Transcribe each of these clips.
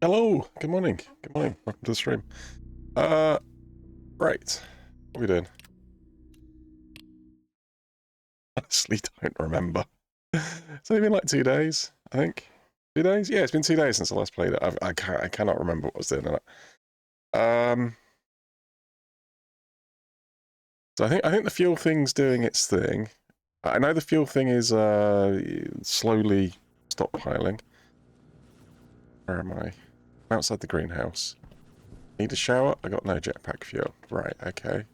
Hello, good morning. Good morning. Welcome to the stream. Right. What are we doing? Honestly, don't remember. It's only been like 2 days, I think. 2 days? Yeah, it's been 2 days since I last played it. I cannot remember what I was doing in it. So I think the fuel thing's doing its thing. I know the fuel thing is slowly stockpiling. Where am I? I'm outside the greenhouse. Need a shower? I got no jetpack fuel. Right, okay.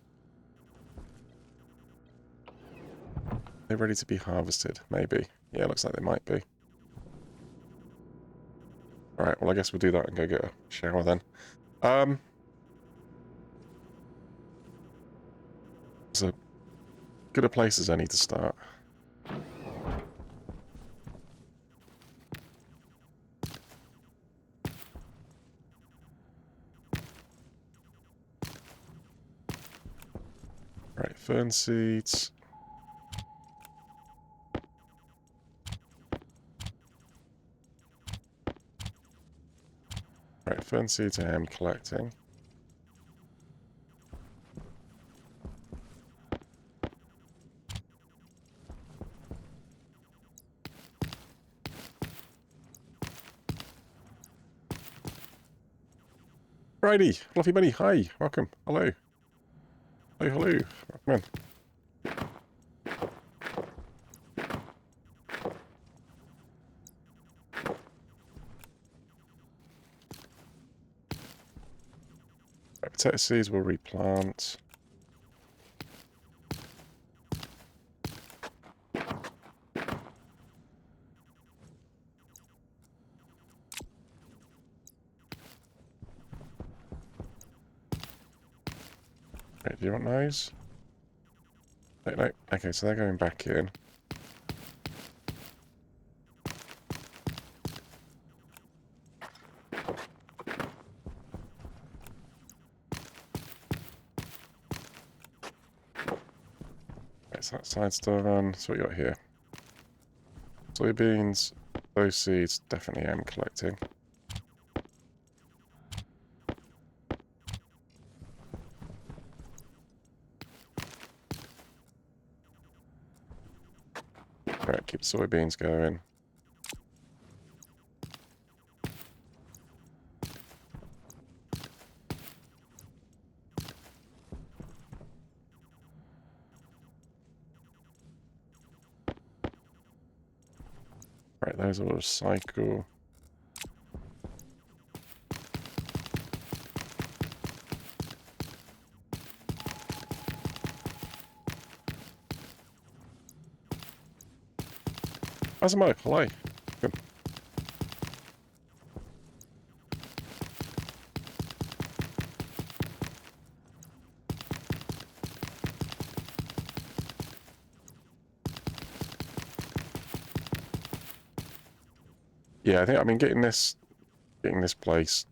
They're ready to be harvested, maybe. Yeah, looks like they might be. Alright, well I guess we'll do that and go get a shower then. There's a good a place as any to start. Right, fern seeds. Right, fern seeds I am collecting. Righty, Fluffy Bunny, hi, welcome, hello. Hello, hello, welcome in. Right, potato seeds will replant. Right, do you want those? No, okay, so they're going back in. Right, so that side's still run. So what you got here? Soybeans, those seeds definitely am collecting. Right, keep the soybeans going. Right, those will recycle. How's the mic? Hello. Good. Yeah, I mean getting this place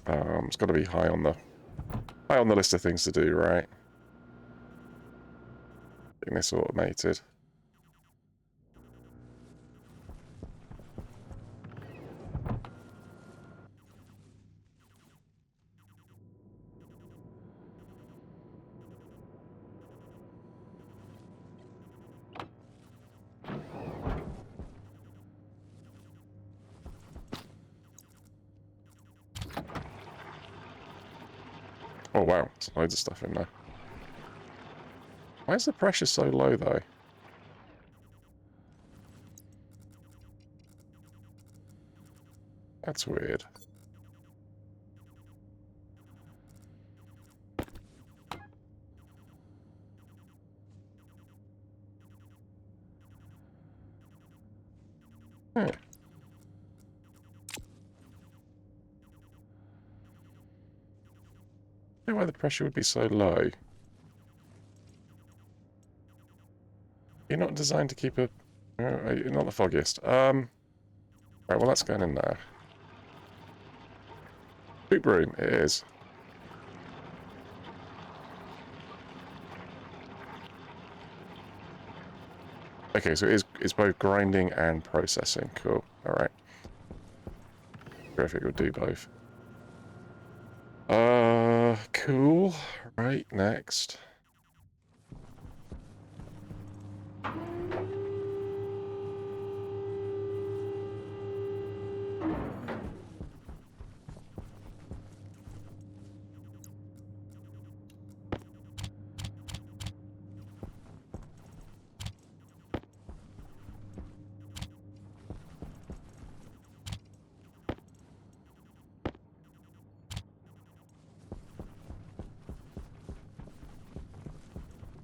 it's got to be high on the list of things to do, right? Getting this automated. Oh wow, there's loads of stuff in there. Why is the pressure so low though? That's weird. Huh. I don't know why the pressure would be so low. You're not designed to keep a... you're not the foggiest. Right, well that's going in there. Poop room, it is. Okay, so it It's both grinding and processing. Cool. All right. Terrific. We'll do both. Cool. Right. Next.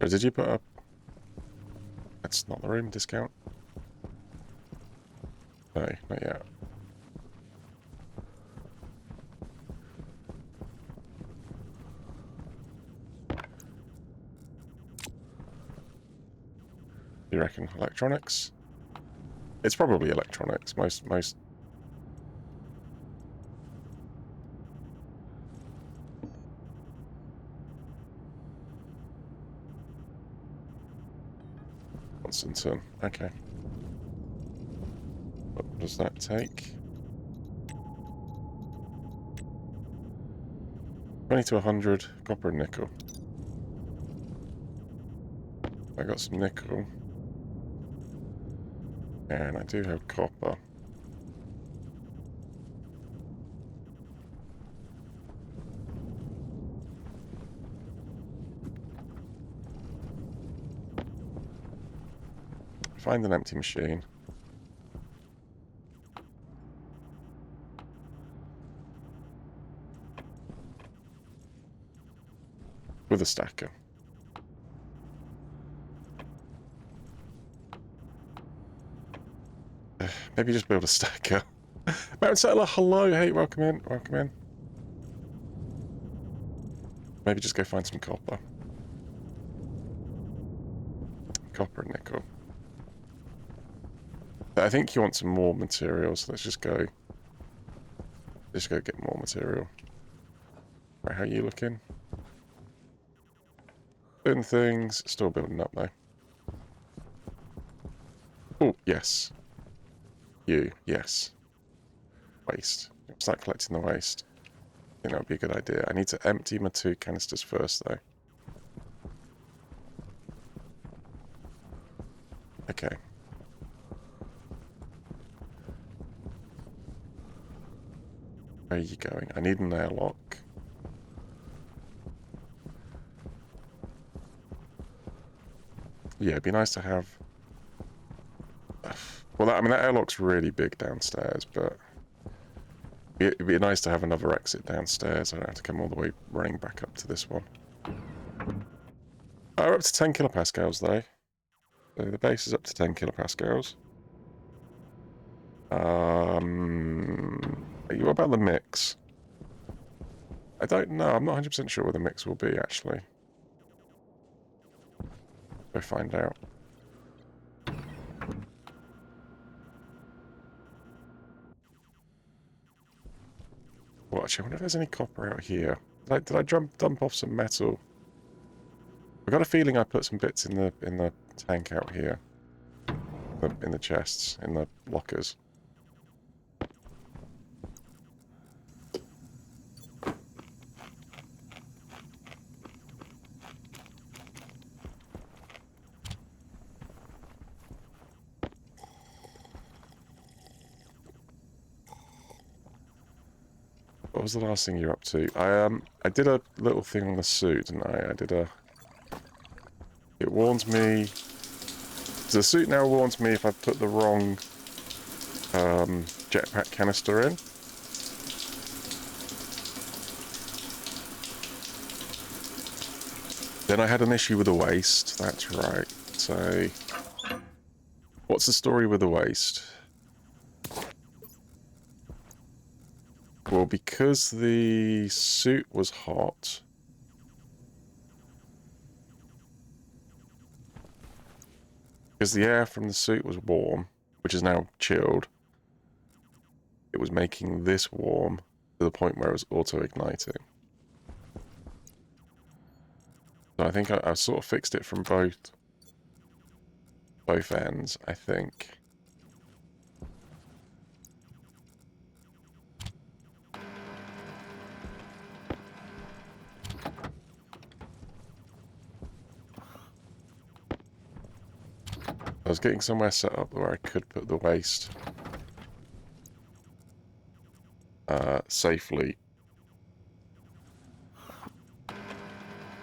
Or did you put up? That's not the room discount. No, not yet. You reckon electronics? It's probably electronics. Most. Constantine. Okay. What does that take? 20 to 100 copper and nickel. I got some nickel. And I do have copper. Find an empty machine. With a stacker. Maybe just build a stacker. Mountain Settler, hello, hey, welcome in, welcome in. Maybe just go find some copper. Copper and nickel. I think you want some more materials. Let's just go. Just go get more material. Right, how are you looking? Doing things. Still building up though. Oh, yes. You, yes. Waste. Start collecting the waste. I think that would be a good idea. I need to empty my 2 canisters first though. Okay. Where are you going? I need an airlock. Yeah, it'd be nice to have... Well, I mean, that airlock's really big downstairs, but... It'd be nice to have another exit downstairs. I don't have to come all the way running back up to this one. We're up to 10 kilopascals, though. So the base is up to 10 kilopascals. What about the mix? I don't know. I'm not 100% sure where the mix will be, actually. Go find out. Well, actually, I wonder if there's any copper out here. Did I dump off some metal? I've got a feeling I put some bits in the tank out here. In the chests, in the lockers. What was the last thing you're up to? I did a little thing on the suit, didn't I? It warns me... The suit now warns me if I put the wrong jetpack canister in. Then I had an issue with the waste, that's right. So, what's the story with the waste? Well, because the suit was hot... Because the air from the suit was warm, which is now chilled, it was making this warm to the point where it was auto-igniting. So I think I sort of fixed it from both both ends, I think. I was getting somewhere set up where I could put the waste safely.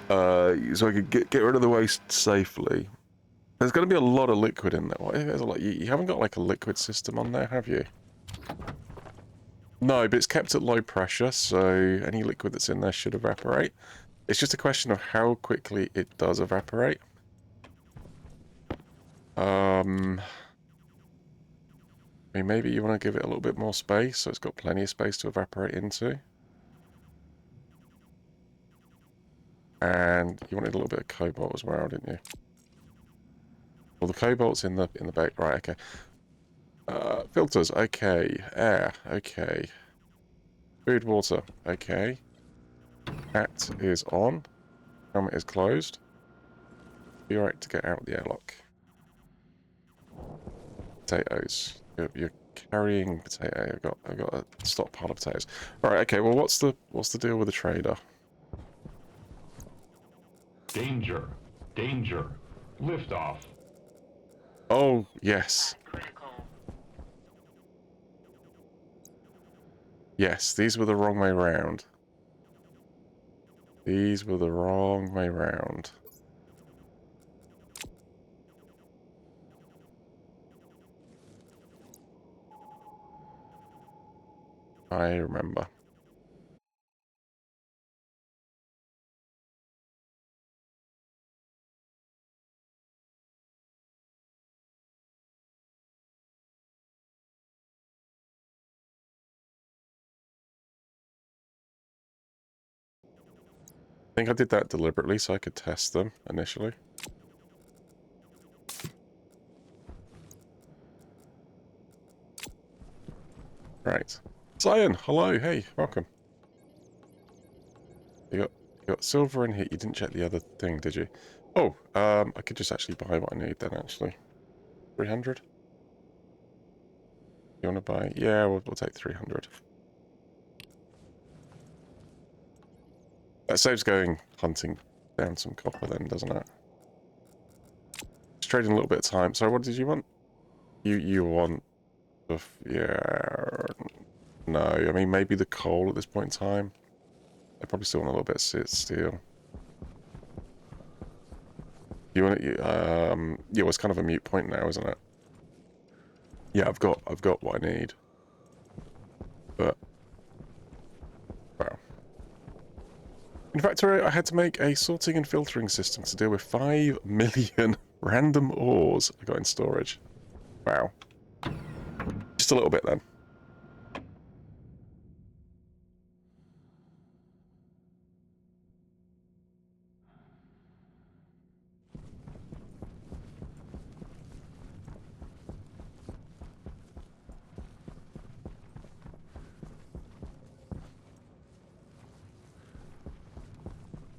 So I could get rid of the waste safely. There's going to be a lot of liquid in there. What if there's a lot? You haven't got like a liquid system on there, have you? No, but it's kept at low pressure, so any liquid that's in there should evaporate. It's just a question of how quickly it does evaporate. I mean, maybe you want to give it a little bit more space, so it's got plenty of space to evaporate into. And you wanted a little bit of cobalt as well, didn't you? Well, the cobalt's in the back. Right, okay. Filters, okay. Air, okay. Food, water, okay. Hat is on. Helmet is closed. Be alright to get out the airlock. Potatoes. You're carrying potato. I've got a stockpile of potatoes. Alright, okay, well what's the deal with the trader? Danger. Danger. Liftoff. Oh, yes. Yes, these were the wrong way round. These were the wrong way round. I remember. I think I did that deliberately so I could test them initially. Right. Zion, hello, hey, welcome. You got silver in here. You didn't check the other thing, did you? Oh, I could just actually buy what I need then, actually. 300? You want to buy? Yeah, we'll take 300. That saves going hunting down some copper then, doesn't it? Just trading a little bit of time. So what did you want? You want... Yeah... No, I mean, maybe the coal at this point in time. I probably still want a little bit of steel. You want it? Yeah, well, it's kind of a mute point now, isn't it? Yeah, I've got what I need. But wow. In fact, I had to make a sorting and filtering system to deal with 5 million random ores I got in storage. Wow. Just a little bit then.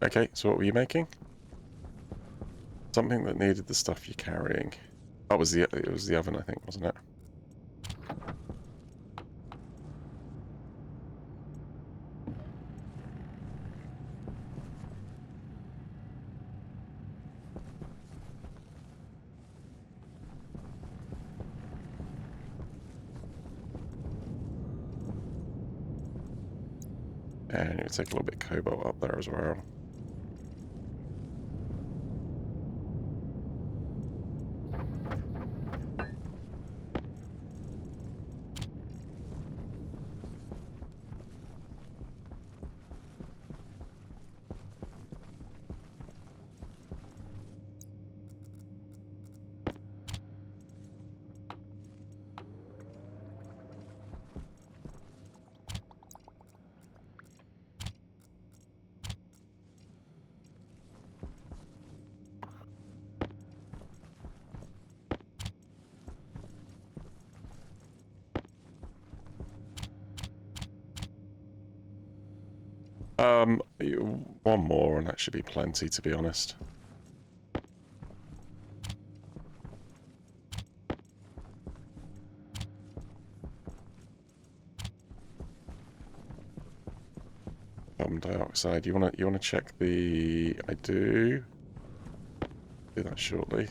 Okay, so what were you making? Something that needed the stuff you're carrying. Oh, it was the oven, I think, wasn't it? And you take a little bit of cobalt up there as well. One more and that should be plenty, to be honest. carbon dioxide. You wanna check the... I do. Do that shortly.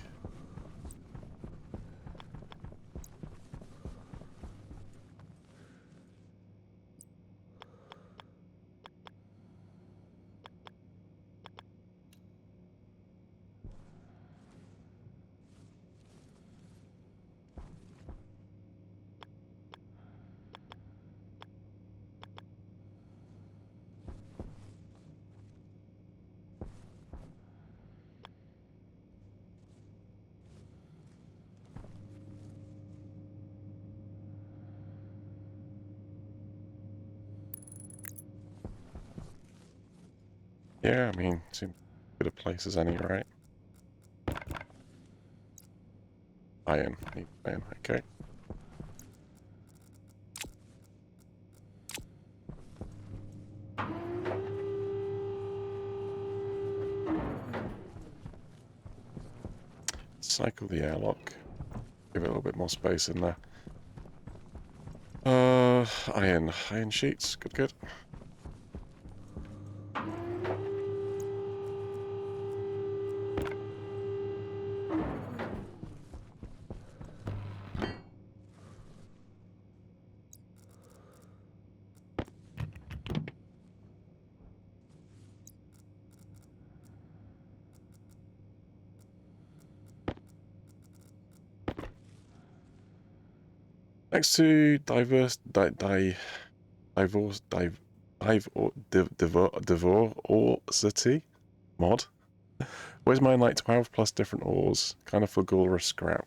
Yeah, I mean, seems good a place as any, right? Iron. Need iron, okay. Cycle the airlock. Give it a little bit more space in there. Iron. Iron sheets. Good, good. Next to diversity mod. Where's mine like 12 plus different ores? Kind of for Gulra scrap.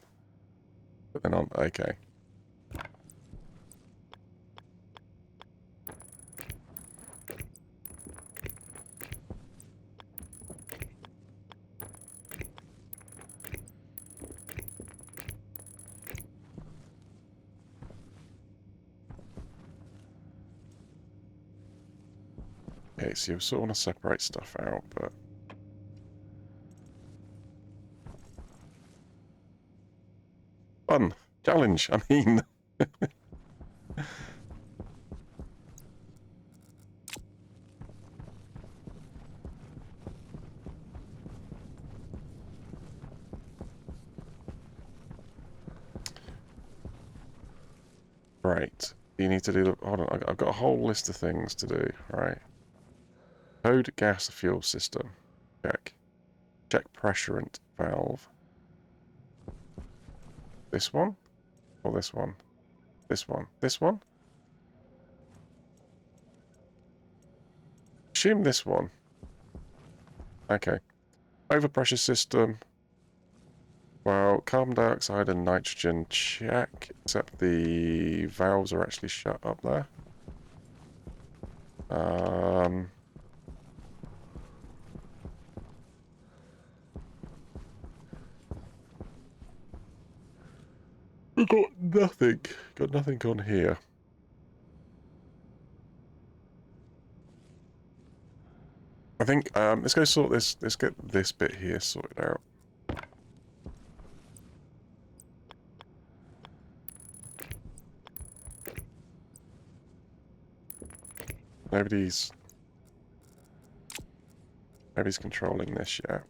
But then on, okay. Okay, so you sort of want to separate stuff out, but... Fun! Challenge, I mean... Right. You need to do the... Hold on, I've got a whole list of things to do, right? Code gas fuel system. Check. Check pressurant valve. This one? Or this one? This one? This one? Assume this one. Okay. Overpressure system. Well, carbon dioxide and nitrogen check, except the valves are actually shut up there. We've got nothing. Got nothing on here. I think, let's go sort this, let's get this bit here sorted out. Nobody's controlling this yet.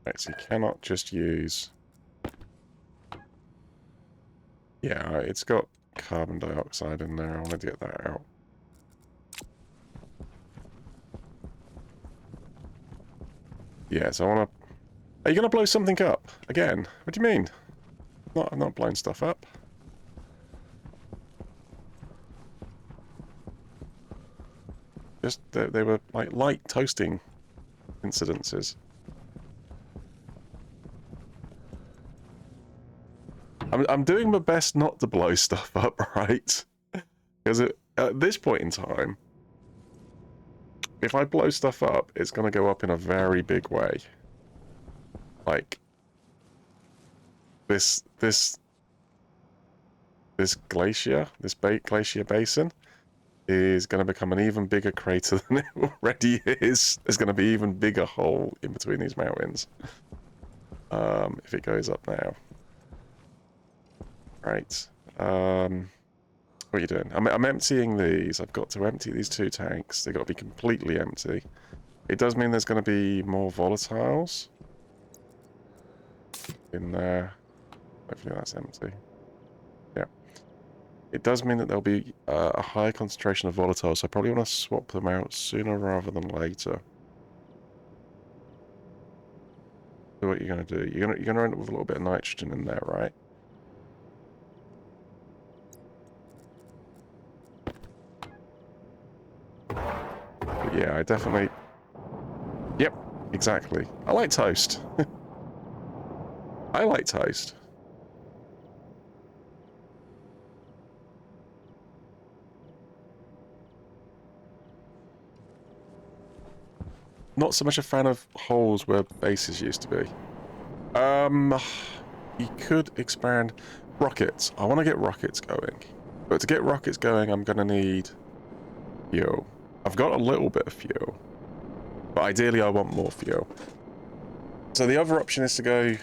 Right, so you cannot just use... Yeah, it's got carbon dioxide in there. I want to get that out. Yeah, so I want to... Are you going to blow something up? Again? What do you mean? I'm not blowing stuff up. Just, they were like light toasting incidences. I'm doing my best not to blow stuff up, right? Because at this point in time, if I blow stuff up, it's going to go up in a very big way. Like this glacier, this glacier basin, is going to become an even bigger crater than it already is. There's going to be even bigger hole in between these mountains. If it goes up now. Right. What are you doing? I'm emptying these. I've got to empty these 2 tanks. They've got to be completely empty. It does mean there's going to be more volatiles in there. Hopefully that's empty. Yeah. It does mean that there'll be a higher concentration of volatiles, so I probably want to swap them out sooner rather than later. So what you're going to do? You're going to end up with a little bit of nitrogen in there, right? But yeah, I definitely... Yep, exactly. I like toast. I like toast. Not so much a fan of holes where bases used to be. You could expand rockets. I want to get rockets going. But to get rockets going, I'm going to need fuel. I've got a little bit of fuel. But ideally, I want more fuel. So the other option is to go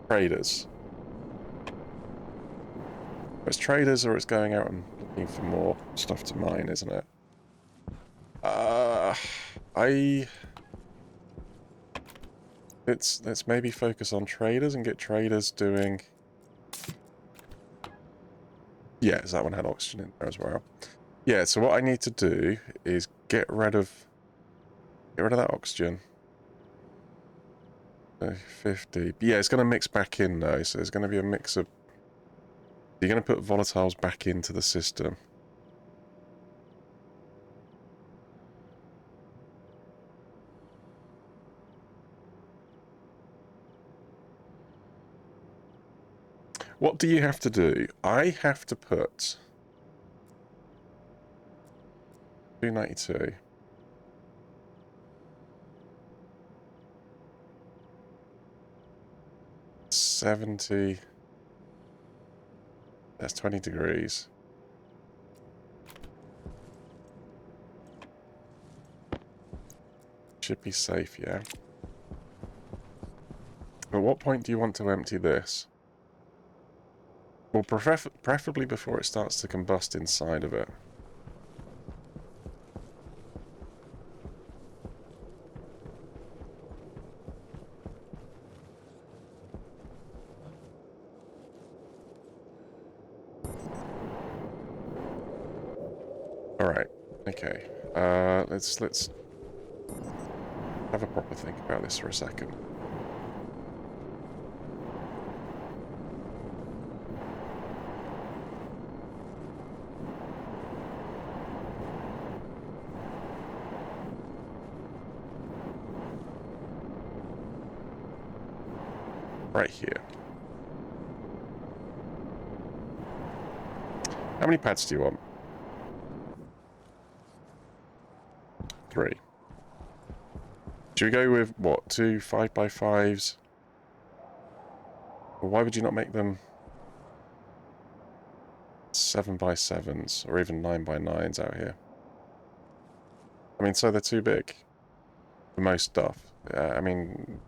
traders. It's traders or it's going out and looking for more stuff to mine, isn't it? Let's maybe focus on traders and get traders doing... Yeah, that one had oxygen in there as well. Yeah, so what I need to do is get rid of that oxygen. 50. Yeah, it's going to mix back in though, so there's going to be a mix of... You're going to put volatiles back into the system. What do you have to do? I have to put 292. $70. That's 20 degrees. Should be safe, yeah. At what point do you want to empty this? Well, preferably before it starts to combust inside of it. Alright, okay. Let's have a proper think about this for a second. Right here. How many pads do you want? 3. Should we go with, what, 2 5x5s? Well, why would you not make them 7x7s, or even 9x9s out here? I mean, so they're too big for most stuff. I mean...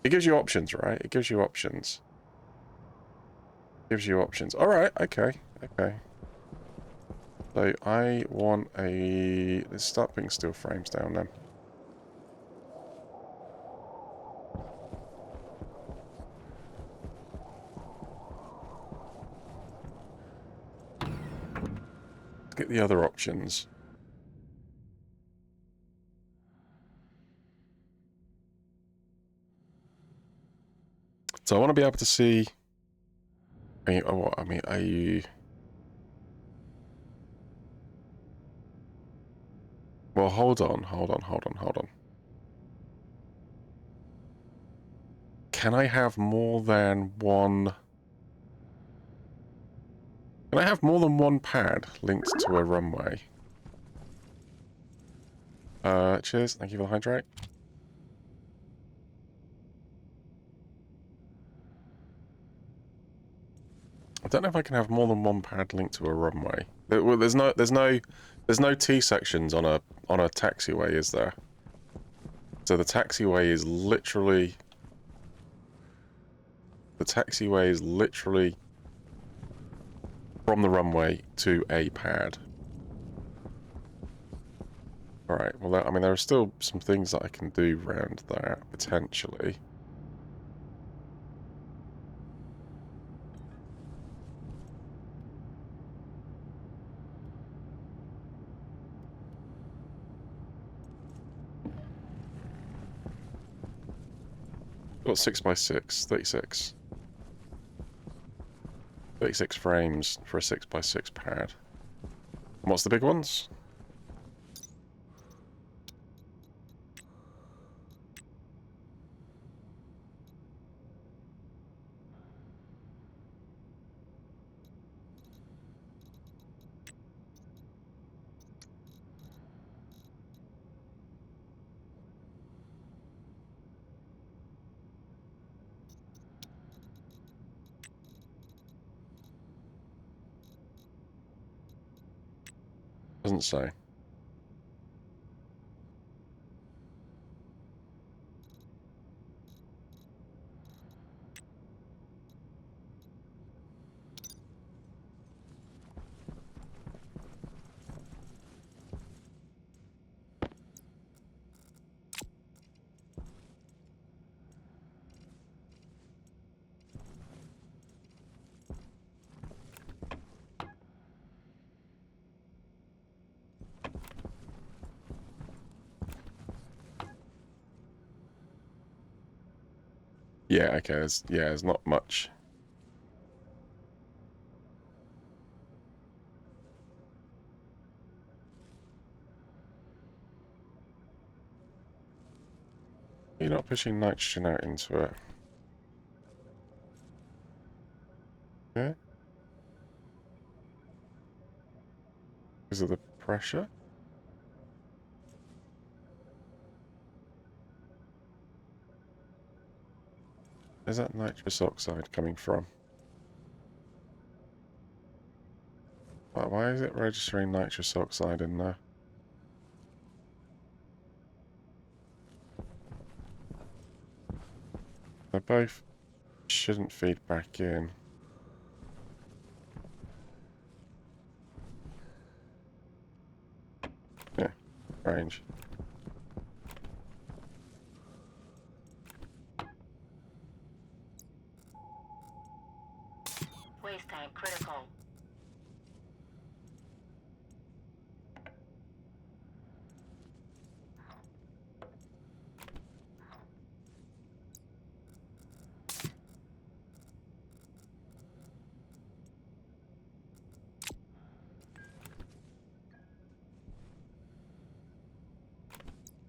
It gives you options, right? It gives you options. Gives you options. Alright, okay, okay. So I want a... Let's start putting steel frames down then. Let's get the other options. So I want to be able to see... are you... Well, hold on. Can I have more than one... Can I have more than one pad linked to a runway? Cheers. Thank you for the hydrate. I don't know if I can have more than one pad linked to a runway. Well, there's no T sections on a taxiway, is there? So the taxiway is literally from the runway to a pad. All right. Well, I mean, there are still some things that I can do around that potentially. Got 6x6, 36. 36 frames for a 6x6 pad. And what's the big ones? Doesn't say. Yeah, okay, there's not much. You're not pushing nitrogen out into it. Yeah? Because of the pressure? Where's that nitrous oxide coming from? Why is it registering nitrous oxide in there? They both shouldn't feed back in. Yeah, strange. Waste time critical.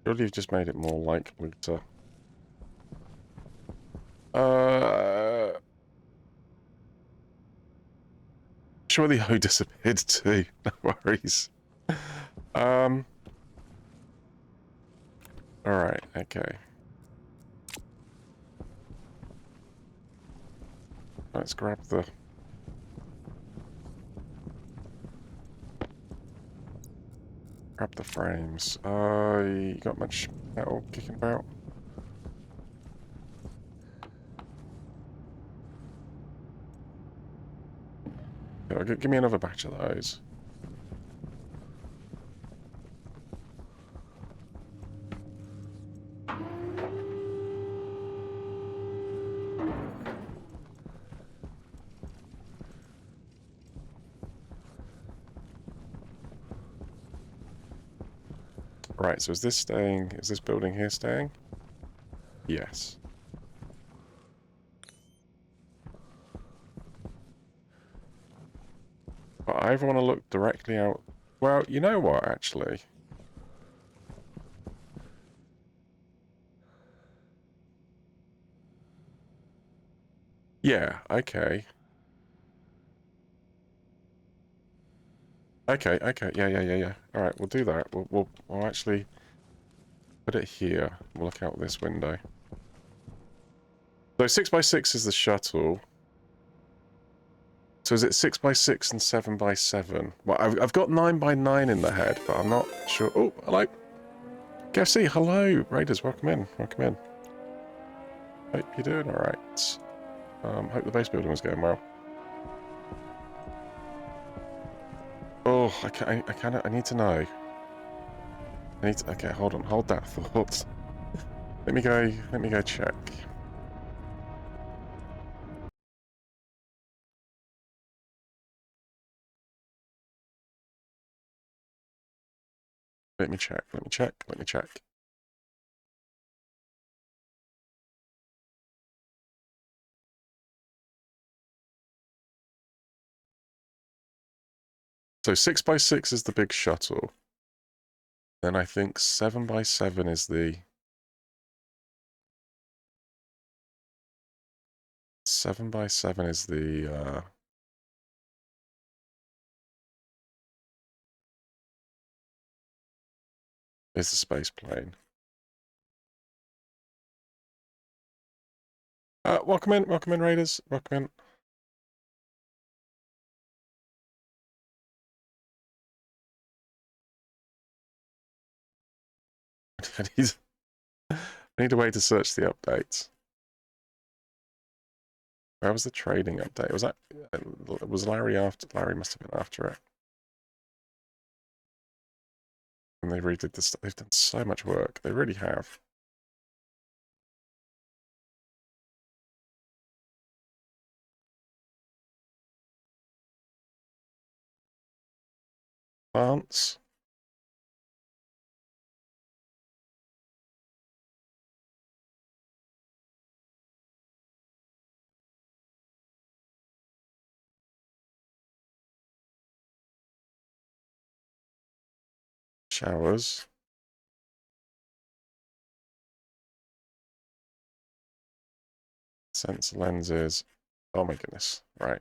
Surely you've just made it more likely to... Uh... Surely O disappeared too. No worries. Alright, okay. Let's grab the... Grab the frames. You got much metal kicking about? Yeah, give me another batch of those. Right, so is this building here staying? Yes. But I either want to look directly out... Well, you know what, actually? Yeah, okay. Okay, okay, yeah. Alright, we'll do that. We'll actually put it here. We'll look out this window. So 6x6 is the shuttle. So is it 6x6 and 7x7? Well, I've got 9x9 in the head, but I'm not sure. Oh, hello. KFC, hello. Raiders, welcome in. Welcome in. Hope you're doing alright. Hope the base building was going well. Oh, I need to know. Okay, hold on. Hold that thought. Let me go check. Let me check. So 6x6 is the big shuttle. Then I think 7x7 is the... 7x7 is the space plane. Welcome in, Raiders. Welcome in. I need a way to search the updates. Where was the trading update? Was that... Was Larry after... Larry must have been after it. And they redid this. They've done so much work. They really have. Plants. Showers. Sensor lenses. Oh my goodness. Right.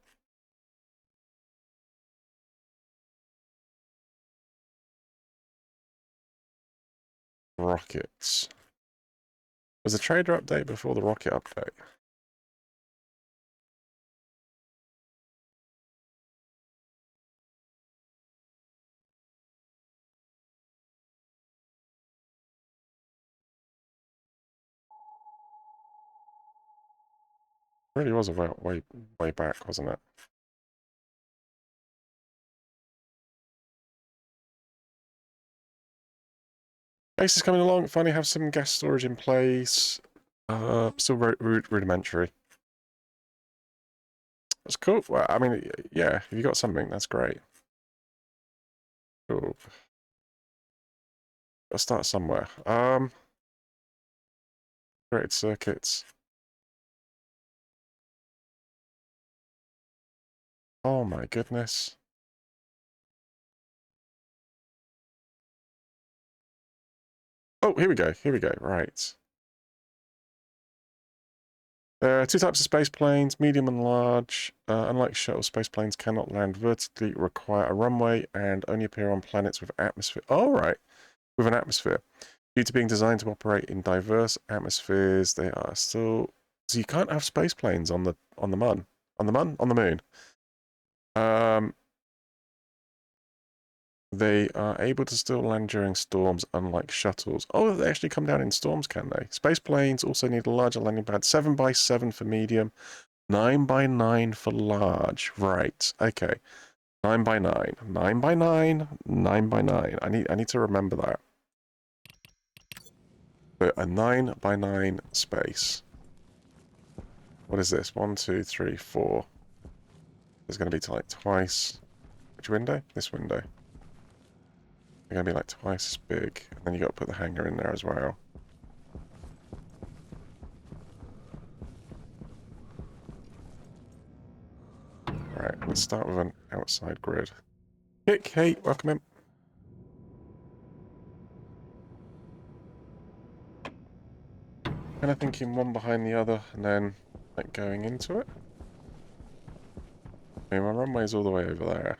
Rockets. Was the trader update before the rocket update? It really was about way back, wasn't it? Base is coming along. Finally have some gas storage in place. Still rudimentary. That's cool. Well, I mean, yeah, if you got something, that's great. Cool. I'll start somewhere. Created circuits. Oh my goodness. Oh, here we go. Right. There are two types of space planes, medium and large. Unlike shuttle, space planes cannot land vertically, require a runway, and only appear on planets with atmosphere. Oh, right. With an atmosphere. Due to being designed to operate in diverse atmospheres, they are still... So you can't have space planes on the moon. On the moon. They are able to still land during storms, unlike shuttles. Oh, they actually come down in storms, can they? Space planes also need a larger landing pad. 7x7 for medium, 9x9 for large. Right. Okay. 9x9. 9x9. 9x9. I need to remember that. So a 9x9 space. What is this? 1, 2, 3, 4. There's going to be like twice. Which window? This window. They're going to be like twice as big. And then you got to put the hangar in there as well. Right, let's start with an outside grid. Kick, hey, welcome in. Kind of thinking one behind the other and then like going into it. Okay, my runway's all the way over there.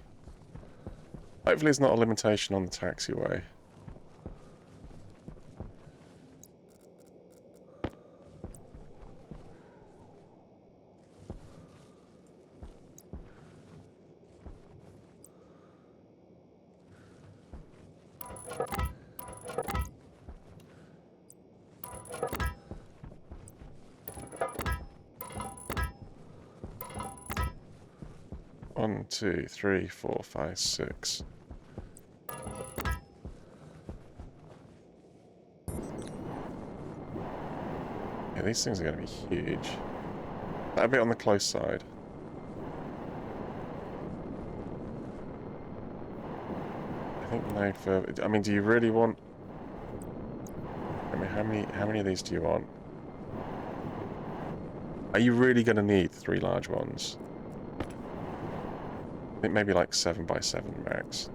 Hopefully there's not a limitation on the taxiway. One, two, three, 4, 5, 6. Yeah, these things are going to be huge. That a bit on the close side. I think no further. I mean, do you really want? I mean, how many of these do you want? Are you really going to need 3 large ones? I think maybe like 7 by 7 max.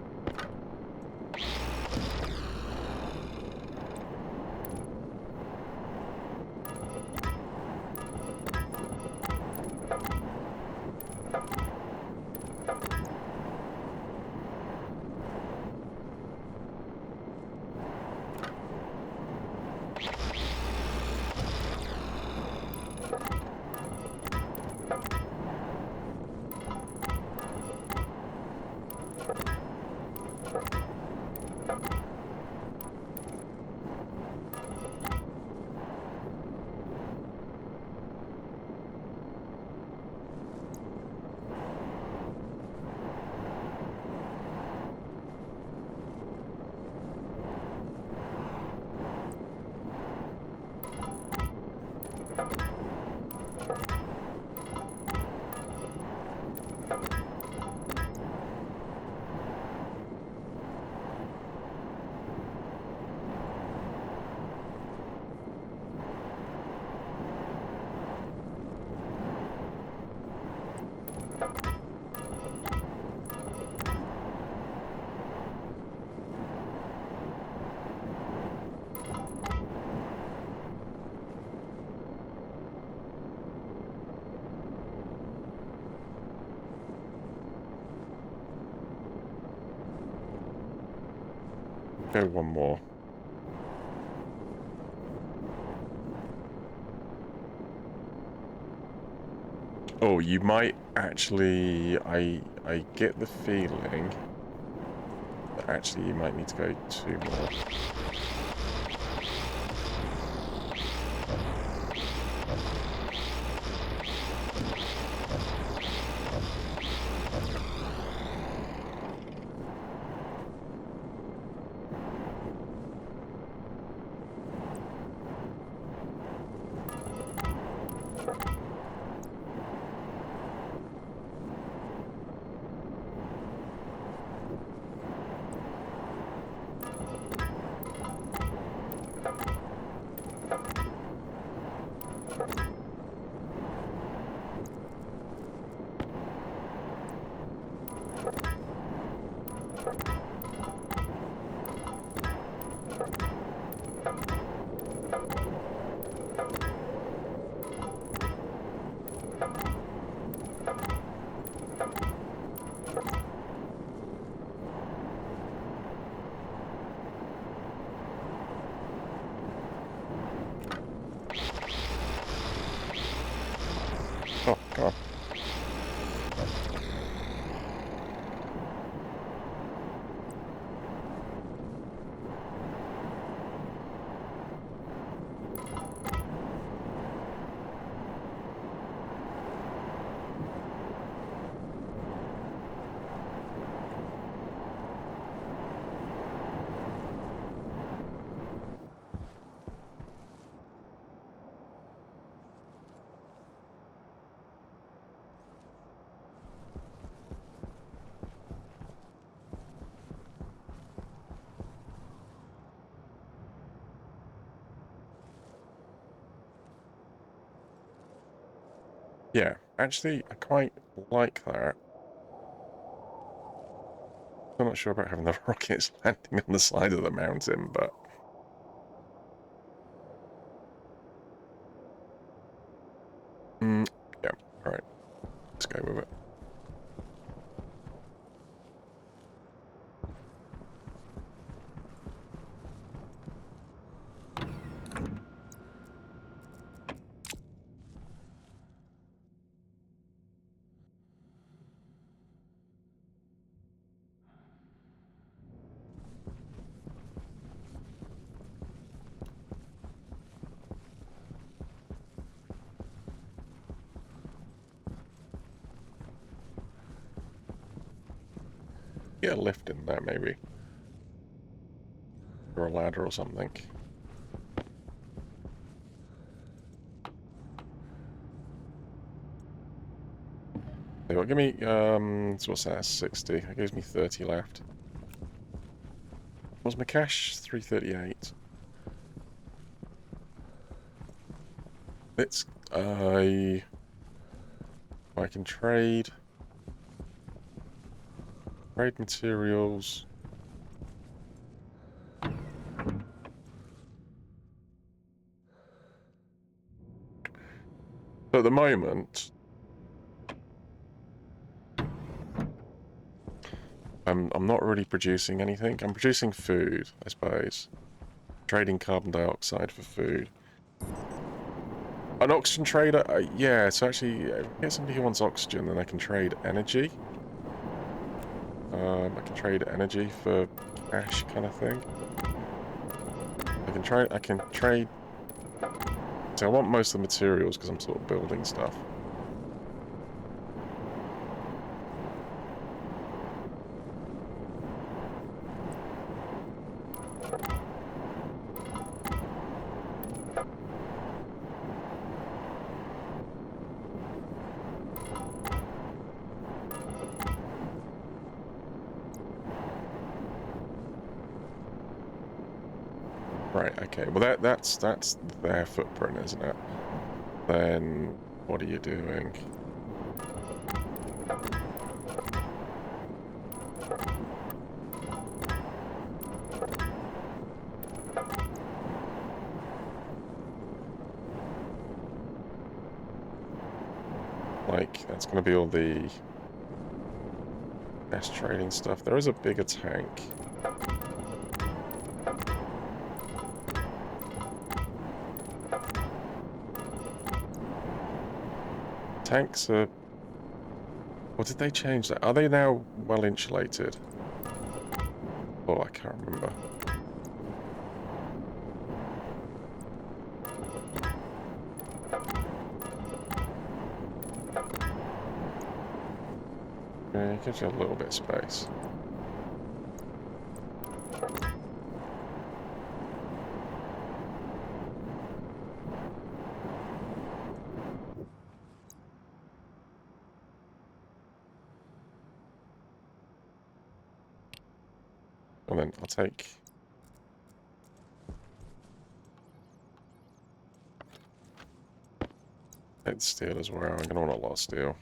Go one more. Oh, you might actually. I get the feeling that actually you might need to go 2 more. Oh, come on. Yeah, actually, I quite like that. I'm not sure about having the rockets landing on the side of the mountain, but... yeah, alright. Let's go with it. get a lift in there, maybe. Or a ladder or something. So give me, so what's that, 60. That gives me 30 left. What's my cash? 338. Let's, I can trade materials. At the moment, I'm not really producing anything. I'm producing food, I suppose. Trading carbon dioxide for food. An oxygen trader? Yeah, so actually, if I get somebody who wants oxygen, then I can trade energy. I can trade energy for cash kind of thing. I can trade... So I want most of the materials because I'm sort of building stuff. Right, okay. Well, that's their footprint, isn't it? Then what are you doing? Like, that's going to be all the gas trading stuff. There is a bigger tank. Tanks are... Or did they change that? Are they now well insulated? Oh, I can't remember. Yeah, it gives you a little bit of space. And then I'll take... steel as well. I'm going to want a lot of steel.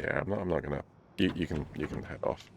Yeah, I'm not going to... You can head off.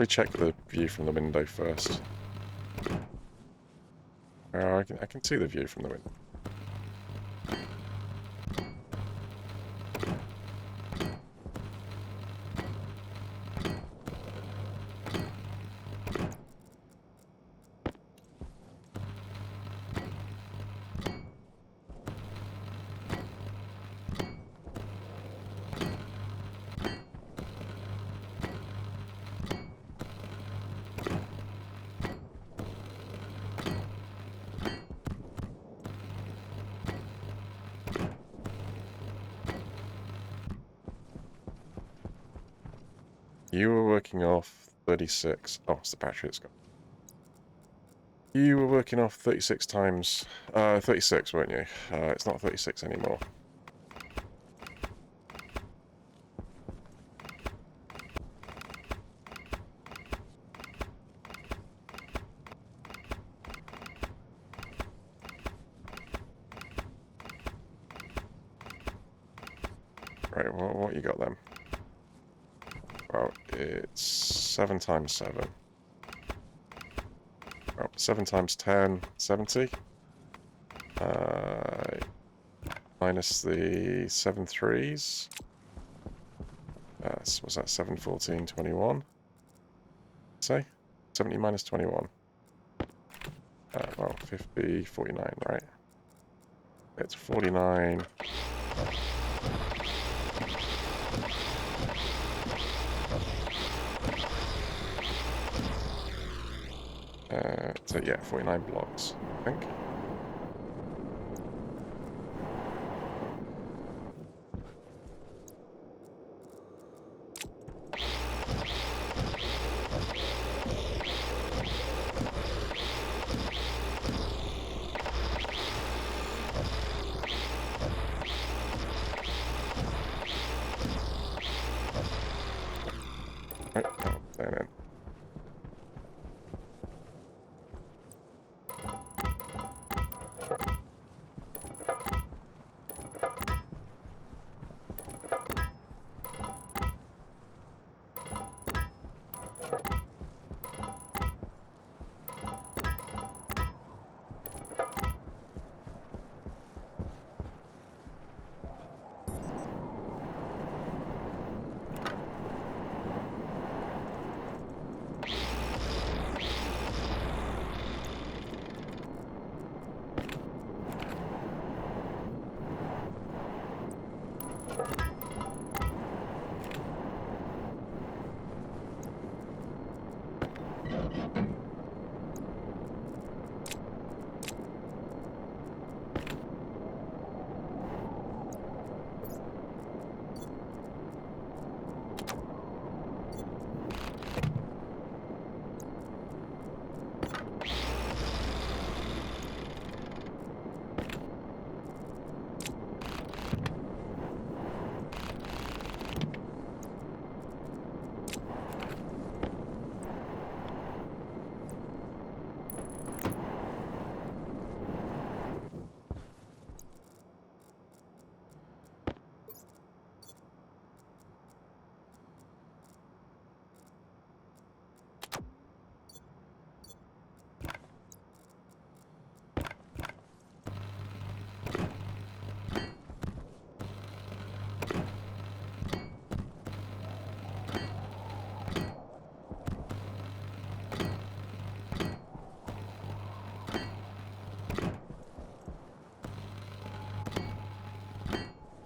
Let me check the view from the window first. Oh, I can see the view from the window. you were working off 36. Oh, it's the battery that's gone. You were working off 36 times... 36, weren't you? It's not 36 anymore. Right, well, what you got then? Well, it's 7 times 7. Well, 7 times 10, 70. Minus the 7 threes. Was that 7, 14, 21? Say? 70 minus 21. Well, 50, 49, right? It's 49. So yeah, 49 blocks, I think. Right, there then.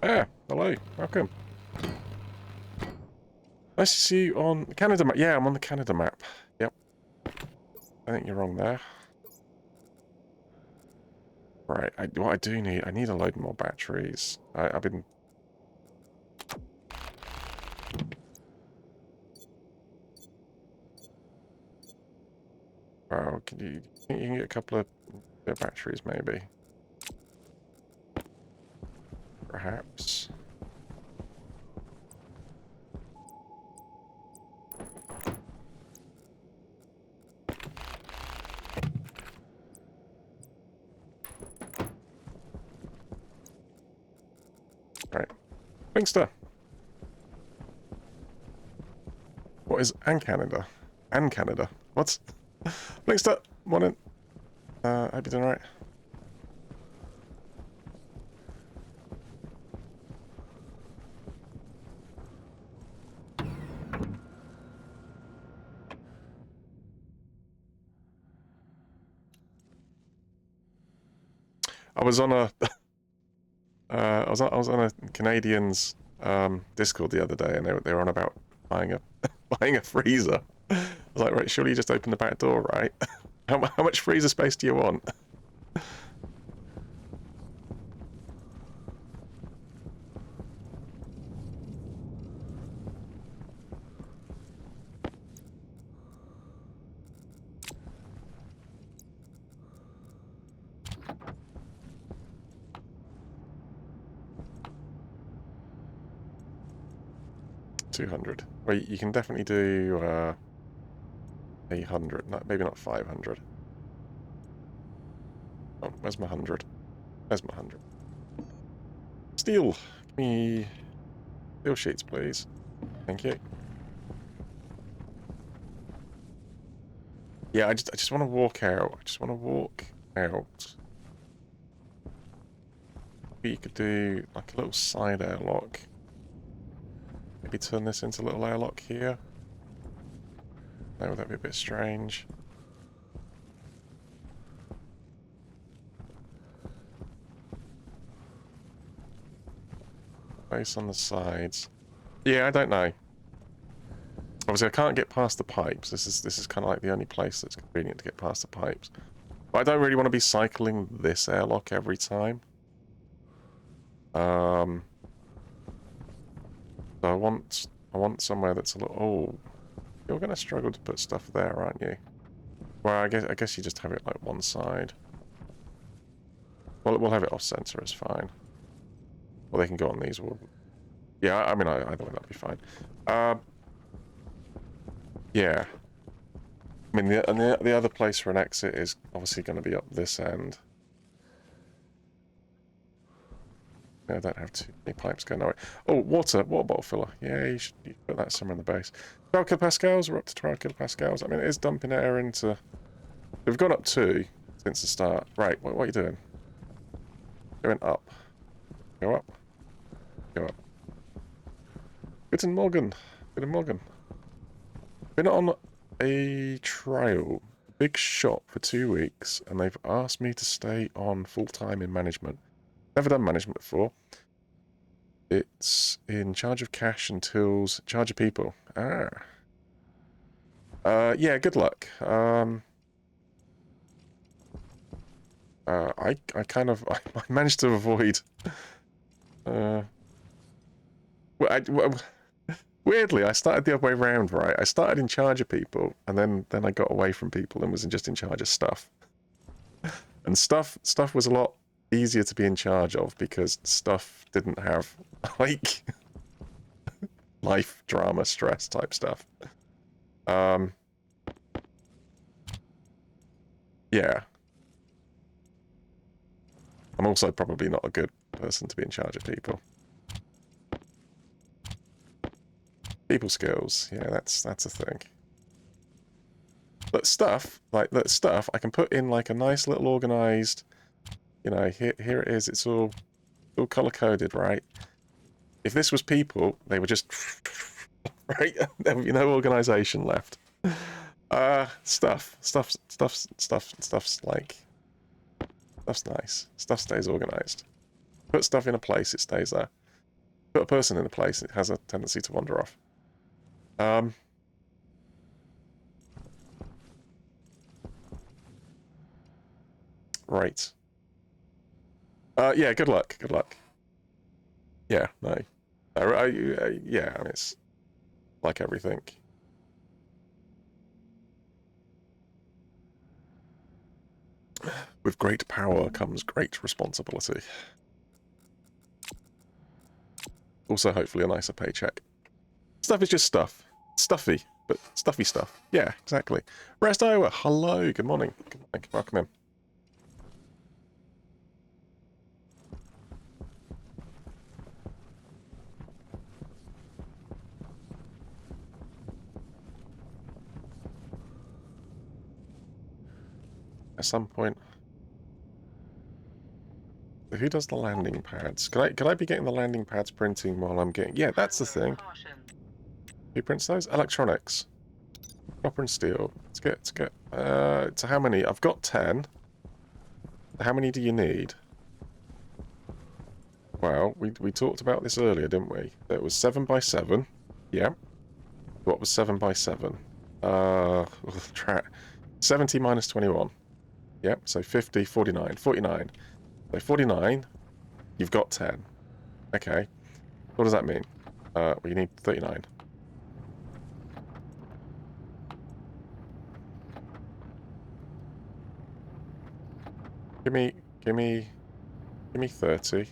Ah, hello, welcome. Nice to see you on the Canada map. Yeah, I'm on the Canada map. Yep. I think you're wrong there. Right, what I do need, I need a load more batteries. I've been... Oh, can you think you can get a couple of batteries, maybe? Perhaps. Right. Blinkster! What is... and Canada? And Canada. What? Blinkster! Morning. Hope you're doing alright. I was on a... I was on a Canadian's Discord the other day, and they were on about buying a buying a freezer. I was like, right, surely you just open the back door, right? How much freezer space do you want? 200. Well, you can definitely do 800. No, maybe not 500. Oh, where's my 100? Where's my 100? Steel! Give me steel sheets, please. Thank you. Yeah, I just want to walk out. I just want to walk out. Maybe you could do like a little side airlock. Maybe turn this into a little airlock here. No, that'd be a bit strange. Space on the sides. Yeah, I don't know. Obviously, I can't get past the pipes. This is kind of like the only place that's convenient to get past the pipes. But I don't really want to be cycling this airlock every time. So I want somewhere that's a little. Oh, you're gonna struggle to put stuff there, aren't you? Well, I guess you just have it like one side. Well, we'll have it off center. It's fine. Well, they can go on these. Yeah, I mean, either way, that'd be fine. Yeah. I mean, the other place for an exit is obviously going to be up this end. Yeah, I don't have too many pipes going away. Oh, water bottle filler. Yeah, you should put that somewhere in the base. 12 kilopascals. We're up to 12 kilopascals. I mean, it is dumping air into. We've gone up 2 since the start. Right, what are you doing? Going up. Go up. Go up. Guten Morgen. Guten Morgen. Been on a trial, big shop for 2 weeks, and they've asked me to stay on full-time in management. Never done management before. It's in charge of cash and tills, charge of people. Ah. Yeah, good luck. I kind of I managed to avoid. Weirdly, I started the other way around, right? I started in charge of people, and then I got away from people and was just in charge of stuff. And stuff was a lot easier to be in charge of because stuff didn't have like life drama, stress type stuff. Yeah. I'm also probably not a good person to be in charge of people. People skills, yeah, that's a thing. But stuff, I can put in like a nice little organized, you know, here it is, it's all color-coded, right? If this was people, they were just, right? There would be no organization left. Stuff's like, stuff's nice. Stuff stays organized. Put stuff in a place, it stays there. Put a person in a place, it has a tendency to wander off. Right. Yeah, good luck. Good luck. Yeah, no. Yeah, I mean, it's like everything. With great power comes great responsibility. Also, hopefully, a nicer paycheck. Stuff is just stuff. Stuffy, but stuffy stuff. Yeah, exactly. Rest Iowa, hello, good morning. Good morning. Welcome in. At some point. Who does the landing pads? Could I be getting the landing pads printing while I'm getting... Yeah, that's the thing. Who prints those? Electronics. Copper and steel. Let's get... so how many? I've got 10. How many do you need? Well, we talked about this earlier, didn't we? It was 7 by 7. Yeah. What was 7 by 7? 70 minus 21. Yep, so 50, 49. 49. So 49, you've got 10. Okay. What does that mean? Well, you need 39. Give me 30.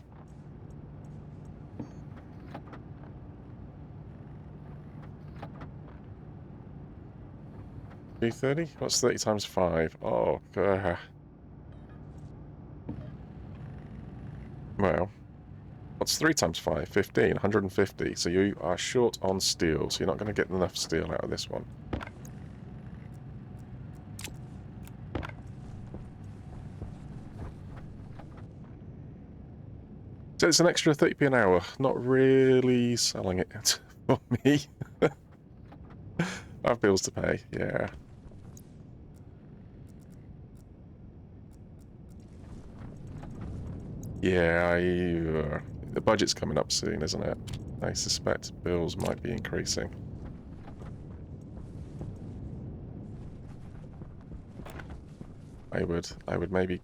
230? What's 30 times 5? Oh, well, what's 3 times 5? 15, 150. So you are short on steel, so you're not going to get enough steel out of this one. So it's an extra 30p an hour. Not really selling it for me. I have bills to pay, yeah. Yeah, the budget's coming up soon, isn't it? I suspect bills might be increasing. I would maybe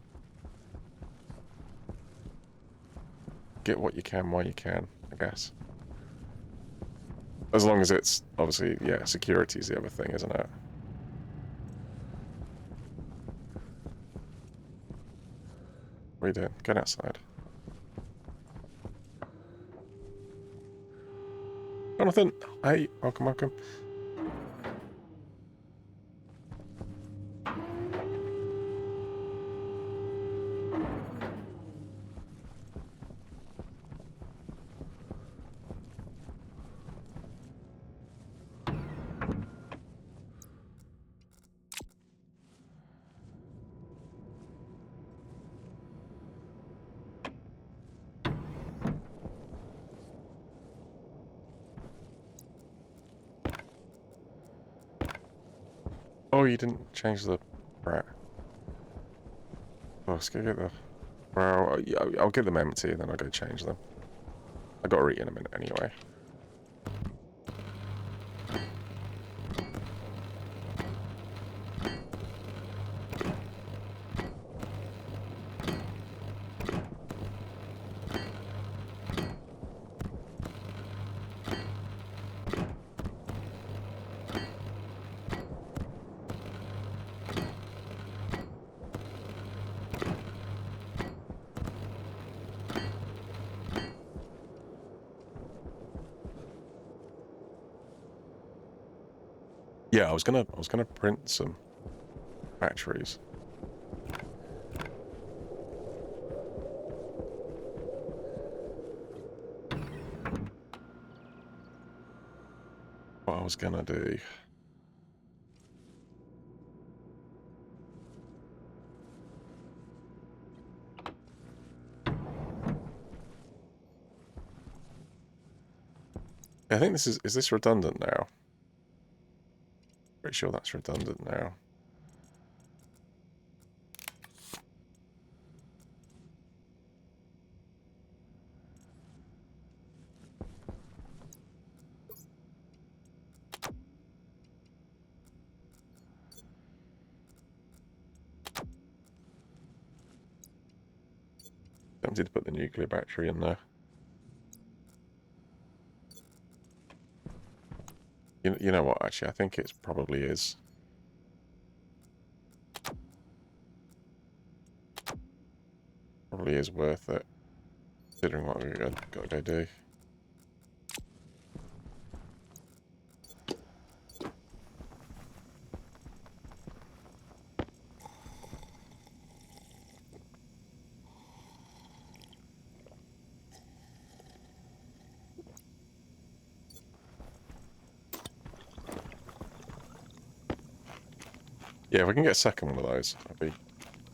get what you can while you can, I guess. As long as it's, obviously, yeah, security's the other thing, isn't it? What are you doing? Get outside. Jonathan! Hey, welcome, welcome. Oh, you didn't change the... Right. Oh, let's go get the... Well, I'll get them empty and then I'll go change them. I gotta eat in a minute anyway. Yeah, I was gonna print some batteries. What I was gonna do. I think this is this redundant now? Pretty sure that's redundant now. Tempted to put the nuclear battery in there. You know what, actually, I think it probably is. Probably is worth it, considering what we've got to go do. Yeah, if we can get a second one of those, that'd be,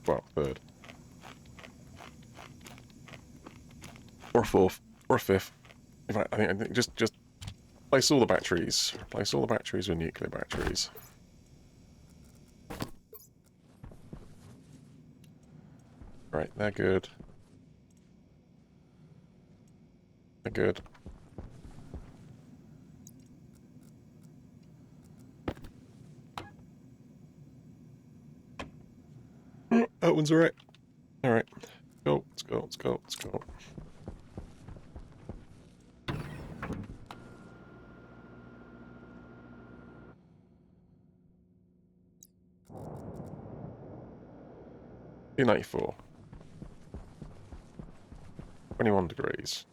well, third. Or a fourth. Or a fifth. In fact, I think just place all the batteries. Place all the batteries with nuclear batteries. Right, they're good. They're good. That one's alright. Alright. Go, let's go, let's go, let's go. $294. 21 degrees.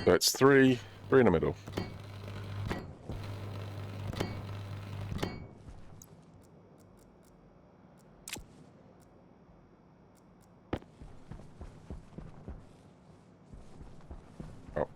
So it's three in the middle. Oh.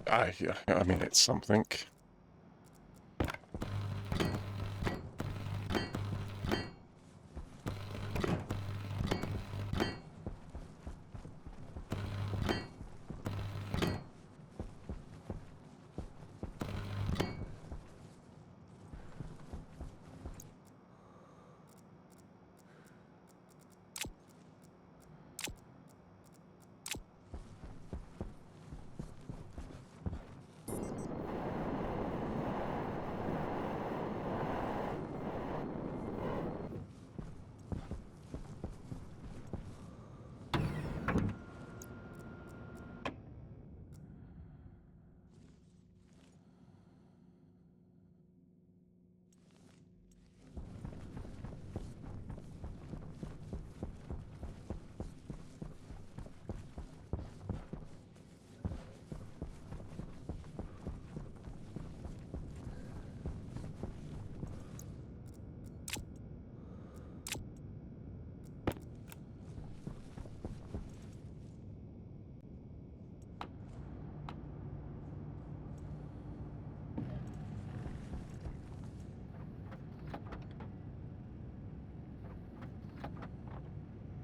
I mean, it's something.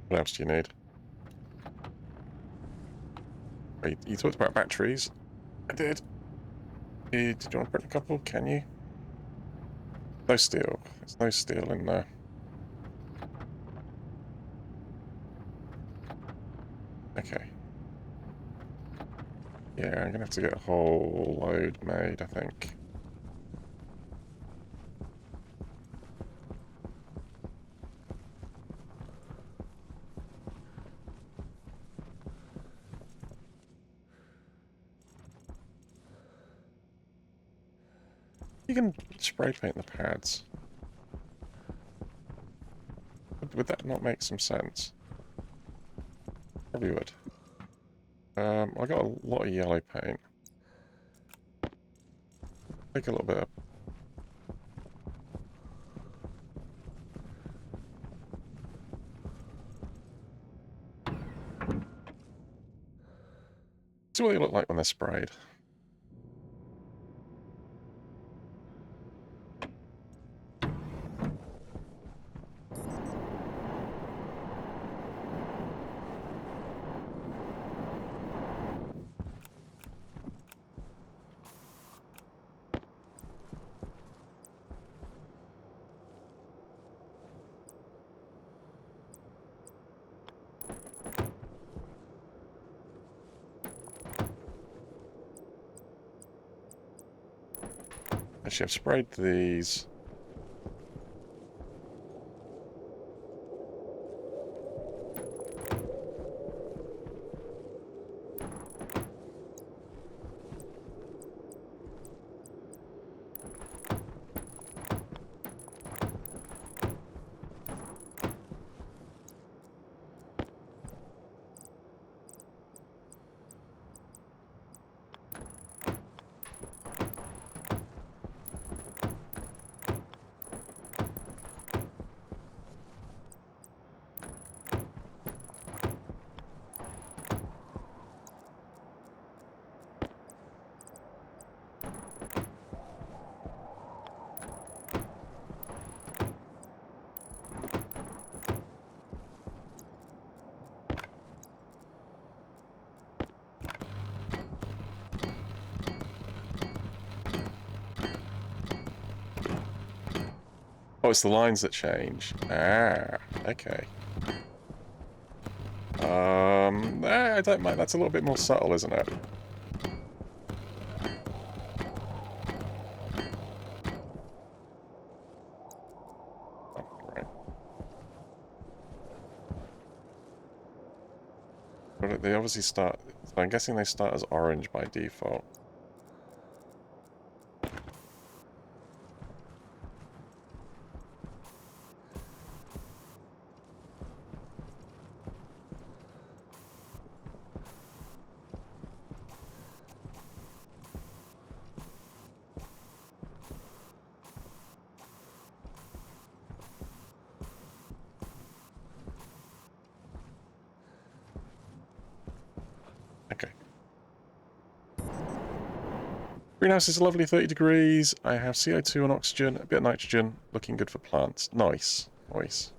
What else do you need? Oh, you talked about batteries. I did. Did you want to put a couple? Can you? No steel. There's no steel in there. Okay. Yeah, I'm going to have to get a whole load made, I think. You can spray paint the pads. Would that not make some sense? Probably would. I got a lot of yellow paint. Take a little bit of... See what they look like when they're sprayed. Actually, I've sprayed these. it's the lines that change. Ah, okay. I don't mind. That's a little bit more subtle, isn't it? Oh, right. But they obviously start... So I'm guessing they start as orange by default. Okay. Greenhouse is a lovely 30 degrees. I have CO2 and oxygen, a bit of nitrogen. Looking good for plants. Nice. Nice.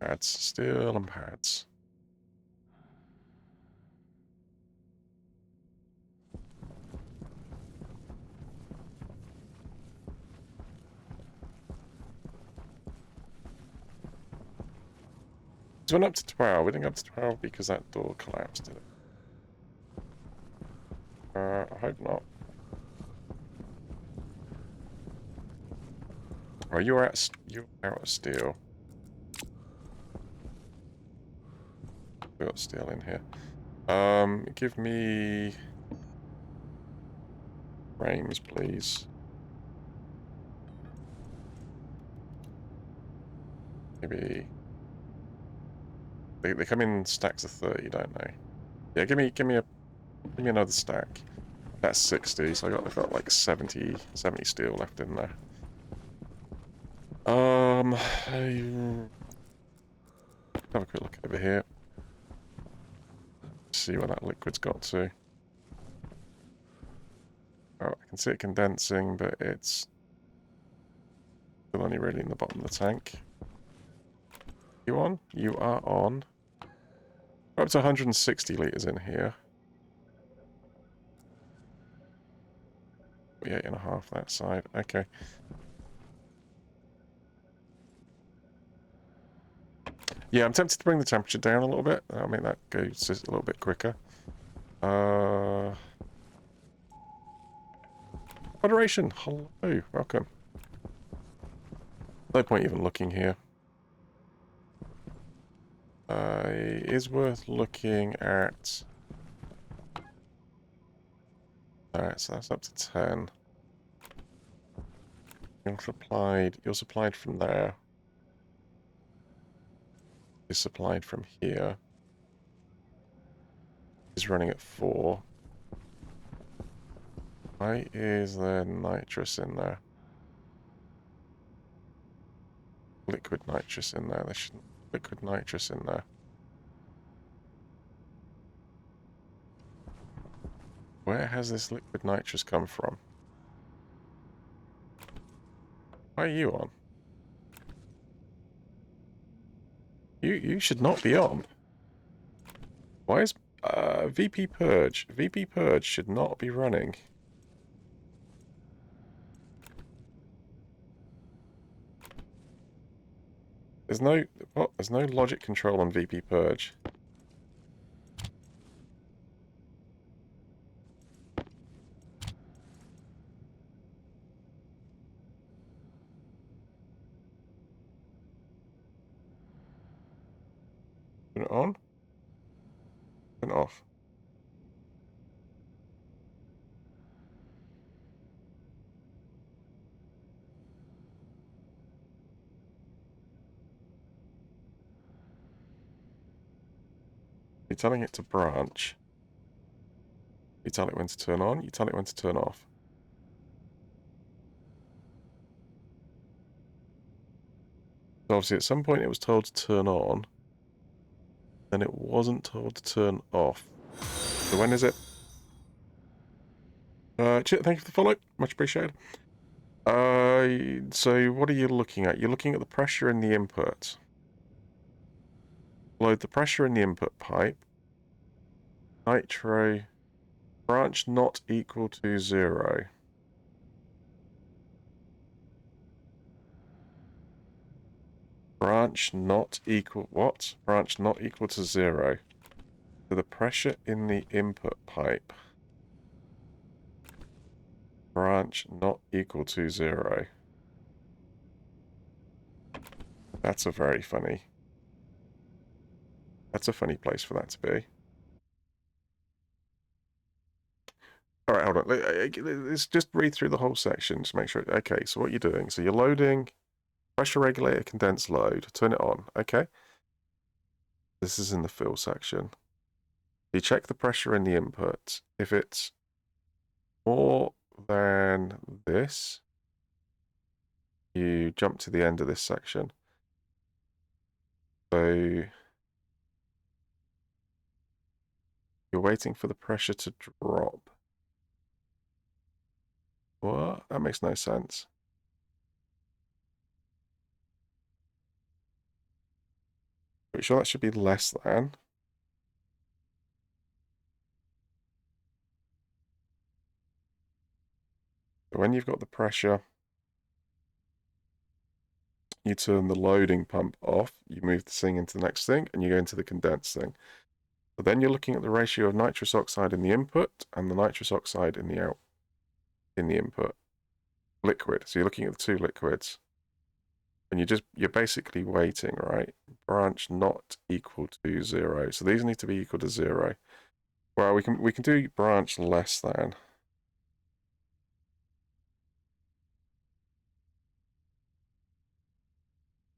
Pads. Steel and pads. It went up to 12. We didn't go up to 12 because that door collapsed, did it? I hope not. Oh, you're out of steel. We got steel in here. Give me frames, please. Maybe they come in stacks of 30, don't they? Yeah, give me another stack. That's 60, so I've got like 70 steel left in there. Have a quick look over here. See where that liquid's got to. Oh, I can see it condensing, but it's still only really in the bottom of the tank. You on? You are on. We're up to 160 litres in here. 8.5 that side. Okay. Yeah, I'm tempted to bring the temperature down a little bit. That'll make that go just a little bit quicker. Moderation. Hello. Welcome. No point even looking here. It is worth looking at... Alright, so that's up to 10. You're supplied from there. Is supplied from here. Is running at 4. Why is there nitrous in there? Liquid nitrous in there. There shouldn't be liquid nitrous in there. Where has this liquid nitrous come from? Why are you on? You should not be on. Why is VP Purge? VP Purge should not be running. There's no logic control on VP Purge. Turn it on. Turn it off. You're telling it to branch. You tell it when to turn on, you tell it when to turn off. So obviously at some point it was told to turn on, then it wasn't told to turn off. So when is it? Chit, thank you for the follow. Much appreciated. So what are you looking at? You're looking at the pressure in the input. Load the pressure in the input pipe. Nitro. Branch not equal to 0. Branch not equal... What? Branch not equal to 0. So the pressure in the input pipe. Branch not equal to 0. That's a very funny... That's a funny place for that to be. All right, hold on. Let's just read through the whole section to make sure. Okay, so what you're doing. So you're loading pressure regulator condense load. Turn it on. Okay. This is in the fill section. You check the pressure in the input. If it's more than this, you jump to the end of this section. So you're waiting for the pressure to drop. What? That makes no sense. Are you sure that should be less than? When you've got the pressure, you turn the loading pump off, you move the thing into the next thing, and you go into the condense thing. So then you're looking at the ratio of nitrous oxide in the input and the nitrous oxide in the input liquid. So you're looking at the two liquids. And you're basically waiting, right? Branch not equal to 0. So these need to be equal to 0. Well, we can do branch less than.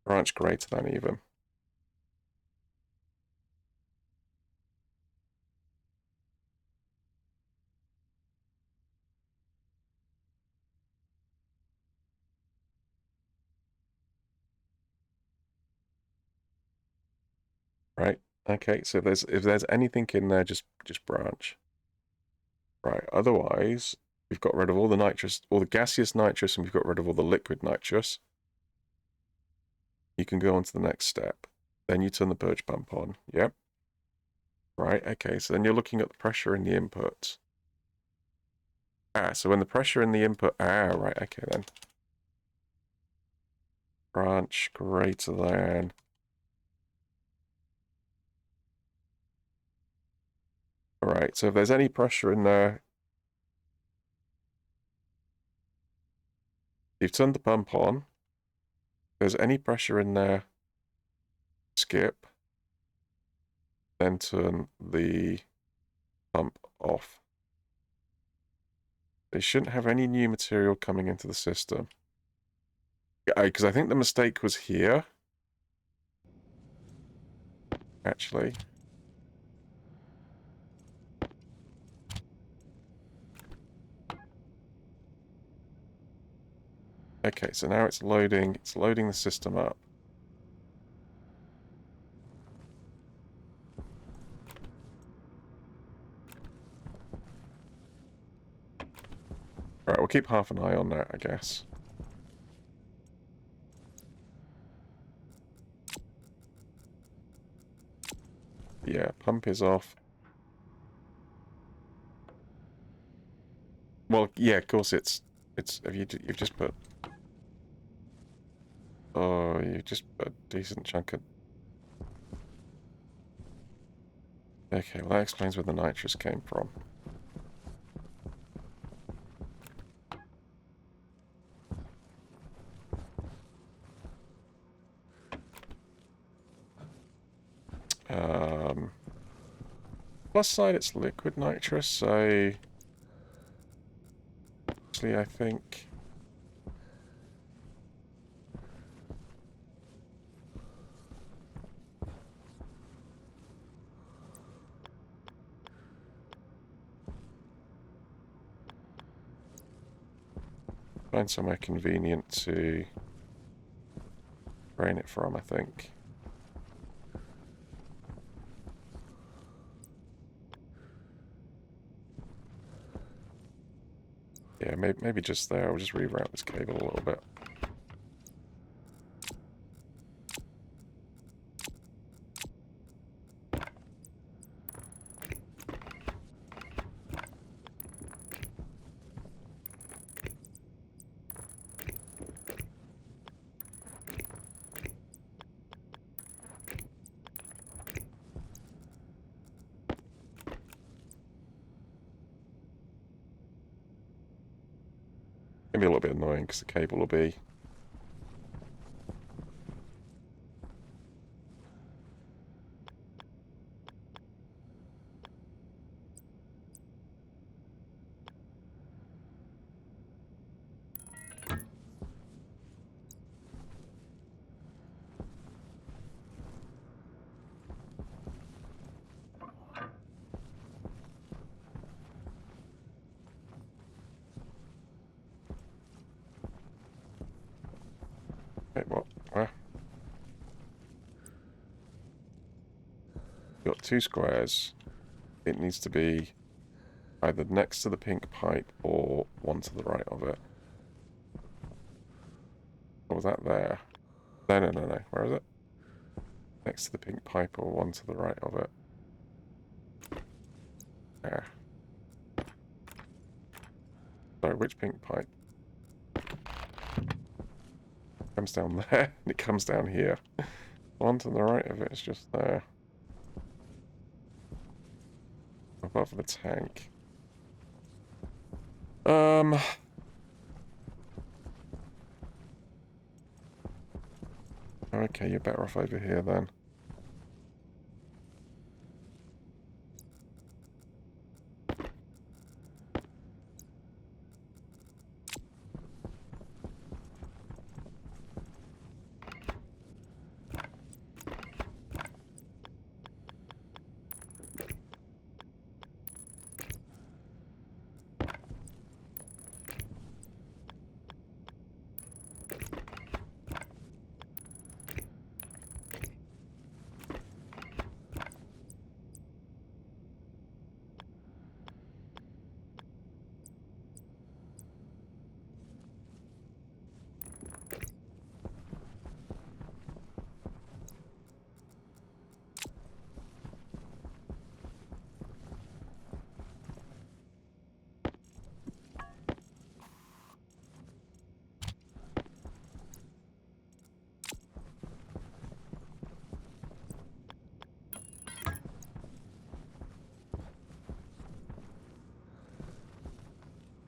Branch greater than even. Right? Okay, so if there's anything in there, just branch. Right, otherwise, we've got rid of all the nitrous, all the gaseous nitrous, and we've got rid of all the liquid nitrous. You can go on to the next step. Then you turn the purge pump on. Yep. Right, okay, so then you're looking at the pressure in the input. So when the pressure in the input... right, okay then. Branch greater than... Alright, so if there's any pressure in there... You've turned the pump on. If there's any pressure in there, skip. Then turn the pump off. They shouldn't have any new material coming into the system. Because I think the mistake was here. Actually. Okay, so now it's loading the system up. Alright, we'll keep half an eye on that, I guess. Yeah, pump is off. Well, yeah, of course you've just put... Oh, you just put a decent chunk of... Okay, well that explains where the nitrous came from. Plus side, it's liquid nitrous, so... Actually, I think... find somewhere convenient to drain it from, I think. Yeah, maybe just there. We'll just reroute this cable a little bit. Maybe a little bit annoying because the cable will be wait, what? Where? Got two squares. It needs to be either next to the pink pipe or one to the right of it. Or was that there? No. Where is it? Next to the pink pipe or one to the right of it. There. Sorry, which pink pipe? Comes down there, and it comes down here. One to the right of it is just there. Above the tank. Okay, you're better off over here then.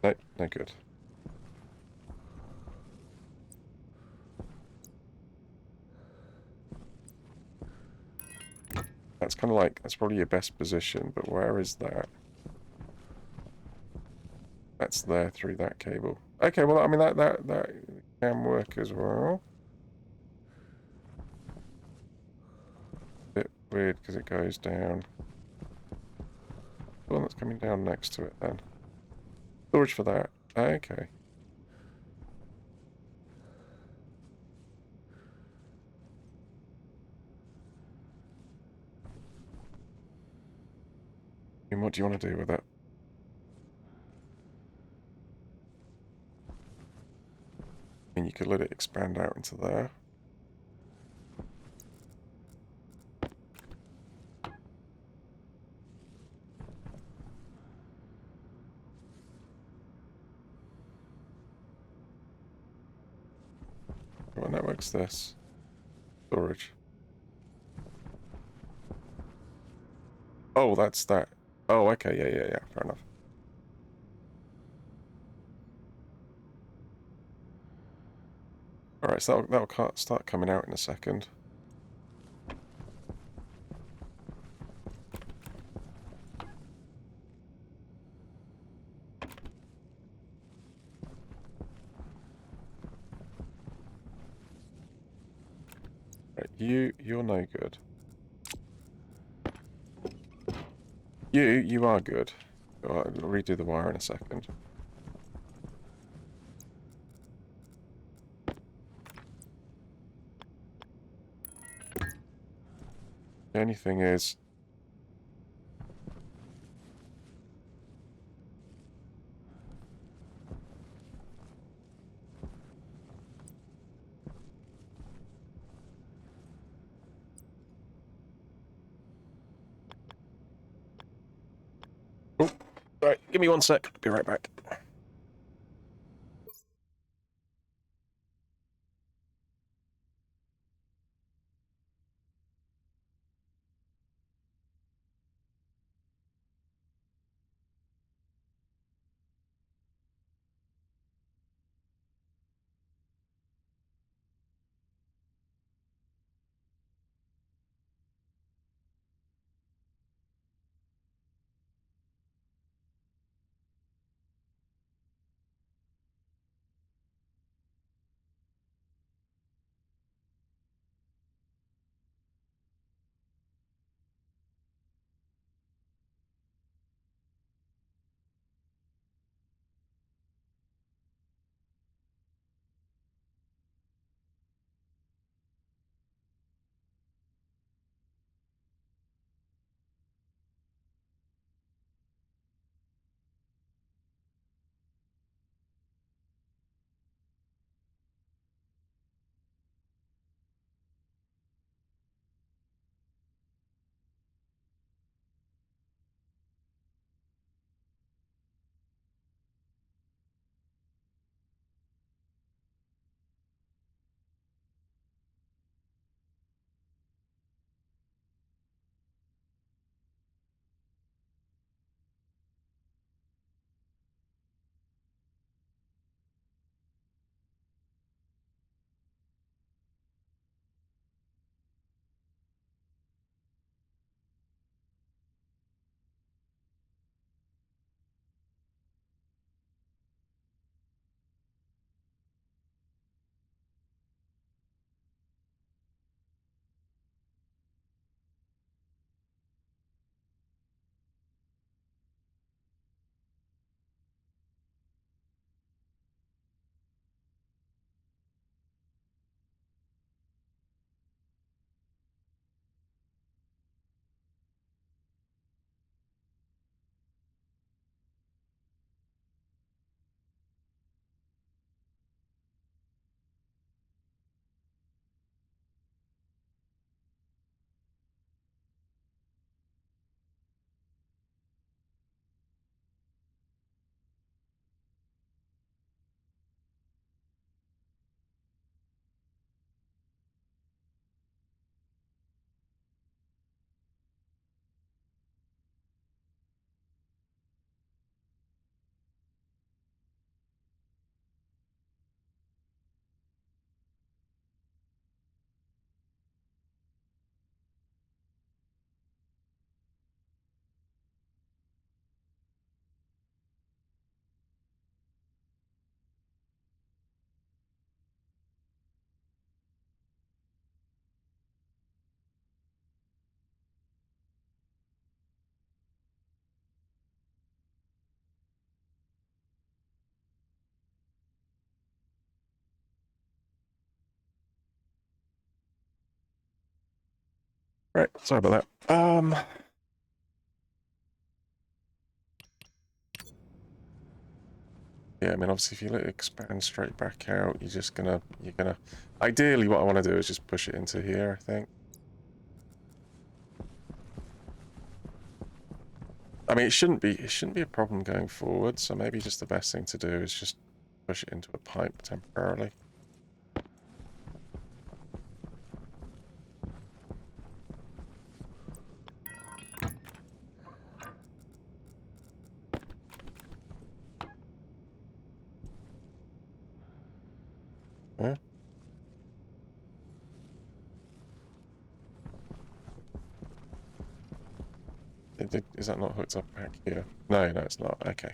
No, no good. That's kind of like, that's probably your best position, but where is that? That's there through that cable. Okay, well, I mean, that can work as well. Bit weird because it goes down. The one that's coming down next to it then. Storage for that. Okay. And what do you want to do with it? I mean, you could let it expand out into there. What network's this? Storage. Oh, that's that. Oh, okay, yeah, fair enough. Alright, so that'll start coming out in a second. Right, you're no good. You are good. I'll redo the wire in a second. The only thing is... Oh, right, give me 1 sec. Be right back. Right, sorry about that. Yeah, I mean, obviously, if you let it expand straight back out, you're gonna... Ideally, what I want to do is just push it into here, I think. I mean, it shouldn't be a problem going forward, so maybe just the best thing to do is just push it into a pipe temporarily. Yeah? Is that not hooked up back here? No, no, it's not. Okay.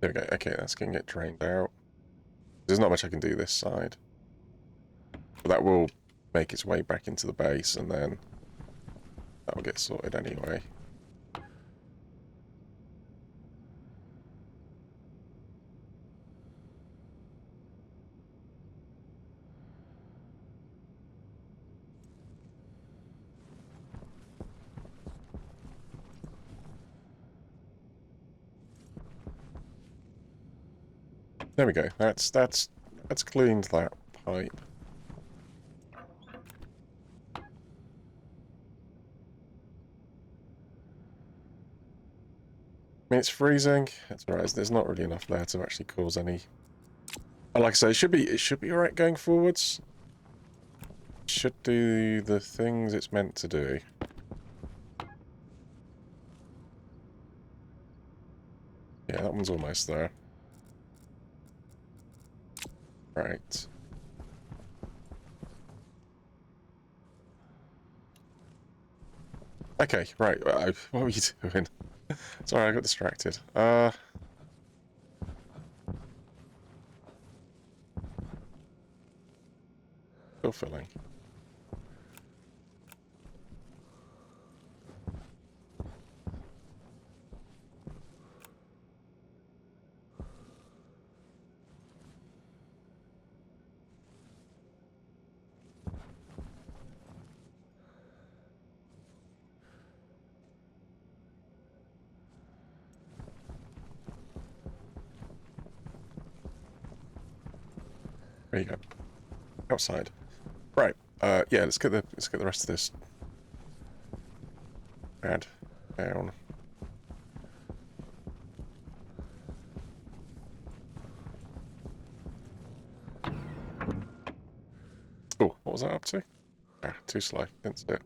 There we go. Okay, that's going to get drained out. There's not much I can do this side. But that will make its way back into the base, and then that'll get sorted anyway. There we go. That's cleaned that pipe. I mean, it's freezing. That's alright. There's not really enough there to actually cause any. Like I say, it should be alright going forwards. It should do the things it's meant to do. Yeah, that one's almost there. Right. Okay, right. What were you doing? Sorry, I got distracted. Still filling. There you go. Outside. Right. Yeah, let's get the rest of this pad down. Oh, what was that up to? Ah, too slow. Didn't see it.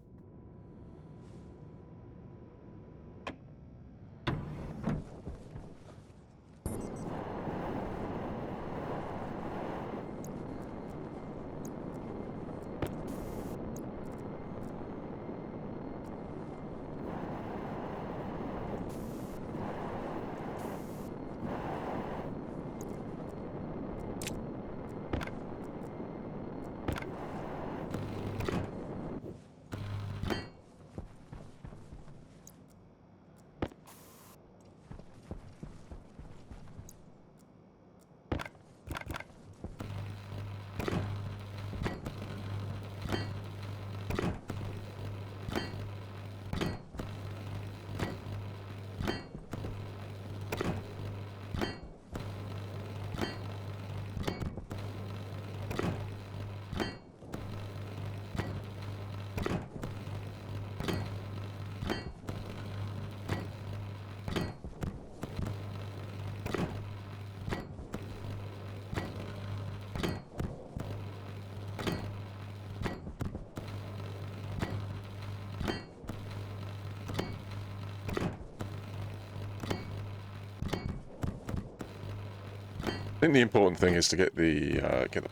I think the important thing is to get the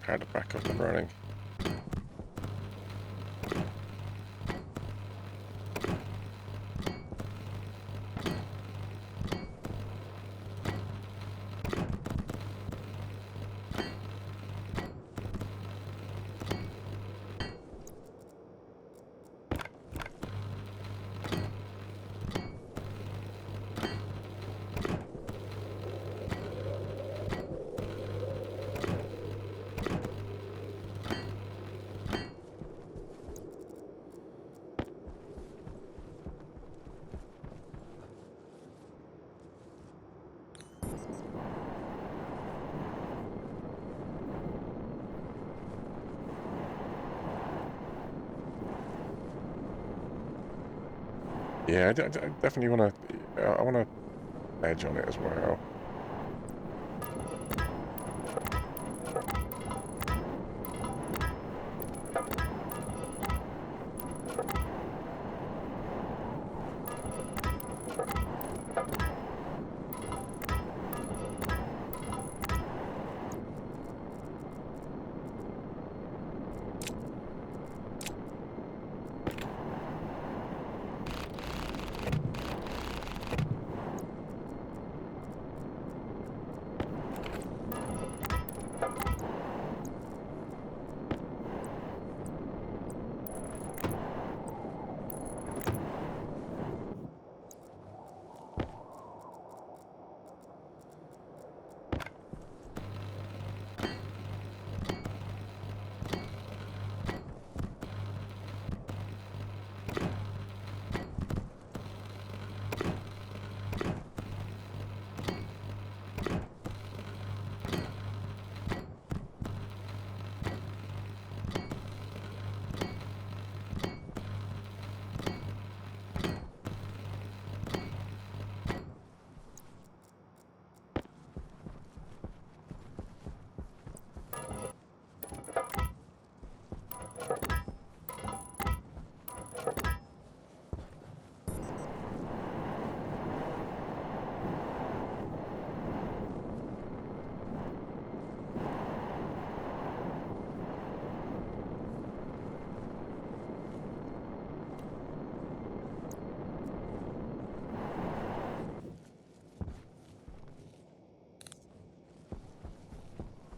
powder back up and running. Yeah, I definitely want to. I want to edge on it as well.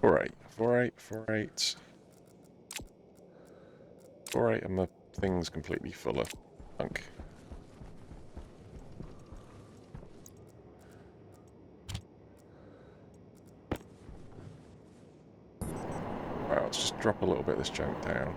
48, 48, 48. 48, and the thing's completely full of junk. Right, let's just drop a little bit of this junk down.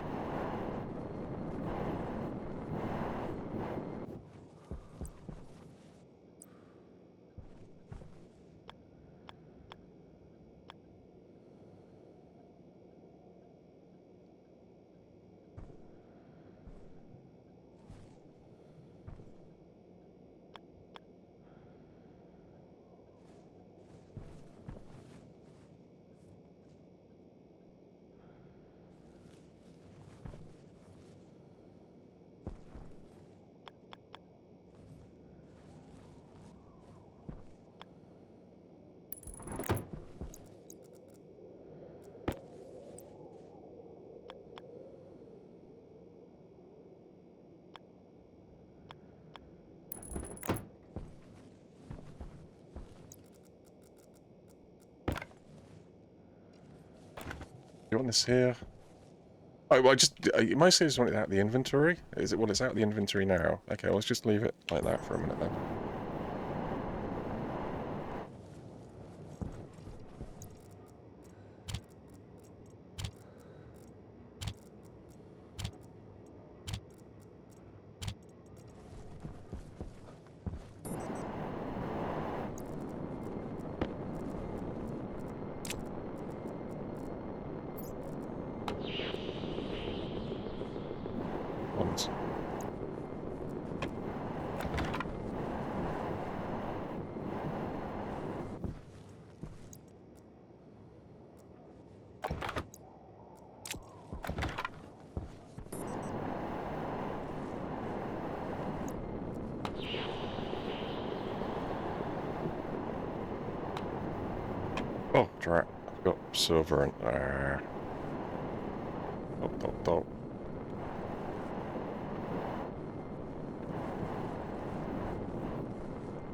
You want this here? Oh, well, it might say just want it out of the inventory. Is it? Well, it's out of the inventory now. Okay, well, let's just leave it like that for a minute then. Once. Oh, drat. I've got silver and... Dot.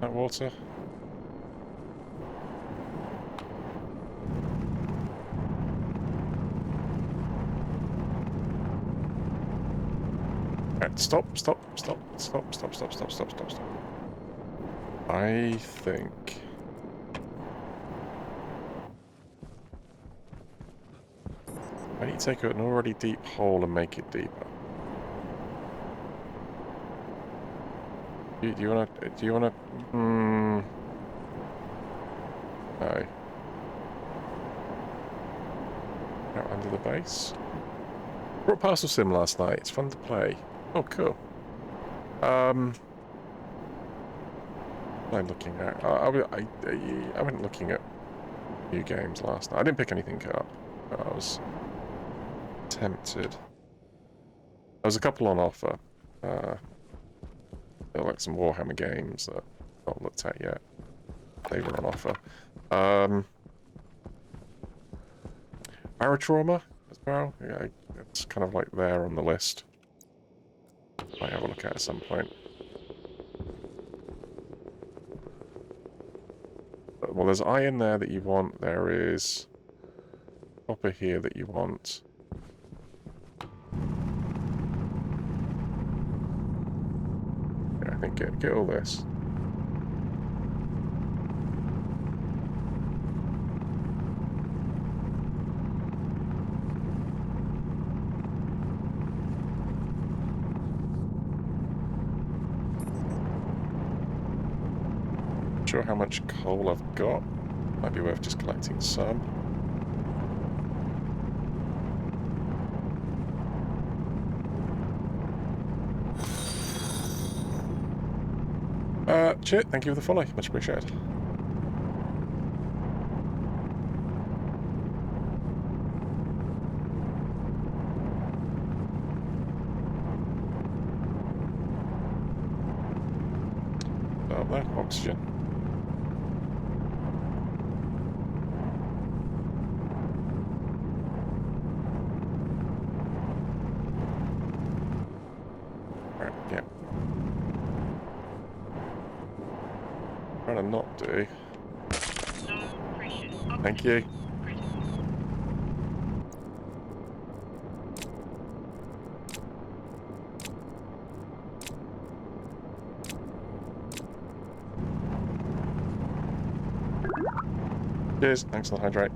That water. Right, stop. I think... I need to take an already deep hole and make it deeper. Do you wanna... No. Out under the base? Brought Parcel Sim last night. It's fun to play. Oh, cool. I'm looking at... I went looking at new games last night. I didn't pick anything up. I was tempted. There was a couple on offer. They're like some Warhammer games that I've not looked at yet. They were on offer. Paratrauma as well. Yeah, it's kind of like there on the list. Might have a look at some point. Well, there's iron there that you want. There is copper here that you want. Yeah, I think get all this. Not sure how much coal I've got. Might be worth just collecting some. Chit, thank you for the follow. Much appreciated. Up there, oxygen. Right, yeah. Trying to not do. Thank you. Cheers, thanks for the hydrate.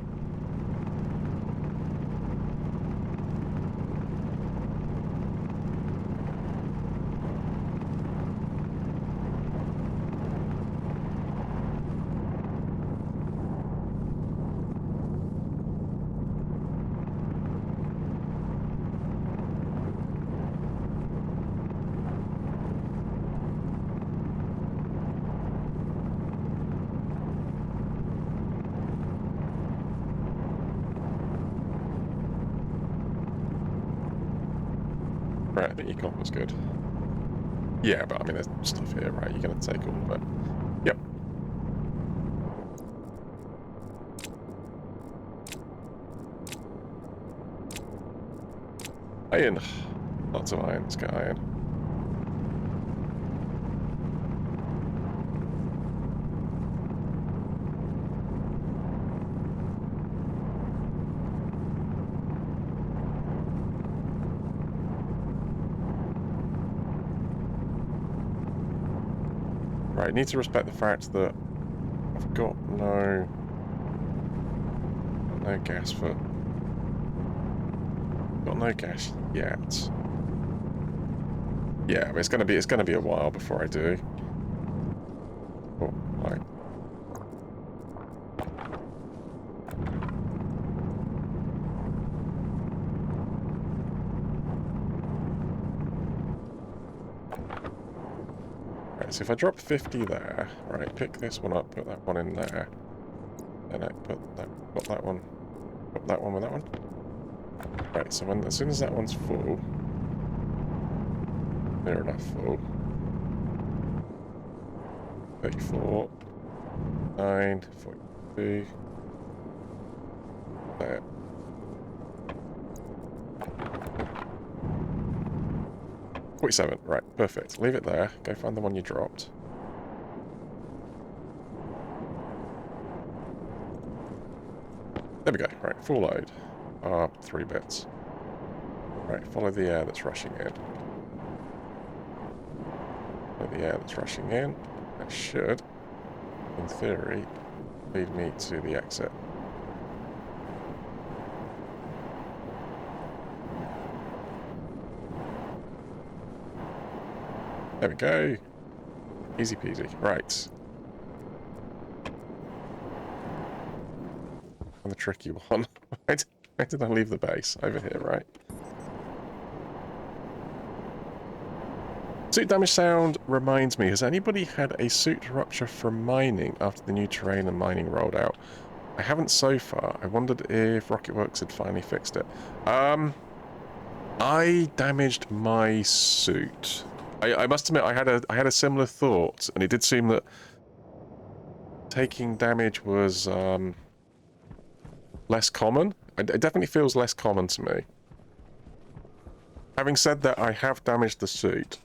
Right, the econ was good. Yeah, but I mean, there's stuff here, right? You're going to take all of it. Yep. Iron. Lots of iron. Let's get iron. Right, need to respect the fact that I've got no gas for... Got no gas yet. Yeah, but it's gonna be a while before I do. Oh, right. Right, so if I drop 50 there, right, pick this one up, put that one in there, then I put that with that one. Right, so as soon as that one's full, near enough full. 34, 9, 42. There. $47, right, perfect. Leave it there. Go find the one you dropped. There we go. Right, full load. 3 bits. Right, follow the air that's rushing in. Follow the air that's rushing in. That should, in theory, lead me to the exit. There we go. Easy peasy. Right. And the tricky one. Why did I leave the base? Over here, right? Suit damage sound reminds me, has anybody had a suit rupture from mining after the new terrain and mining rolled out? I haven't so far. I wondered if Rocketworks had finally fixed it. I damaged my suit. I must admit, I had a similar thought, and it did seem that taking damage was less common. It definitely feels less common to me. Having said that, I have damaged the suit.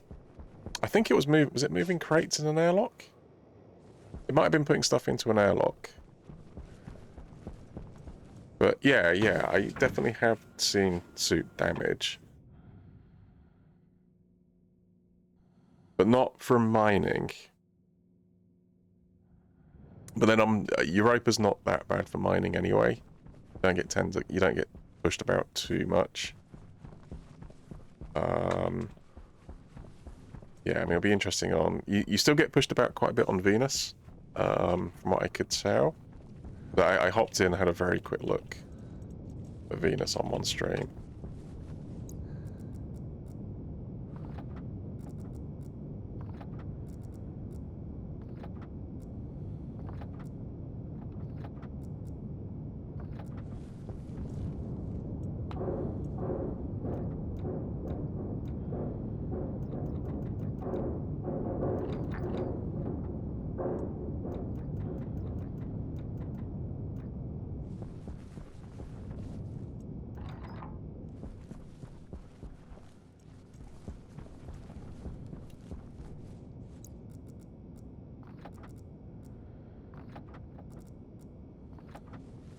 I think it was it moving crates in an airlock? It might have been putting stuff into an airlock. But yeah, I definitely have seen suit damage. But not from mining. But then Europa's not that bad for mining anyway. You don't get pushed about too much. Yeah, I mean, it'll be interesting on... You still get pushed about quite a bit on Venus, from what I could tell. But I hopped in and had a very quick look at Venus on one stream.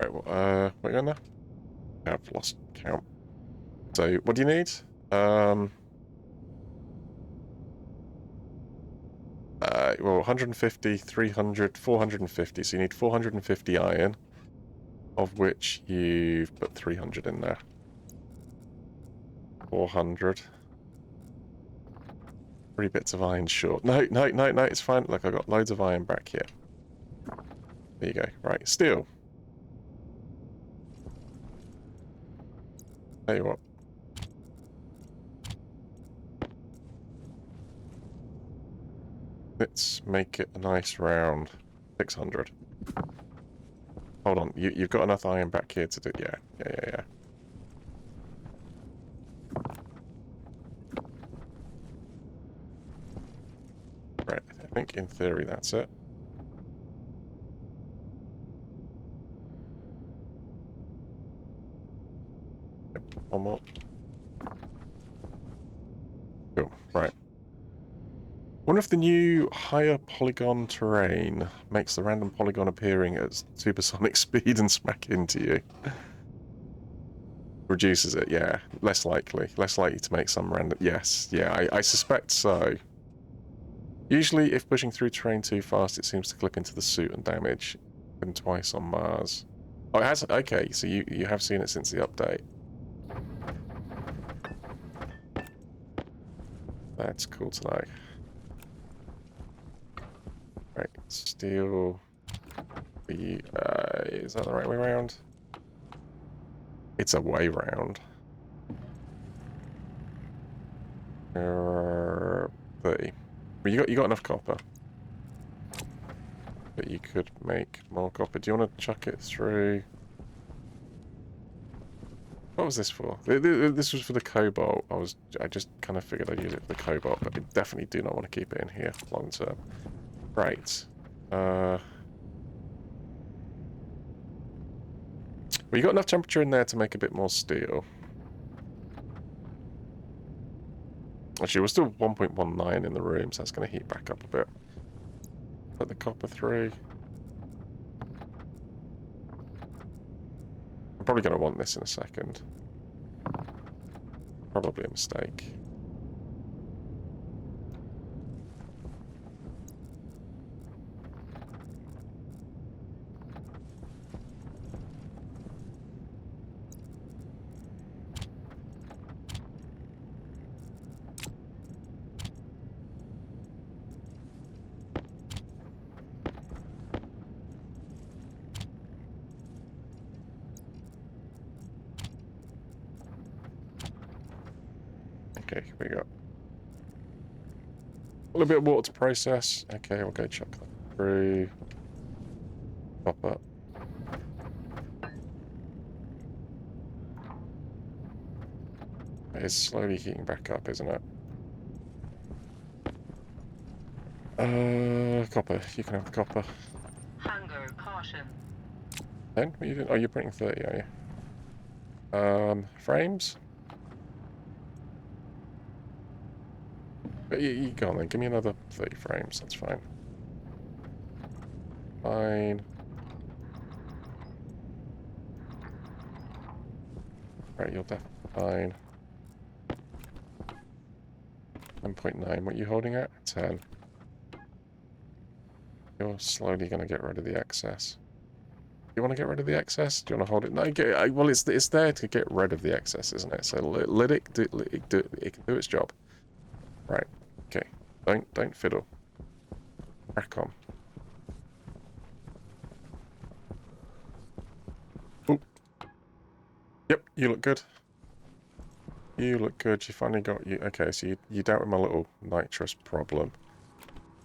Right, what are you on there? I've lost count. So, what do you need? Well, 150, 300, 450. So you need 450 iron. of which you've put 300 in there. 400. 3 bits of iron short. No, it's fine. Look, I've got loads of iron back here. There you go. Right, steel. Tell you what. Let's make it a nice round 600. Hold on, you've got enough iron back here to do... Yeah. Right, I think in theory that's it. Yep, one more. Cool, right. Wonder if the new higher polygon terrain makes the random polygon appearing at supersonic speed and smack into you. Reduces it, yeah. Less likely. Less likely to make some random... Yes, yeah, I suspect so. Usually, if pushing through terrain too fast, it seems to clip into the suit and damage. Been twice on Mars. Oh, it has... Okay, so you have seen it since the update. That's cool to know. Right, steel... is that the right way around? It's a way round. 30. Well, you got enough copper. But you could make more copper. Do you want to chuck it through? What was this for? This was for the cobalt. I just kind of figured I'd use it for the cobalt, but I definitely do not want to keep it in here long term. Right. Well, you got enough temperature in there to make a bit more steel. Actually, we're still 1.19 in the room, so that's going to heat back up a bit. Put the copper through. I'm probably going to want this in a second. Probably a mistake. Okay, here we go. A little bit of water to process. Okay, we'll go chuck that through. Pop up. It is slowly heating back up, isn't it? Copper. You can have the copper. Hunger caution. 10? What are you doing? Oh, you're printing 30, are you? Frames? You go on then. Give me another 30 frames. That's fine. Fine. Right, you're definitely fine. 10.9. What are you holding at? 10. You're slowly going to get rid of the excess. You want to get rid of the excess? Do you want to hold it? No, well, it's there to get rid of the excess, isn't it? So let it do it can do its job. Right. Okay. Don't fiddle. Crack on. Oh. Yep, you look good. You look good. You finally got you. Okay, so you dealt with my little nitrous problem.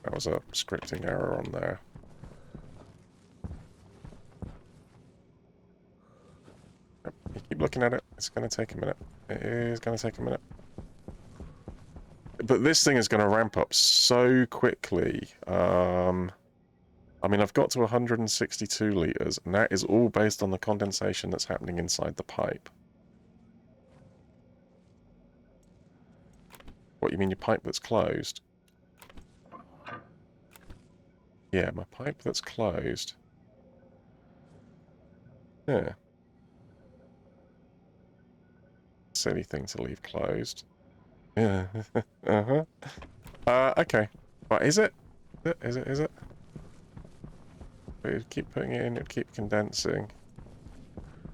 That was a scripting error on there. Yep, you keep looking at it. It's going to take a minute. It is going to take a minute. But this thing is going to ramp up so quickly. I mean, I've got to 162 litres, and that is all based on the condensation that's happening inside the pipe. What, you mean your pipe that's closed? Yeah, my pipe that's closed. Yeah. Silly thing to leave closed. Yeah. Uh-huh. Okay. But is it? Is it? But you keep putting it in, it keep condensing.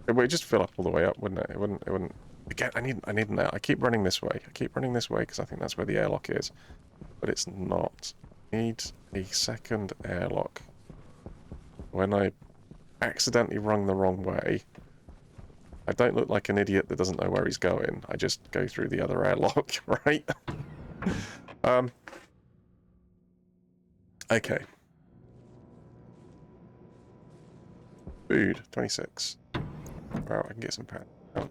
It would just fill up all the way up, wouldn't it? It wouldn't. Again, I need an air. I keep running this way. I keep running this way because I think that's where the airlock is. But it's not. I need a second airlock. When I accidentally rung the wrong way, I don't look like an idiot that doesn't know where he's going. I just go through the other airlock, right? Okay. Food, 26. Wow, I can get some pan. Oh.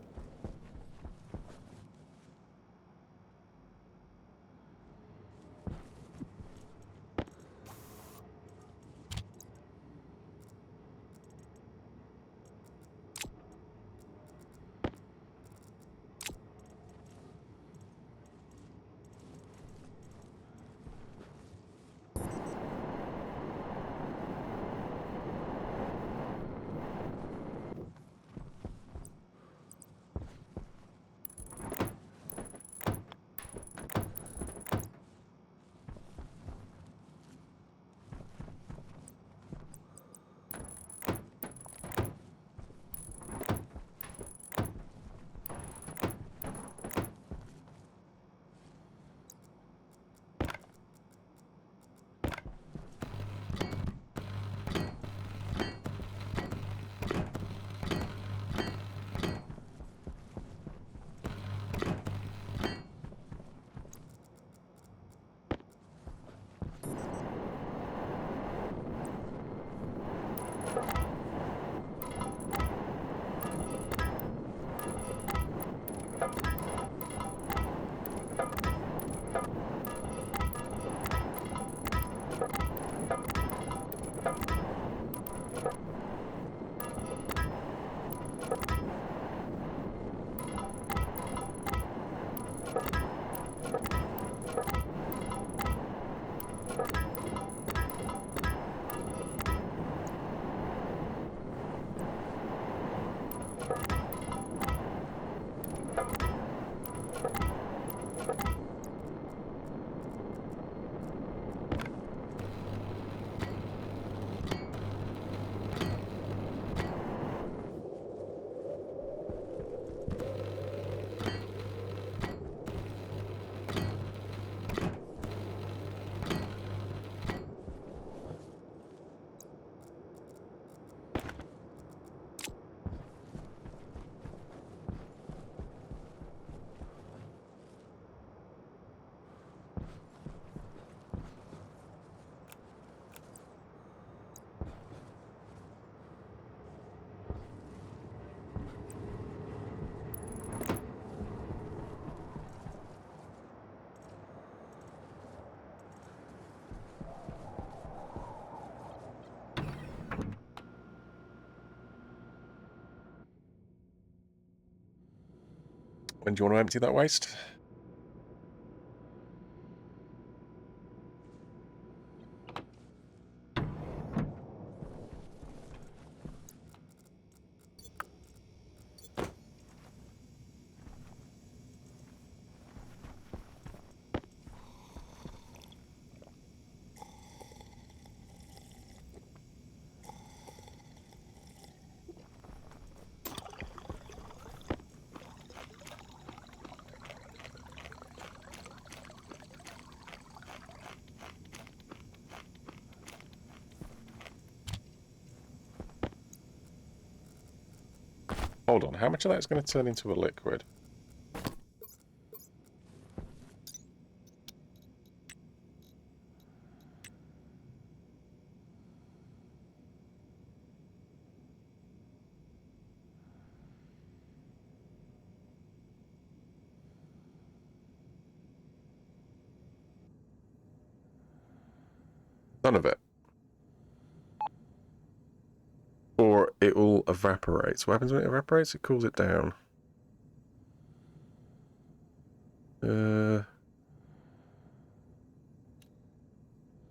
When do you want to empty that waste? Hold on, how much of that is going to turn into a liquid? None of it. Or it will evaporate. So what happens when it evaporates? It cools it down.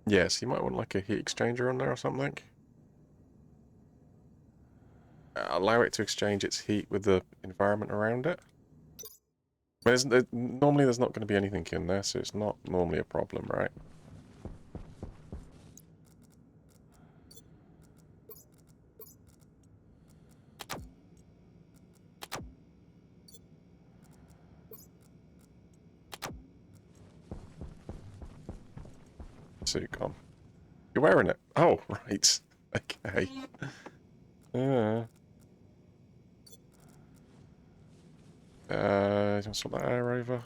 Yes, you might want like a heat exchanger on there or something. Allow it to exchange its heat with the environment around it. Normally there's not going to be anything in there, so it's not normally a problem, right? suit gone? You're wearing it. Oh, right. Okay. You want to swap that air over?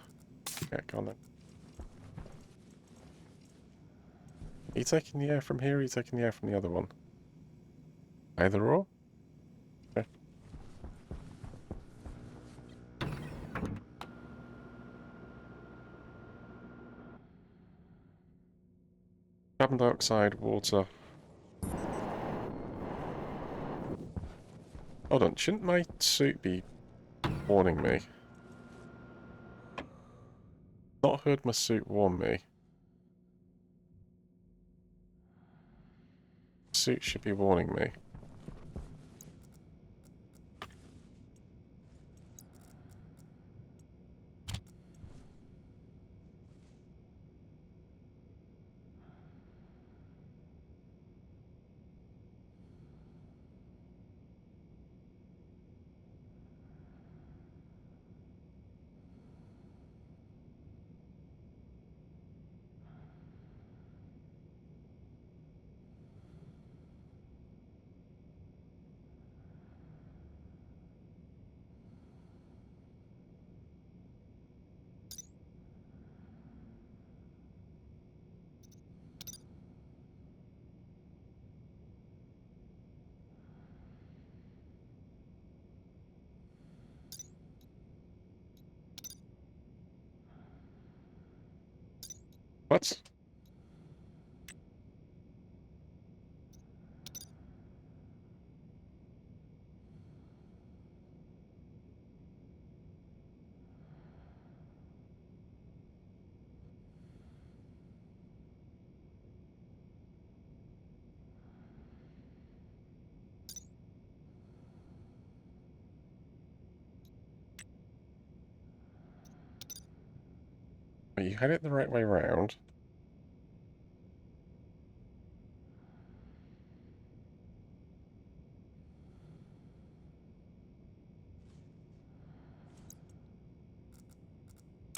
Yeah, go on then. Are you taking the air from here or are you taking the air from the other one? Either or? Okay. Carbon dioxide, water. Hold on, shouldn't my suit be warning me? Not heard my suit warn me. Suit should be warning me. What? Well, you had it the right way round.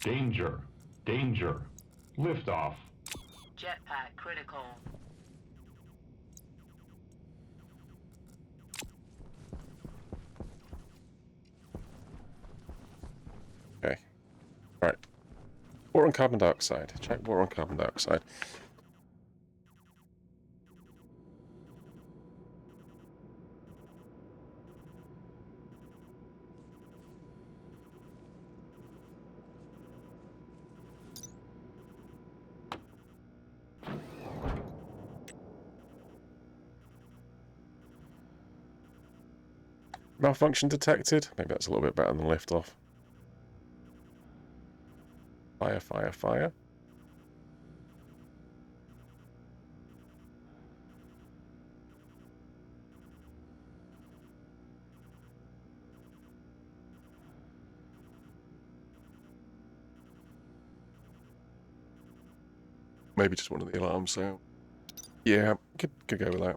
Danger. Danger. Liftoff. Jetpack critical. Okay. Right. Water on carbon dioxide. Check water on carbon dioxide. Malfunction detected. Maybe that's a little bit better than liftoff. Fire, fire, fire. Maybe just one of the alarms, so... Yeah, could go with that.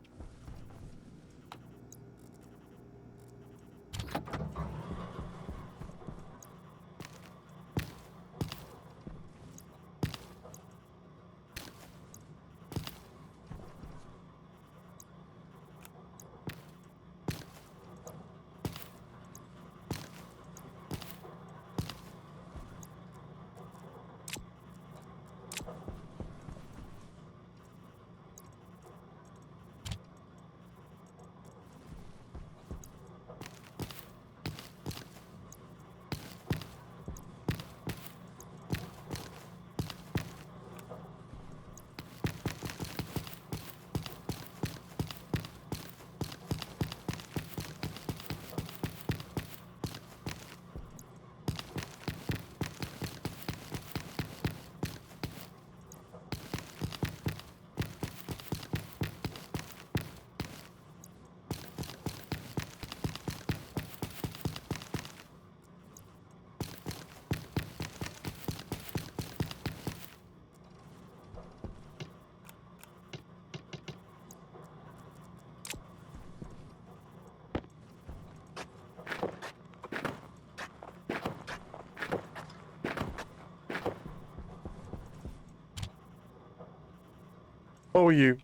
Oh, you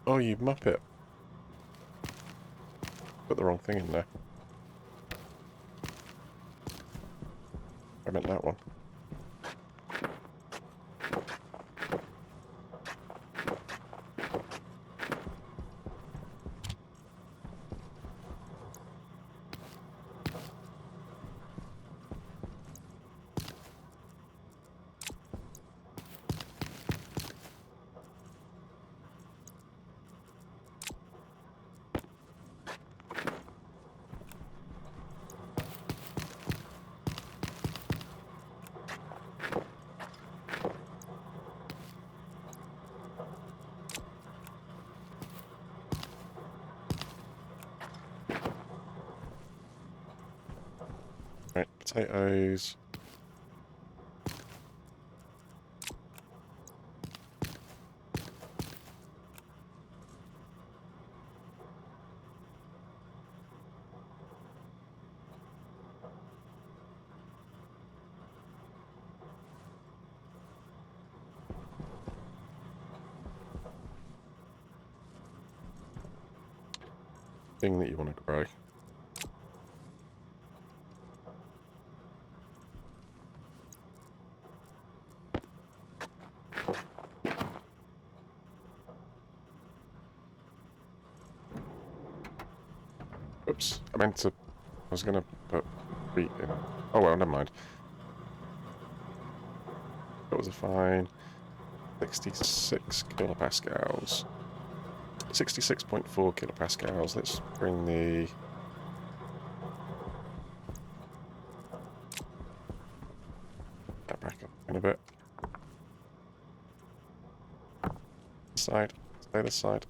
muppet. Put the wrong thing in there. I meant that one. Right, potatoes. Thing that you want to grow. Oops, I meant to... I was going to put wheat in. Oh well, never mind. That was a fine. 66 kilopascals. 66.4 kilopascals. Let's bring the... that back up in a bit. Side. Stay this side.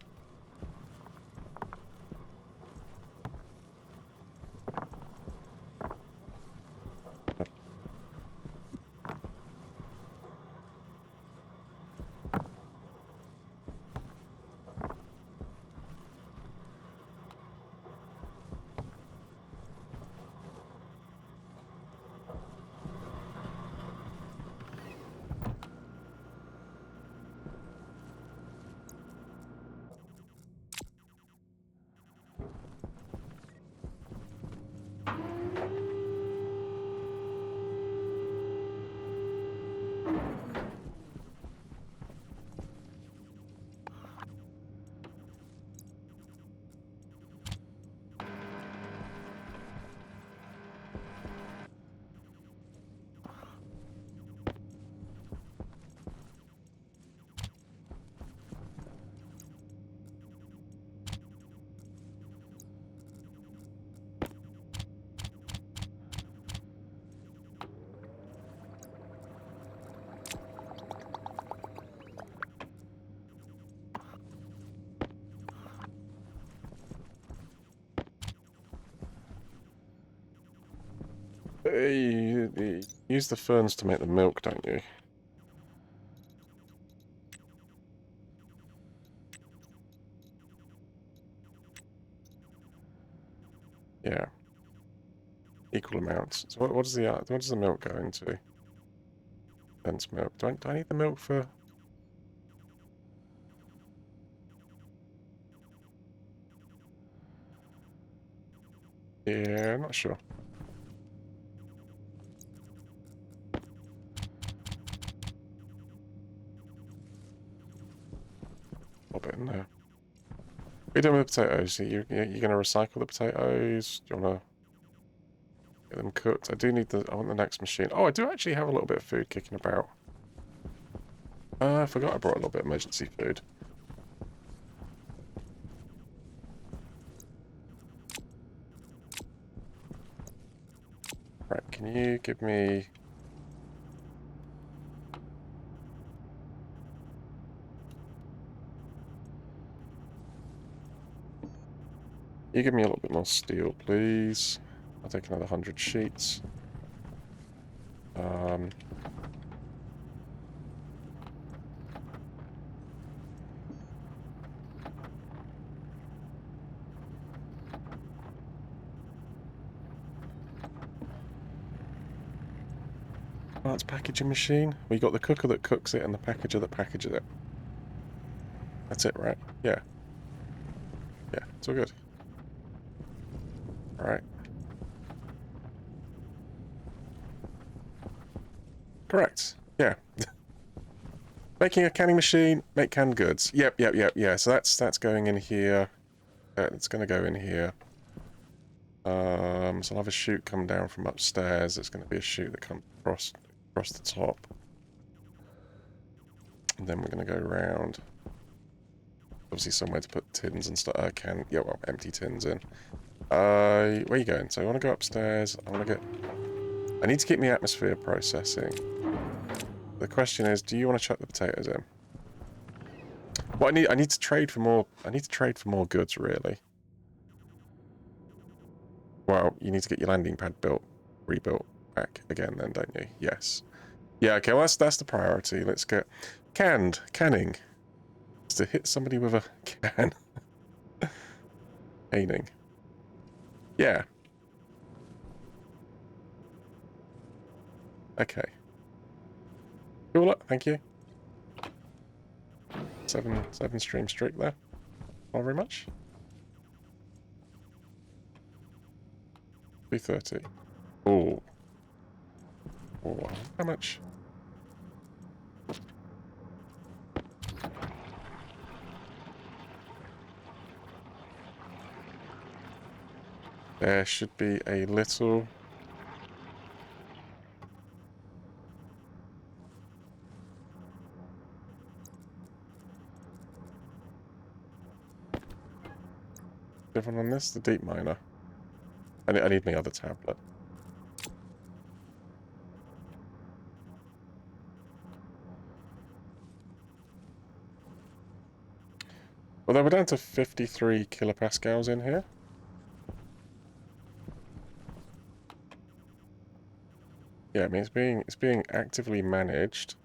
You use the ferns to make the milk, don't you? Yeah. Equal amounts. So what does the milk go into? Dense milk. Do I need the milk for... Yeah, I'm not sure. A bit in there. What are you doing with the potatoes? You're going to recycle the potatoes? Do you want to get them cooked? I want the next machine. Oh, I do actually have a little bit of food kicking about. I forgot I brought a little bit of emergency food. Right, can you give me... You give me a little bit more steel, please. I'll take another 100 sheets. That's packaging machine. We got the cooker that cooks it and the packager that packages it. That's it, right? Yeah. Yeah, it's all good. Alright. Correct. Yeah. Making a canning machine, make canned goods. Yep. Yeah. So that's going in here. It's going to go in here. So I'll have a chute come down from upstairs. It's going to be a chute that comes across the top. And then we're going to go around. Obviously somewhere to put tins and stuff. Empty tins in. Where are you going? So I want to go upstairs. I need to keep my atmosphere processing. The question is, do you want to chuck the potatoes in? Well, I need to trade for more. I need to trade for more goods, really. Well, you need to get your landing pad rebuilt back again, then, don't you? Yes. Yeah. Okay. Well, that's the priority. Let's get canning. It's to hit somebody with a can. Caning. Yeah. Okay. Cool. Thank you. 7 stream streak there. Not very much. 230. Oh. Oh, how much? There should be a little... different on this? The deep miner. I need my other tablet. Although we're down to 53 kilopascals in here. Yeah, I mean it's being actively managed.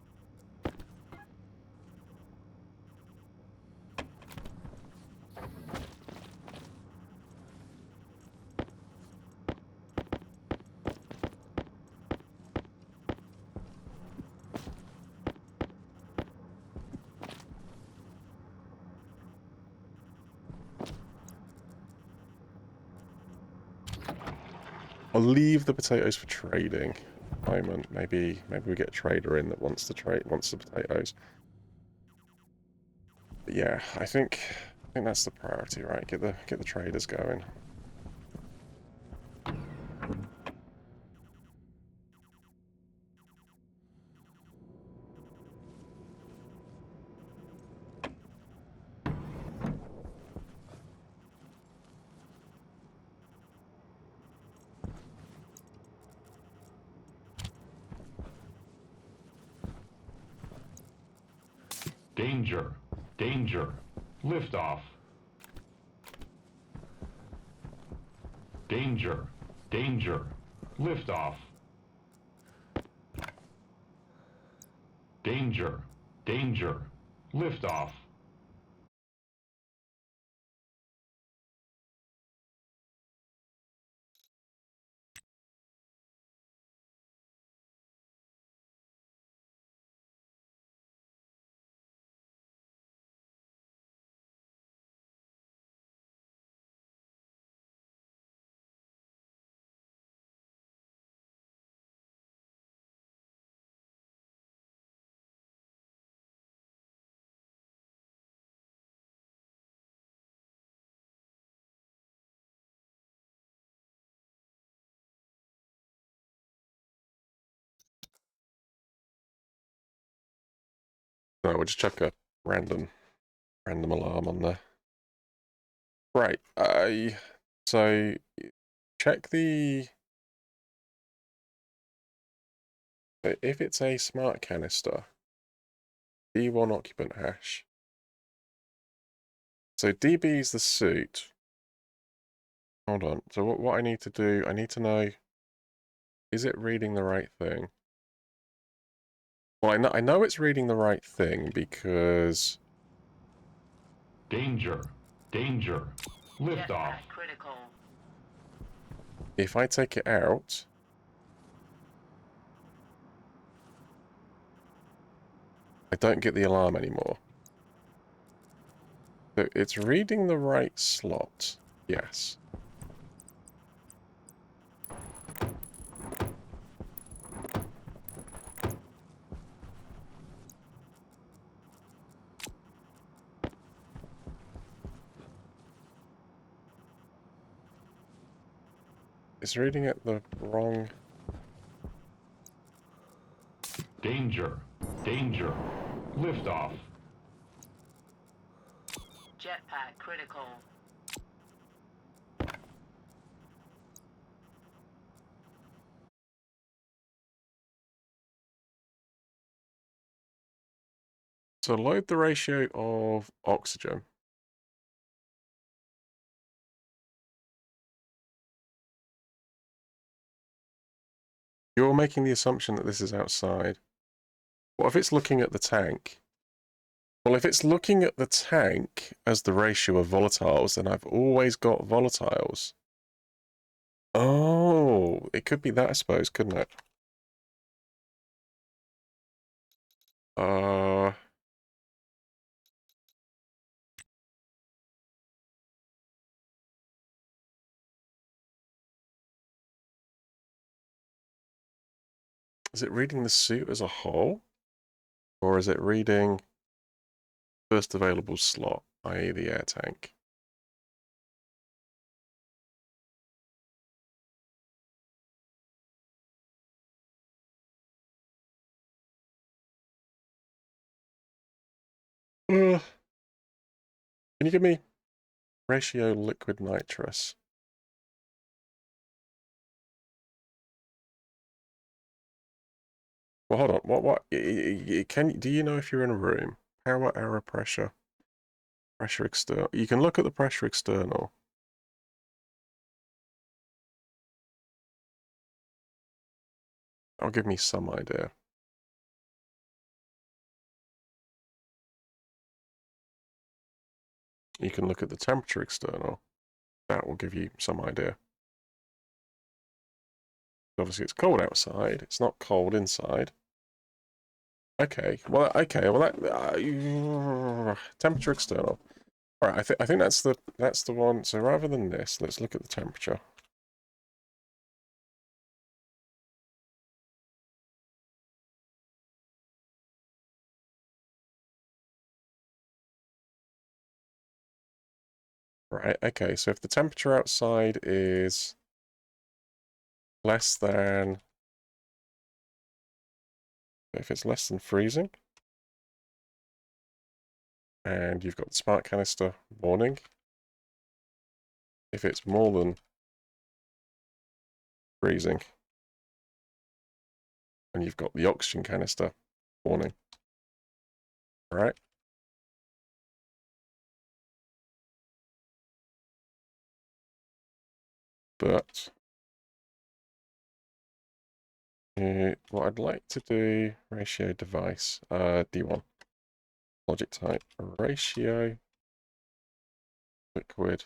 I'll leave the potatoes for trading at the moment. Maybe we get a trader in that wants the potatoes. But yeah, I think that's the priority, right? Get the traders going. Danger. Danger. Liftoff. Danger. Danger. Liftoff. Danger. Danger. Liftoff. No, we'll just chuck a random alarm on there. Right. So check the... If it's a smart canister, D1 occupant hash. So DB is the suit. Hold on. So what I need to do, I need to know, is it reading the right thing? Well, I know it's reading the right thing because... Danger. Danger. Liftoff. Jetpack critical. if I take it out... I don't get the alarm anymore. So it's reading the right slot. Yes. It's reading it the wrong... Danger. Danger. Liftoff. Jetpack critical. So load the ratio of oxygen. You're making the assumption that this is outside. What if it's looking at the tank? Well, if it's looking at the tank as the ratio of volatiles, then I've always got volatiles. Oh, it could be that, I suppose, couldn't it? Is it reading the suit as a whole? Or is it reading first available slot, i.e. the air tank? Can you give me ratio liquid nitrous? Well, hold on. Do you know if you're in a room? Power, error, pressure, pressure external. You can look at the pressure external. That'll give me some idea. You can look at the temperature external. That will give you some idea. Obviously, it's cold outside. It's not cold inside. Okay. Well, that temperature external. All right. I think that's the one. So rather than this, let's look at the temperature. Right. Okay. So if the temperature outside is less than, if it's less than freezing, and you've got the smart canister warning. If it's more than freezing, and you've got the oxygen canister warning. All right. But what I'd like to do, ratio device, D1, logic type, ratio, liquid.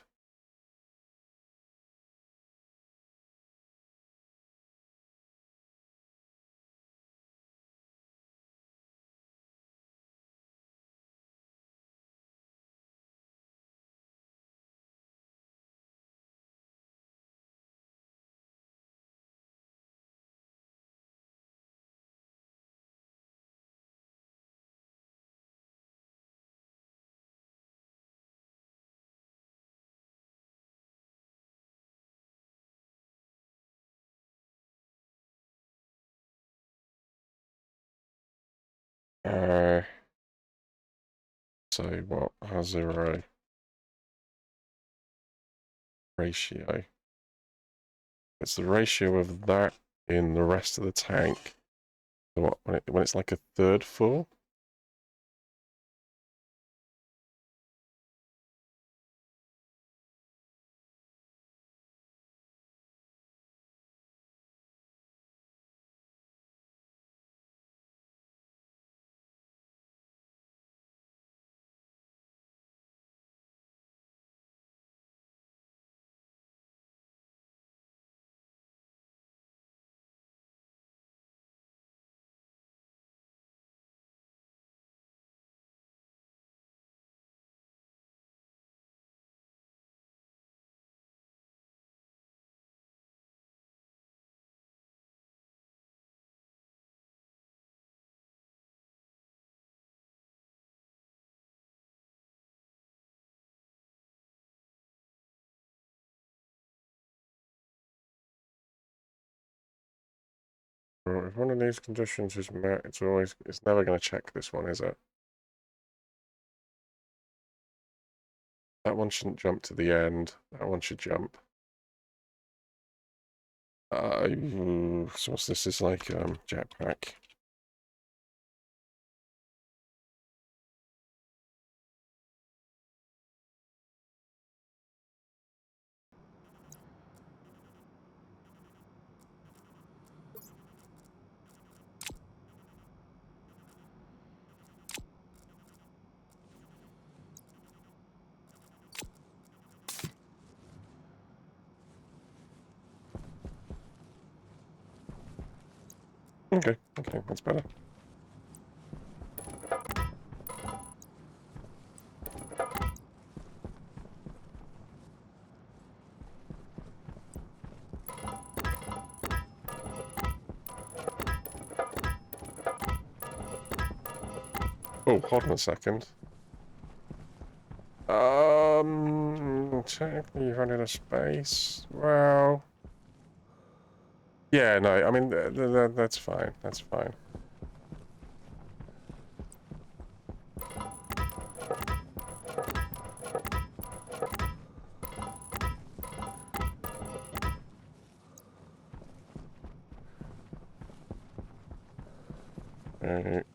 So what, zero ratio. It's the ratio of that in the rest of the tank. So what, when it's like a third full? Well, if one of these conditions is met, it's never going to check this one, is it? That one shouldn't jump to the end. That one should jump. So what's this? Is like jetpack. Okay, that's better. Oh, hold on a second. Technically you've run out of space. Well, yeah, no, I mean, that's fine. That's fine. Alright.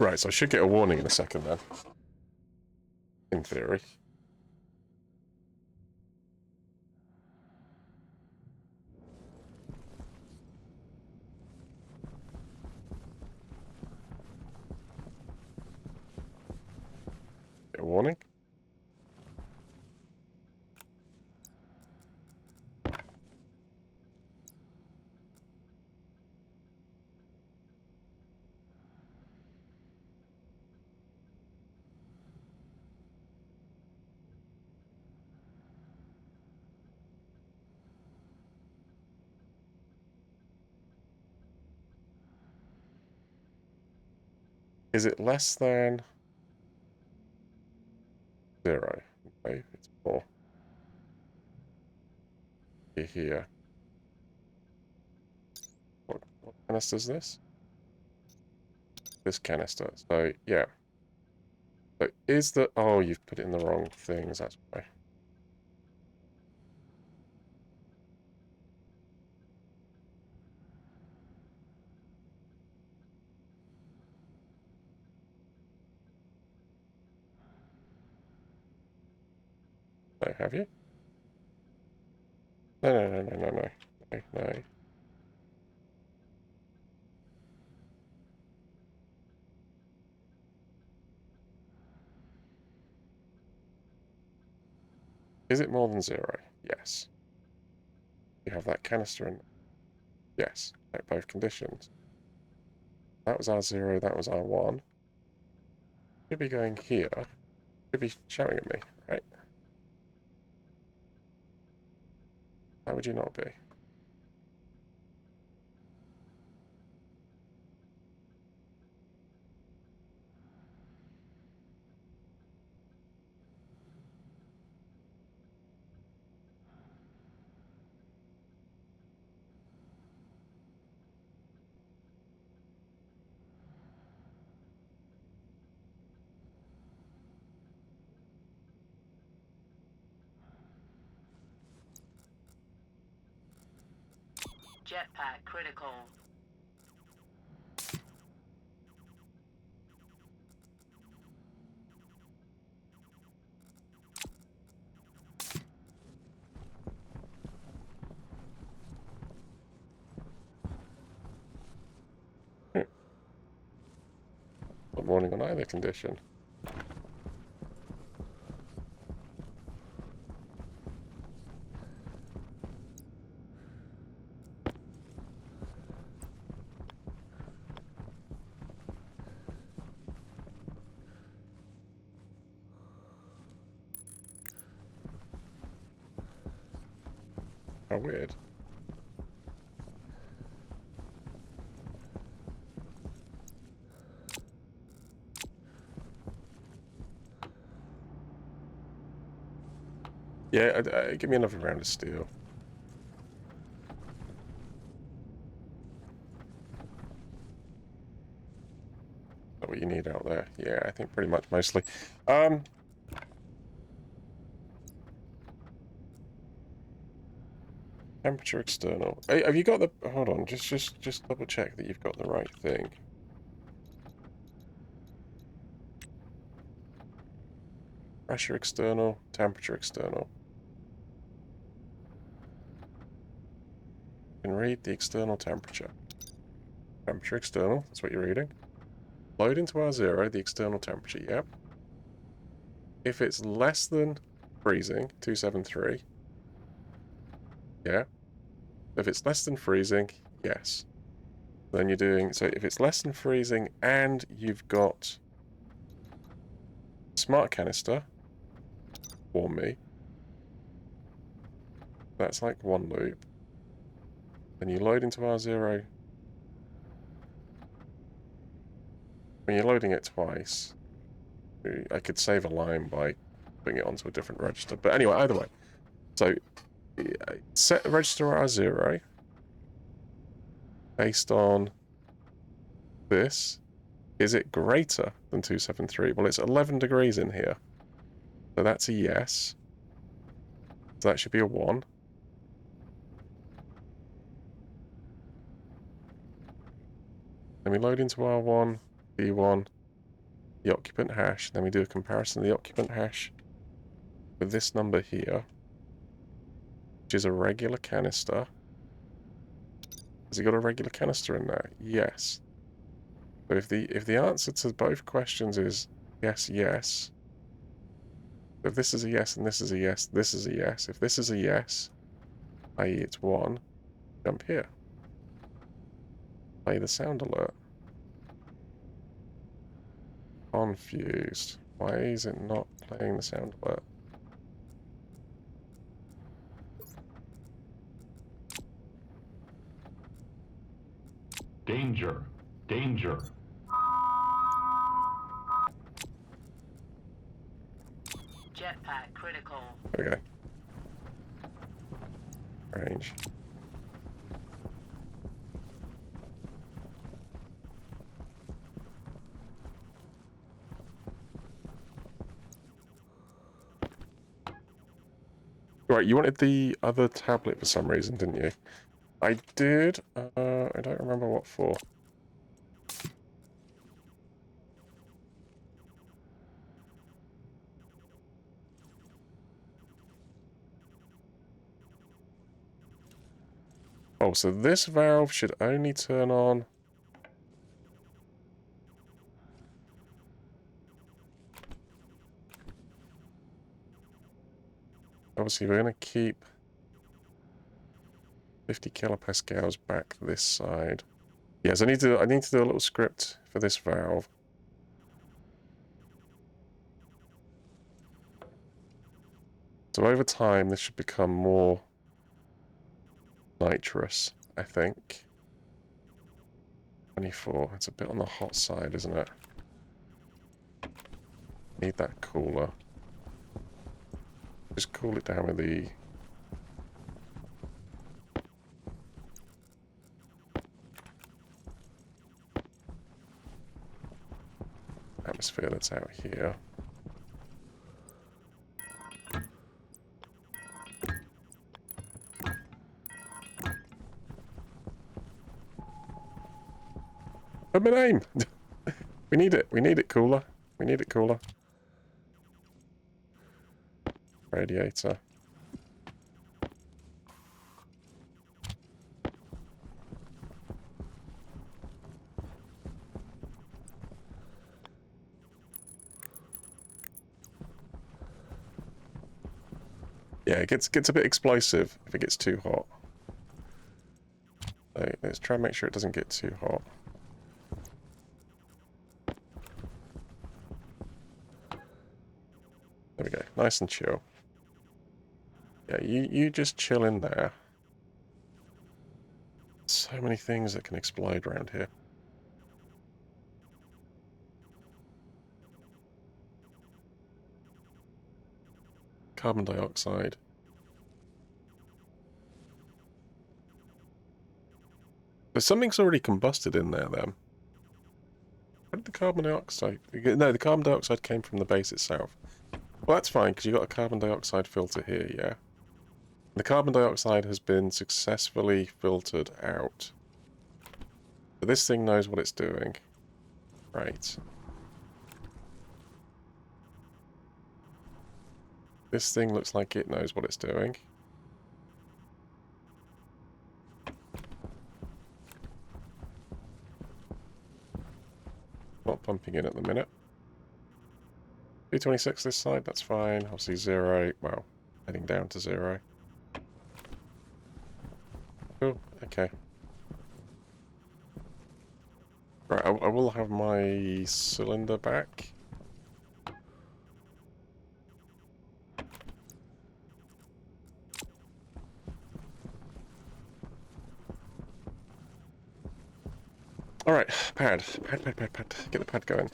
Right, so I should get a warning in a second then. In theory. Get a warning? Is it less than 0? No, it's 4. Here. What canister is this? This canister. So, yeah. So, is the... Oh, you've put it in the wrong things, that's why. No, have you? No. Is it more than 0? Yes. You have that canister in. Yes. Like both conditions. That was R0, that was R1. Should be going here. Should be shouting at me, right? How would you not be? Jetpack critical. Not warning on either condition. How weird. Yeah, give me another round of steel. Is that what you need out there? Yeah, I think pretty much mostly. Temperature external. Hey, have you got the... Hold on, just double check that you've got the right thing. Pressure external, temperature external. You can read the external temperature. Temperature external, that's what you're reading. Load into R0 the external temperature, yep. If it's less than freezing, 273, yeah. If it's less than freezing, yes. Then you're doing, so if it's less than freezing and you've got smart canister, warm me, that's like one loop. Then you load into R0. When you're loading it twice, I could save a line by putting it onto a different register. But anyway, either way. So set register R0 based on this. Is it greater than 273? Well, it's 11 degrees in here. So that's a yes. So that should be a 1. Then we load into R1, B1, the occupant hash. Then we do a comparison of the occupant hash with this number here, which is a regular canister. Has he got a regular canister in there? Yes. So if the answer to both questions is yes, yes. If this is a yes and this is a yes, this is a yes. If this is a yes, i.e. it's 1, jump here. Play the sound alert. Confused. Why is it not playing the sound alert? Danger. Danger. Jetpack critical. There we go. Range. Right, you wanted the other tablet for some reason, didn't you? I did. I don't remember what for. Oh, so this valve should only turn on... Obviously, we're going to keep 50 kilopascals back this side. Yes, I need to do a little script for this valve. So over time, this should become more nitrous, I think. 24. It's a bit on the hot side, isn't it? Need that cooler. Just cool it down with the... atmosphere that's out here. Oh, my name! We need it. We need it cooler. We need it cooler. Radiator. Yeah, it gets a bit explosive if it gets too hot. So let's try and make sure it doesn't get too hot. There we go. Nice and chill. Yeah, you just chill in there. So many things that can explode around here. Carbon dioxide. But something's already combusted in there, then. Where did the carbon dioxide... No, the carbon dioxide came from the base itself. Well, that's fine, because you've got a carbon dioxide filter here, yeah? The carbon dioxide has been successfully filtered out. So this thing knows what it's doing. Right. This thing looks like it knows what it's doing. Not pumping in at the minute. 226 this side, that's fine. Obviously 0, well, heading down to 0. Cool, okay. Right, I will have my cylinder back. Alright, pad. Pad. Get the pad going.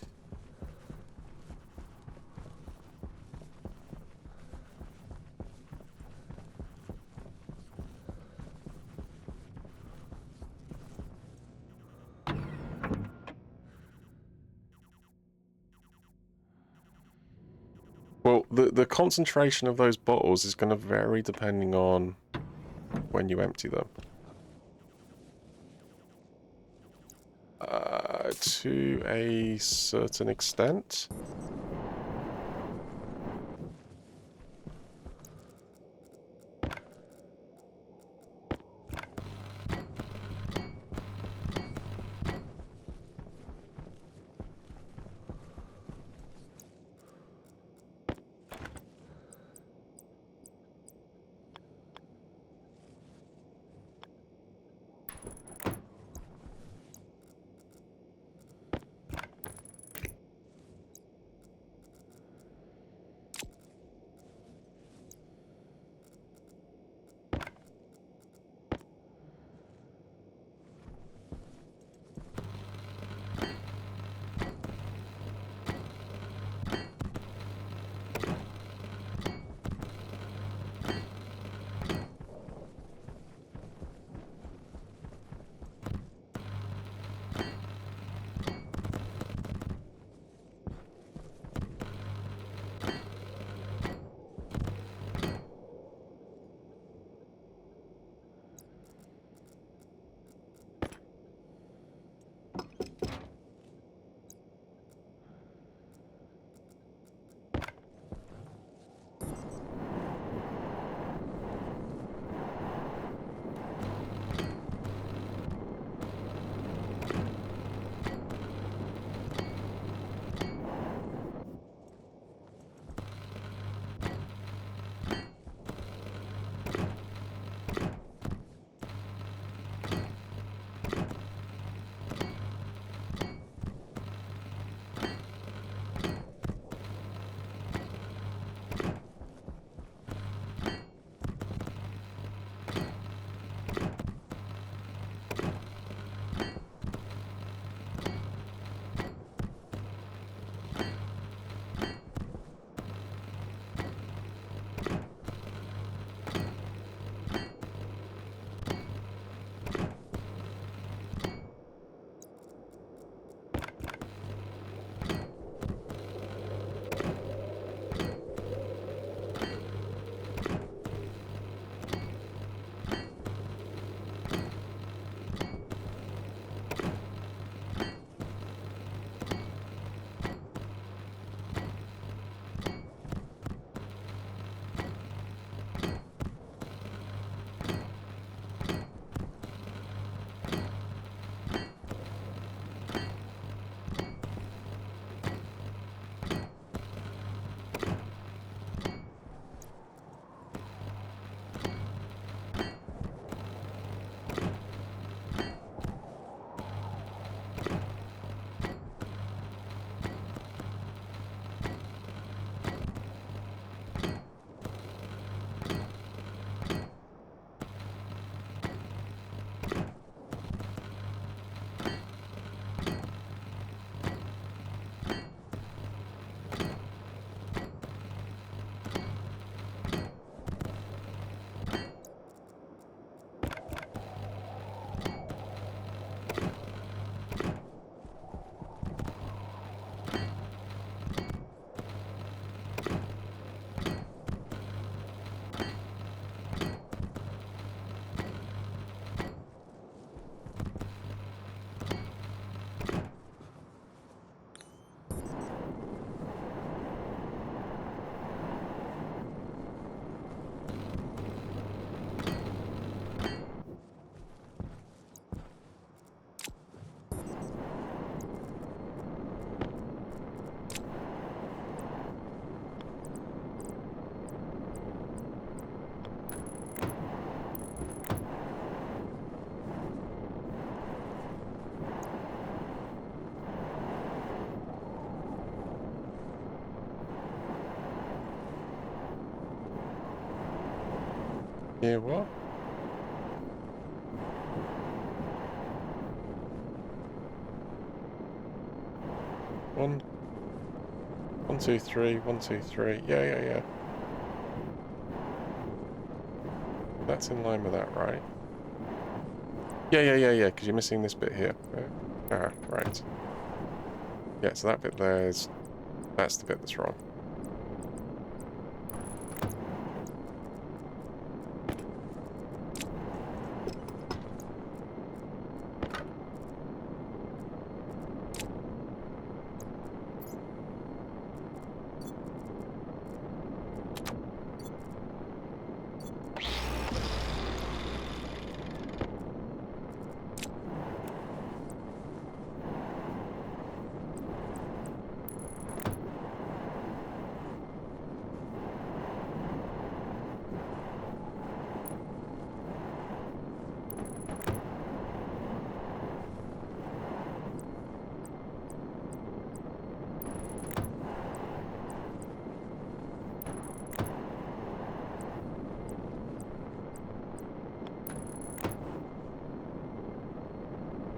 Well, the concentration of those bottles is going to vary depending on when you empty them. To a certain extent. Yeah, what? One, 2, 3, 1, 2, 3. Yeah. That's in line with that, right? Yeah, because you're missing this bit here. Right. Yeah, so that bit there's... That's the bit that's wrong.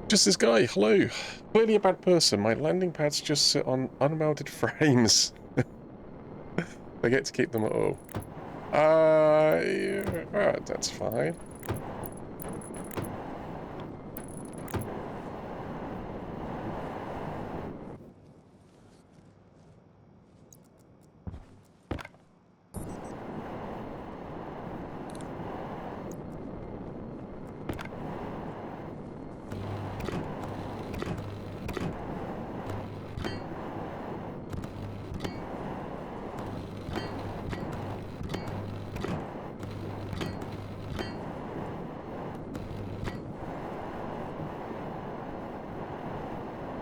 Just this guy, hello. Clearly a bad person. My landing pads just sit on unmounted frames. I get to keep them at all. Yeah, right, that's fine.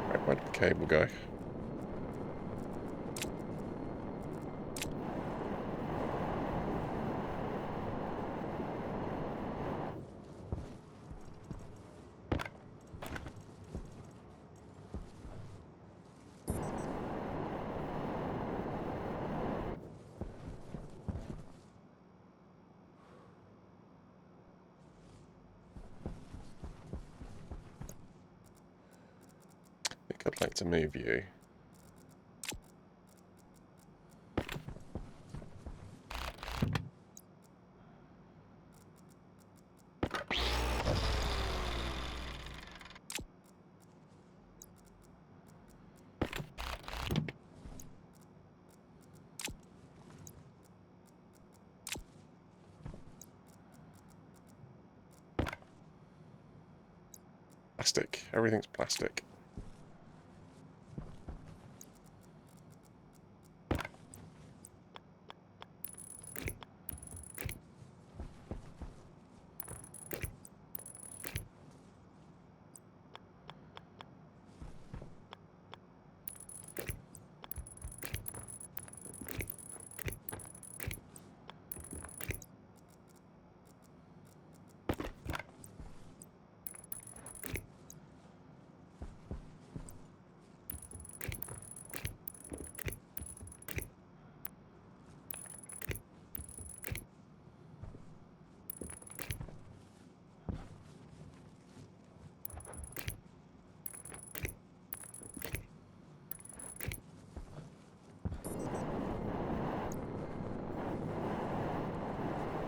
Right, where did the cable go? I think I'd like to move you. Plastic. Everything's plastic.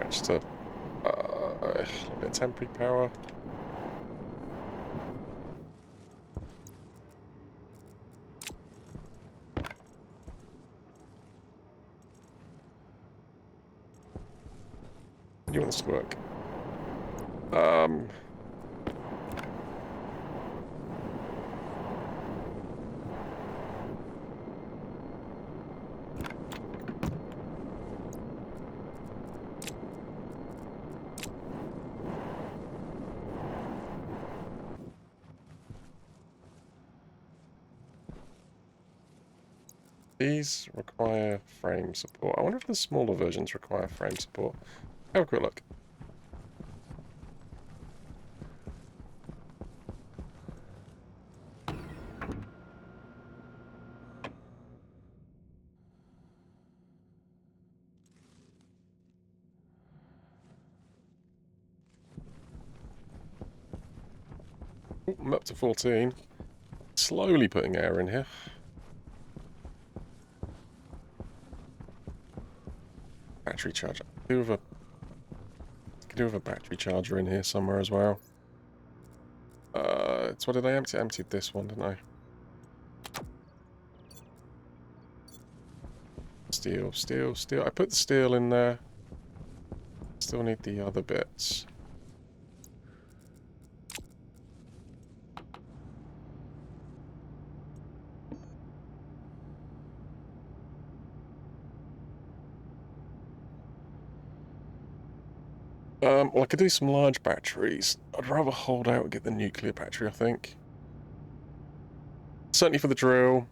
Just a little bit of temporary power. Do you want this to work? These require frame support. I wonder if the smaller versions require frame support. Have a quick look. Ooh, I'm up to 14. Slowly putting air in here. Battery charger. Could do with a battery charger in here somewhere as well. It's what did I empty? I emptied this one, didn't I? Steel, steel, steel. I put the steel in there. Still need the other bits. Well, I could do some large batteries. I'd rather hold out and get the nuclear battery, I think. Certainly for the drill.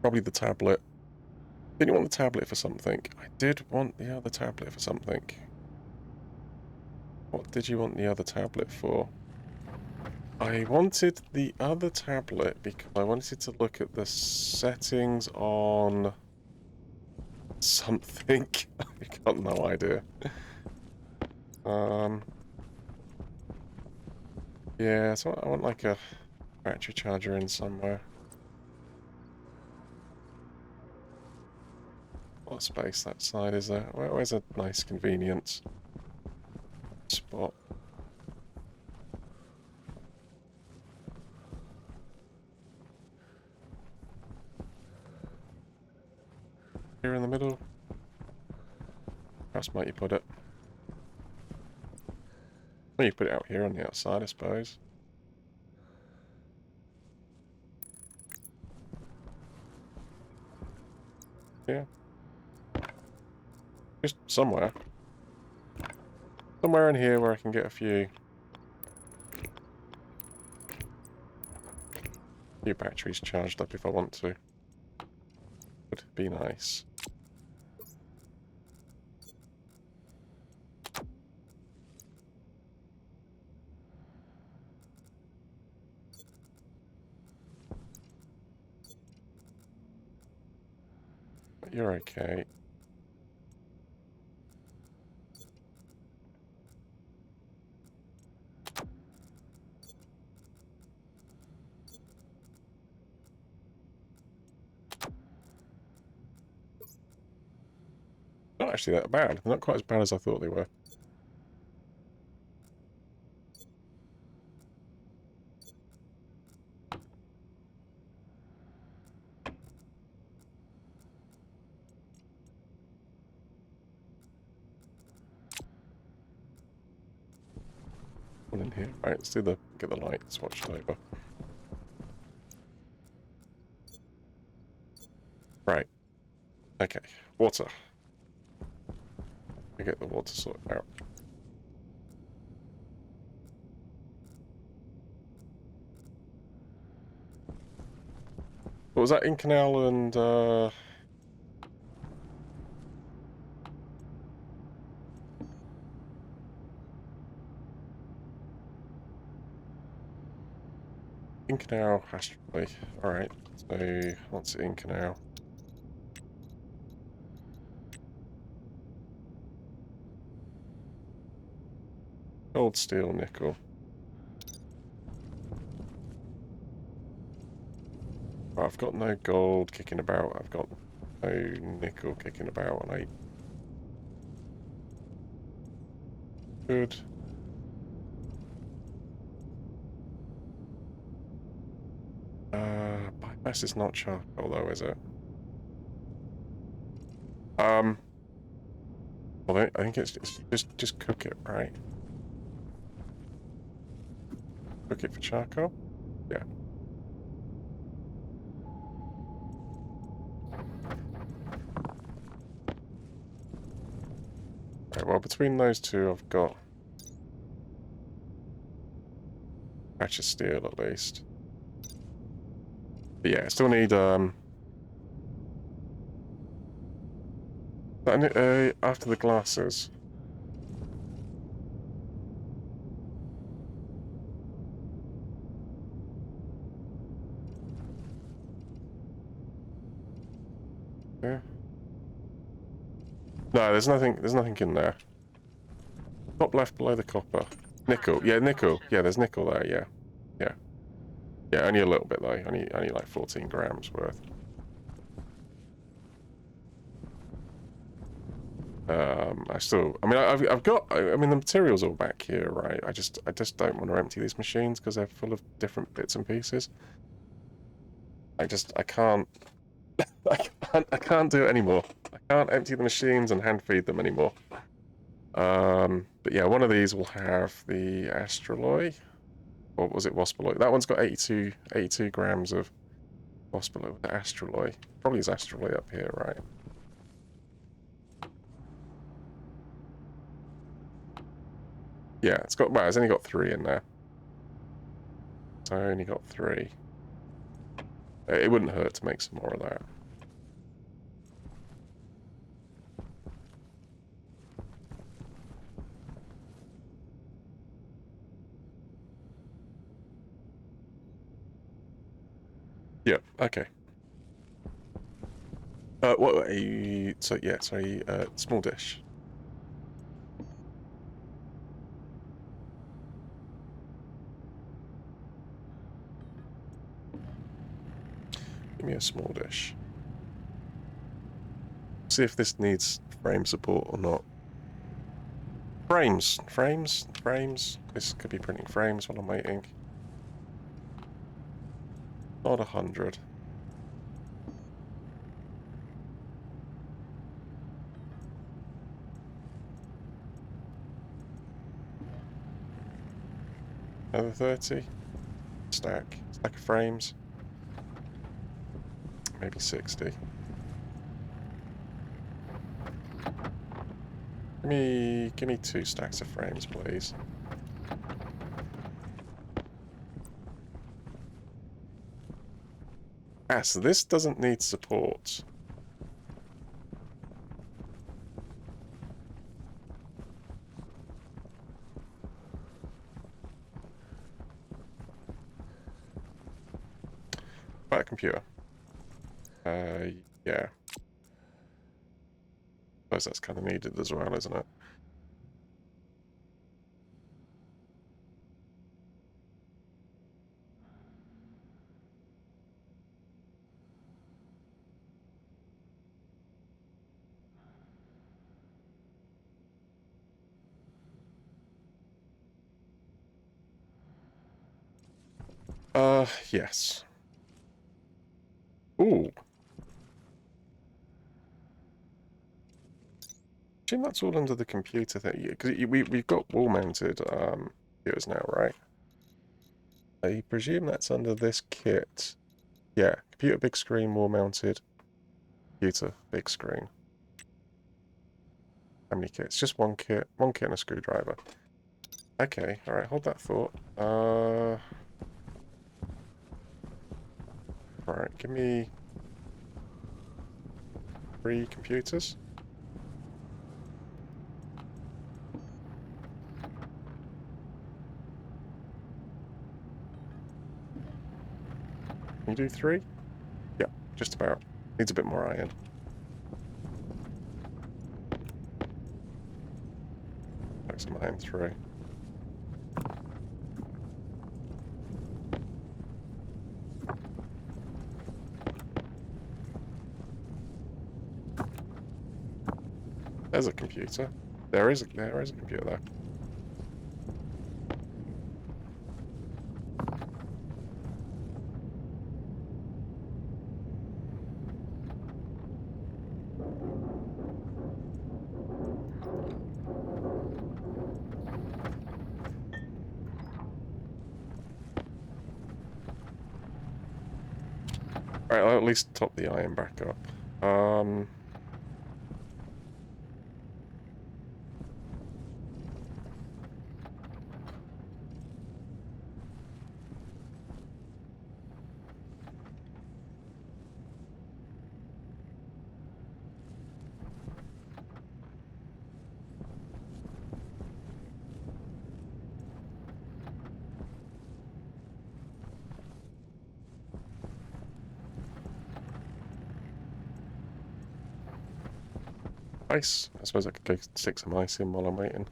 Probably the tablet. Didn't you want the tablet for something? I did want the other tablet for something. What did you want the other tablet for? I wanted the other tablet because I wanted to look at the settings on something. I've got no idea. Yeah, so I want like a battery charger in somewhere. What space that side is there? Where's a nice convenient spot? Here in the middle? How else might you put it? Well, you put it out here on the outside, I suppose. Yeah. Just somewhere. Somewhere in here where I can get a few batteries charged up if I want to. Would be nice. But you're okay. Not actually that bad. They're not quite as bad as I thought they were. One in here. Right, let's do get the light swatched over. Right. Okay. Water. I get the water sorted out. What was that? Incanal and Incanal has to be. Alright. So what's Incanal? Gold, steel, nickel. Oh, I've got no gold kicking about. I've got no nickel kicking about, and I could. Bypass is not charcoal though, is it? Well, I think it's just cook it, right? Cook it for charcoal? Yeah. Right, well, between those two, I've got patch of steel at least. But yeah, I still need after the glasses. Yeah. No, there's nothing in there. Top left below the copper. Nickel. Yeah, nickel. Yeah, there's nickel there. Yeah. Yeah. Yeah, only a little bit though. Only like 14 grams worth. I mean, I've got. I mean, the material's all back here, right? I just don't want to empty these machines because they're full of different bits and pieces. I can't. I can't do it anymore. I can't empty the machines and hand feed them anymore. But yeah, one of these will have the astroloy. Or was it waspaloy? That one's got 82 grams of waspaloy with the astroloy. Probably is astroloy up here, right? Yeah, it's only got 3 in there. So I only got 3. It wouldn't hurt to make some more of that. Yeah, okay. Small dish. Give me a small dish. See if this needs frame support or not. Frames. This could be printing frames while I'm waiting. Not 100. Another 30. Stack of frames. Maybe 60. Give me 2 stacks of frames, please. Ah, so this doesn't need support. About a computer. Yeah. Suppose that's kind of needed as well, isn't it? Yes. Ooh. I assume that's all under the computer thing. Because we've got wall-mounted computers now, right? I presume that's under this kit. Yeah, computer big screen, wall-mounted, computer big screen. How many kits? Just one kit and a screwdriver. Okay, alright, hold that thought. Alright, give me 3 computers. Can you do 3? Yeah, just about. Needs a bit more iron. Like some iron through. There's a computer. There is a computer there. Alright, I'll at least top the iron back up. Ice. I suppose I could go stick some ice in while I'm waiting.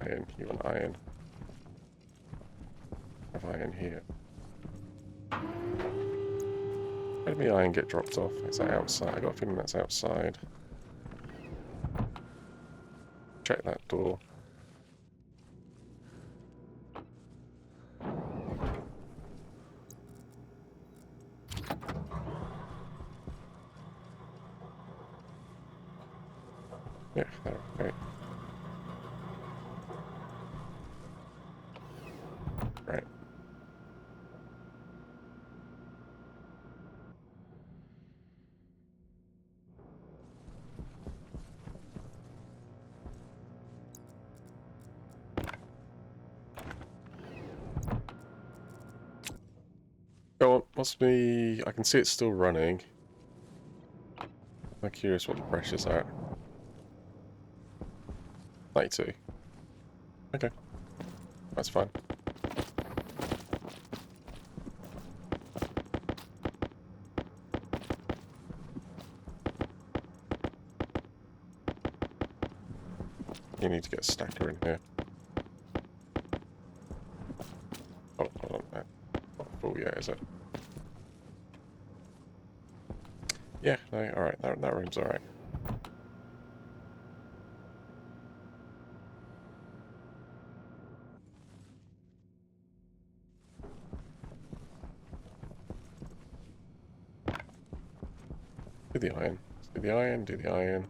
iron. You want iron. Have iron here. Where did my iron get dropped off? Is that outside? I got a feeling that's outside. Check that door. Yeah, there, right. Right. Go on, must be... I can see it's still running. I'm curious what the pressure's at. 92. Okay. That's fine. You need to get a stacker in here. Oh, hold on. That's not full yet, is it? Yeah, no, alright. That room's alright. Do the iron. Do the iron, do the iron.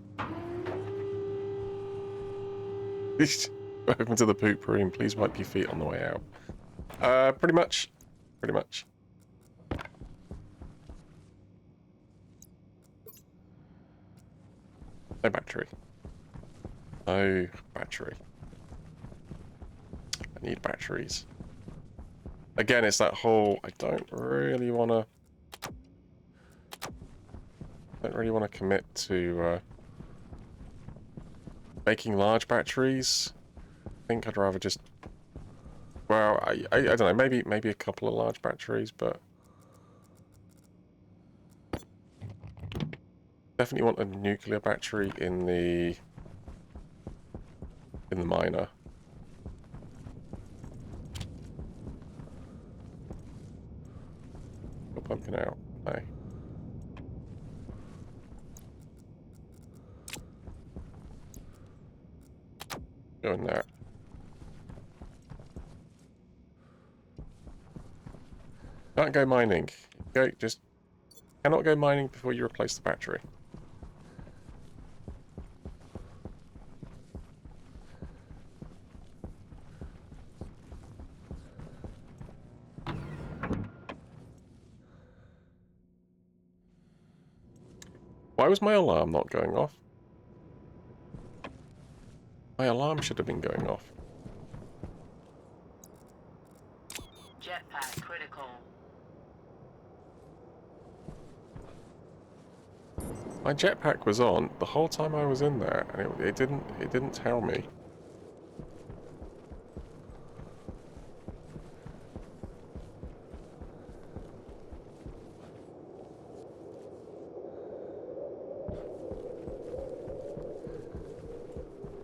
Welcome to the poop room. Please wipe your feet on the way out. Pretty much. Pretty much. No battery. No battery. I need batteries. Again, it's that whole, I don't really want to commit to making large batteries. I think I'd rather just, well, I don't know, maybe a couple of large batteries, but definitely want a nuclear battery in the miner. Still pumping out. No. Doing that. Can't go mining. Just cannot go mining before you replace the battery. Why was my alarm not going off? My alarm should have been going off. Jetpack critical. My jetpack was on the whole time I was in there, and it didn't tell me.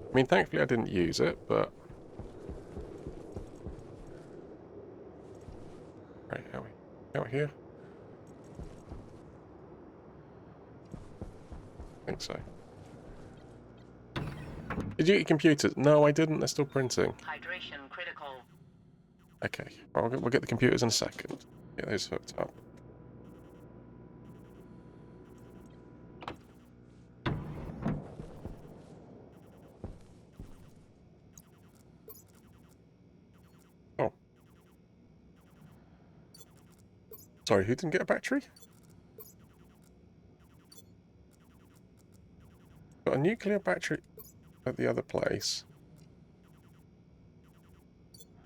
I mean, thankfully I didn't use it, but... Right, are we out here? I think so. Did you get computers? No, I didn't. They're still printing. Hydration critical. Okay, well, we'll get the computers in a second. Get those hooked up. Oh. Sorry, who didn't get a battery? Got a nuclear battery at the other place.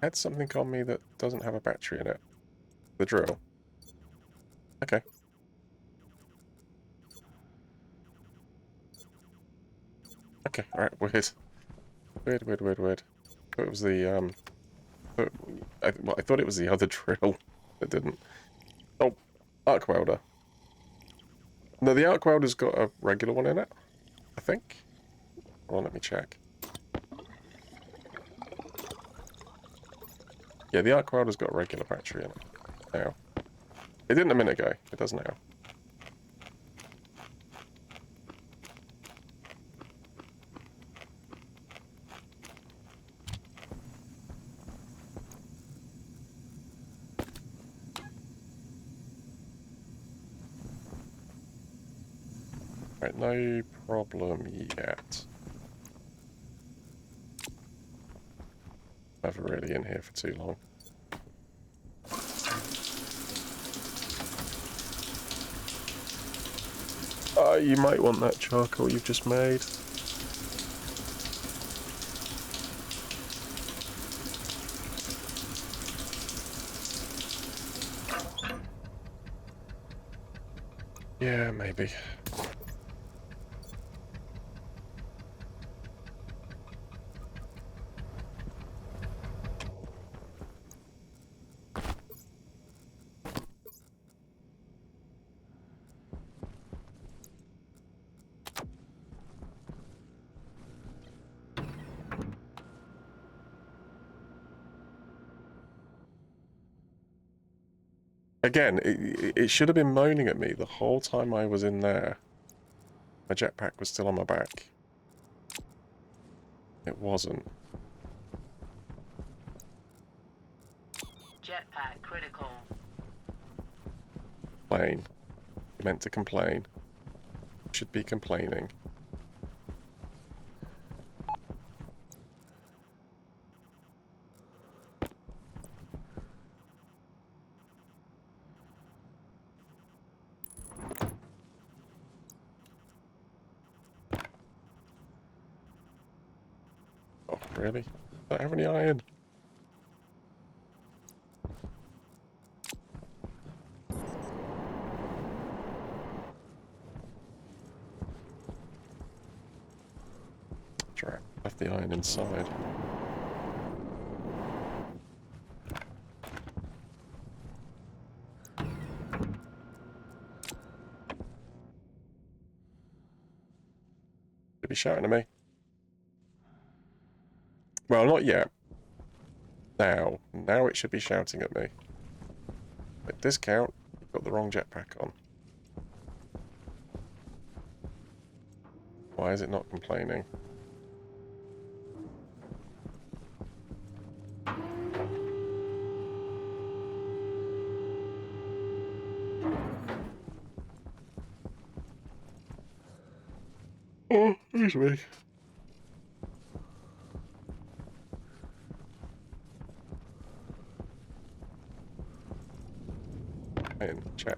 Had something on me that doesn't have a battery in it. The drill. Okay. Okay, alright, weird. Weird. Thought it was the, I thought it was the other drill that didn't. Oh, arc welder. No, the arc welder's got a regular one in it, I think. Hold on, let me check. Yeah, the arc welder's got a regular battery in it now. It didn't a minute ago. It does now. Right, no problem yet. Never really in here for too long. You might want that charcoal you've just made. Yeah, maybe. Again, it should have been moaning at me the whole time I was in there. My jetpack was still on my back. It wasn't. Jetpack critical. Complain. You meant to complain. Should be complaining. Oh, really? Don't have any iron. That's right. Left the iron inside. Should be shouting at me. Well, not yet. Now. Now it should be shouting at me. At this count, you've got the wrong jetpack on. Why is it not complaining? Oh, excuse me. And check.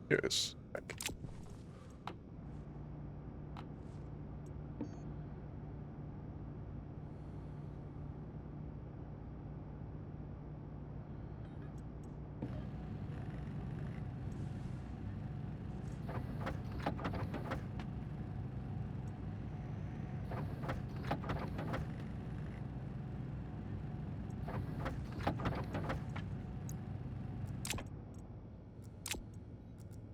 Yes. Check.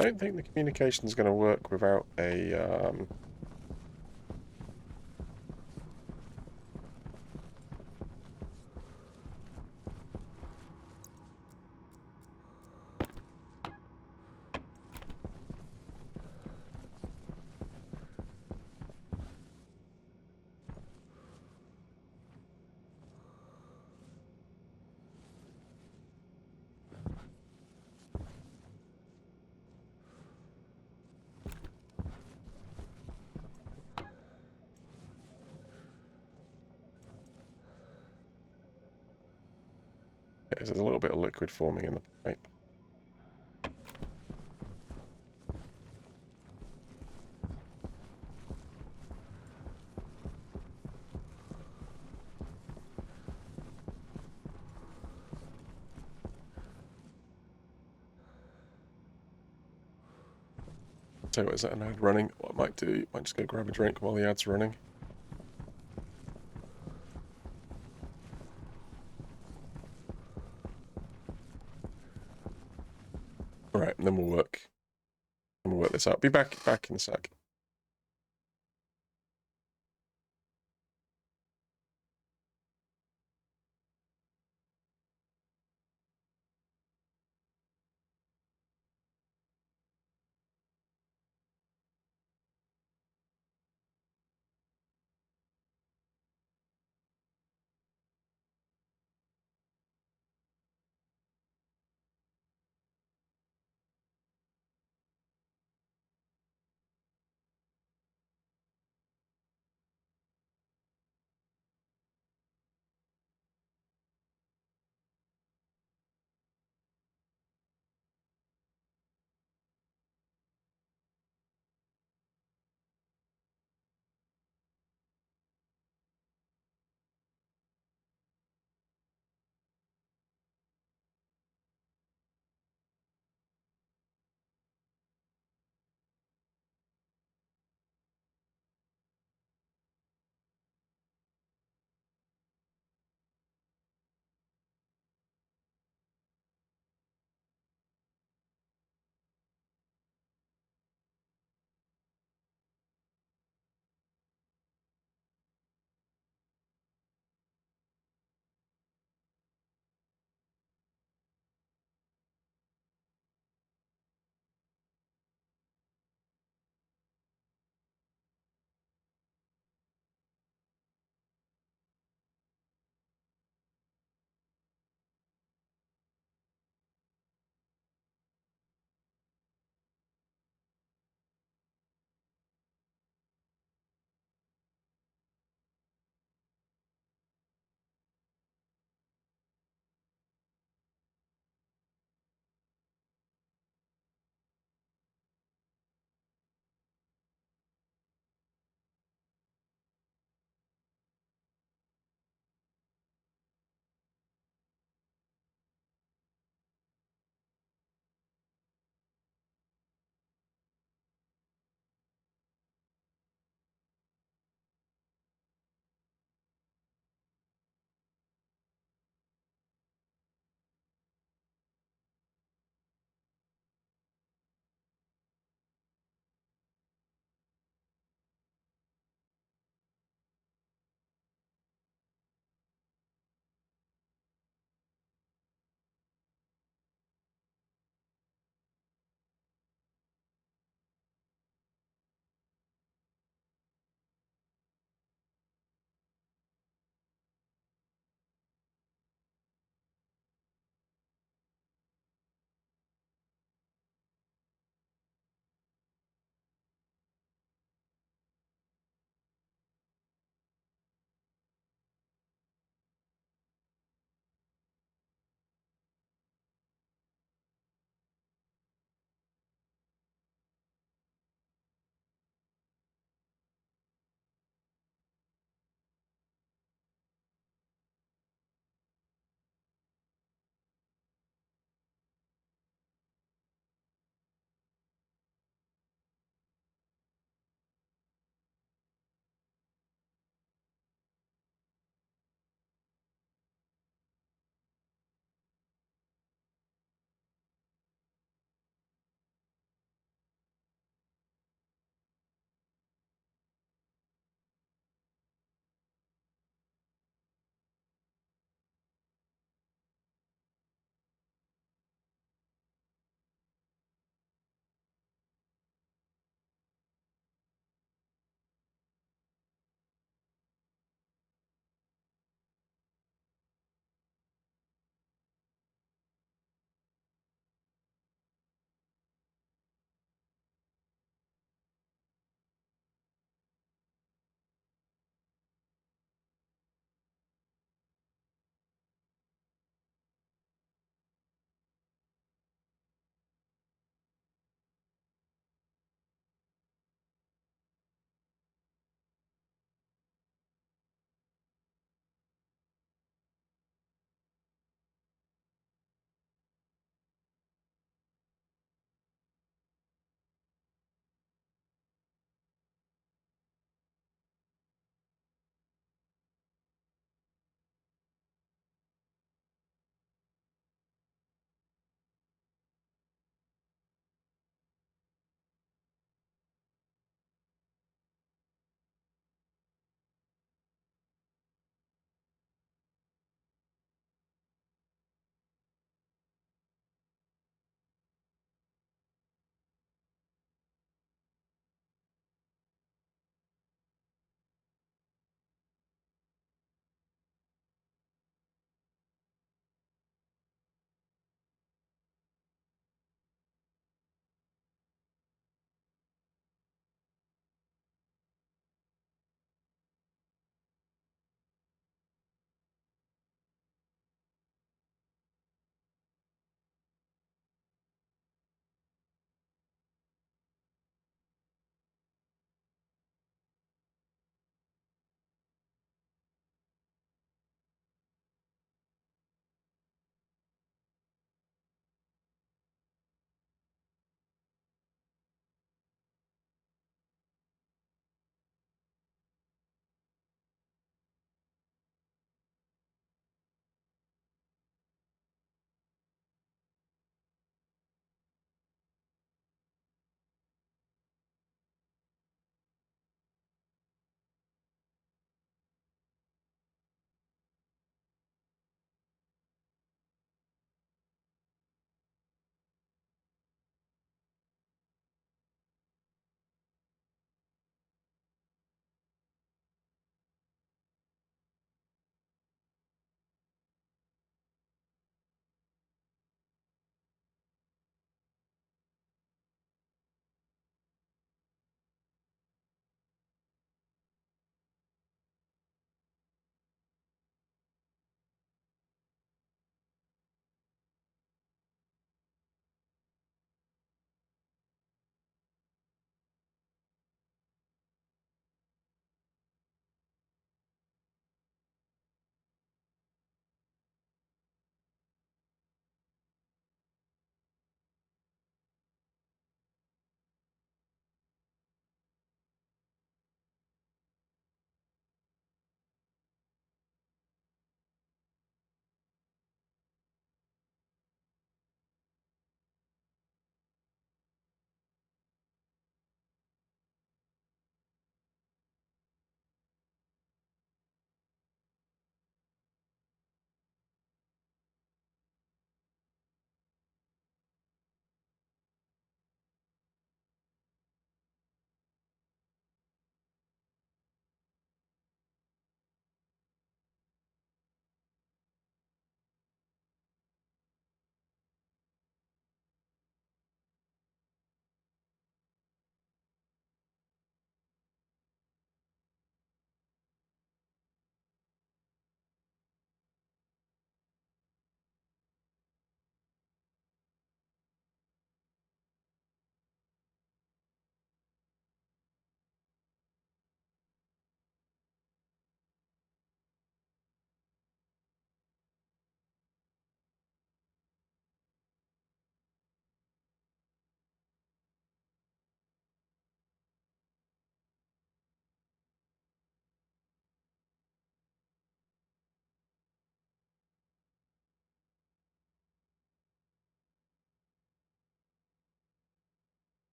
I don't think the communication is going to work without a there's a little bit of liquid forming in the pipe. So what is that, an ad running? What I might do, might just go grab a drink while the ad's running. Alright, and then we'll work. And we'll work this out. Be back in a sec.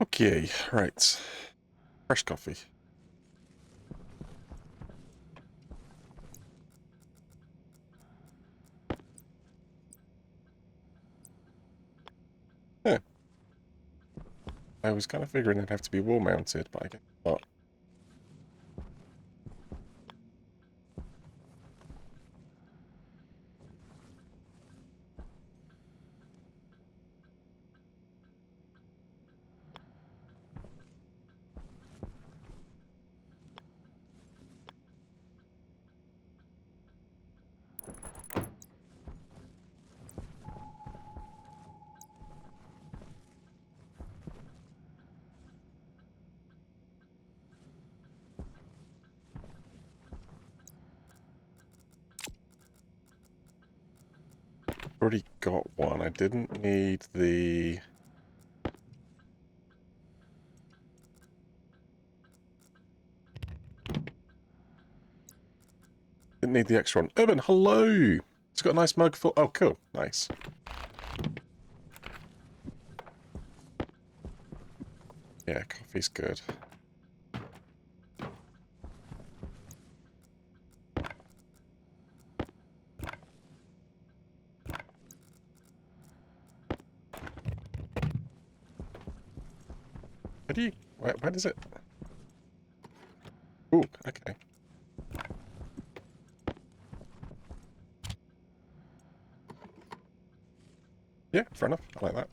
Okay, right. Fresh coffee. Yeah. I was kind of figuring it'd have to be wall mounted, but I guess not. Already got one. I didn't need the... Didn't need the extra one. Urban, hello! It's got a nice mug full... Oh, cool. Nice. Yeah, coffee's good. How do you... Where does it... Ooh, okay. Yeah, fair enough. I like that.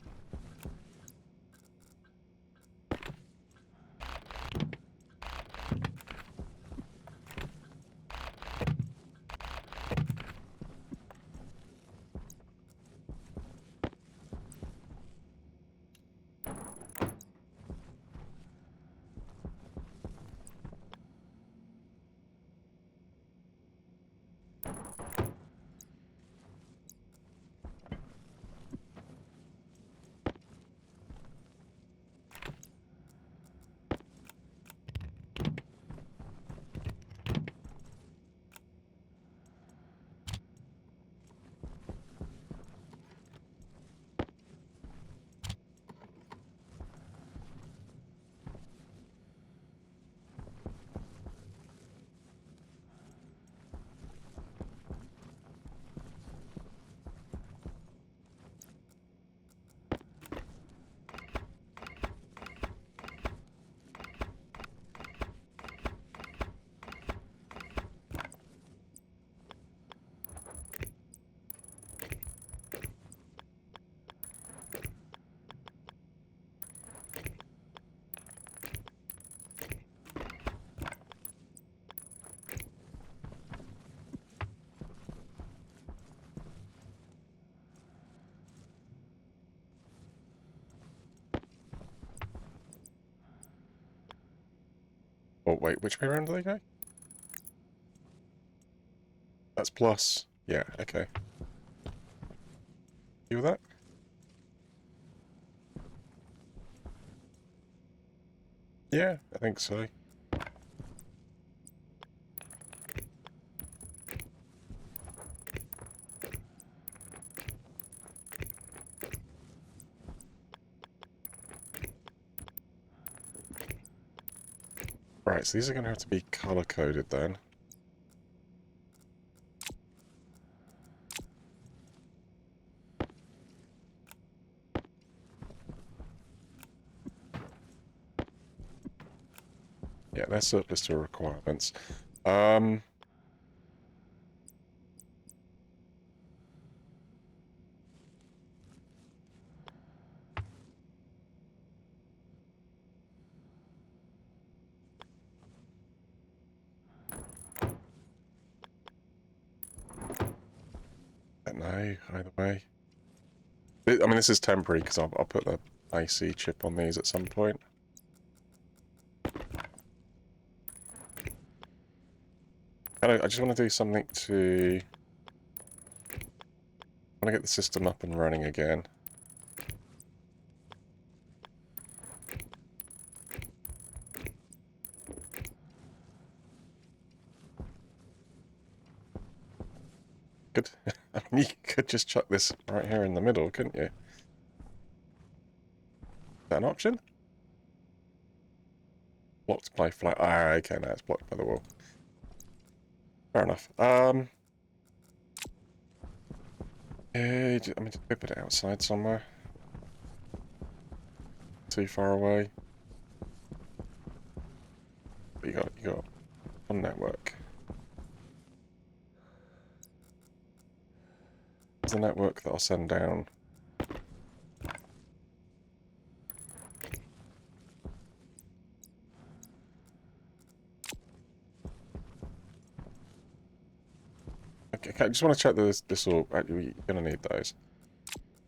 Oh, wait, which way around do they go? That's plus. Yeah, okay. You with that? Yeah, I think so. Right, so these are going to have to be color-coded then. Yeah, they're surplus to requirements. Don't know, either way. I mean, this is temporary because I'll put the IC chip on these at some point. I just want to do something to... I want to get the system up and running again. Good. I mean, you could just chuck this right here in the middle, couldn't you? Is that an option? Blocked by flat. Ah, okay, now it's blocked by the wall. Fair enough. Yeah, I mean, just put it outside somewhere. Too far away. But you got one network. It's the network that I'll send down. Okay, I just want to check that this will. You're gonna need those.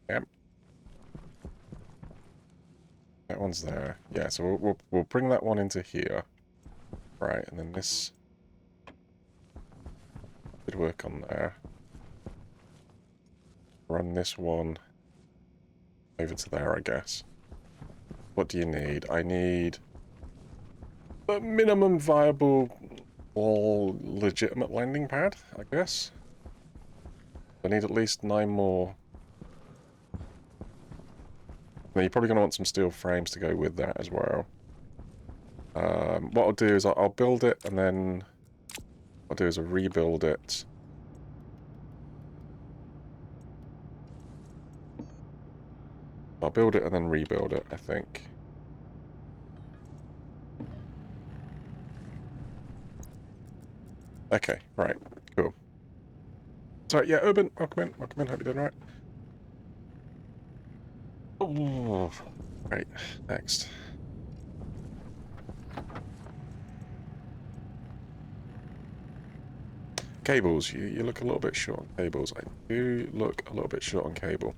Yep. That one's there. Yeah, so we'll bring that one into here. Right, and then this should work on there. Run this one over to there, I guess. What do you need? I need a minimum viable or legitimate landing pad, I guess. I need at least 9 more. Now you're probably going to want some steel frames to go with that as well. What I'll do is I'll build it, and then what I'll do is I'll rebuild it. I'll build it and then rebuild it, I think. Okay, right, cool. Sorry, yeah, Urban, welcome in, hope you're doing alright. Oh, right, next. Cables, you look a little bit short on cables. I do look a little bit short on cable.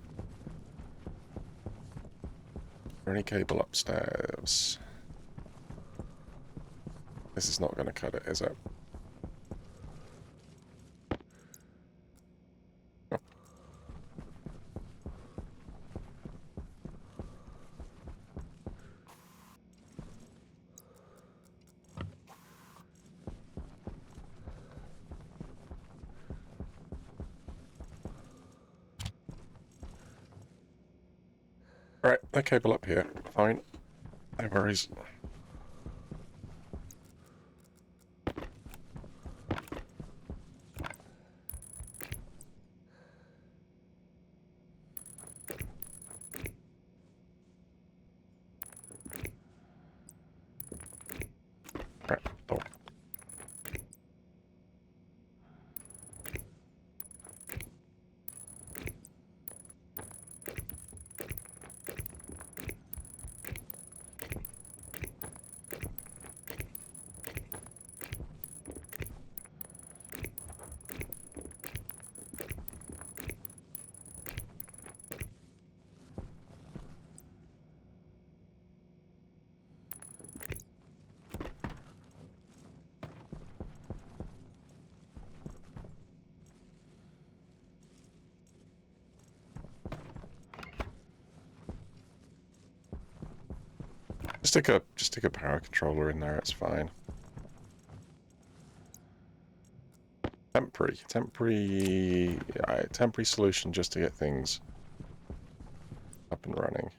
Is there any cable upstairs? This is not going to cut it, is it? Oh. Right, no cable up here. Fine. No worries. Right, oh. Just stick a power controller in there, it's fine. Temporary solution just to get things up and running.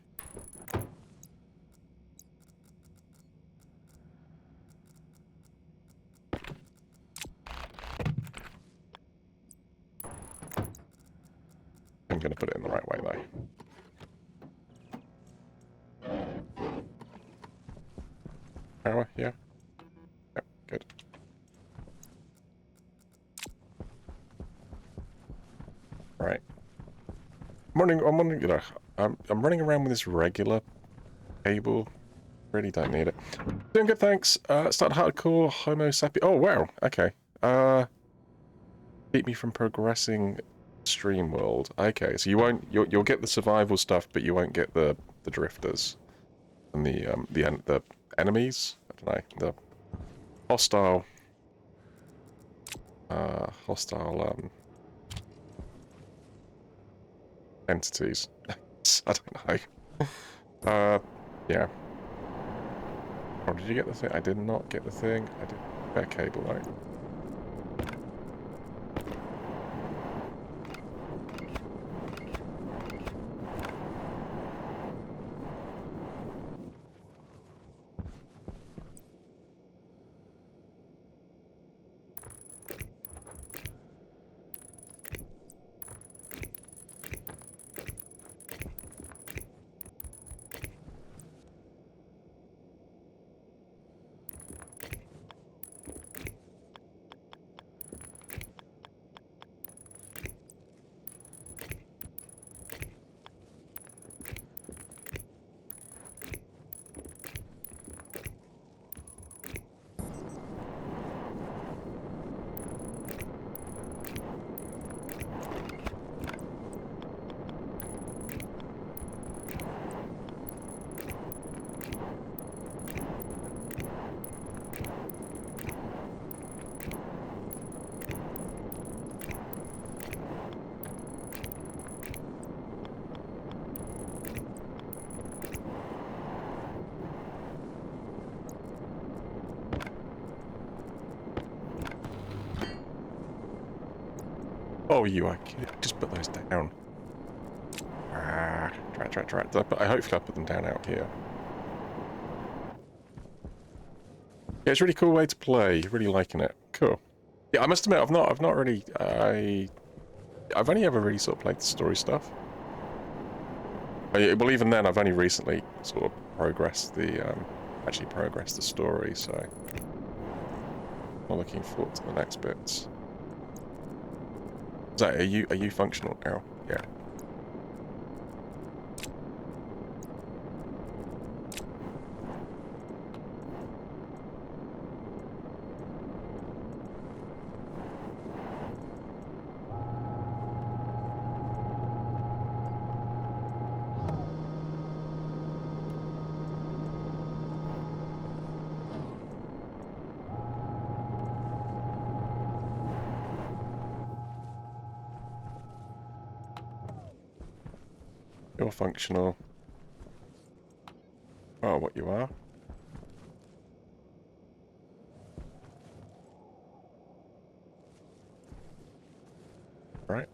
I'm gonna put it in the right way though. Power, yeah. Yep, good. Right. I'm wondering, you know, I'm running around with this regular cable. Really don't need it. Doing good, thanks. Start hardcore Homo sapien. Oh wow, okay. Keep me from progressing stream world. Okay, so you'll get the survival stuff, but you won't get the drifters and the enemies. I don't know, the hostile entities. I don't know. Yeah. Oh, did you get the thing? I did not get the thing. I did. Fair cable, right? Oh, you are kidding. Just put those down. Ah, drat. I hopefully I put them down out here. Yeah, it's a really cool way to play. Really liking it. Cool. Yeah, I must admit, I've not really, I've only ever really sort of played the story stuff. Well, even then, I've only recently sort of progressed the, actually progressed the story, so I'm looking forward to the next bits. Is that, are you functional now? Yeah. You're functional. Oh, what you are? Right.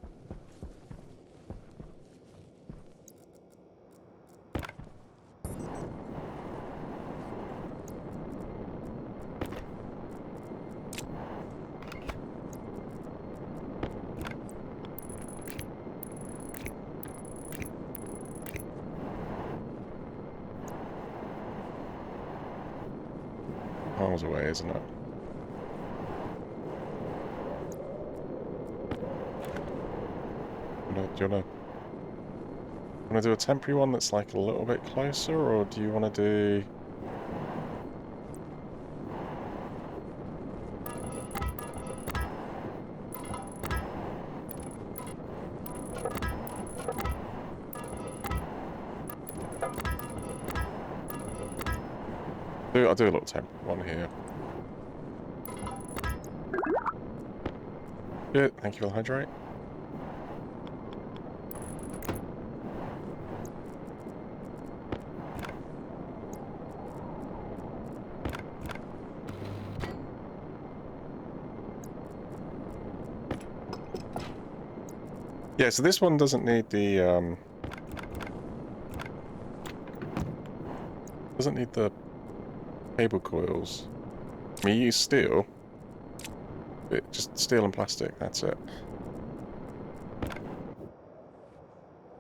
Miles away, isn't it? Do you wanna do a temporary one that's like a little bit closer, or do you wanna do? I'll do a little temporary one here. Good, thank you for the hydrate. Yeah, so this one doesn't need the cable coils. I mean, you use steel. Just steel and plastic, that's it.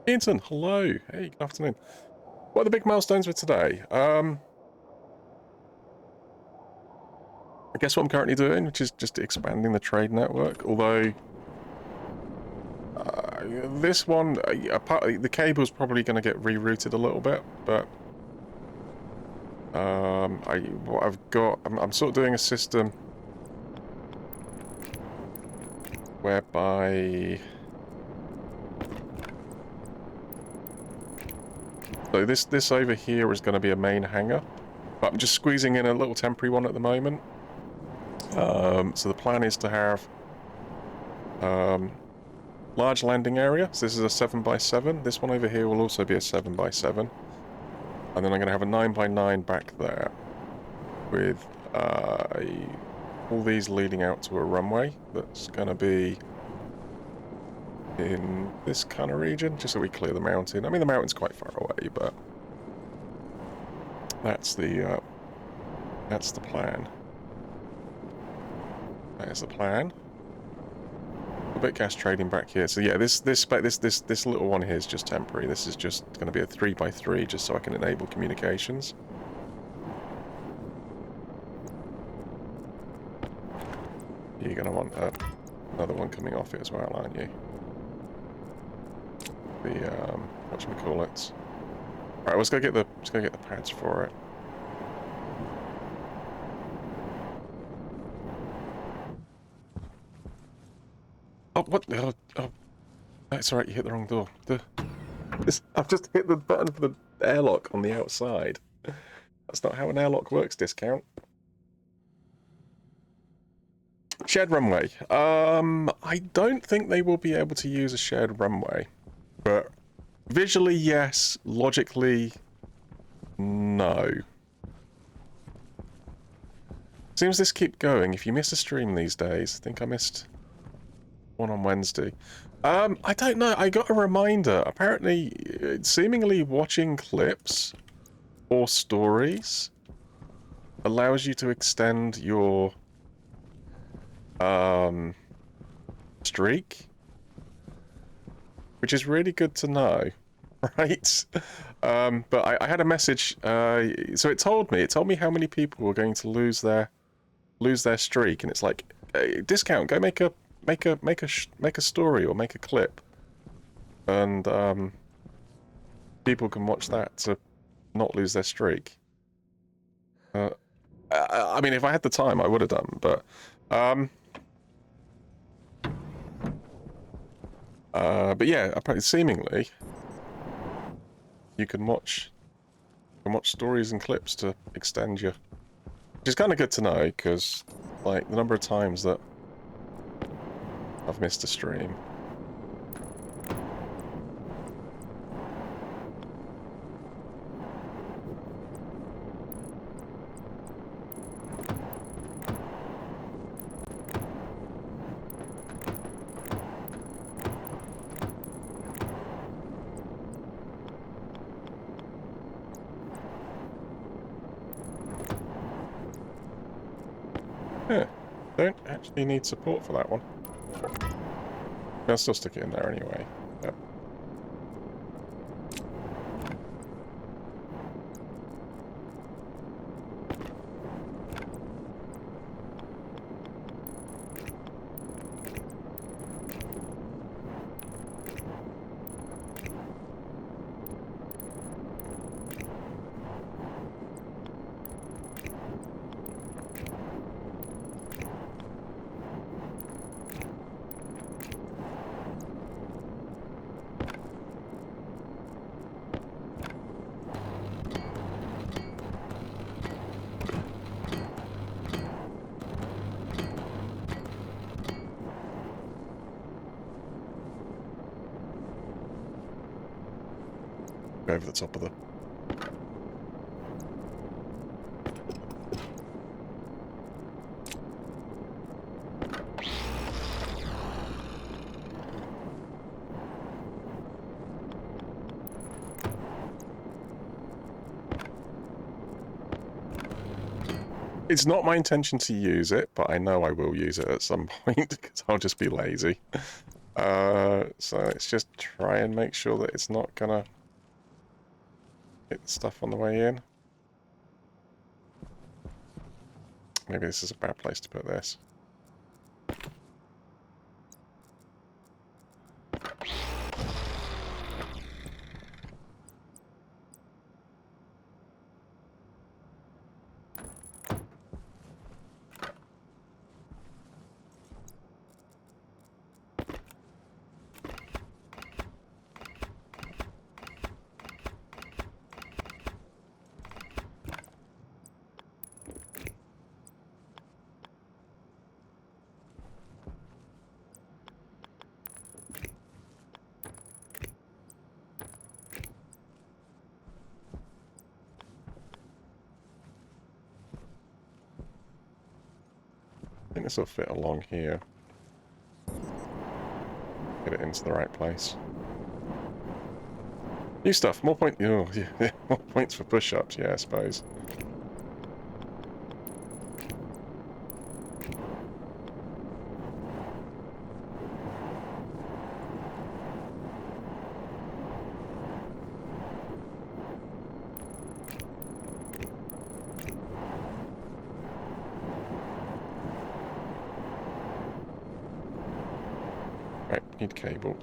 Ianton, hello. Hey, good afternoon. What are the big milestones for today? I guess what I'm currently doing, which is just expanding the trade network, although this one, the cable's probably going to get rerouted a little bit, but what I've got, I'm sort of doing a system whereby, so this over here is going to be a main hangar, but I'm just squeezing in a little temporary one at the moment. So the plan is to have large landing area. So this is a 7x7. This one over here will also be a 7x7. And then I'm going to have a 9x9 back there with all these leading out to a runway that's going to be in this kind of region, just so we clear the mountain. I mean, the mountain's quite far away, but that's the plan. That is the plan. A bit gas trading back here. So yeah, this little one here is just temporary. This is just going to be a 3x3, just so I can enable communications. You're going to want another one coming off it as well, aren't you? The whatchamacallit. Right, let's go get the pads for it. Oh, what? Oh, that's alright, you hit the wrong door. I've just hit the button for the airlock on the outside. That's not how an airlock works, discount. Shared runway. I don't think they will be able to use a shared runway. But visually, yes. Logically, no. Seems this keep going. If you miss a stream these days, I think I missed One on Wednesday. I don't know. I got a reminder. Apparently, seemingly watching clips or stories allows you to extend your streak, which is really good to know, right? But I had a message. So it told me how many people were going to lose their streak, and it's like, hey, discount. Go make a story or make a clip, and people can watch that to not lose their streak. I mean, if I had the time, I would have done, but yeah, apparently, seemingly, you can watch stories and clips to extend your, which is kind of good to know, because like the number of times that I've missed a stream. Yeah, don't actually need support for that one. I'll still stick it in there anyway. Yep. Go over the top of the... It's not my intention to use it, but I know I will use it at some point, because I'll just be lazy. So let's just try and make sure that it's not gonna hit stuff on the way in. Maybe this is a bad place to put this. I think this will fit along here. Get it into the right place. New stuff, more point. Oh, yeah, more points for push-ups. Yeah, I suppose. Right, need cable.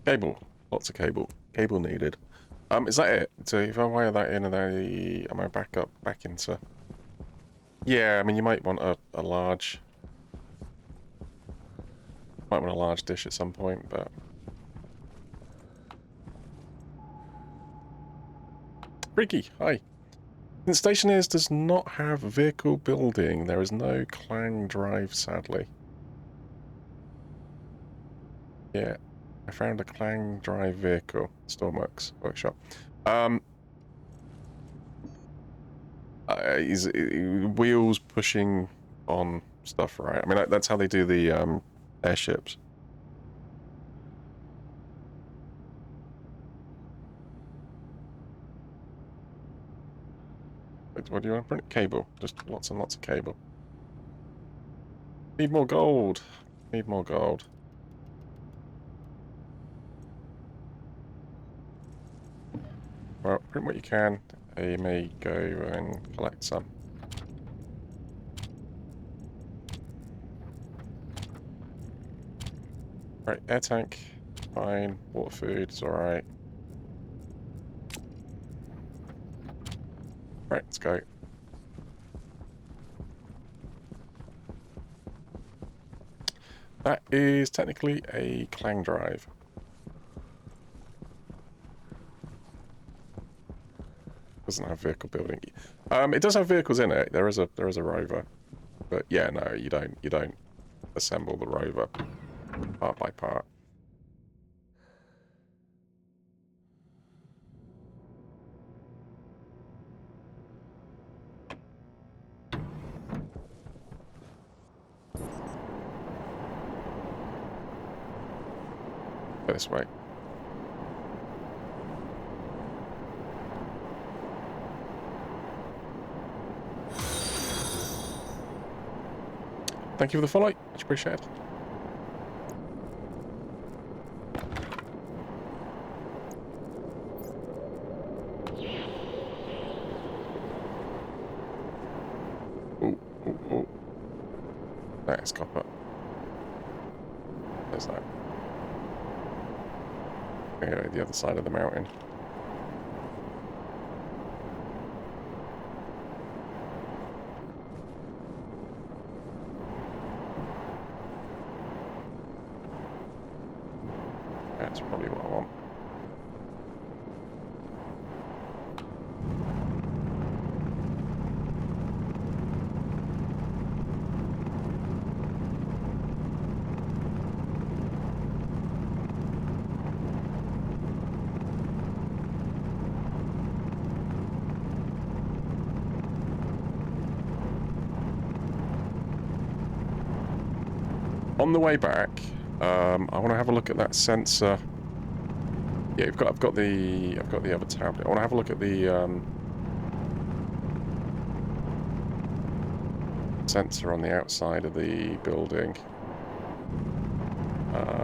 Cable. Lots of cable. Cable needed. Is that it? So if I wire that in and am I back into... Yeah, I mean, you might want a large... Might want a large dish at some point, but... Freaky, hi. And Stationeers does not have vehicle building. There is no Clang drive, sadly. Yeah, I found a Clang drive vehicle. Stormworks workshop. Is wheels pushing on stuff, right? I mean, that's how they do the airships. What do you want to print? Cable. Just lots and lots of cable. Need more gold. Need more gold. Well, print what you can. You may go and collect some. Right, air tank. Fine. Water food is alright. Right, let's go. That is technically a Clang drive. Doesn't have vehicle building. It does have vehicles in it. There is a rover, but yeah, no, you don't assemble the rover part by part. Go this way. Thank you for the follow. Much appreciated. Ooh, ooh, ooh. That is copper. There's that. Okay, the other side of the mountain. That's probably what I want. On the way back, I want to have a look at that sensor. Yeah, I've got the other tablet. I want to have a look at the sensor on the outside of the building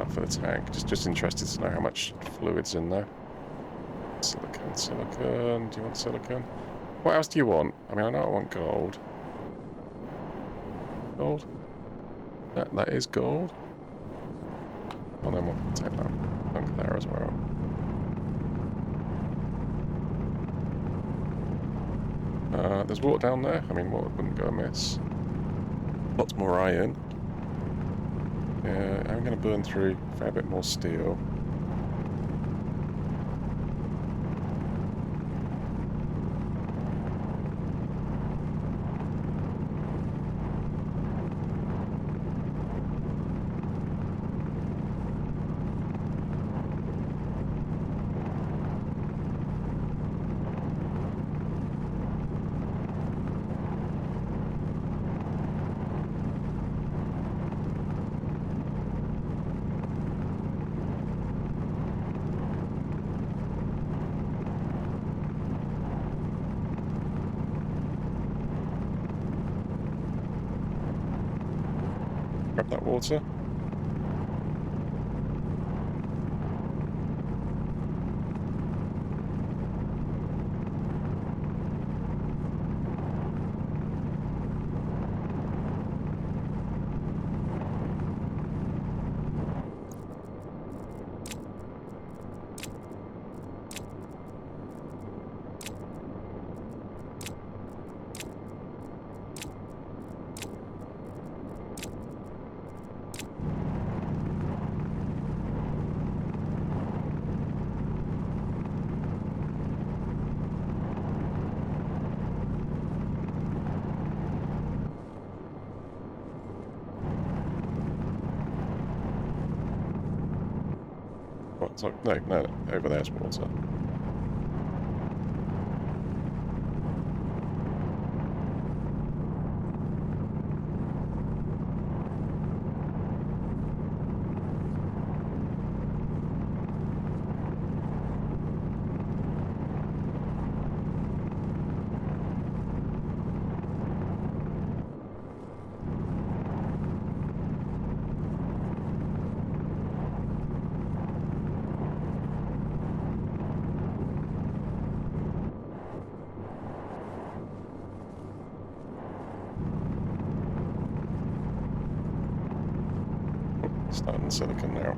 for the tank. Just interested to know how much fluid's in there. Silicon, silicon. Do you want silicon? What else do you want? I mean, I know I want gold. Gold. That is gold. Oh, then we'll take that chunk there as well. There's water down there. I mean, water wouldn't go amiss. Lots more iron. Yeah, I'm going to burn through a fair bit more steel. Grab that water. So, no, over there's water. Starting silicon now.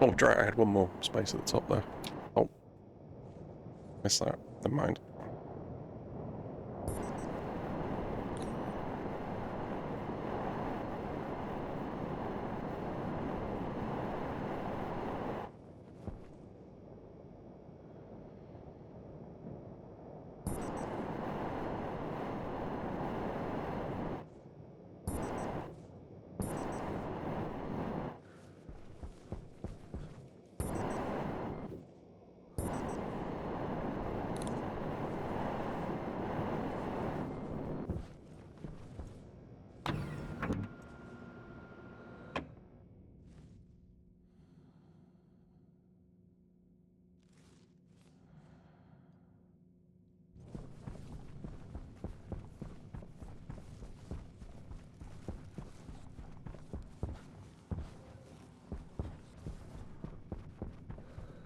Oh, drat, I had one more space at the top there. Oh. Missed that. Never mind.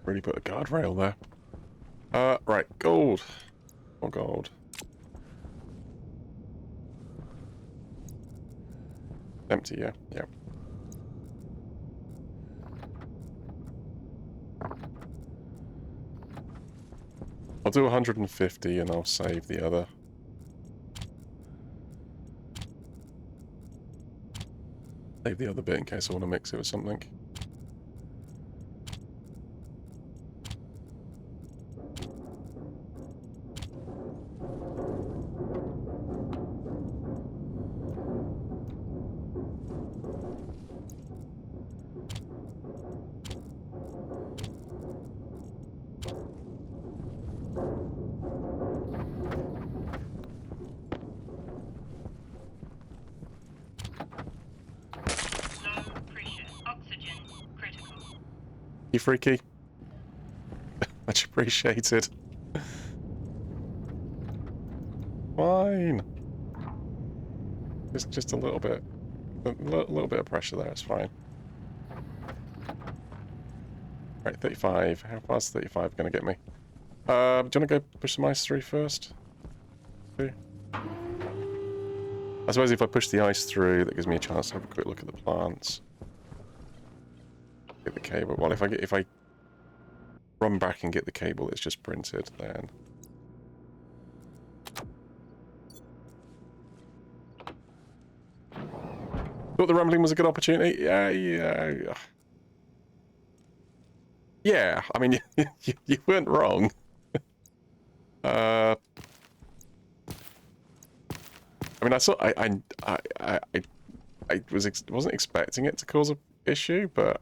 Really put a guardrail there. Right, gold. More gold. Empty, yeah, yeah. I'll do 150 and I'll save the other. Save the other bit in case I want to mix it with something. You freaky. Much appreciated. Fine. Just a little bit. A little bit of pressure there, it's fine. Right, 35. How far is 35 going to get me? Do you want to go push some ice through first? I suppose if I push the ice through, that gives me a chance to have a quick look at the plants. Get the cable. Well, if I run back and get the cable that's just printed, then thought the rumbling was a good opportunity. Yeah. I mean, you weren't wrong. I mean, I saw. I wasn't expecting it to cause a issue, but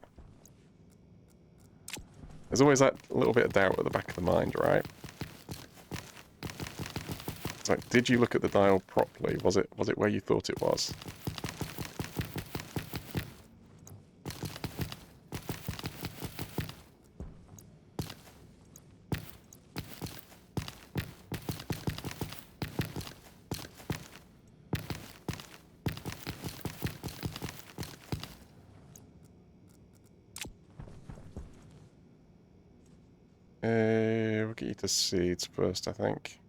there's always that little bit of doubt at the back of the mind, right? It's like, did you look at the dial properly? Was it where you thought it was? We'll get you to seeds first, I think.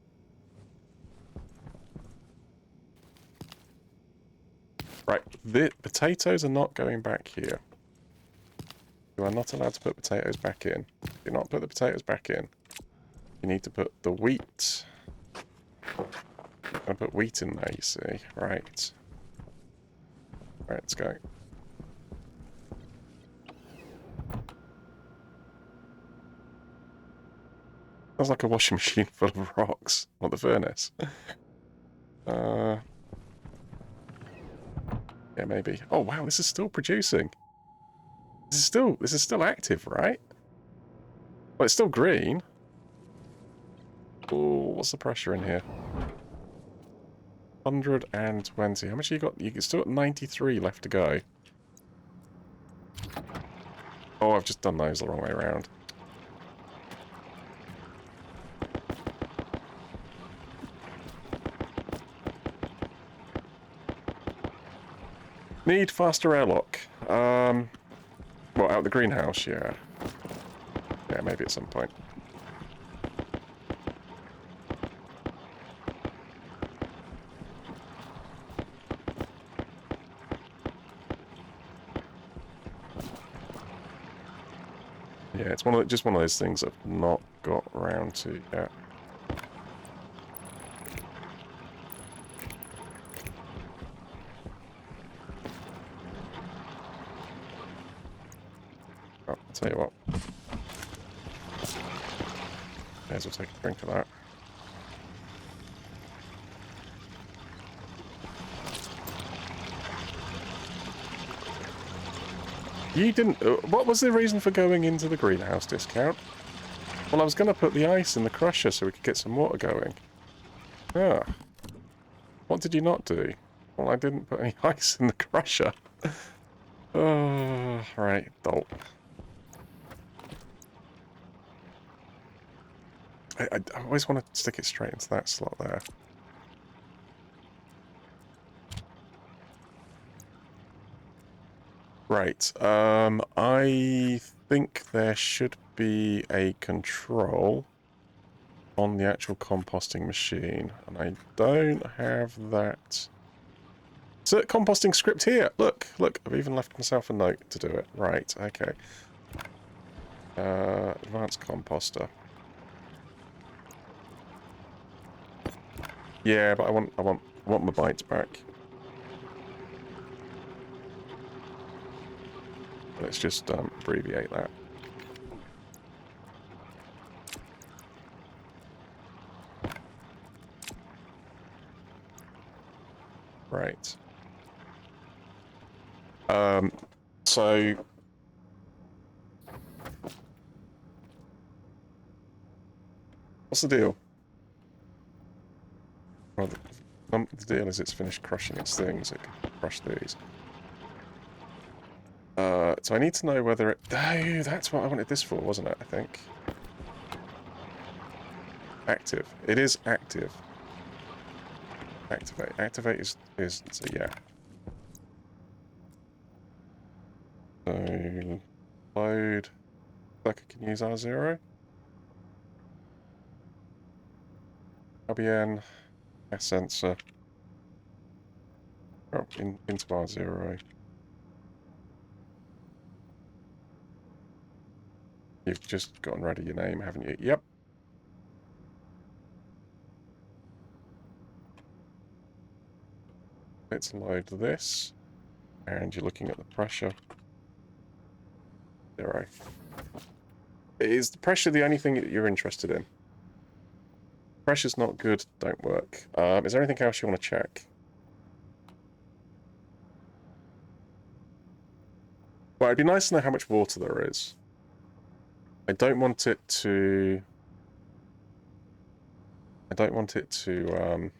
Right, the potatoes are not going back here. You are not allowed to put potatoes back in. Do not put the potatoes back in. You need to put the wheat. I'm gonna put wheat in there, you see. Right. Right, let's go. Sounds like a washing machine full of rocks. Not the furnace. Yeah, maybe. Oh wow, this is still producing. This is still active, right? Well, it's still green. Oh, what's the pressure in here? 120. How much you got? You still got 93 left to go. Oh, I've just done those the wrong way around. Need faster airlock. Well, out the greenhouse, yeah. Yeah, maybe at some point. Yeah, it's just one of those things I've not got around to yet. Oh, I'll tell you what. May as well take a drink of that. You didn't... what was the reason for going into the greenhouse discount? Well, I was going to put the ice in the crusher so we could get some water going. Ah. What did you not do? Well, I didn't put any ice in the crusher. Oh, right, dolt. I always want to stick it straight into that slot there. Right, I think there should be a control on the actual composting machine, and I don't have that. Insert composting script here! Look, I've even left myself a note to do it. Right, okay. Advanced composter. Yeah, but I want my bytes back. Let's just abbreviate that. Right. So what's the deal? Well, the deal is it's finished crushing its things. It can crush these. So I need to know whether it... Oh, that's what I wanted this for, wasn't it, I think? Active. It is active. Activate. Activate is so yeah. So... Load... Like I can use R0. RBN... Gas sensor. Oh, into R0. You've just gotten rid of your name, haven't you? Yep. Let's load this. And you're looking at the pressure. 0. Is the pressure the only thing that you're interested in? Pressure's not good, don't work. Is there anything else you want to check? Well, it'd be nice to know how much water there is. I don't want it to... I don't want it to...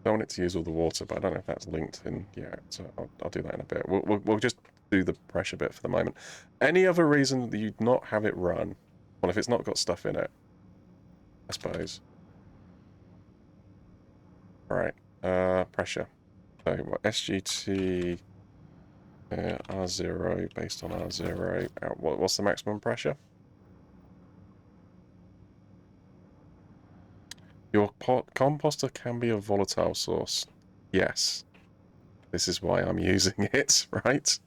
I don't want it to use all the water, but I don't know if that's linked in yet, so I'll do that in a bit. We'll just do the pressure bit for the moment. Any other reason that you'd not have it run? Well, if it's not got stuff in it, I suppose. Alright, pressure. So, what, SGT R0 based on R0. What's the maximum pressure? Your composter can be a volatile source. Yes. This is why I'm using it, right?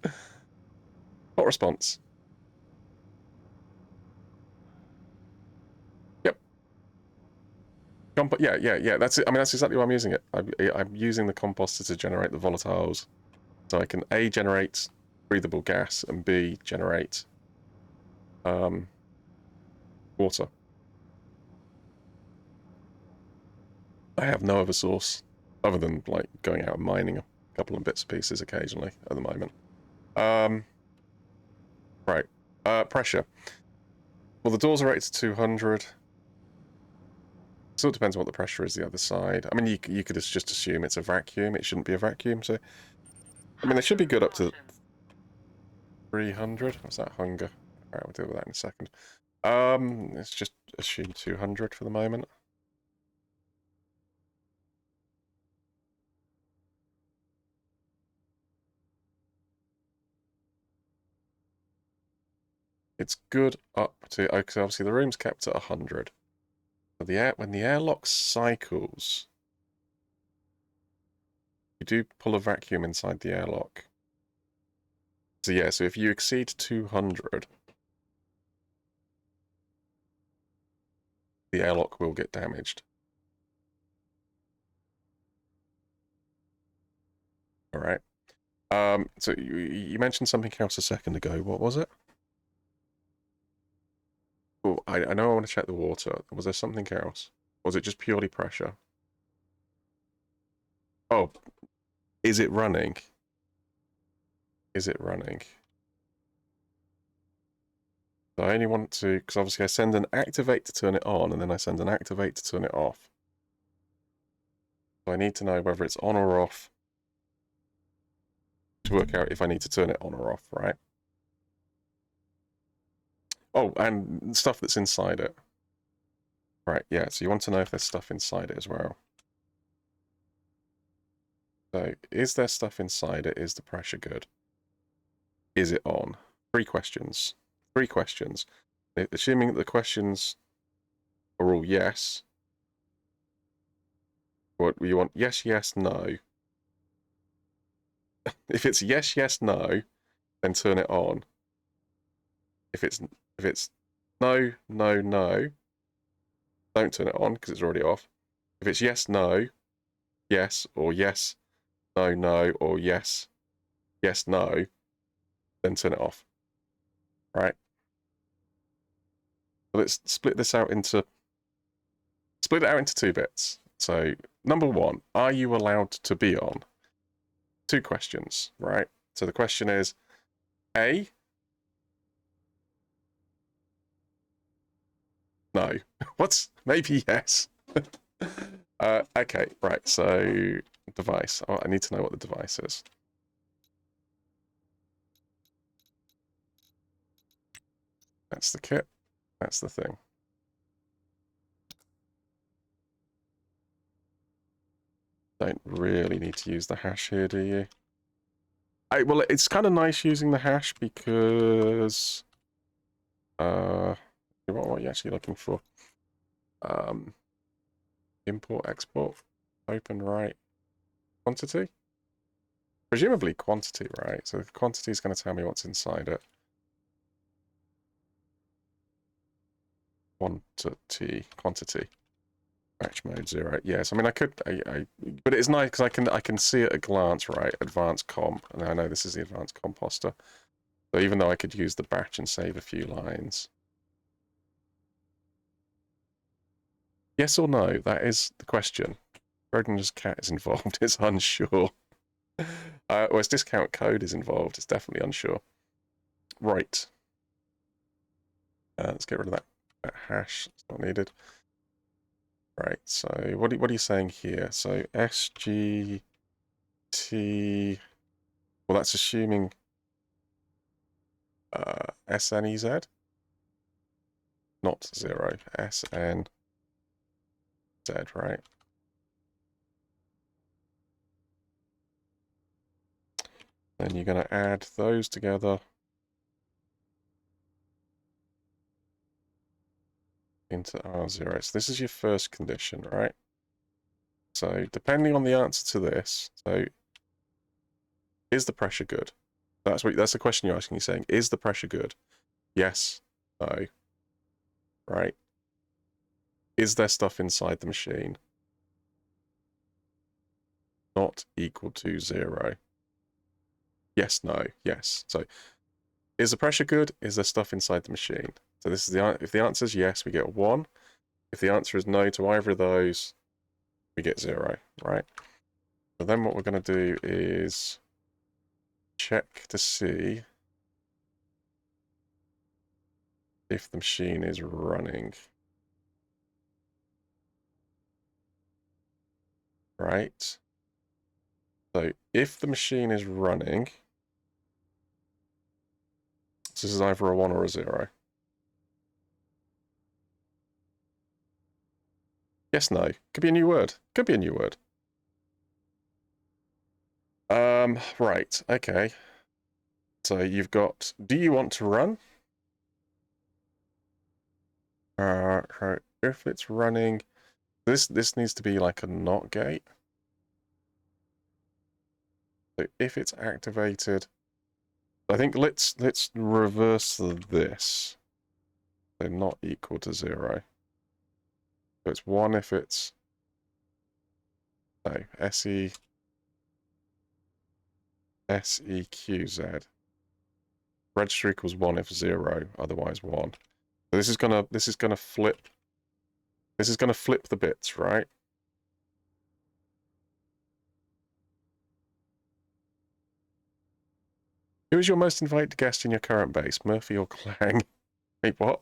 Hot response. Yep. Yeah. That's it. I mean, that's exactly why I'm using it. I'm using the composter to generate the volatiles. So I can A, generate breathable gas, and B, generate water. I have no other source other than like going out and mining a couple of bits and pieces occasionally at the moment. Right. Pressure. Well, the doors are rated to 200. Still depends on what the pressure is the other side. I mean, you could just assume it's a vacuum. It shouldn't be a vacuum, so... I mean, they should be good up to 300. What's that? Hunger. Alright, we'll deal with that in a second. Let's just assume 200 for the moment. It's good up to... Oh, because obviously the room's kept at 100. But when the airlock cycles, you do pull a vacuum inside the airlock. So yeah, so if you exceed 200, the airlock will get damaged. Alright. So you mentioned something else a second ago. What was it? Oh, I know I want to check the water. Was there something else? Was it just purely pressure? Oh, is it running? Is it running? So I only want to, because obviously I send an activate to turn it on, and then I send an activate to turn it off. So I need to know whether it's on or off to work out if I need to turn it on or off, right? Oh, and stuff that's inside it. Right, yeah, so you want to know if there's stuff inside it as well. So, is there stuff inside it? Is the pressure good? Is it on? 3 questions. 3 questions. Assuming that the questions are all yes. What you want? Yes, yes, no. If it's yes, yes, no, then turn it on. If it's no, no, no, don't turn it on because it's already off. If it's yes, no, yes, or yes, no, no, or yes, yes, no, then turn it off. Right? So let's split it out into 2 bits. So, number 1, are you allowed to be on? 2 questions, right? So the question is, A, no. What's maybe yes? Okay, right, so device. Oh, I need to know what the device is. That's the kit. That's the thing. Don't really need to use the hash here, do you? Well, it's kind of nice using the hash because... what are you actually looking for? Import, export, open, right. Quantity? Presumably quantity, right? So the quantity is going to tell me what's inside it. Quantity. Batch mode 0. Yes, I mean I could, but it's nice because I can see at a glance, right? Advanced comp, and I know this is the advanced composter. So even though I could use the batch and save a few lines. Yes or no? That is the question. Schrodinger's cat is involved. It's unsure. Well, its discount code is involved. It's definitely unsure. Right. Let's get rid of that hash. It's not needed. Right. So what are you saying here? So SGT. Well, that's assuming SNEZ, not 0. SNZ, right? Then you're going to add those together into R0. So this is your first condition, right? So depending on the answer to this, so is the pressure good? That's the question you're asking. You're saying, is the pressure good? Yes, no, right? Is there stuff inside the machine? Not equal to 0. Yes, no, yes. So is the pressure good? Is there stuff inside the machine? So this is if the answer is yes, we get 1. If the answer is no to either of those, we get 0, right? So then what we're going to do is check to see if the machine is running. Right? So if the machine is running, so this is either a 1 or a 0. Yes, no. Could be a new word. Could be a new word. Right, okay. So you've got, do you want to run? If it's running, this needs to be like a NOT gate. So if it's activated, I think let's reverse this. So not equal to 0. So it's 1 if it's no SEQZ. Register equals 1 if 0, otherwise 1. So this is gonna flip the bits, right? Who is your most invited guest in your current base, Murphy or Clang? Wait, what?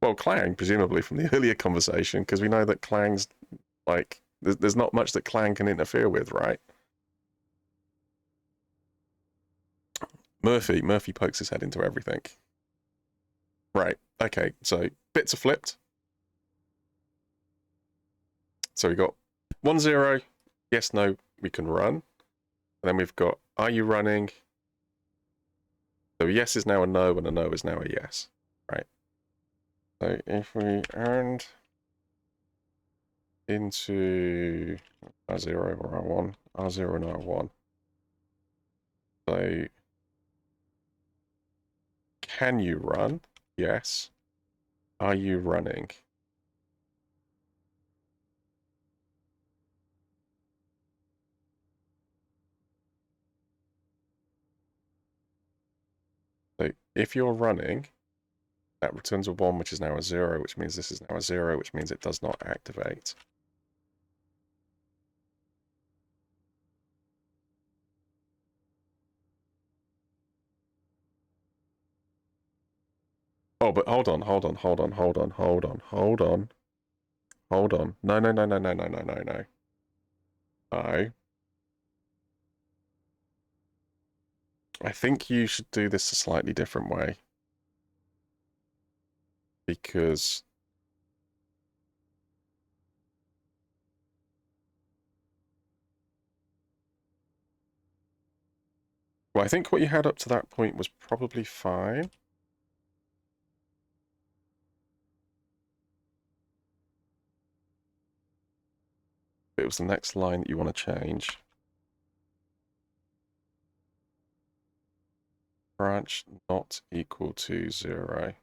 Well, Clang, presumably from the earlier conversation, because we know that Clang's like there's not much that Clang can interfere with, right? Murphy pokes his head into everything. Right. Okay. So bits are flipped. So we got 1, 0. Yes, no. We can run. And then we've got, are you running? So a yes is now a no, and a no is now a yes. Right. So if we add into R0 or R1, R0 and R1. So can you run? Yes. Are you running? So if you're running, that returns a 1, which is now a 0, which means this is now a 0, which means it does not activate. Oh, but hold on. No. No. I think you should do this a slightly different way. Because well, I think what you had up to that point was probably fine. It was the next line that you want to change. Branch not equal to 0.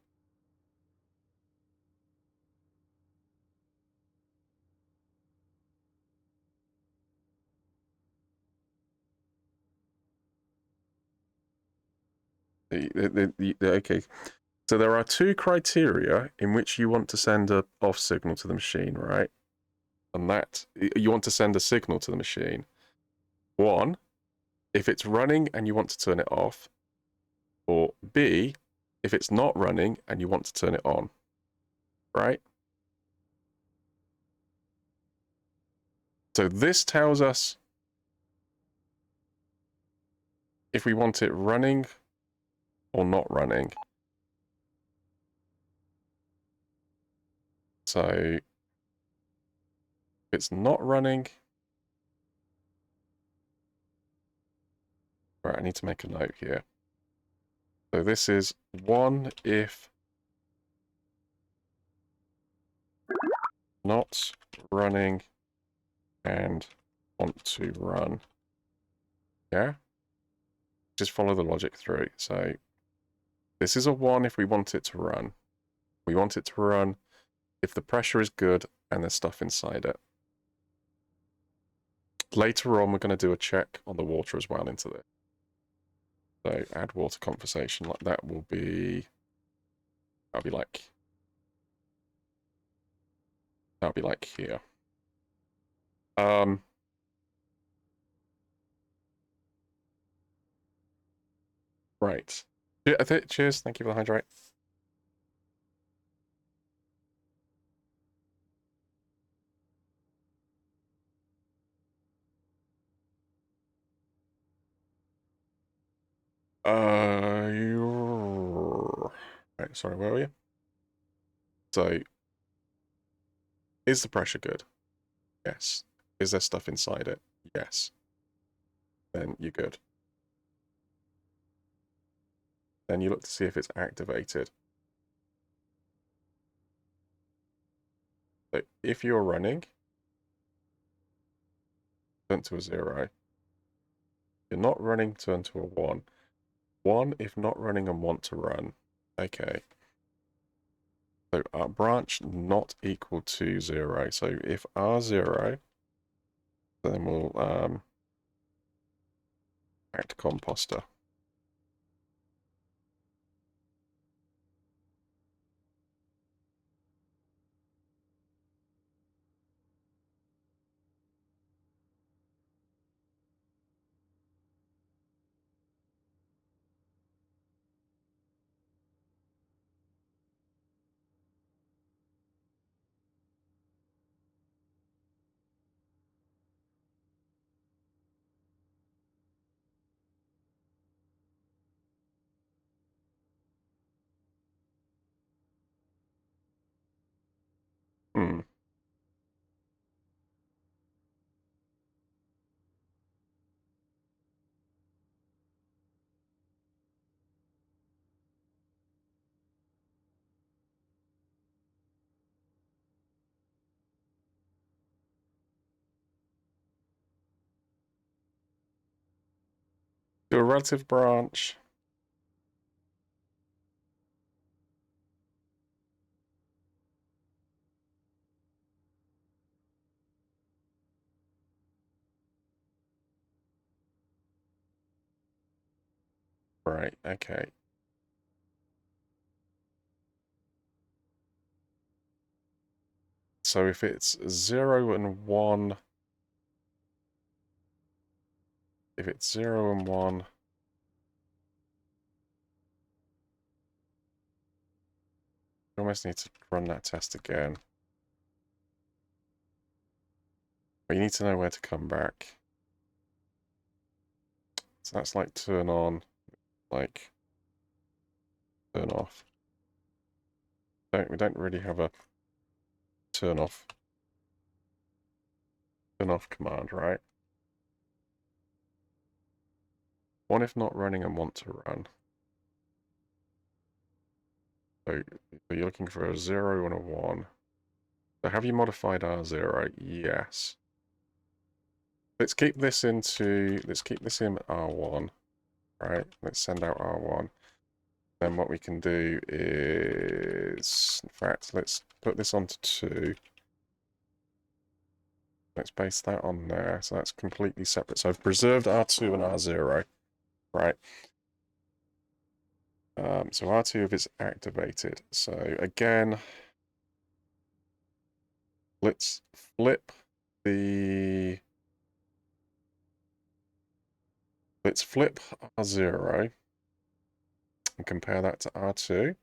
Okay. So there are two criteria in which you want to send a off signal to the machine, right? And that you want to send a signal to the machine. One, if it's running and you want to turn it off, or B, if it's not running and you want to turn it on, right? So this tells us if we want it running or not running. So if it's not running, right, I need to make a note here. So this is one if not running and want to run. Yeah? Just follow the logic through. So this is a 1 if we want it to run. We want it to run if the pressure is good and there's stuff inside it. Later on, we're going to do a check on the water as well into this. So add water conversation, like that will be, that'll be like here. Right. Cheers. Thank you for the hydrate. Right, sorry, where were you? So, is the pressure good? Yes. Is there stuff inside it? Yes. Then you're good. Then you look to see if it's activated. So if you're running, turn to a 0. If you're not running, turn to a 1. 1 if not running and want to run. Okay. So our branch not equal to 0. So if R0, then we'll act composter. Hmm. Do a relative branch. Right, okay. So if it's 0 and 1, if it's 0 and 1, you almost need to run that test again. But you need to know where to come back. So that's like turn on, like turn off. We don't really have a turn off command, right? 1 if not running and want to run. So you're looking for a 0 and a 1. So have you modified R0? Yes. Let's keep this in R1, right? Let's send out R1. Then what we can do is, in fact, let's put this onto 2. Let's base that on there. So that's completely separate. So I've preserved R2 and R0, right? So R2 if it's activated. So again, let's flip the... Let's flip R0 and compare that to R2.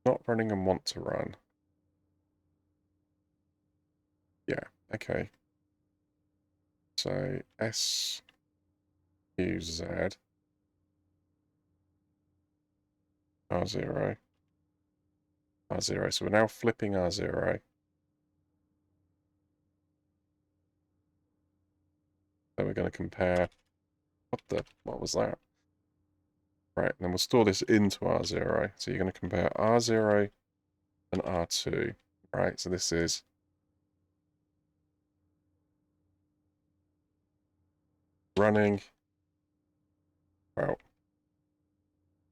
Not running and want to run. Yeah, okay. So S, U, Z, R0, R0. So we're now flipping R0. So we're going to compare, what was that? Right, and then we'll store this into R0. So you're going to compare R0 and R2. Right, so this is running. Well,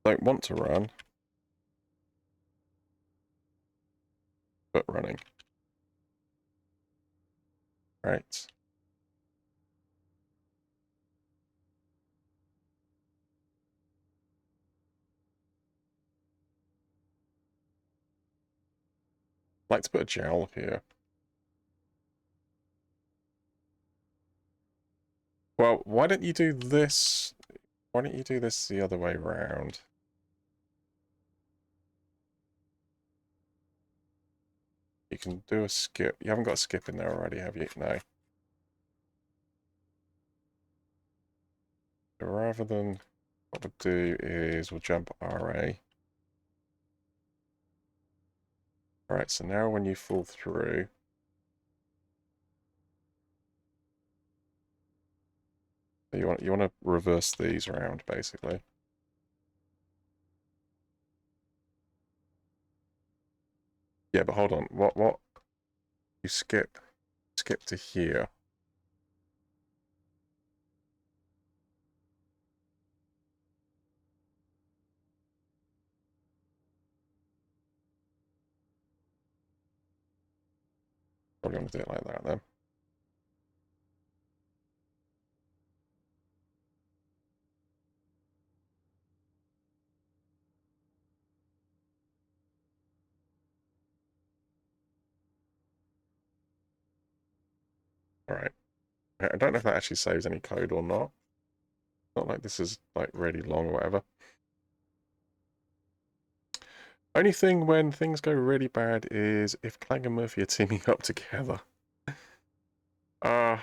don't want to run, but running. Right. I'd like to put a gel here. Well, why don't you do this? Why don't you do this the other way around? You can do a skip. You haven't got a skip in there already, have you? No. So rather than, what we'll do is we'll jump RA. Alright, so now when you fall through, you want to reverse these around, basically. Yeah, but hold on. What you skip to here. Probably want to do it like that then. Alright. I don't know if that actually saves any code or not. Not like this is like really long or whatever. Only thing when things go really bad is if Clang and Murphy are teaming up together. Yep,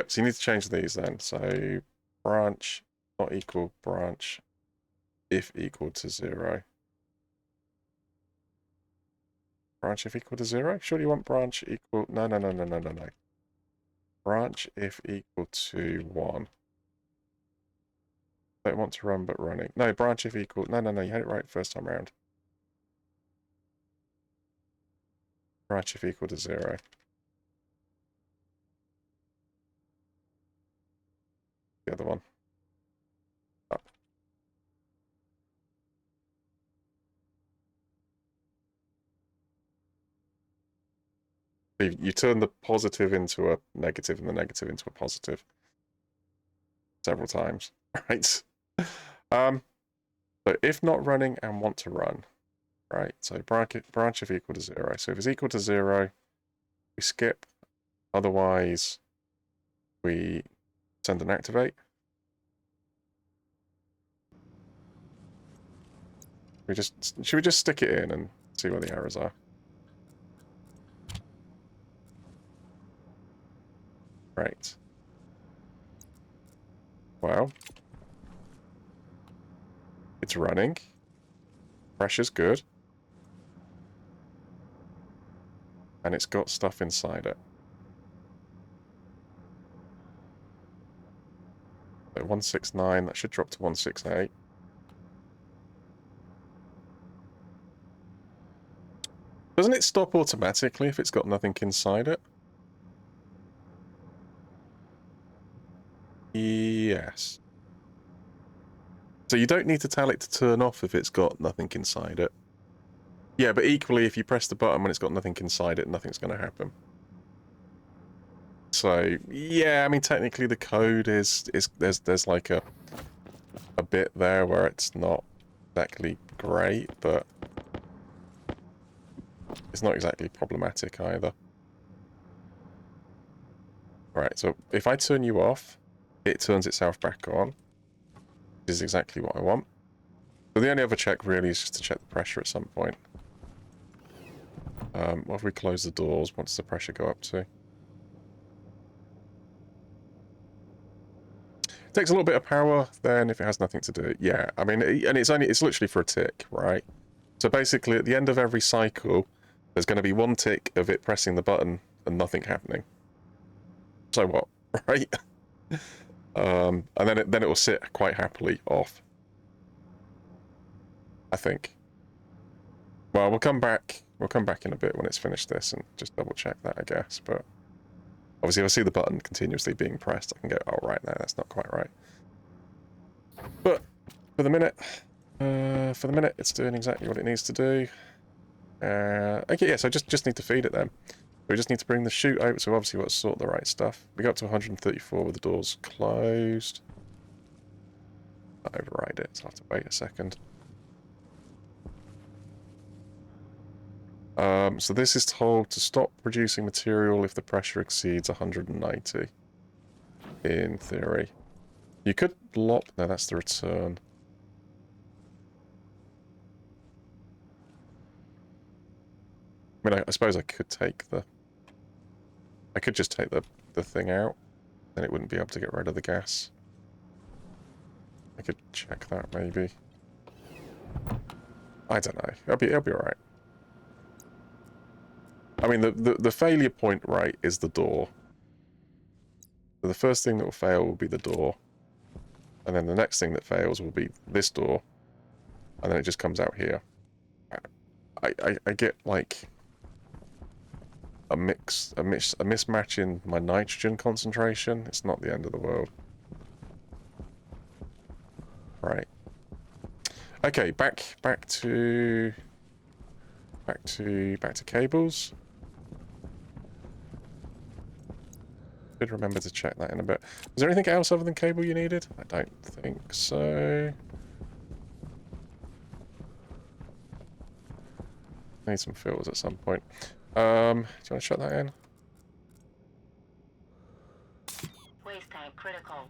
so you need to change these then. So branch not equal branch if equal to 0. Branch if equal to 0? Surely you want branch equal... No. Branch if equal to 1. Don't want to run but running. No, branch if equal... No, you had it right first time round. Branch if equal to 0. The other one. Up. You turn the positive into a negative and the negative into a positive. Several times. Right? So if not running and want to run, right? So branch if equal to 0. So if it's equal to 0, we skip. Otherwise, we send and activate. Should we just stick it in and see where the errors are? Right. Well, it's running. Pressure's good. And it's got stuff inside it. So 169, that should drop to 168. Doesn't it stop automatically if it's got nothing inside it? Yes. So you don't need to tell it to turn off if it's got nothing inside it. Yeah, but equally, if you press the button when it's got nothing inside it, nothing's going to happen. So yeah, I mean technically the code is there's like a bit there where it's not exactly great, but it's not exactly problematic either. Right, so if I turn you off, it turns itself back on, which is exactly what I want. So the only other check really is just to check the pressure at some point. What if we close the doors? What does the pressure go up to? It takes a little bit of power, then if it has nothing to do. Yeah, I mean, and it's literally for a tick, right? So basically at the end of every cycle, there's going to be one tick of it pressing the button and nothing happening. So what, right? And then it will sit quite happily off, I think. Well, we'll come back in a bit when it's finished this and just double check that, I guess. But obviously if I see the button continuously being pressed, I can go, oh right, no, that's not quite right. But for the minute it's doing exactly what it needs to do. Okay, yeah, so just need to feed it then. We just need to bring the chute out, so obviously we've got to sort the right stuff. We got to 134 with the doors closed. I'll override it, so I'll have to wait a second. So this is told to stop producing material if the pressure exceeds 190. In theory. You could lop... No, that's the return. I mean, I suppose I could take the... I could just take the thing out, then it wouldn't be able to get rid of the gas. I could check that, maybe. I don't know. It'll be alright. I mean, the failure point, right, is the door. So the first thing that will fail will be the door. And then the next thing that fails will be this door. And then it just comes out here. I get, like... a mismatch in my nitrogen concentration. It's not the end of the world. Right. Okay, back to cables. Should remember to check that in a bit. Was there anything else other than cable you needed? I don't think so. I need some filters at some point. Do you want to shut that in? Waste tank critical.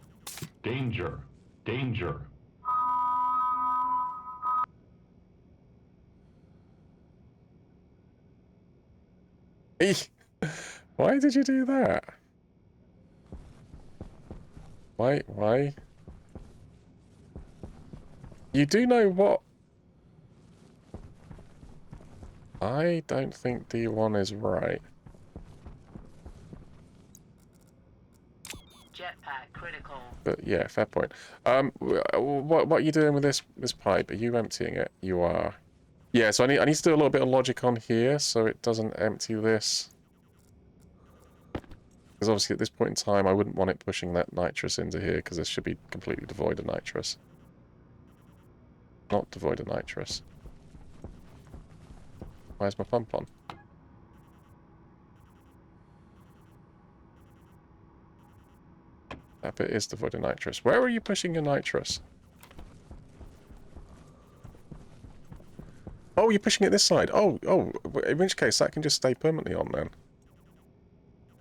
Danger. Danger. Eek. Why did you do that? Why? You do know what? I don't think D1 is right. Jetpack critical. But yeah, fair point. What are you doing with this pipe? Are you emptying it? You are. Yeah, so I need to do a little bit of logic on here so it doesn't empty this. Because obviously at this point in time I wouldn't want it pushing that nitrous into here because this should be completely devoid of nitrous. Not devoid of nitrous. Where's my pump on? That bit is devoid of nitrous. Where are you pushing your nitrous? Oh, you're pushing it this side. Oh, in which case that can just stay permanently on then.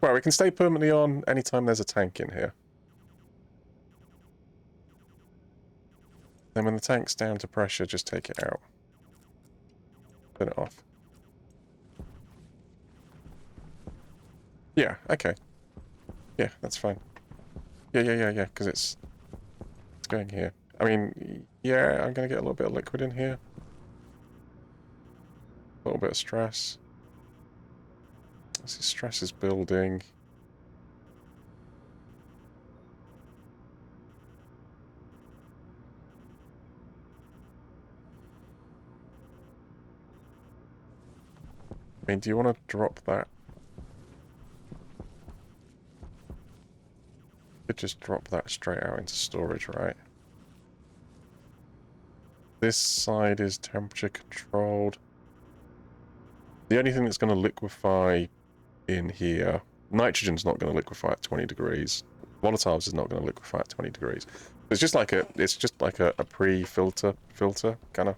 Well, it can stay permanently on anytime there's a tank in here. Then when the tank's down to pressure, just take it out. Turn it off. Yeah, okay. Yeah, that's fine. Yeah, because it's going here. I mean, yeah, I'm going to get a little bit of liquid in here. A little bit of stress. This stress is building. I mean, do you want to drop that? Could just drop that straight out into storage, right? This side is temperature controlled. The only thing that's going to liquefy in here Nitrogen's not going to liquefy at 20 degrees. Volatiles is not going to liquefy at 20 degrees. It's just like a pre-filter kind of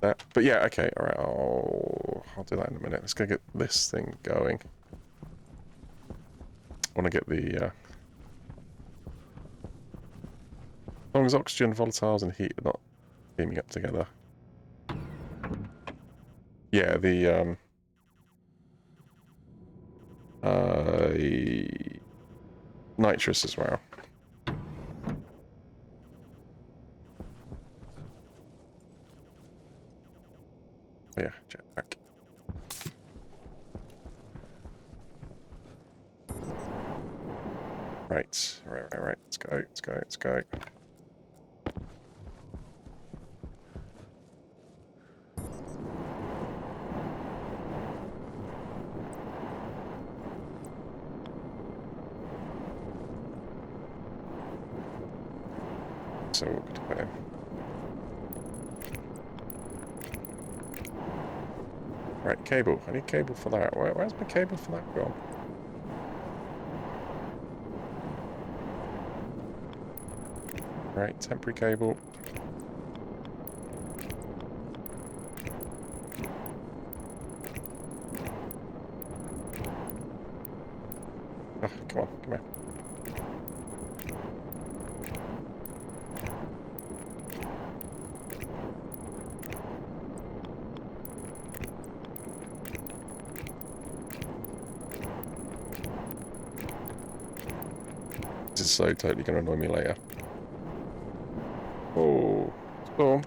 that. But yeah, okay, all right. I'll do that in a minute. Let's go get this thing going. I want to get the as long as oxygen, volatiles, and heat are not teaming up together. Yeah, the nitrous as well. Yeah, jetpack. Right. Let's go. So good to put in. Right, cable. I need cable for that. Where's my cable for that gone? Right, temporary cable. Oh, come here. This is so totally going to annoy me later. Oh, storm.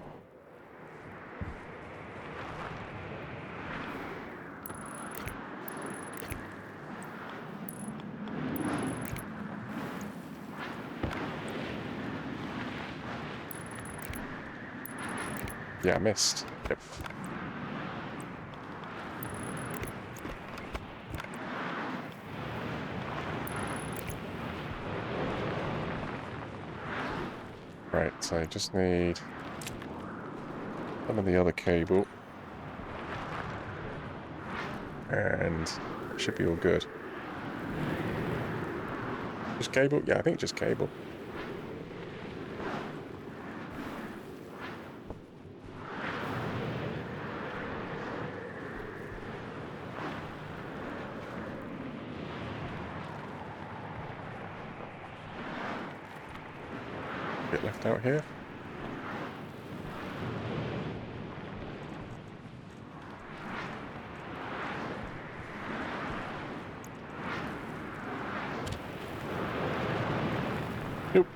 Yeah, I missed. Yep. Right, so I just need some of the other cable. And it should be all good. Just cable? Yeah, I think just cable. Bit left out here. Nope.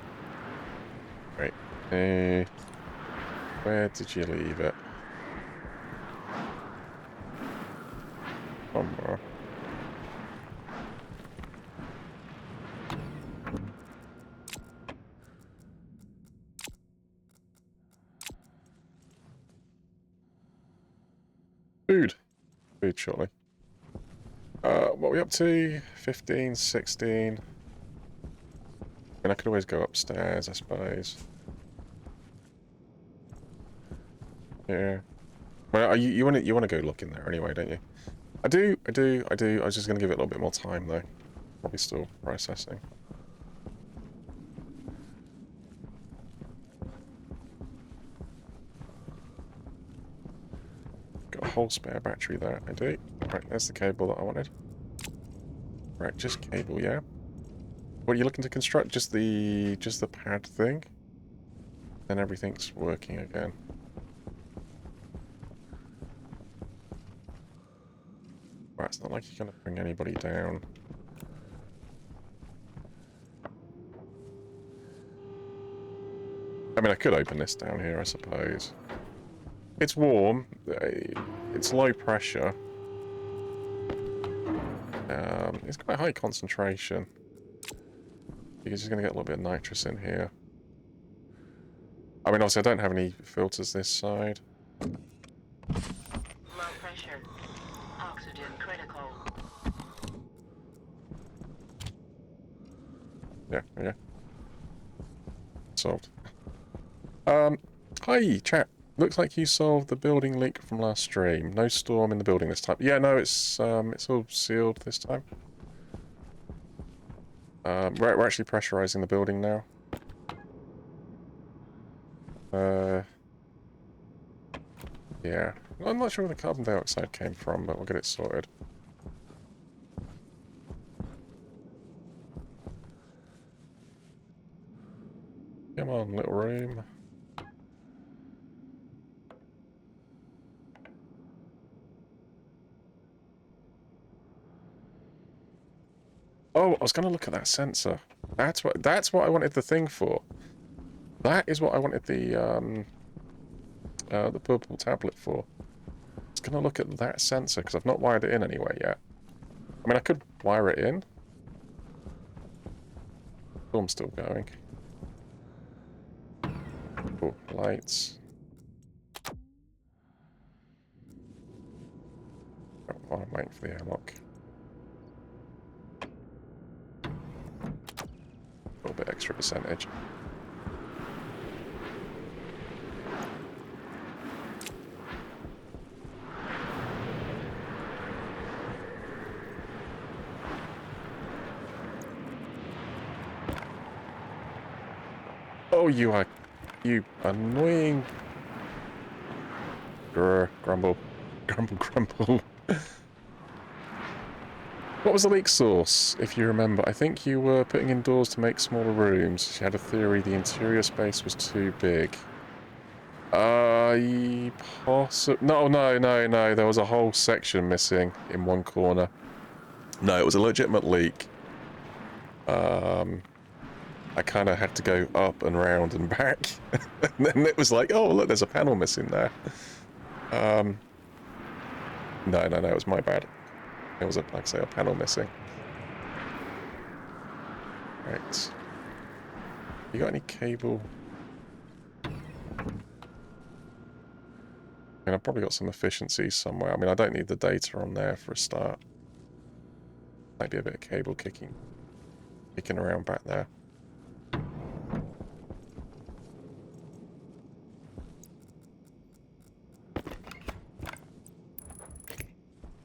Right. Where did you leave it? One more. Food, surely. What are we up to? 15, 16. And I could always go upstairs, I suppose. Yeah. Well, you want to go look in there anyway, don't you? I do. I was just going to give it a little bit more time, though. Probably still processing. Got a whole spare battery there, I do. Right, there's the cable that I wanted. Right, just cable, yeah. What are you looking to construct? Just the pad thing? Then everything's working again. Right, it's not like you're going to bring anybody down. I mean, I could open this down here, I suppose. It's warm. It's low pressure. It's quite high concentration. You're just going to get a little bit of nitrous in here. I mean, obviously, I don't have any filters this side. Low pressure. Oxygen critical. Yeah. Solved. Hi, chat. Looks like you solved the building leak from last stream. No storm in the building this time. Yeah, no, it's all sealed this time. We're actually pressurizing the building now. Yeah. I'm not sure where the carbon dioxide came from, but we'll get it sorted. Come on, little room. Oh, I was going to look at that sensor. That's what I wanted the thing for. That is what I wanted the purple tablet for. I was going to look at that sensor because I've not wired it in anywhere yet. I mean, I could wire it in. Storm's still going. Oh, lights. Oh, I'm waiting for the airlock. A little bit extra percentage. Oh, you annoying... Grr, grumble. Grumble, grumble. What was the leak source, if you remember? I think you were putting in doors to make smaller rooms. You had a theory the interior space was too big. No. There was a whole section missing in one corner. No, it was a legitimate leak. I kind of had to go up and round and back. And then it was like, oh, look, there's a panel missing there. No, it was my bad. It was, like I say, a panel missing. Right. You got any cable? I mean, I've probably got some efficiencies somewhere. I mean, I don't need the data on there for a start. Might be a bit of cable kicking around back there.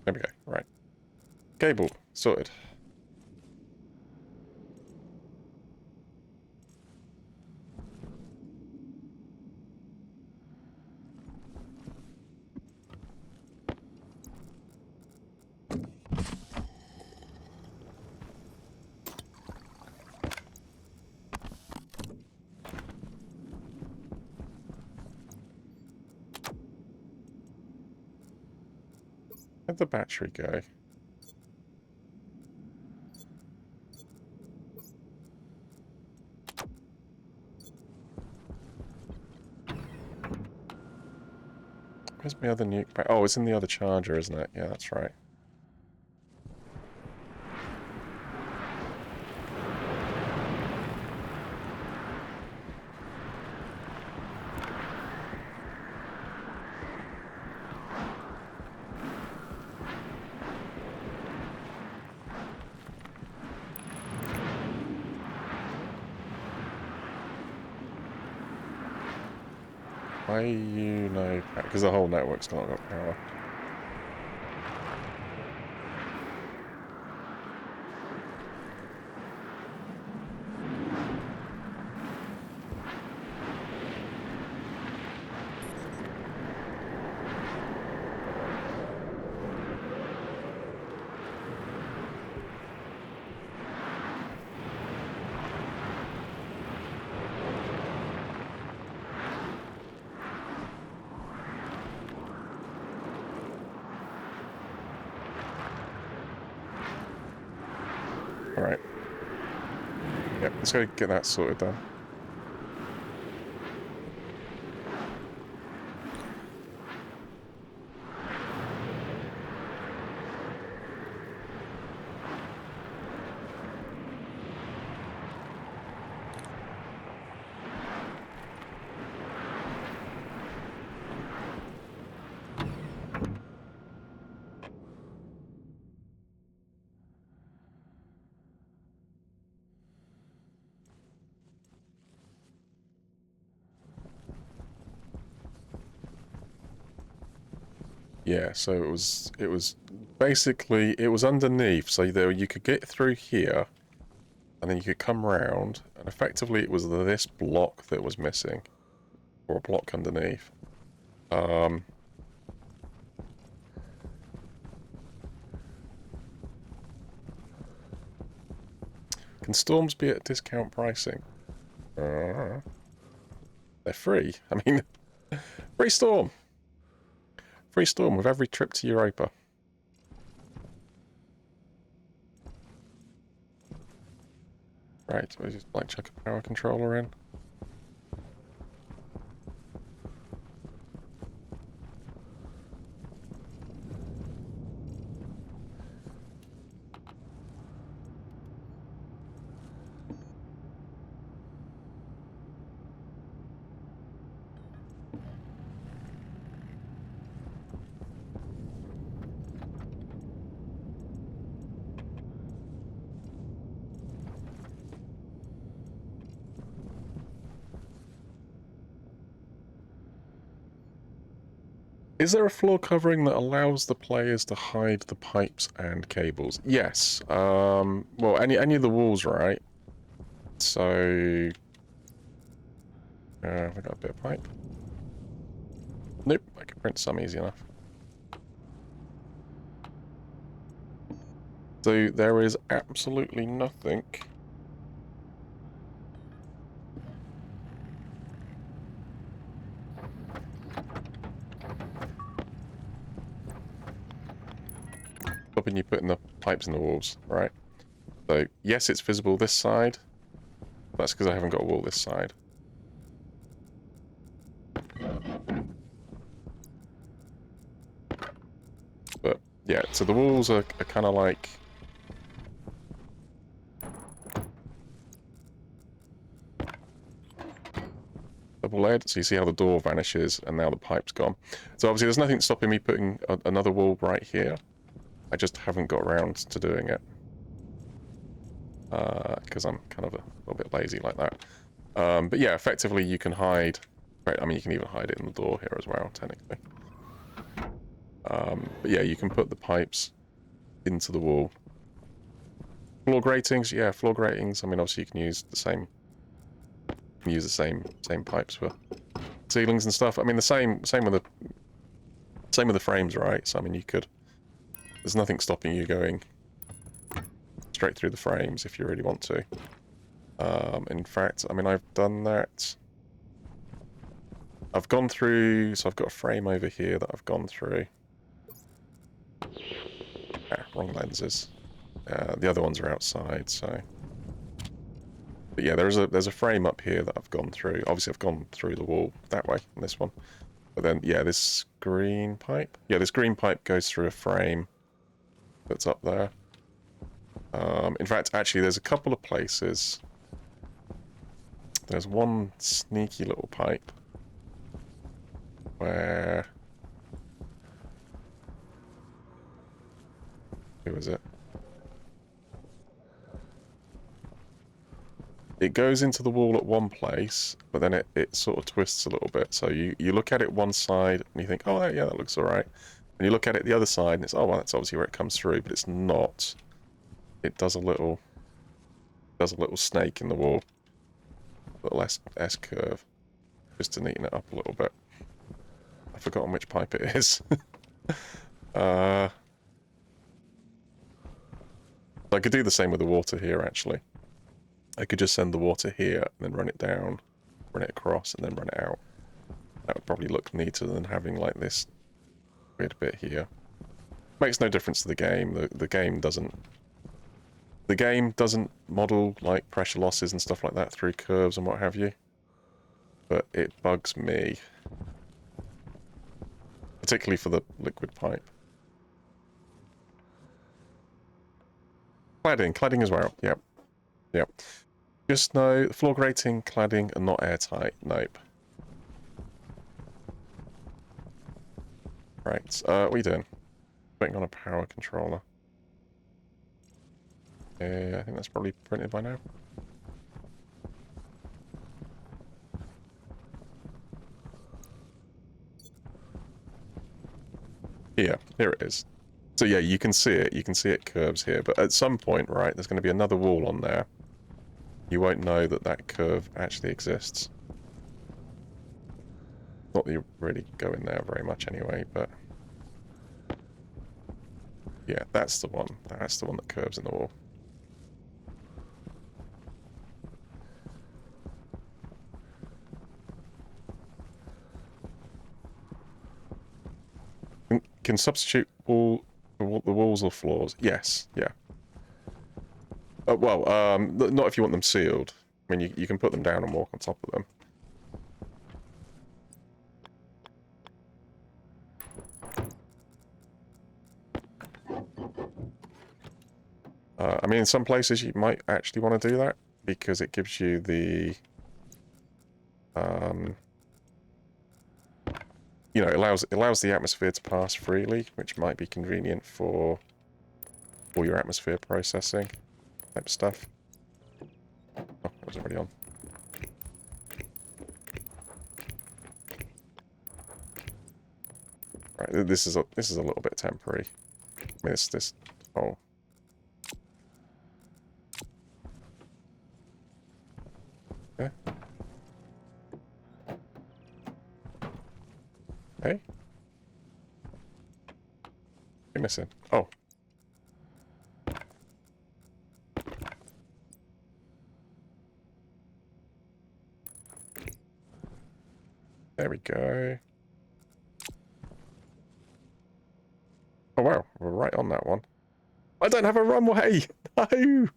There we go. Right. Cable sorted. Where'd the battery go? Where's my other nuke back? Oh, it's in the other charger, isn't it? Yeah, that's right. Why you know? Because the whole network's not got power. Alright. Yep, let's go get that sorted then. Yeah, so it was basically, it was underneath, so there you could get through here, and then you could come round, and effectively it was this block that was missing, or a block underneath. Can storms be at discount pricing? They're free. I mean, free storm! Free storm with every trip to Europa. Right, we just like chuck a power controller in. Is there a floor covering that allows the players to hide the pipes and cables? Yes. Well, any of the walls, right? So, we got a bit of pipe. Nope, I can print some easy enough. So there is absolutely nothing. Stopping you putting the pipes in the walls, right? So yes, it's visible this side. That's because I haven't got a wall this side. But yeah, so the walls are kind of like double layered. So you see how the door vanishes and now the pipe's gone. So obviously there's nothing stopping me putting another wall right here. I just haven't got around to doing it. Because I'm kind of a little bit lazy like that. But yeah, effectively you can hide... Right, I mean, you can even hide it in the door here as well, technically. But yeah, you can put the pipes into the wall. Floor gratings, yeah, floor gratings. I mean, obviously you can use the same... You can use the same pipes for ceilings and stuff. I mean, the same with the frames, right? So I mean, you could... There's nothing stopping you going straight through the frames if you really want to. In fact, I mean, I've done that. I've gone through, so I've got a frame over here that I've gone through. Wrong lenses. The other ones are outside, so. But yeah, there's a frame up here that I've gone through. Obviously, I've gone through the wall that way on this one. But then, yeah, this green pipe. Yeah, this green pipe goes through a frame that's up there. In fact, actually, there's a couple of places. There's one sneaky little pipe where... Who is it? It goes into the wall at one place, but then it sort of twists a little bit. So you look at it one side and you think, oh yeah, that looks alright. And you look at it the other side and it's, oh well, that's obviously where it comes through, but it's not. It does a little snake in the wall. A little S curve. Just to neaten it up a little bit. I've forgotten which pipe it is. I could do the same with the water here, actually. I could just send the water here, and then run it down, run it across, and then run it out. That would probably look neater than having, like, this weird bit here. Makes no difference to the game. The game doesn't... The game doesn't model, like, pressure losses and stuff like that through curves and what have you. But it bugs me. Particularly for the liquid pipe. Cladding as well, yep. Yep. Just know, floor grating, cladding, and not airtight. Nope. Right, what are you doing? Waiting on a power controller. I think that's probably printed by now. Here it is. So yeah, you can see it curves here, but at some point, right, there's going to be another wall on there. you won't know that that curve actually exists. Not that you really go in there very much anyway, but... yeah, that's the one. That's the one that curves in the wall. Can substitute the walls or floors? Yes, yeah. Well, not if you want them sealed. I mean, you can put them down and walk on top of them. I mean, in some places you might actually want to do that because it gives you the, you know, it allows the atmosphere to pass freely, which might be convenient for all your atmosphere processing type stuff. Oh, that was already on. Right, this is a little bit temporary. I mean, this. Oh. Okay. Hey? You're missing. Oh. There we go. Oh wow, we're right on that one. I don't have a runway! No!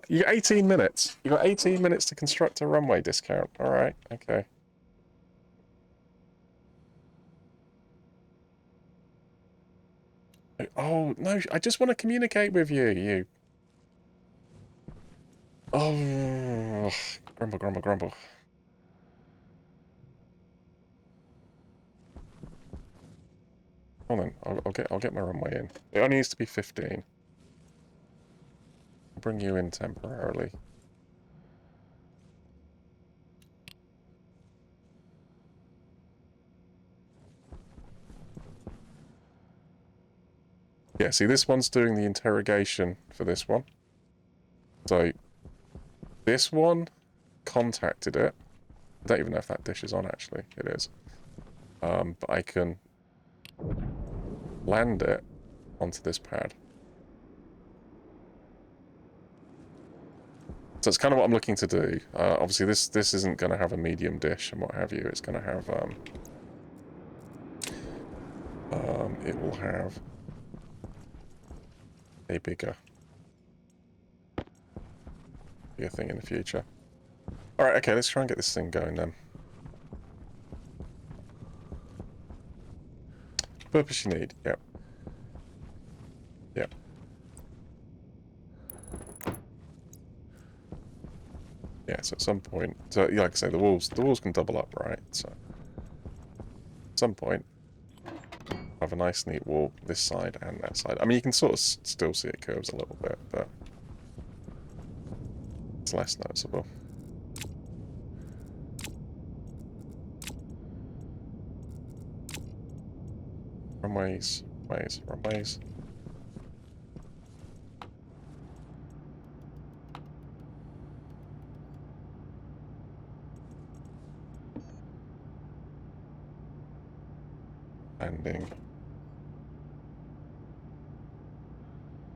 You got 18 minutes. You got 18 minutes to construct a runway discount. Alright, okay. Oh, no, I just want to communicate with you, you. Oh, grumble, grumble, grumble. Hold on, I'll get my runway in. It only needs to be 15. I'll bring you in temporarily. Yeah, see, this one's doing the interrogation for this one. So, this one contacted it. I don't even know if that dish is on, actually. It is. But I can land it onto this pad. So it's kind of what I'm looking to do. Obviously, this isn't going to have a medium dish and what have you. It's going to have... it will have a bigger thing in the future. Alright, okay, let's try and get this thing going then. Purpose you need, yep. Yep. Yeah, so at some point, so yeah, like I say, the walls can double up, right? So at some point, have a nice neat wall this side and that side. I mean, you can sort of still see it curves a little bit, but it's less noticeable. Runways, runways.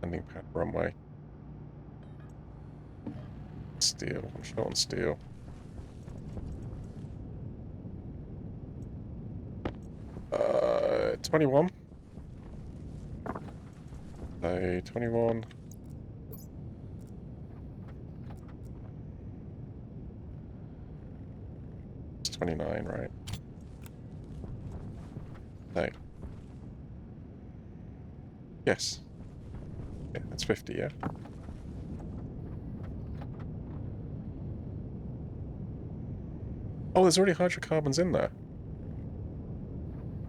Landing pad runway. Steel, I'm short on steel. Uh, 21. So 21. It's 29, right? No. Yes. Yeah, that's 50, yeah. Oh, there's already hydrocarbons in there.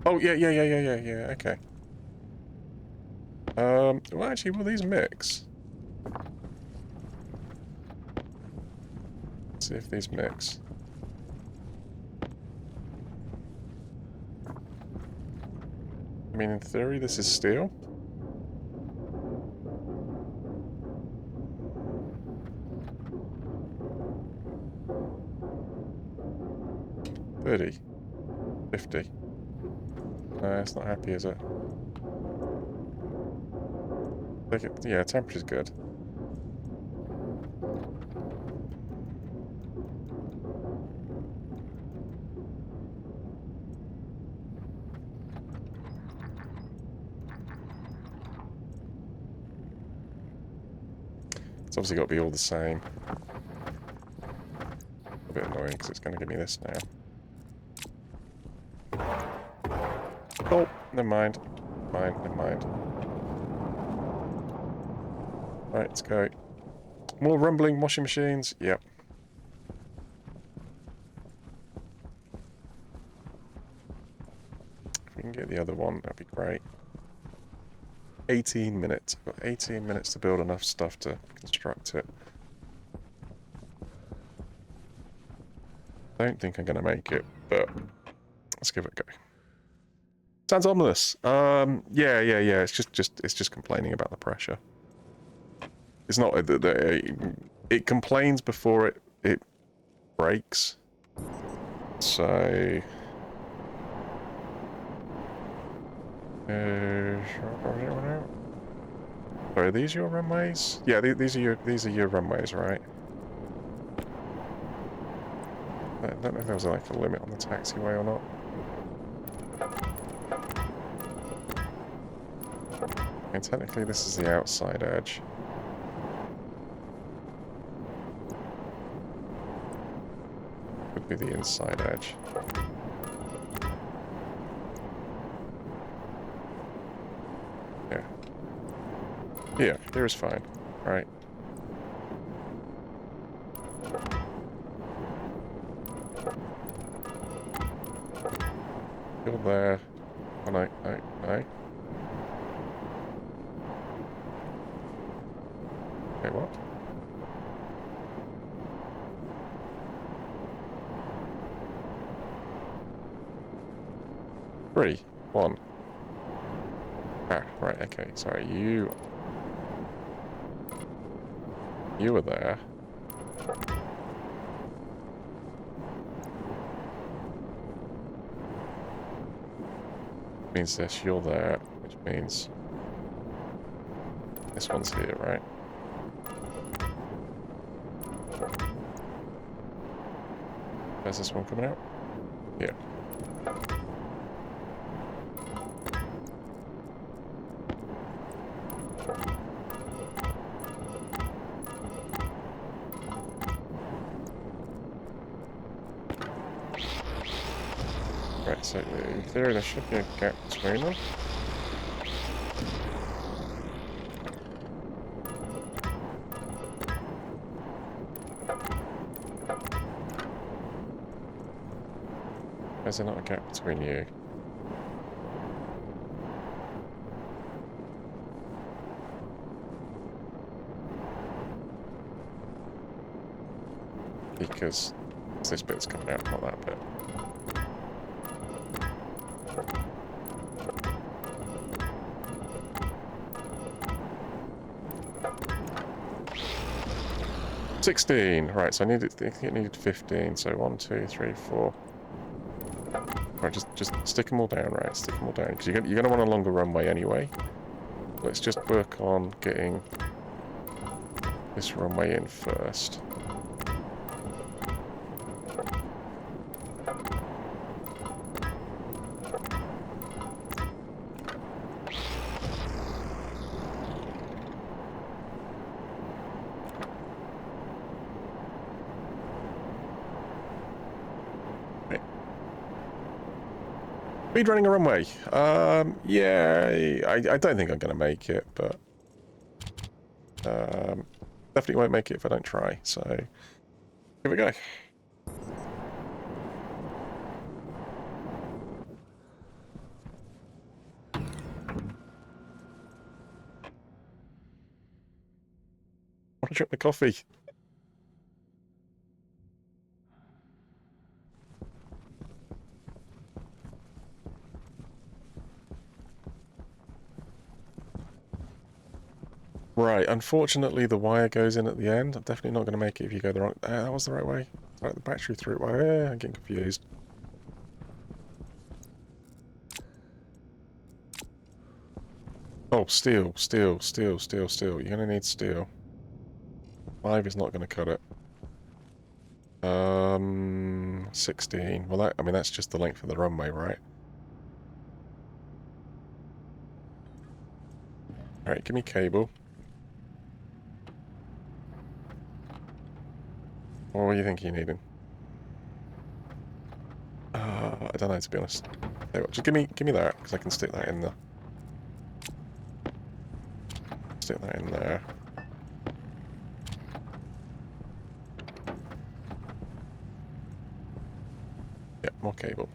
Oh, yeah, okay. Well, actually, will these mix? Let's see if these mix. I mean, in theory, this is steel. 30. 50. No, it's not happy, is it? Yeah, temperature's good. It's obviously got to be all the same. A bit annoying because it's going to give me this now. Oh, never mind. Never mind. Right, let's go. More rumbling washing machines. Yep. If we can get the other one, that'd be great. 18 minutes. I've got 18 minutes to build enough stuff to construct it. Don't think I'm going to make it, but let's give it a go. Sounds ominous. Yeah. It's just complaining about the pressure. It's not it complains before it breaks. So. Sorry, are these your runways? Yeah, these are your runways, right? I don't know if there was like a limit on the taxiway or not. And technically this is the outside edge. Could be the inside edge. Yeah. Yeah, here is fine. Right. Still there. Oh no. Wait, what? Three. One. Ah, right, okay. Sorry, you were there. Means this, you're there, which means this one's here, right? Where's this one coming out? Yeah. Right, so in theory there should be a gap between them. Why is there not a gap between you? Because this bit's coming out, not that bit. $16. Right, so I think it needed 15. So 1, 2, 3, 4. Right, just stick them all down, right? Stick them all down because you're gonna want a longer runway anyway. Let's just work on getting this runway in first. Speed running a runway. Yeah, I don't think I'm going to make it, but definitely won't make it if I don't try. So here we go. I want to drink the coffee. Right, unfortunately the wire goes in at the end. I'm definitely not going to make it if you go the wrong... that was the right way. Right, the battery through it. Yeah, I'm getting confused. steel. You're gonna need steel. 5 is not gonna cut it. 16. Well, I mean, that's just the length of the runway, right? Alright, give me cable. What do you think you're needing? I don't know, to be honest. Hey, just give me that, because I can stick that in the... Stick that in there. Yeah, more cable.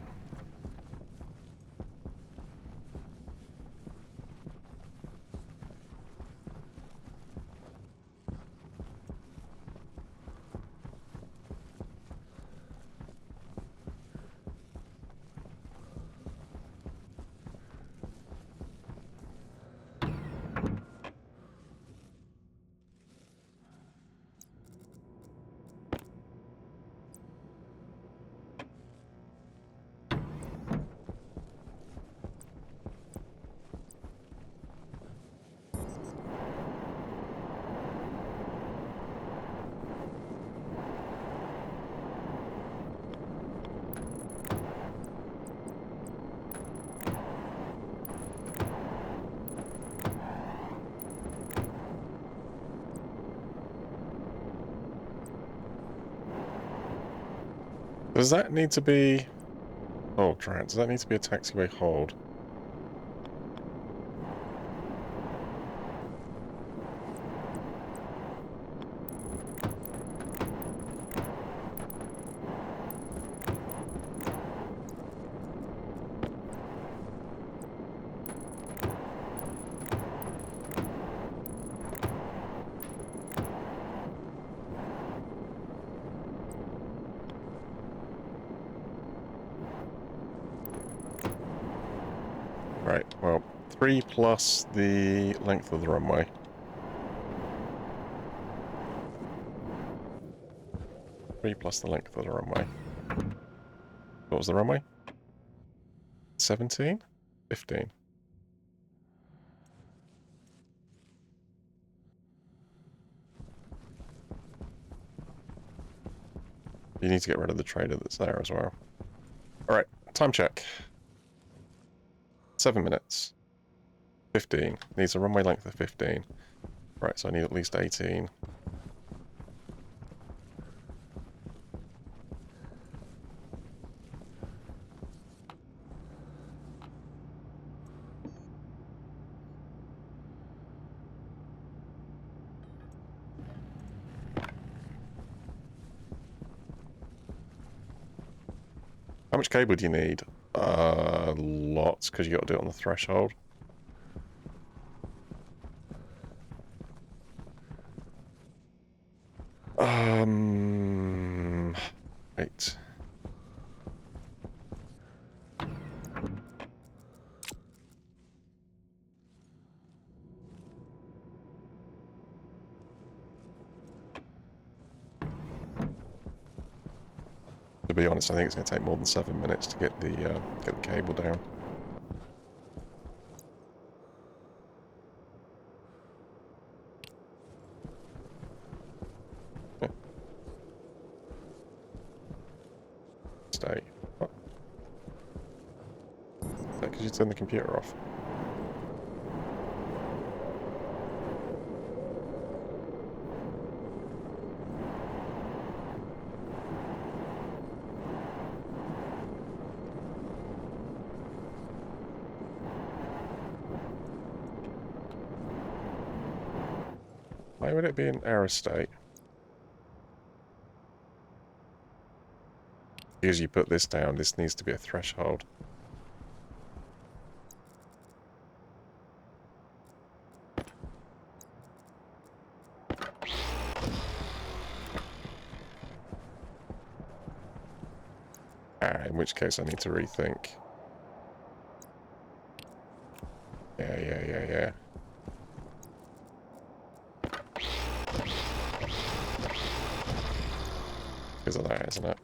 Does that need to be... Oh, right. Does that need to be a taxiway hold? Right, well, 3 plus the length of the runway. Three plus the length of the runway. What was the runway? 17? 15. You need to get rid of the trader that's there as well. Alright, time check. 7 minutes. 15. Needs a runway length of 15. Right, so I need at least 18. How much cable do you need? Lots, because you got to do it on the threshold. Wait. To be honest, I think it's going to take more than 7 minutes to get the cable down. Yeah. Stay. What? Is that because you turned the computer off? Why would it be an error state? Because you put this down, this needs to be a threshold. In which case I need to rethink. Yeah. Because of that, isn't it?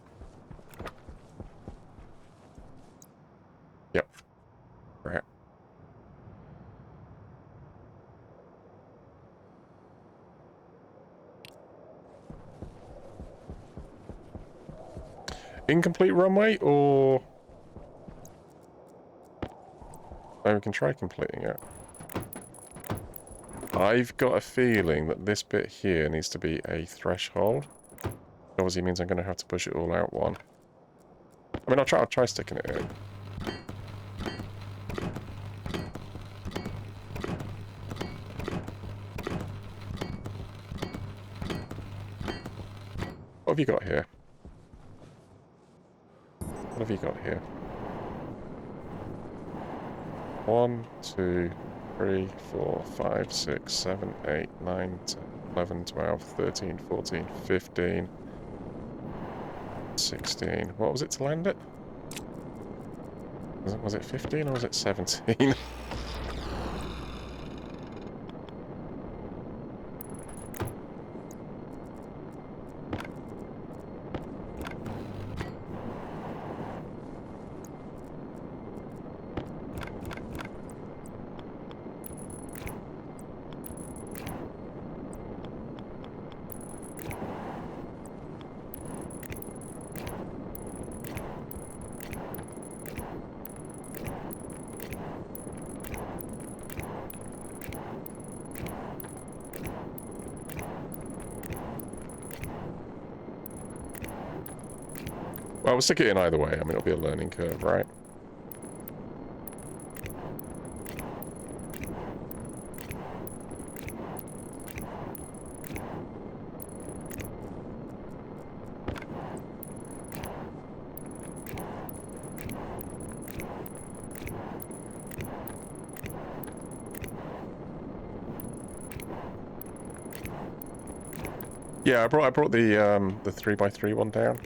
Yep. Right. incomplete runway, or... Oh, we can try completing it. I've got a feeling that this bit here needs to be a threshold. Obviously means I'm going to have to push it all out one. I mean, I'll try sticking it in. What have you got here? What have you got here? 1, 2, 3, 4, 5, 6, 7, 8, 9, 10, 11, 12, 13, 14, 15, 16. What was it to land it? Was it 15 or was it 17? Well, we'll stick it in either way. I mean, it'll be a learning curve, right? Yeah, I brought the 3x3 one down.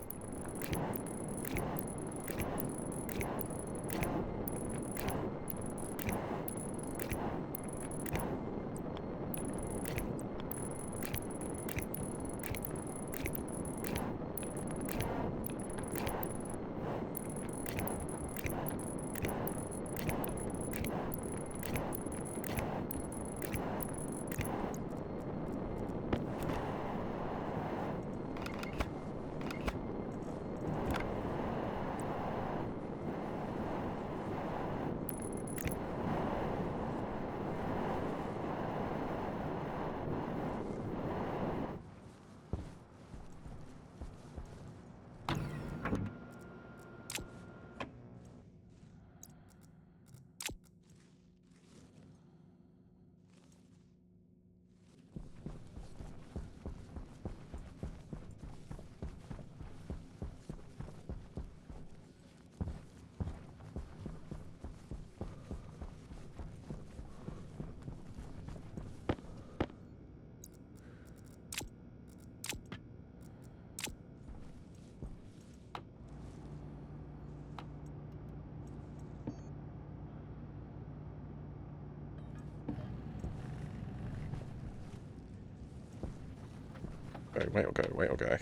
Wait or go, wait or go.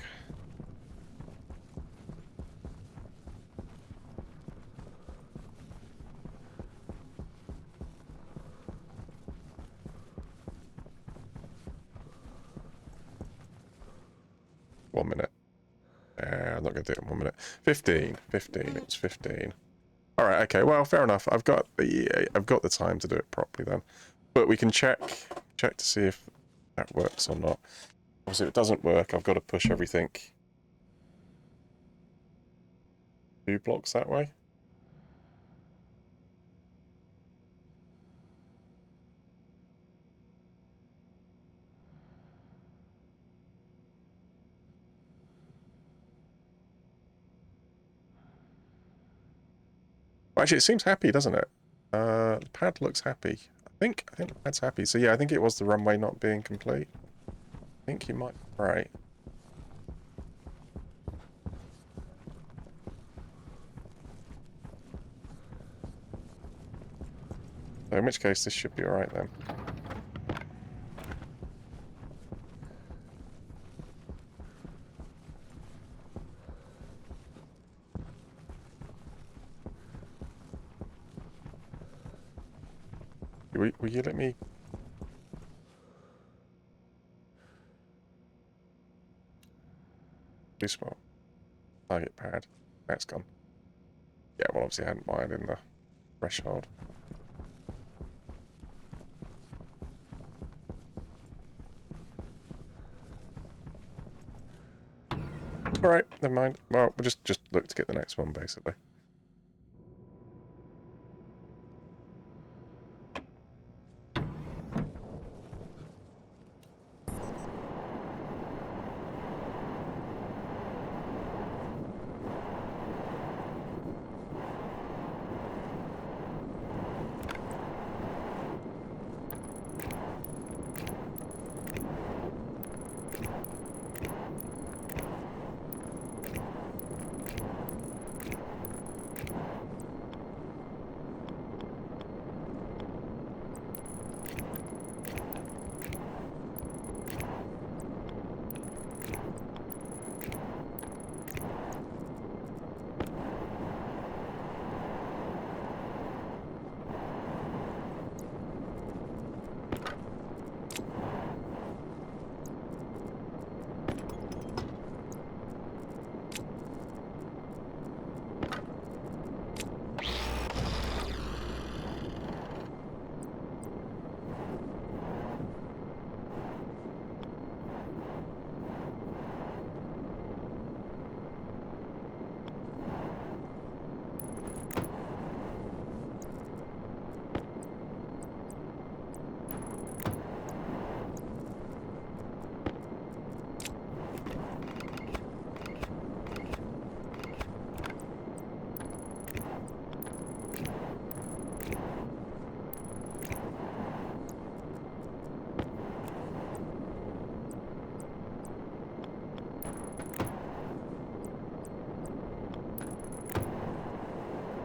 One minute. I'm not going to do it in 1 minute. 15. It was 15. All right. Okay. Well, fair enough. I've got the time to do it properly then. But we can check to see if that works or not. Obviously, if it doesn't work, I've got to push everything 2 blocks that way. Well, actually, it seems happy, doesn't it? The pad looks happy. I think the pad's happy. So yeah, I think it was the runway not being complete. I think you might be right. So in which case, this should be alright then. Will you let me... Too small. Target pad. That's gone. Yeah, well, obviously I hadn't wired in the threshold. Alright, never mind. Well, we'll just look to get the next one, basically.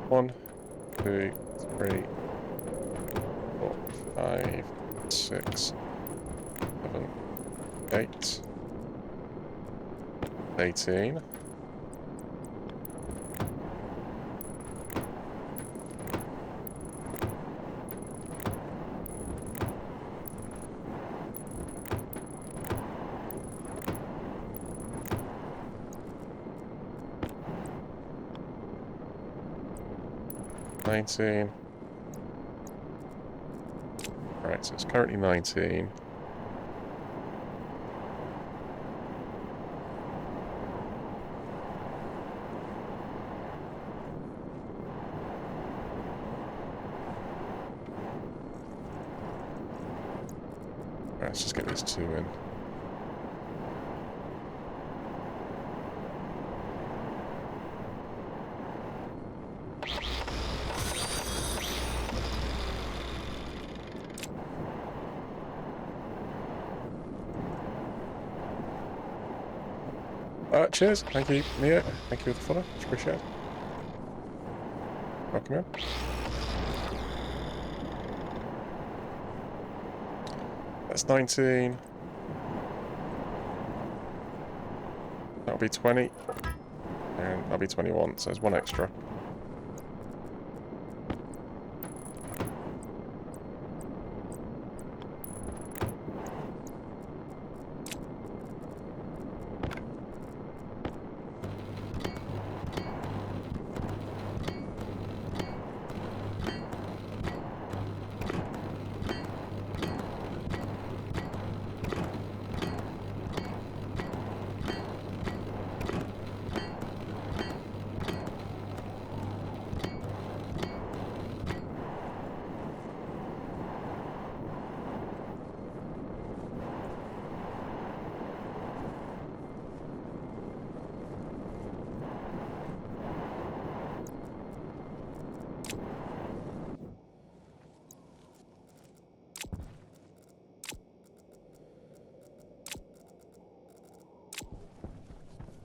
One, two, three, 4, 5, 6, 7, 8, 18. Right, so it's currently 19. Right, let's just get these two in. Cheers. Thank you, Neo. Thank you for the follow. Much appreciated. Welcome in. That's 19. That'll be 20. And that'll be 21, so there's one extra.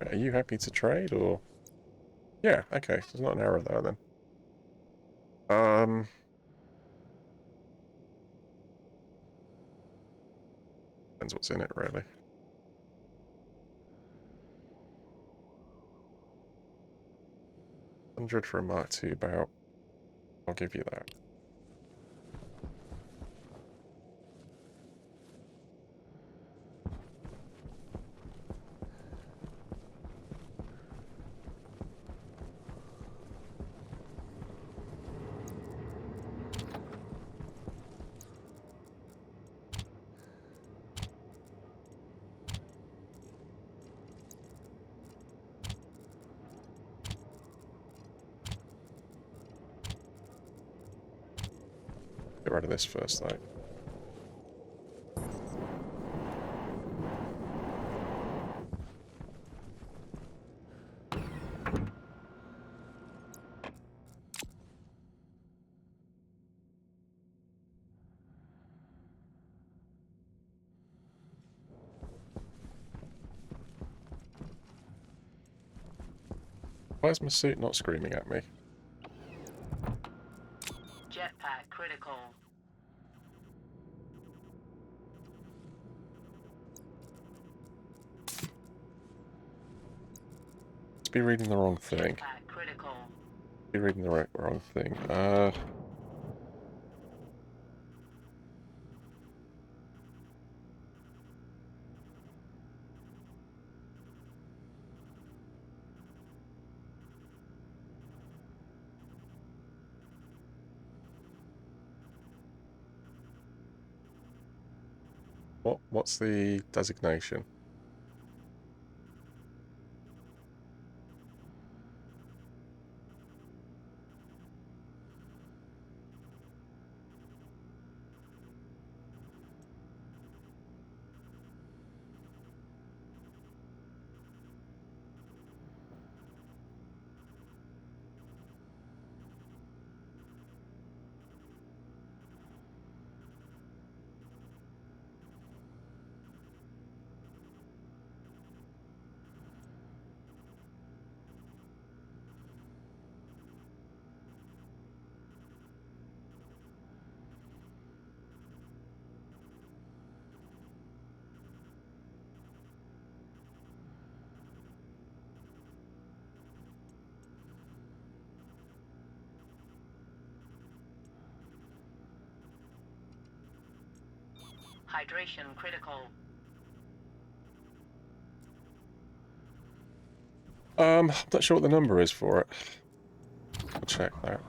Are you happy to trade, or...? Yeah, okay, so there's not an error there, then. Depends what's in it, really. 100 for a Mark II bout. I'll give you that. Get rid of this first, though. Why is my suit not screaming at me? Jetpack critical. Must be reading the wrong thing. Jetpack critical. Be reading the wrong thing. What's the designation? Hydration critical. I'm not sure what the number is for it. I'll check that.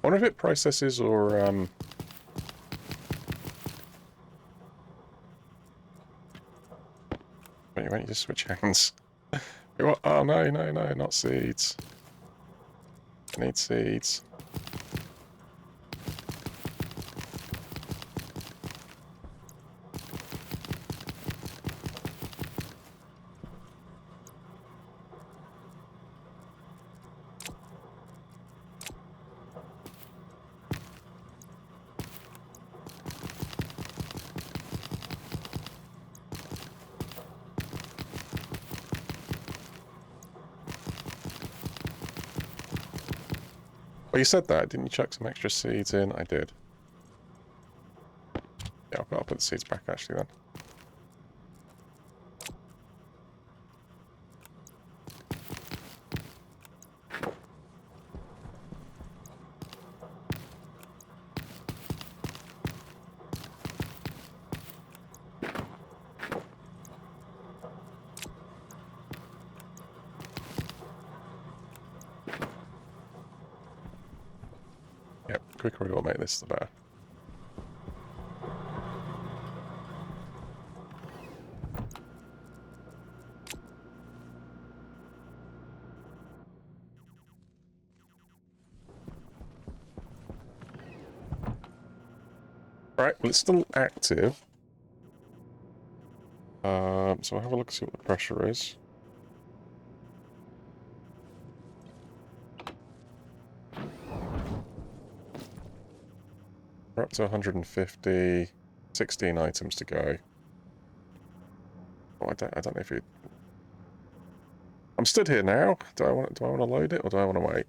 I wonder if it processes or wait, why don't you just switch hands? What? Oh no, not seeds. I need seeds. Well, you said that, didn't you chuck some extra seeds in? I did. Yeah, I'll put the seeds back actually then. Yep, quicker we automate this, the better. Alright, well it's still active. So I'll have a look and see what the pressure is. We're up to 150, 16 items to go. Oh, I don't know if it... I'm stood here now. Do I want to load it or do I want to wait?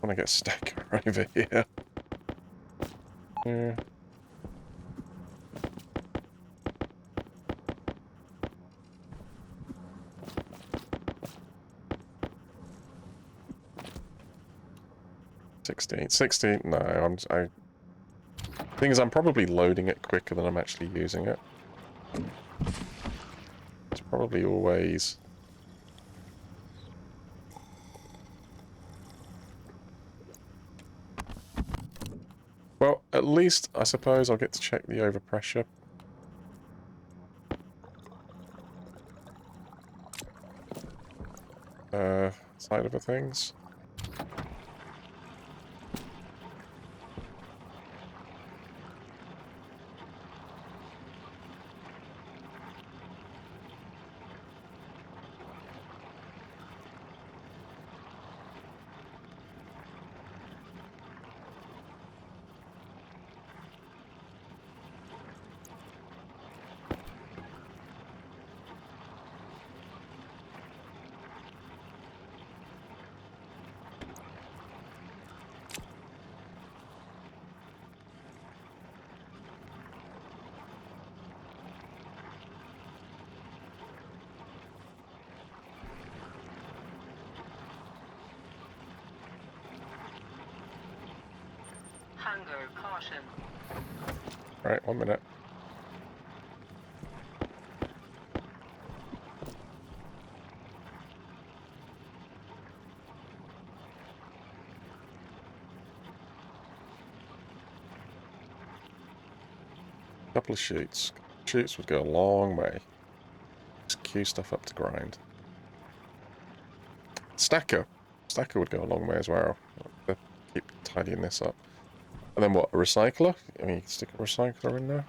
I want to get a stacker over here. Yeah. 16. 16, no, thing is, I'm probably loading it quicker than I'm actually using it. It's probably always... Well, at least, I suppose, I'll get to check the overpressure. Side of the things. Hunger caution. Right, 1 minute. Couple of shoots. Shoots would go a long way. Just queue stuff up to grind. Stacker. Stacker would go a long way as well. Keep tidying this up. And then what? A recycler? I mean, you can stick a recycler in there.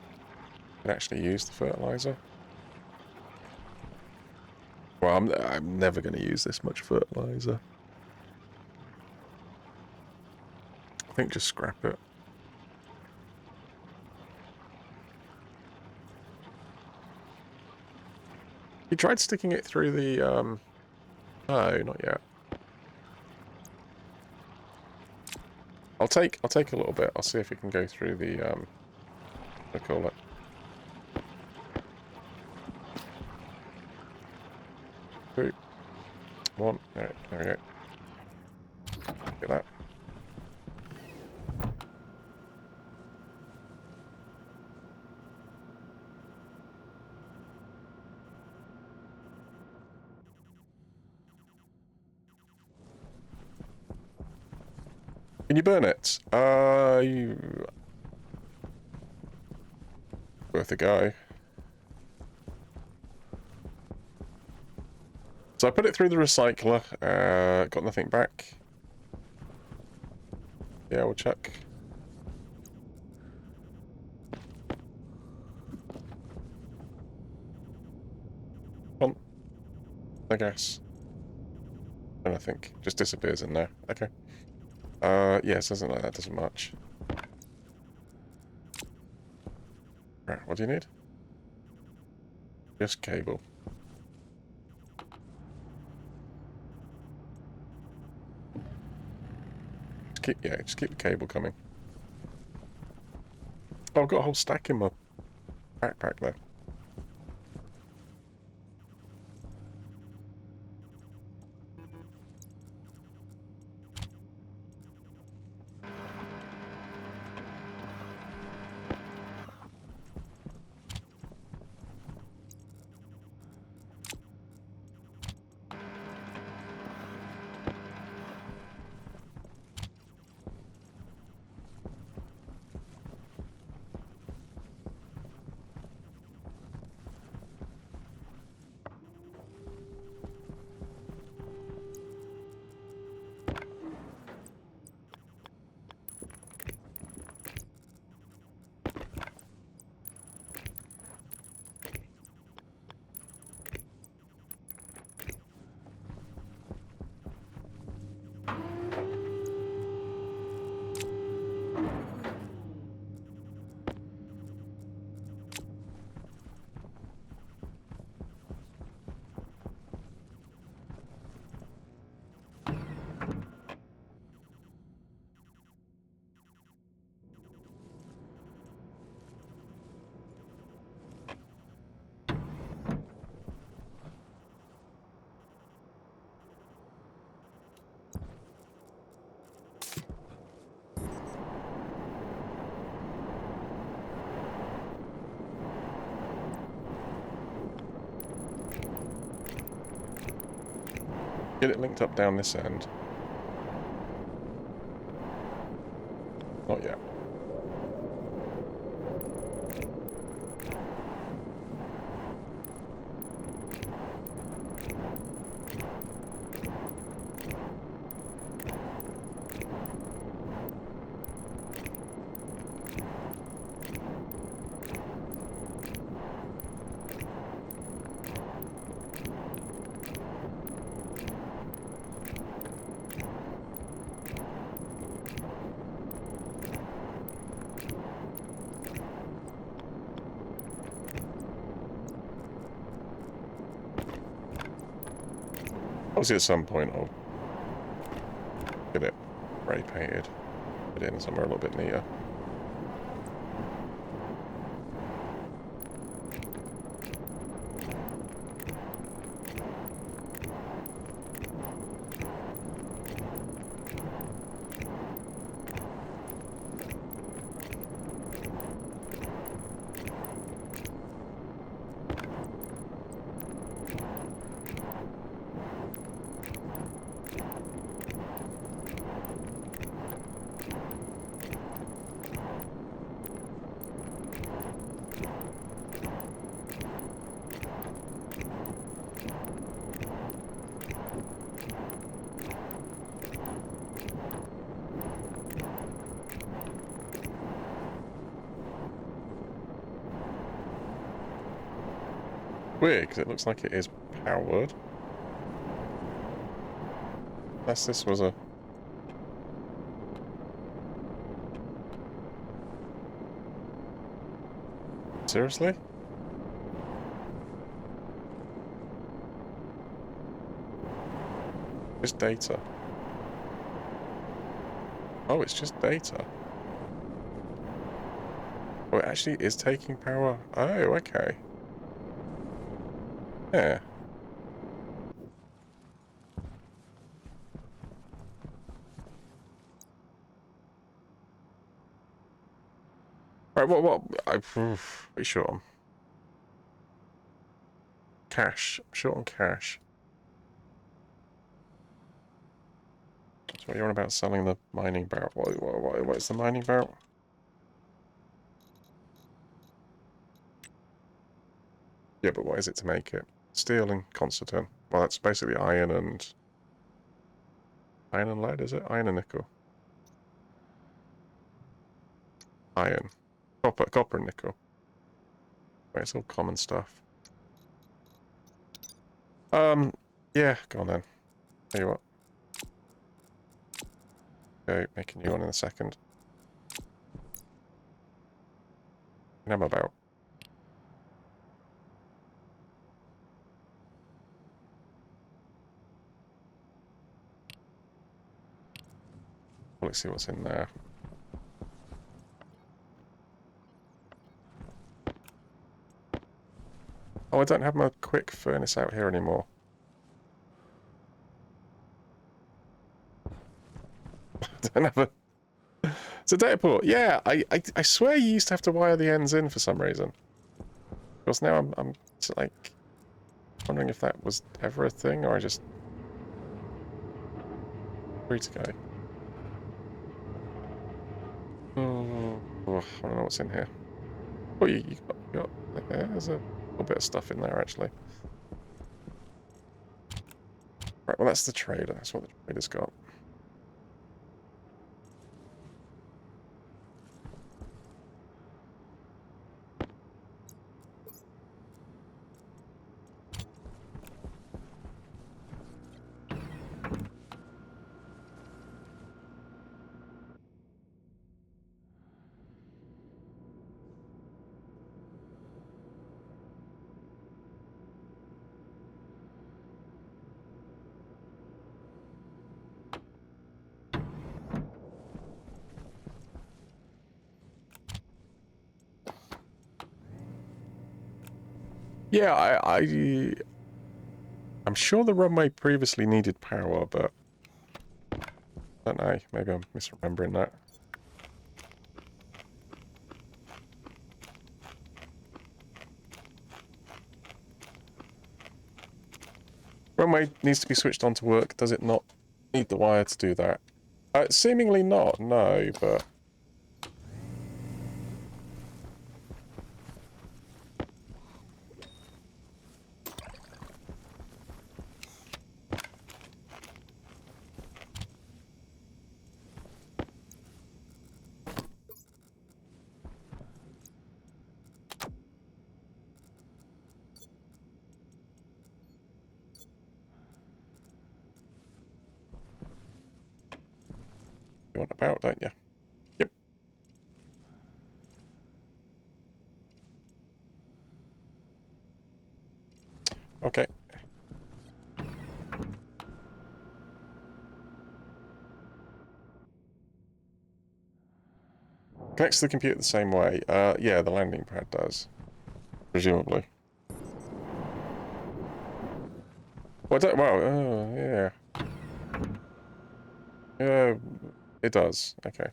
You can actually use the fertilizer. Well, I'm never going to use this much fertilizer. I think just scrap it. You tried sticking it through the, No, not yet. I'll take a little bit. I'll see if it can go through the, what do I call it? Two. One. There we go. Look at that. Can you burn it? Worth a go. So I put it through the recycler, got nothing back. Yeah, we'll check. Come on. I guess. And I think just disappears in there. Okay. Yeah, it doesn't like that, doesn't much. Right, what do you need? Just cable. Just keep the cable coming. Oh, I've got a whole stack in my backpack there. Get it linked up down this end. Not yet. Obviously at some point I'll get it spray painted, put it in somewhere a little bit neater. Weird, because it looks like it is powered. Unless this was a... Seriously? Just data. Oh, it's just data. Oh, it actually is taking power. Oh, okay. Yeah. Right, what, are you short on? Cash. I'm short on cash. That's what you're on about selling the mining barrel. What is the mining barrel? Yeah, but what is it to make it? Steel and constantan. Well, that's basically iron and lead, is it? Iron and nickel. Iron. Copper and nickel. Right, it's all common stuff. Yeah, go on then. Tell you what. Okay, make a new one in a second. And I'm about. Let's see what's in there. Oh, I don't have my quick furnace out here anymore. I don't have a... It's a data port. Yeah, I swear you used to have to wire the ends in for some reason. Because now I'm like wondering if that was ever a thing or I just free to go. Oh, I don't know what's in here. Oh, you got there's a little bit of stuff in there actually. Right, well that's the trader. That's what the trader's got. Yeah, I'm sure the runway previously needed power, but I don't know. Maybe I'm misremembering that. runway needs to be switched on to work. Does it not need the wire to do that? Seemingly not, no, but... You want about, don't you? Yep. Okay. Connects to the computer the same way. Yeah, the landing pad does. Presumably. Well, yeah. Yeah, it does. Okay.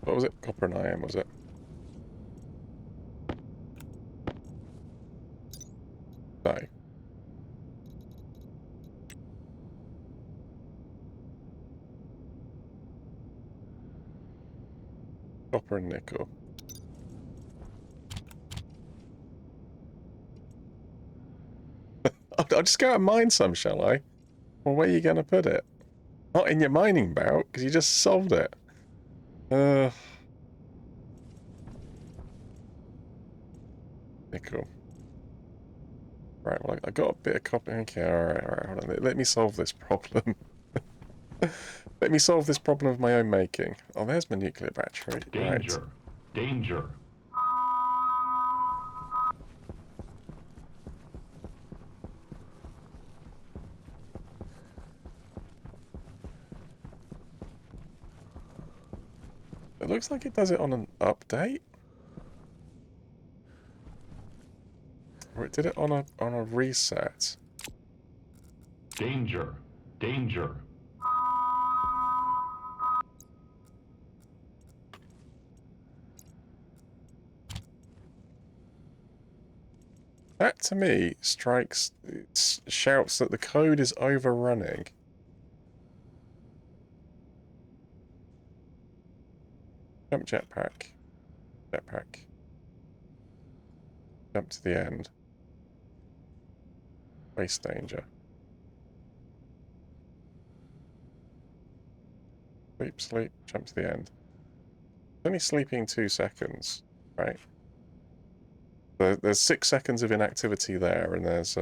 What was it? Copper and iron, was it? No. Copper and nickel. I'll just go out and mine some, shall I? Well, where are you going to put it? Not in your mining bout, because you just solved it. Nickel. Right, well, I got a bit of copper. Okay, alright, hold on. Let me solve this problem. Let me solve this problem of my own making. Oh, there's my nuclear battery. Danger. Right. Danger. It looks like it does it on an update. Or it did it on a reset. Danger. Danger. That to me shouts that the code is overrunning. Jump jetpack. Jetpack. Jump to the end. Waste danger. Sleep, sleep, jump to the end. Only sleeping 2 seconds, right? There's 6 seconds of inactivity there, and there's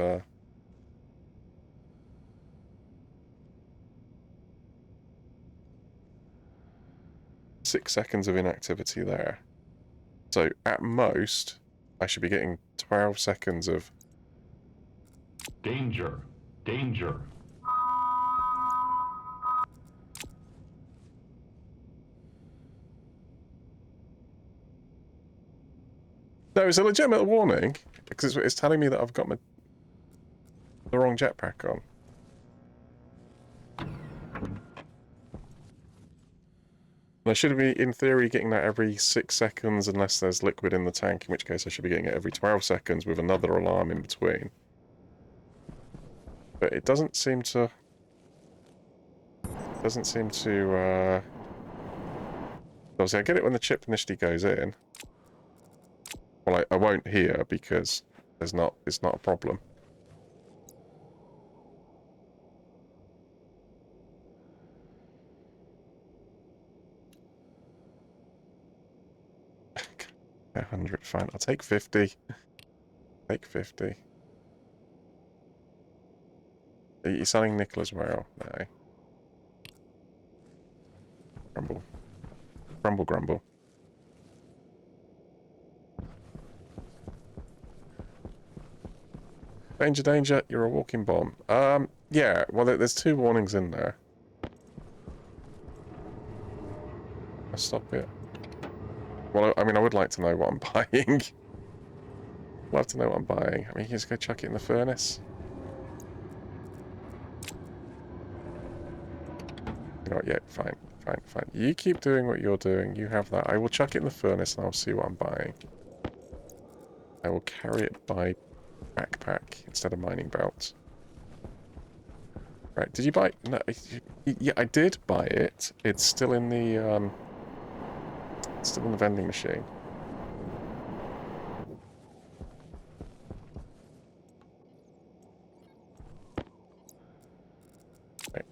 6 seconds of inactivity there. So at most, I should be getting 12 seconds of... Danger. Danger. No, it's a legitimate warning, because it's telling me that I've got the wrong jetpack on. And I should be, in theory, getting that every 6 seconds unless there's liquid in the tank, in which case I should be getting it every 12 seconds with another alarm in between. But it doesn't seem to... Obviously, I get it when the chip initially goes in. Well, I won't here because it's not a problem. A 100, fine. I'll take 50. Take 50. Are you selling nickel as well? No. Grumble, grumble. Danger, danger, you're a walking bomb. Yeah, well, there's 2 warnings in there. I'll stop it. Well, I mean, I would like to know what I'm buying. Love to know what I'm buying. I mean, you can just go chuck it in the furnace. You know what, yeah, fine, fine, fine. You keep doing what you're doing, you have that. I will chuck it in the furnace and I'll see what I'm buying. I will carry it by backpack instead of mining belts. Right, did you buy... No, yeah, I did buy it. It's still in the, still in the vending machine. Right.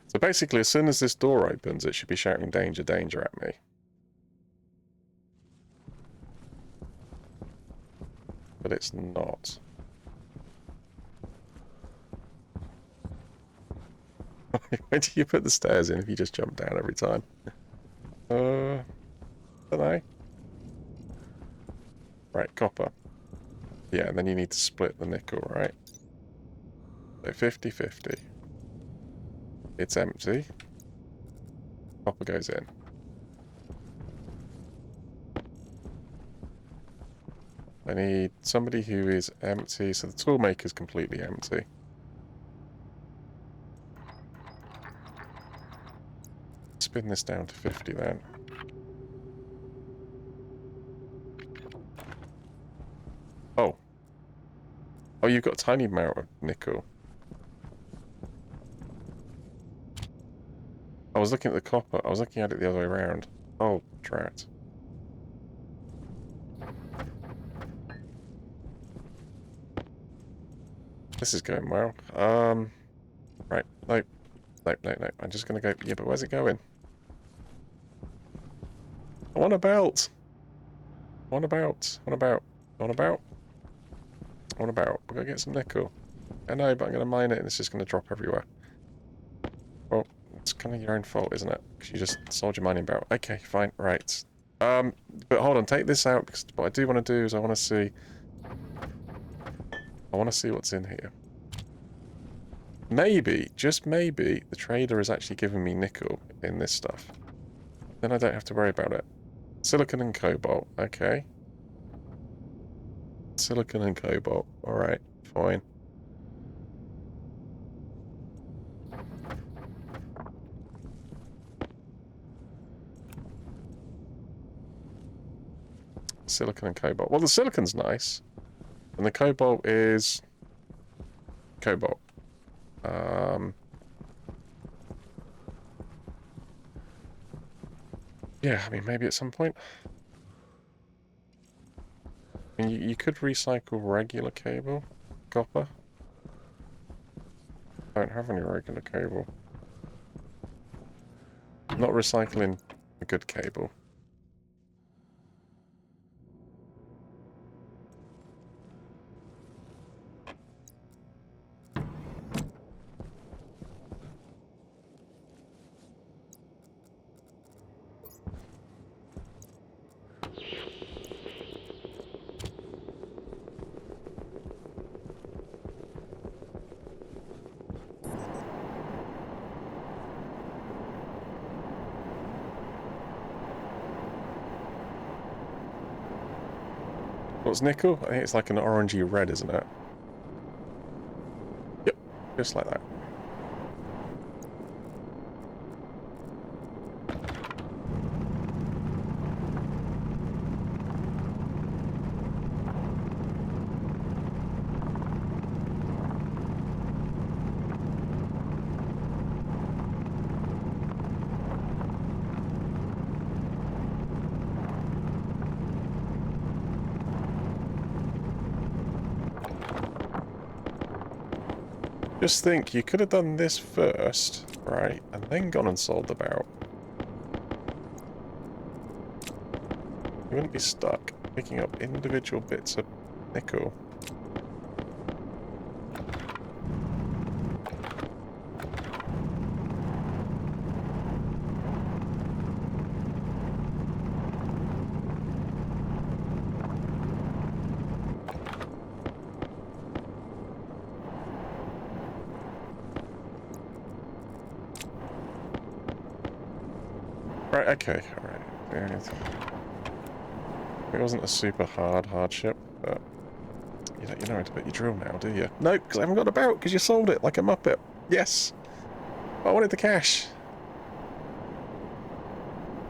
So basically, as soon as this door opens, it should be shouting danger, danger at me. But it's not. Where do you put the stairs in if you just jump down every time? Don't know. Right, copper. Yeah, and then you need to split the nickel, right? So 50-50. It's empty. Copper goes in. I need somebody who is empty, so the tool maker's completely empty. Spin this down to 50 then. Oh. Oh, you've got a tiny amount of nickel. I was looking at the copper. I was looking at it the other way around. Oh, drat. This is going well. Right. Nope. Nope, nope, nope. I'm just gonna go... Yeah, but where's it going? I want a belt! I want a belt. I want a belt. I want a belt. I want a belt. We're gonna get some nickel. I know, but I'm gonna mine it and it's just gonna drop everywhere. Well, it's kind of your own fault, isn't it? Because you just sold your mining belt. Okay, fine, right. But hold on, take this out, because what I do want to do is I want to see... I want to see what's in here. Maybe, just maybe, the trader is actually giving me nickel in this stuff. Then I don't have to worry about it. Silicon and cobalt, okay. Silicon and cobalt, alright, fine. Silicon and cobalt. Well, the silicon's nice. And the cobalt is... cobalt. Yeah, I mean, maybe at some point. I mean, you could recycle regular cable. Copper. I don't have any regular cable. I'm not recycling a good cable. What's nickel? I think it's like an orangey red, isn't it? Yep, just like that. Just think, you could have done this first, right, and then gone and sold the belt. You wouldn't be stuck picking up individual bits of nickel. Right, okay, alright. It wasn't a super hardship, but you know how to put your drill now, do you? No, because I haven't got a belt, because you sold it like a muppet. Yes! I wanted the cash.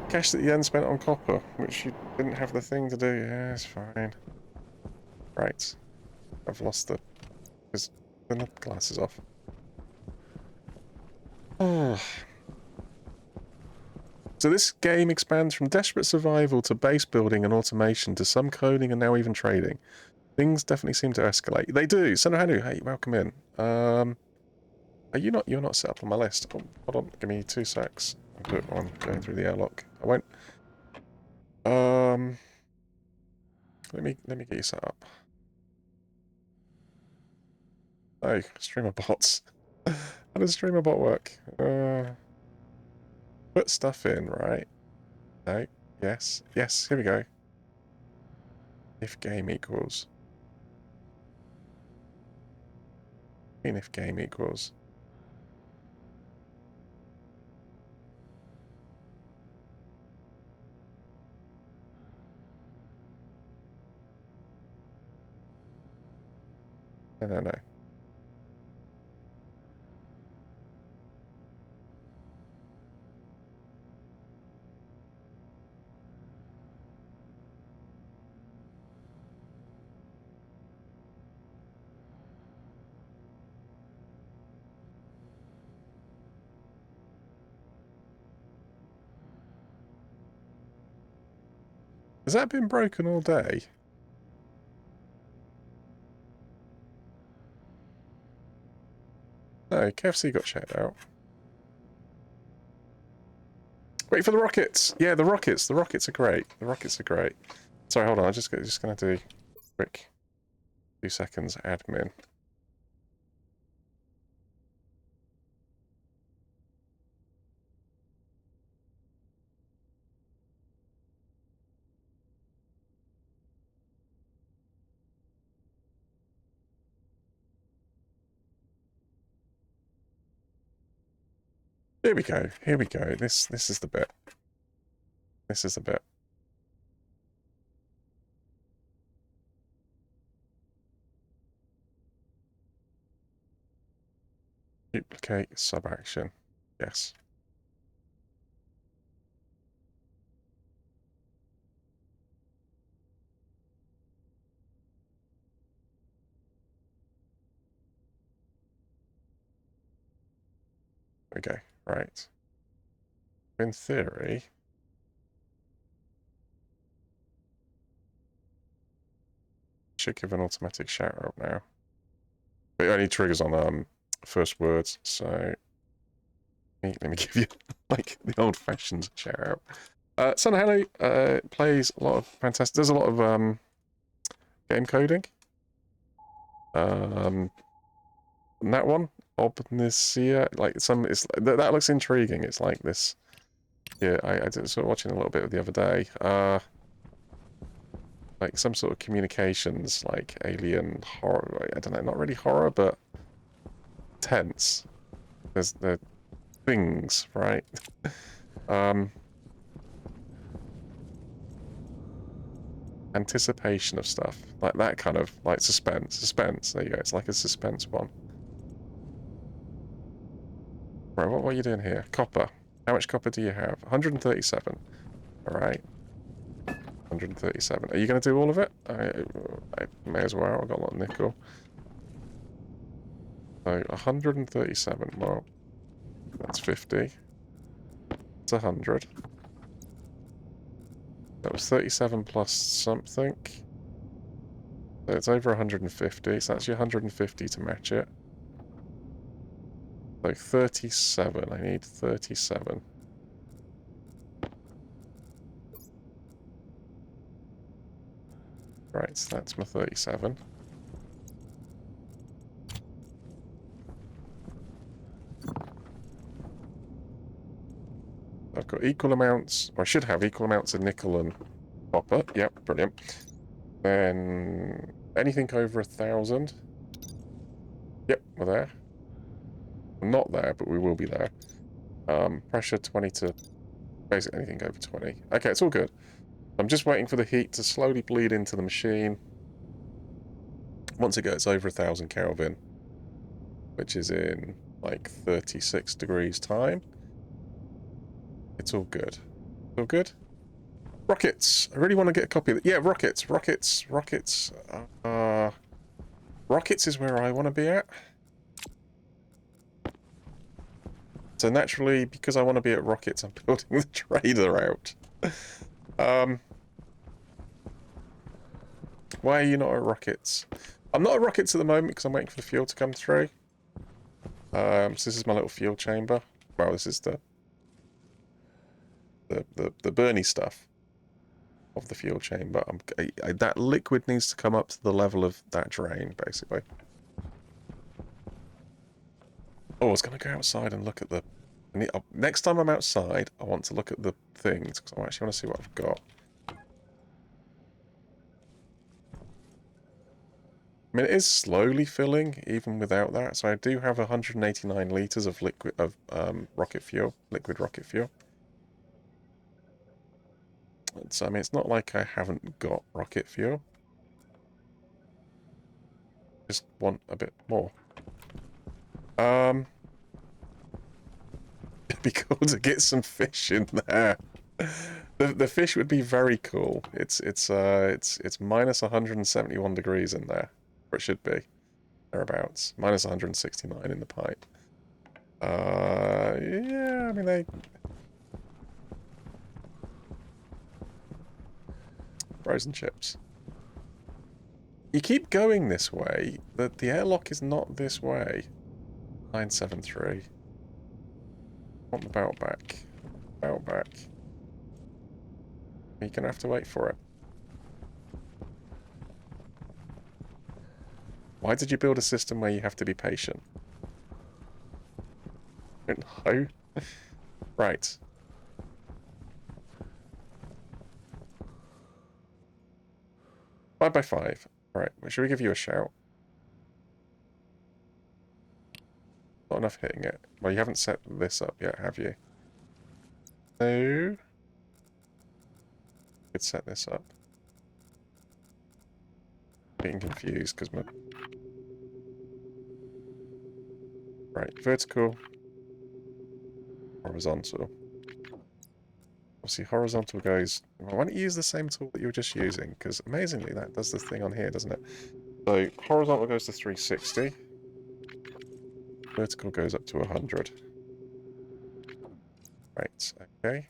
Cash that you then spent on copper, which you didn't have the thing to do. Yeah, it's fine. Right. I've lost the... Because the glass is off. So this game expands from desperate survival to base building and automation to some coding and now even trading. Things definitely seem to escalate. They do. Sanohanu, hey, welcome in. Are you not? You're not set up on my list. Oh, hold on, give me 2 secs. I'll do it while I'm going through the airlock. I won't. Let me get you set up. Oh, streamer bots. How does streamer bot work? Put stuff in, right? No. Yes. Yes. Here we go. If game equals. I mean, if game equals. No. Has that been broken all day? No, KFC got checked out. Wait for the rockets! Yeah, the rockets! The rockets are great. The rockets are great. Sorry, hold on. I'm just going to do quick 2 seconds admin. Here we go. Here we go. This is the bit. This is the bit. Duplicate sub-action. Yes. Okay, right. In theory... should give an automatic shout-out now. But it only triggers on first words, so... Let me give you, like, the old-fashioned shout-out. Son Hello plays a lot of fantastic... There's a lot of game coding. And that one, Obnicia, like that looks intriguing. It's like this. Yeah, I was sort of watching a little bit of the other day. Like some sort of communications, like alien horror. I don't know, not really horror, but tense. There's the things, right? Anticipation of stuff, like that kind of like suspense. There you go. It's like a suspense one. Right, what are you doing here? Copper. How much copper do you have? 137. All right. 137. Are you going to do all of it? I may as well. I've got a lot of nickel. So 137. Well, that's 50. It's 100. That was 37 plus something. So it's over 150. So that's your 150 to match it. So 37. I need 37. Right, so that's my 37. I've got equal amounts, or I should have equal amounts of nickel and copper. Yep, brilliant. Then anything over 1,000. Yep, we're there. We're not there, but we will be there. Pressure 20 to basically anything over 20. Okay, it's all good. I'm just waiting for the heat to slowly bleed into the machine. Once it gets over 1,000 Kelvin, which is in like 36 degrees time, it's all good. All good? Rockets! I really want to get a copy of it. Yeah, rockets, rockets, rockets. Rockets is where I want to be at. So naturally, because I want to be at rockets, I'm building the trader out. Why are you not at rockets? I'm not at rockets at the moment because I'm waiting for the fuel to come through. So this is my little fuel chamber. Well, this is the Bernie stuff of the fuel chamber. That liquid needs to come up to the level of that drain, basically. Oh, I was going to go outside and look at the... Next time I'm outside, I want to look at the things, because I actually want to see what I've got. I mean, it is slowly filling, even without that. So I do have 189 litres of liquid rocket fuel, liquid rocket fuel. So, I mean, it's not like I haven't got rocket fuel. Just want a bit more. It'd be cool to get some fish in there. The fish would be very cool. It's minus 171 degrees in there, or it should be thereabouts. Minus 169 in the pipe. Yeah, I mean they. Frozen chips. You keep going this way. The airlock is not this way. 973. Want the belt back. Belt back. You're gonna have to wait for it. Why did you build a system where you have to be patient? I don't know. Right. 5 by 5. Alright, well, should we give you a shout? Not enough hitting it. Well, you haven't set this up yet, have you? No. Could set this up. Getting confused because my... Right, vertical. Horizontal. Obviously, horizontal goes... Well, why don't you use the same tool that you were just using? Because amazingly, that does this thing on here, doesn't it? So, horizontal goes to 360. Vertical goes up to 100. Right, okay.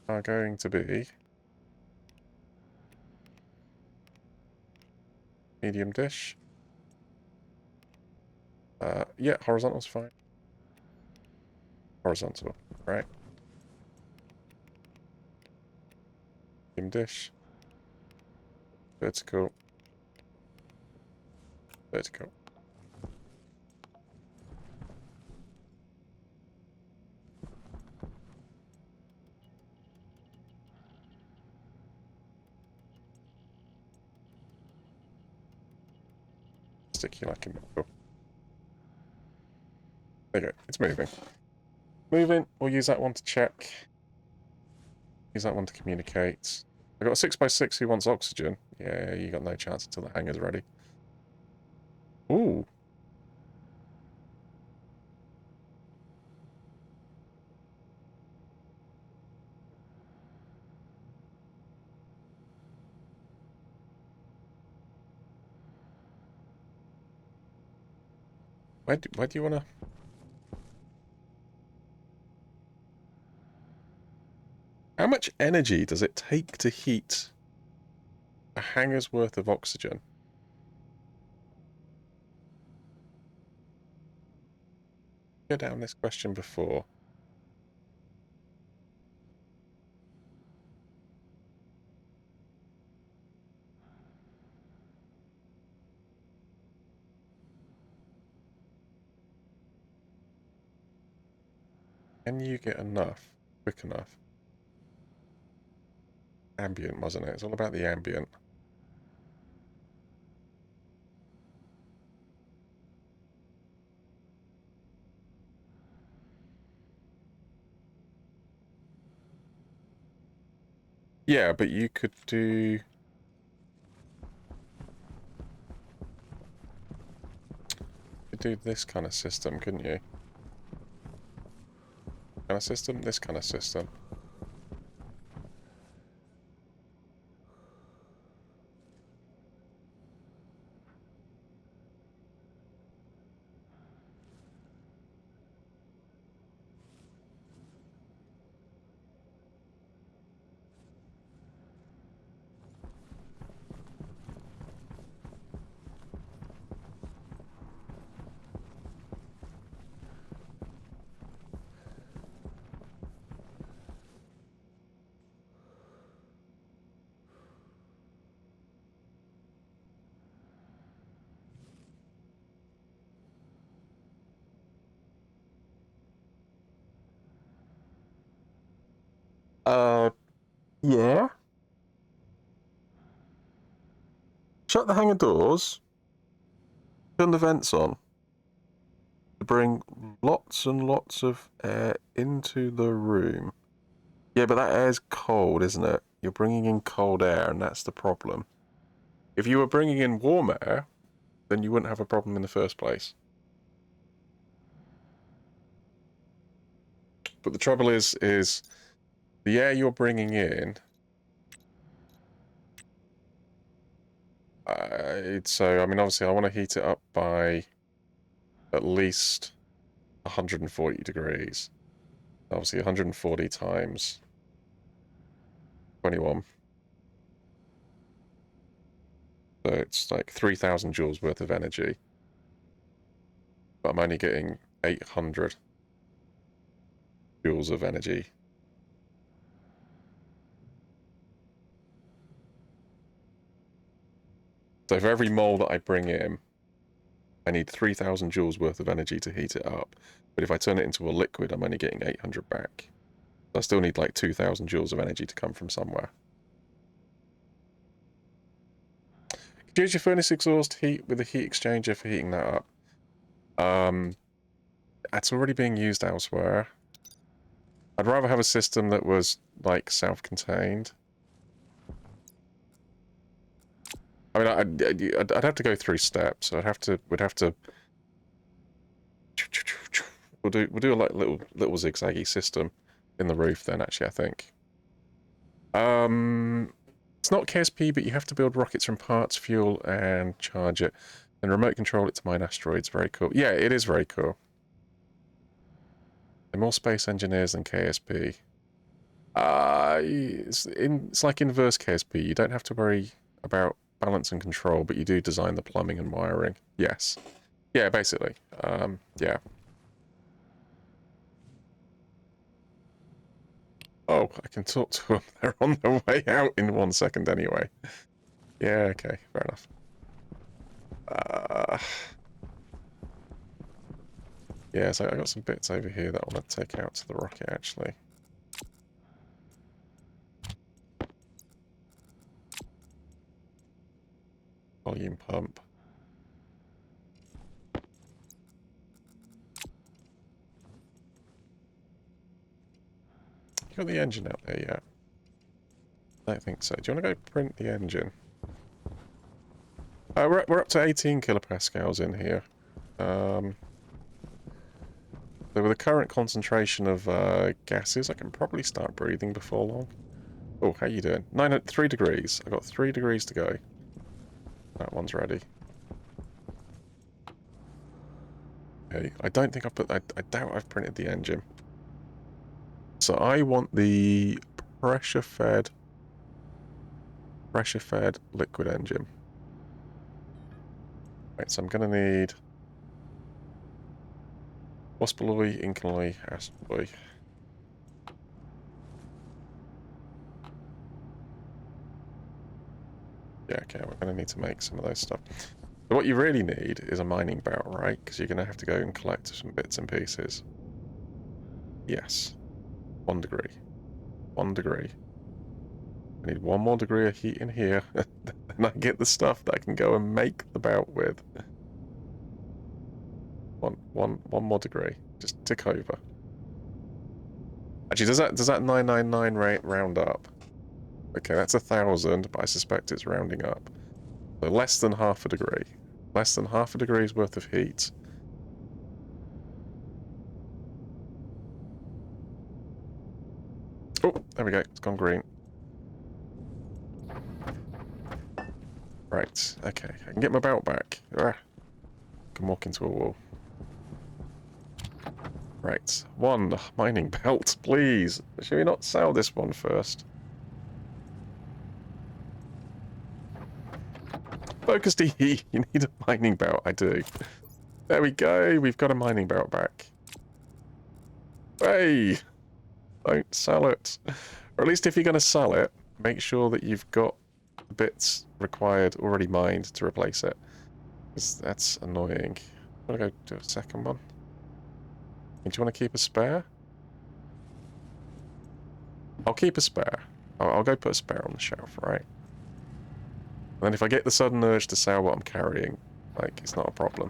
Are going to be... medium dish. Yeah, horizontal's fine. Horizontal, right. Medium dish. Vertical. Vertical. Stick you like a middle. There you go. It's moving. Moving. We'll use that one to check. Use that one to communicate. I got a 6x6 who wants oxygen. Yeah, you got no chance until the hangar's ready. Ooh. Where do you want to... How much energy does it take to heat a hangar's worth of oxygen? Go down this question before. Can you get enough quick enough? Ambient, wasn't it? It's all about the ambient. Yeah, but you could do... do this kind of system, couldn't you? Kind of system? This kind of system. Yeah. Shut the hangar doors. Turn the vents on. To bring lots and lots of air into the room. Yeah, but that air's cold, isn't it? You're bringing in cold air, and that's the problem. If you were bringing in warm air, then you wouldn't have a problem in the first place. But the trouble is the air you're bringing in... so, I mean, obviously, I want to heat it up by at least 140 degrees. Obviously, 140 times 21. So it's like 3,000 joules worth of energy. But I'm only getting 800 joules of energy. So for every mole that I bring in, I need 3,000 joules worth of energy to heat it up. But if I turn it into a liquid, I'm only getting 800 back. So I still need like 2,000 joules of energy to come from somewhere. Could you use your furnace exhaust heat with a heat exchanger for heating that up? That's already being used elsewhere. I'd rather have a system that was like self-contained. I mean, I'd have to go through steps. We'd have to. We'll do a like little zigzaggy system in the roof then. Actually, I think. It's not KSP, but you have to build rockets from parts, fuel, and charge it, and remote control it to mine asteroids. Very cool. Yeah, it is very cool. They're more space engineers than KSP. It's like inverse KSP. You don't have to worry about balance and control, but you do design the plumbing and wiring. Yes. Yeah, basically. Yeah. Oh, I can talk to them. They're on their way out in 1 second anyway. Yeah, okay. Fair enough. Yeah, so I got some bits over here that I want to take out to the rocket, actually. Volume pump. You got the engine out there yet? I don't think so. Do you want to go print the engine? We're up to 18 kilopascals in here. So with the current concentration of gases, I can probably start breathing before long. Oh, how you doing? 3 degrees. I've got 3 degrees to go. That one's ready. Okay, I don't think I've put... I doubt I've printed the engine. So I want the pressure-fed liquid engine. Right, so I'm going to need waspaloy, inkalloy, astroy. Yeah, okay, we're going to need to make some of those stuff. So what you really need is a mining belt, right? Because you're going to have to go and collect some bits and pieces. Yes. 1 degree. 1 degree. I need 1 more degree of heat in here. Then I get the stuff that I can go and make the belt with. One more degree. Just tick over. Actually, does that 999 rate round up? Okay, that's 1,000, but I suspect it's rounding up. So less than half a degree. Less than half a degree's worth of heat. Oh, there we go. It's gone green. Right, okay. I can get my belt back. I can walk into a wall. Right. 1 mining belt, please. Should we not sell this one first? Focus DE, you need a mining belt. I do. There we go. We've got a mining belt back. Hey! Don't sell it. Or at least if you're going to sell it, make sure that you've got the bits required already mined to replace it. Because that's annoying. I'm going to go do a second one. Do you want to keep a spare? I'll keep a spare. I'll go put a spare on the shelf, right? And then if I get the sudden urge to sell what I'm carrying, like, it's not a problem.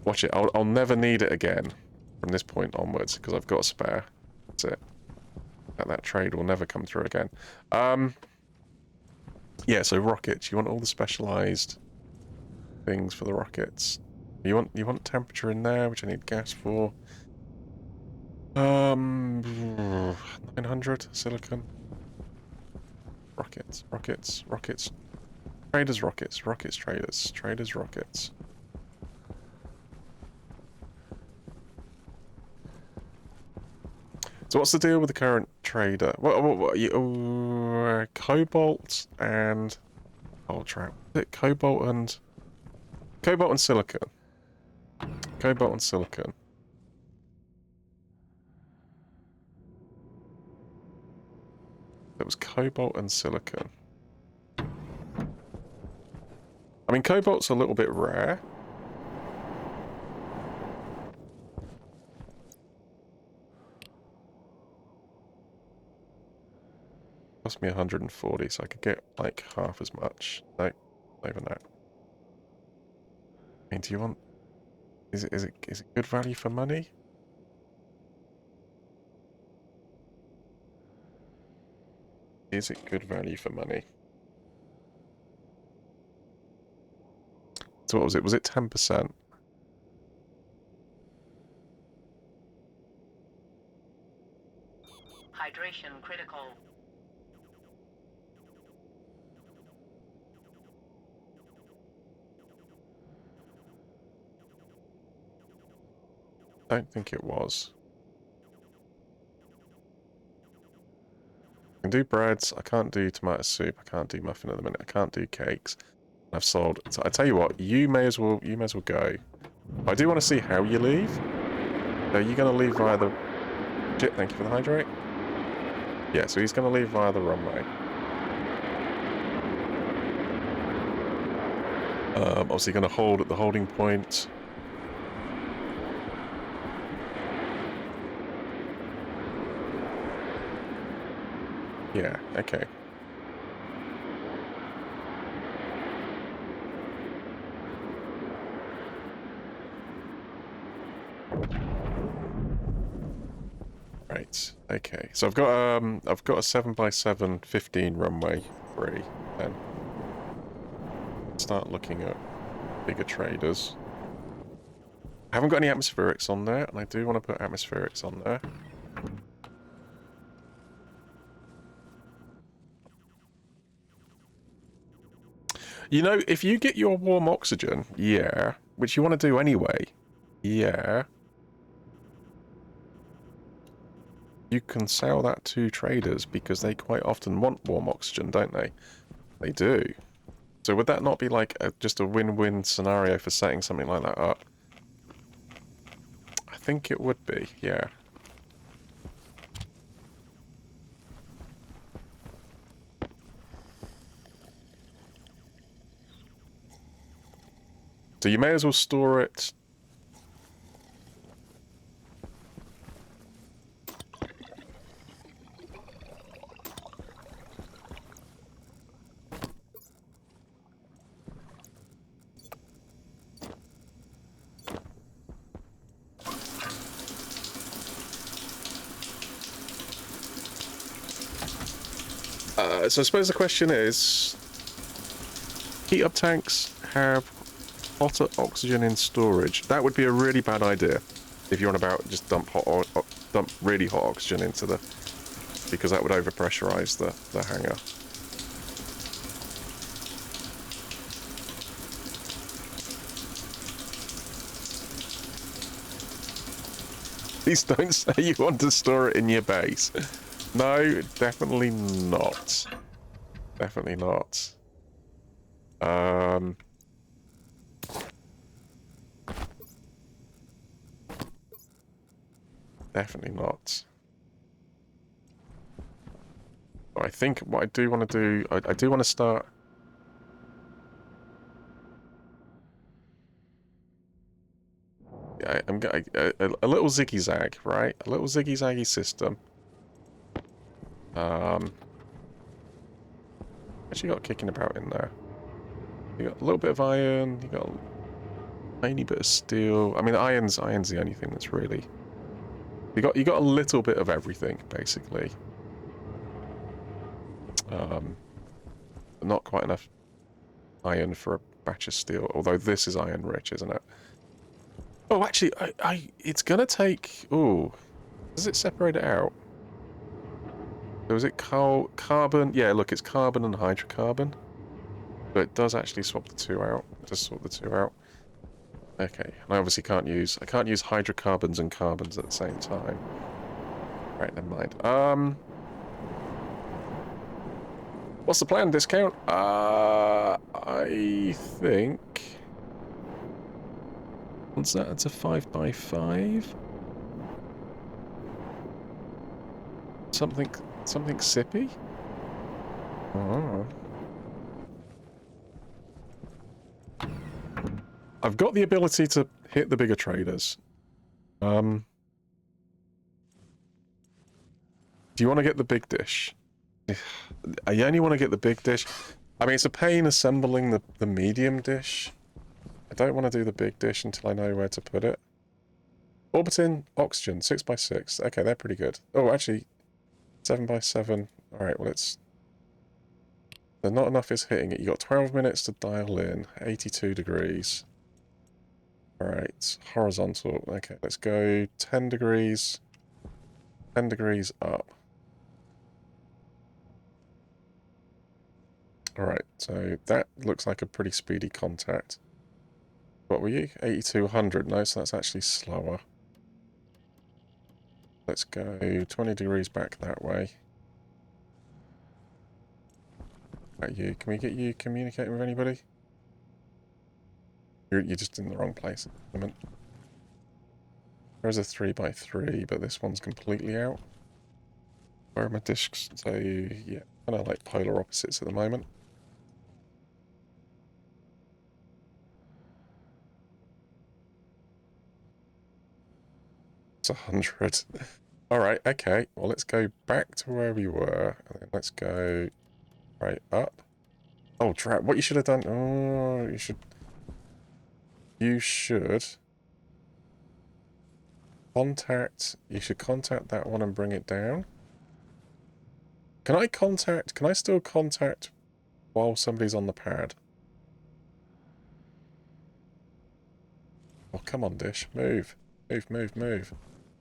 Watch it. I'll never need it again from this point onwards, because I've got a spare. That's it. That trade will never come through again. Yeah, so rockets. You want all the specialised things for the rockets. You want temperature in there, which I need gas for. 900 silicon. Rockets. Traders rockets. Traders rockets. So what's the deal with the current trader? Cobalt and ultra. Is it cobalt and silicon? Cobalt and silicon. It was cobalt and silicon. I mean, cobalt's a little bit rare. Cost me 140, so I could get like half as much. No, not even that. I mean, do you want? Is it good value for money? Is it good value for money? So what was it? Was it 10%? Hydration critical. I don't think it was. I can do breads. I can't do tomato soup. I can't do muffin at the minute. I can't do cakes. I've sold. So I tell you what. You may as well go. But I do want to see how you leave. Are you going to leave via the? Thank you for the hydrate. Yeah. So he's going to leave via the runway. Obviously going to hold at the holding point. Yeah, okay. Right, okay. So I've got a 7x7 15 runway free then. Start looking at bigger traders. I haven't got any atmospherics on there, and I do want to put atmospherics on there. You know, if you get your warm oxygen, yeah, which you want to do anyway, yeah, you can sell that to traders because they quite often want warm oxygen, don't they? They do. So would that not be like just a win-win scenario for setting something like that up? I think it would be, yeah. So you may as well store it So I suppose the question is, heat up tanks have hotter oxygen in storage. That would be a really bad idea if you're on about just dump really hot oxygen into the, because that would overpressurize the hangar. Please don't say you want to store it in your base. No, definitely not. Definitely not. Definitely not. But I think what I do want to do, I do want to start. Yeah, I'm getting a little ziggy zag, right? A little ziggy zaggy system. Actually got kicking about in there. You got a little bit of iron. You got a tiny bit of steel. I mean, iron's the only thing that's really. You got a little bit of everything basically. But not quite enough iron for a batch of steel. Although this is iron rich, isn't it? Oh, actually, it's gonna take. Oh, does it separate it out? So is it carbon? Yeah, look, it's carbon and hydrocarbon. But it does actually swap the two out. It does swap the two out. Okay, and I obviously can't use hydrocarbons and carbons at the same time. Right, never mind. What's the plan? Discount? I think. What's that? It's a 5x5. Something sippy? Oh. I've got the ability to hit the bigger traders. Do you want to get the big dish? I only want to get the big dish. I mean, it's a pain assembling the medium dish. I don't want to do the big dish until I know where to put it. Orbiting oxygen, 6x6. Okay, they're pretty good. Oh, actually, 7x7. Alright, well, it's... Not enough is hitting it. You got 12 minutes to dial in. 82 degrees. Alright, horizontal. Okay, let's go 10 degrees. 10 degrees up. Alright, so that looks like a pretty speedy contact. What were you? 8200. No, so that's actually slower. Let's go 20 degrees back that way. You, can we get you communicating with anybody? You're just in the wrong place at the moment. There's a 3x3, but this one's completely out. Where are my discs? So, yeah, kind of like polar opposites at the moment. It's 100. Alright, okay. Well, let's go back to where we were. And then let's go right up. Oh, drat. What you should have done... Oh, you should... You should... You should contact that one and bring it down. Can I still contact while somebody's on the pad? Oh, come on, Dish. Move. Move.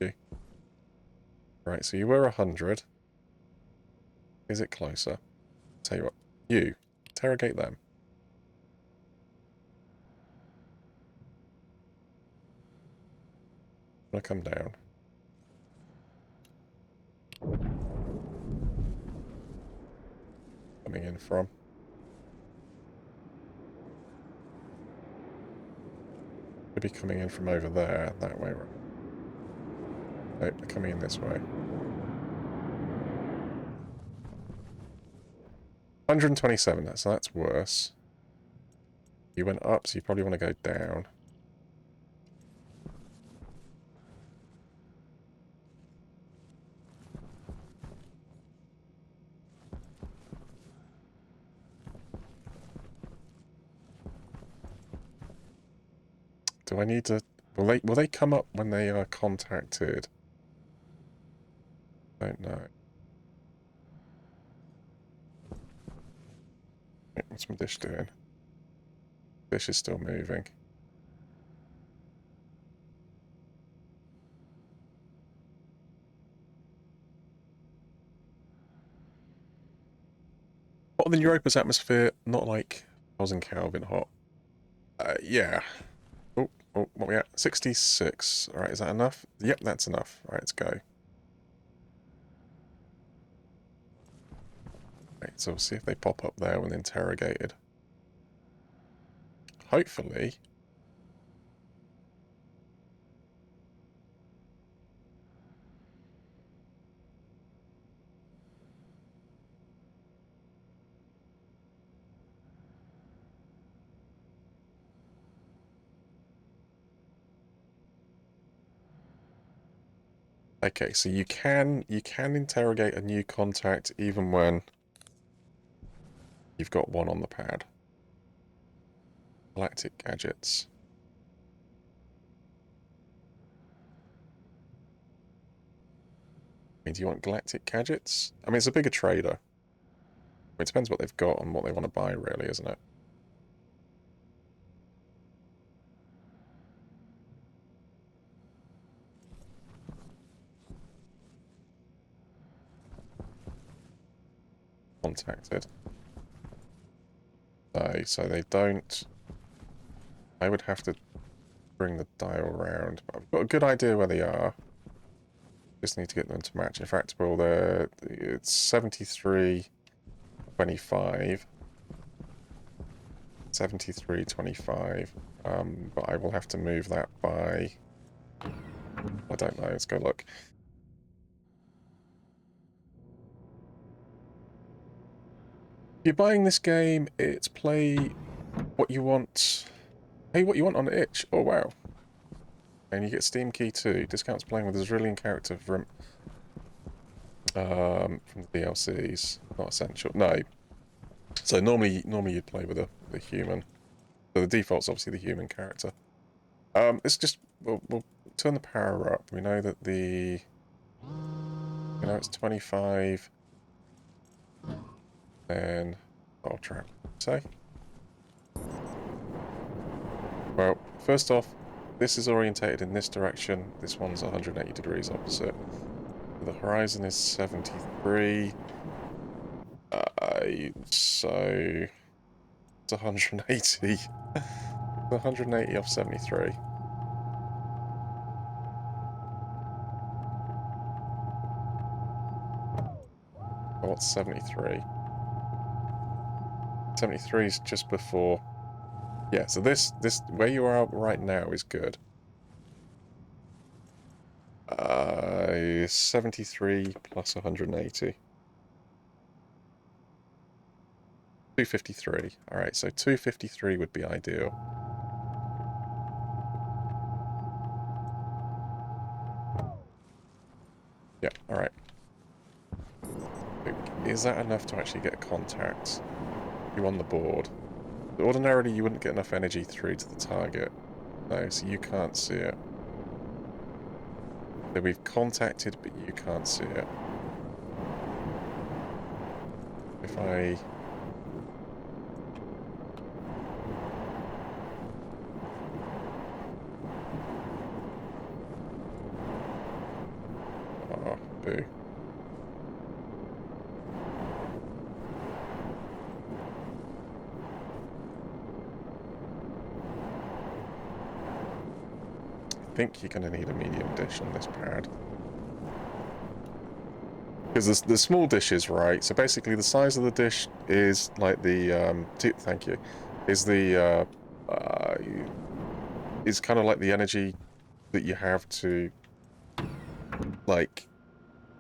Okay. Right, so you were 100. Is it closer? Tell you what. You. Interrogate them. I'm gonna come down. Coming in from. Could be coming in from over there, that way. Nope, they're coming in this way. 127, so that's worse. You went up, so you probably want to go down. Do I need to... Will they come up when they are contacted? I don't know. What's my dish doing? Dish is still moving. Hotter than Europa's atmosphere, not like 1000 Kelvin hot. Yeah. Oh, what we at? 66. Alright, is that enough? Yep, that's enough. Alright, let's go. Right, so we'll see if they pop up there when interrogated. Hopefully. Okay, so you can interrogate a new contact even when you've got one on the pad. Galactic gadgets. I mean, do you want galactic gadgets? I mean, it's a bigger trader. It depends what they've got and what they want to buy, really, isn't it? Contacted. So they don't... I would have to bring the dial round. I've got a good idea where they are. Just need to get them to match. In fact, well, it's 73.25. 73.25. But I will have to move that by... I don't know. Let's go look. If you're buying this game, it's play what you want. Hey, what you want on itch. Oh, wow. And you get Steam Key too. Discounts playing with a Zrilian character from the DLCs. Not essential. No. So normally you'd play with the human. So the default's obviously the human character. It's just we'll turn the power up. We know that it's 25. And oh trap. Say. Well, first off, this is orientated in this direction. This one's 180 degrees opposite. The horizon is 73. So it's 180. 180 off 73. Oh, what's 73? 73 is just before. Yeah, so this where you are right now is good. 73 plus 180. 253. Alright, so 253 would be ideal. Yeah, alright. Is that enough to actually get contact? You on the board? Ordinarily, you wouldn't get enough energy through to the target. No, so you can't see it. So we've contacted, but you can't see it. If I... Oh, boo. I think you're going to need a medium dish on this pad. Because the small dish is right. So basically the size of the dish is like the... thank you. Is the... is kind of like the energy that you have to... like...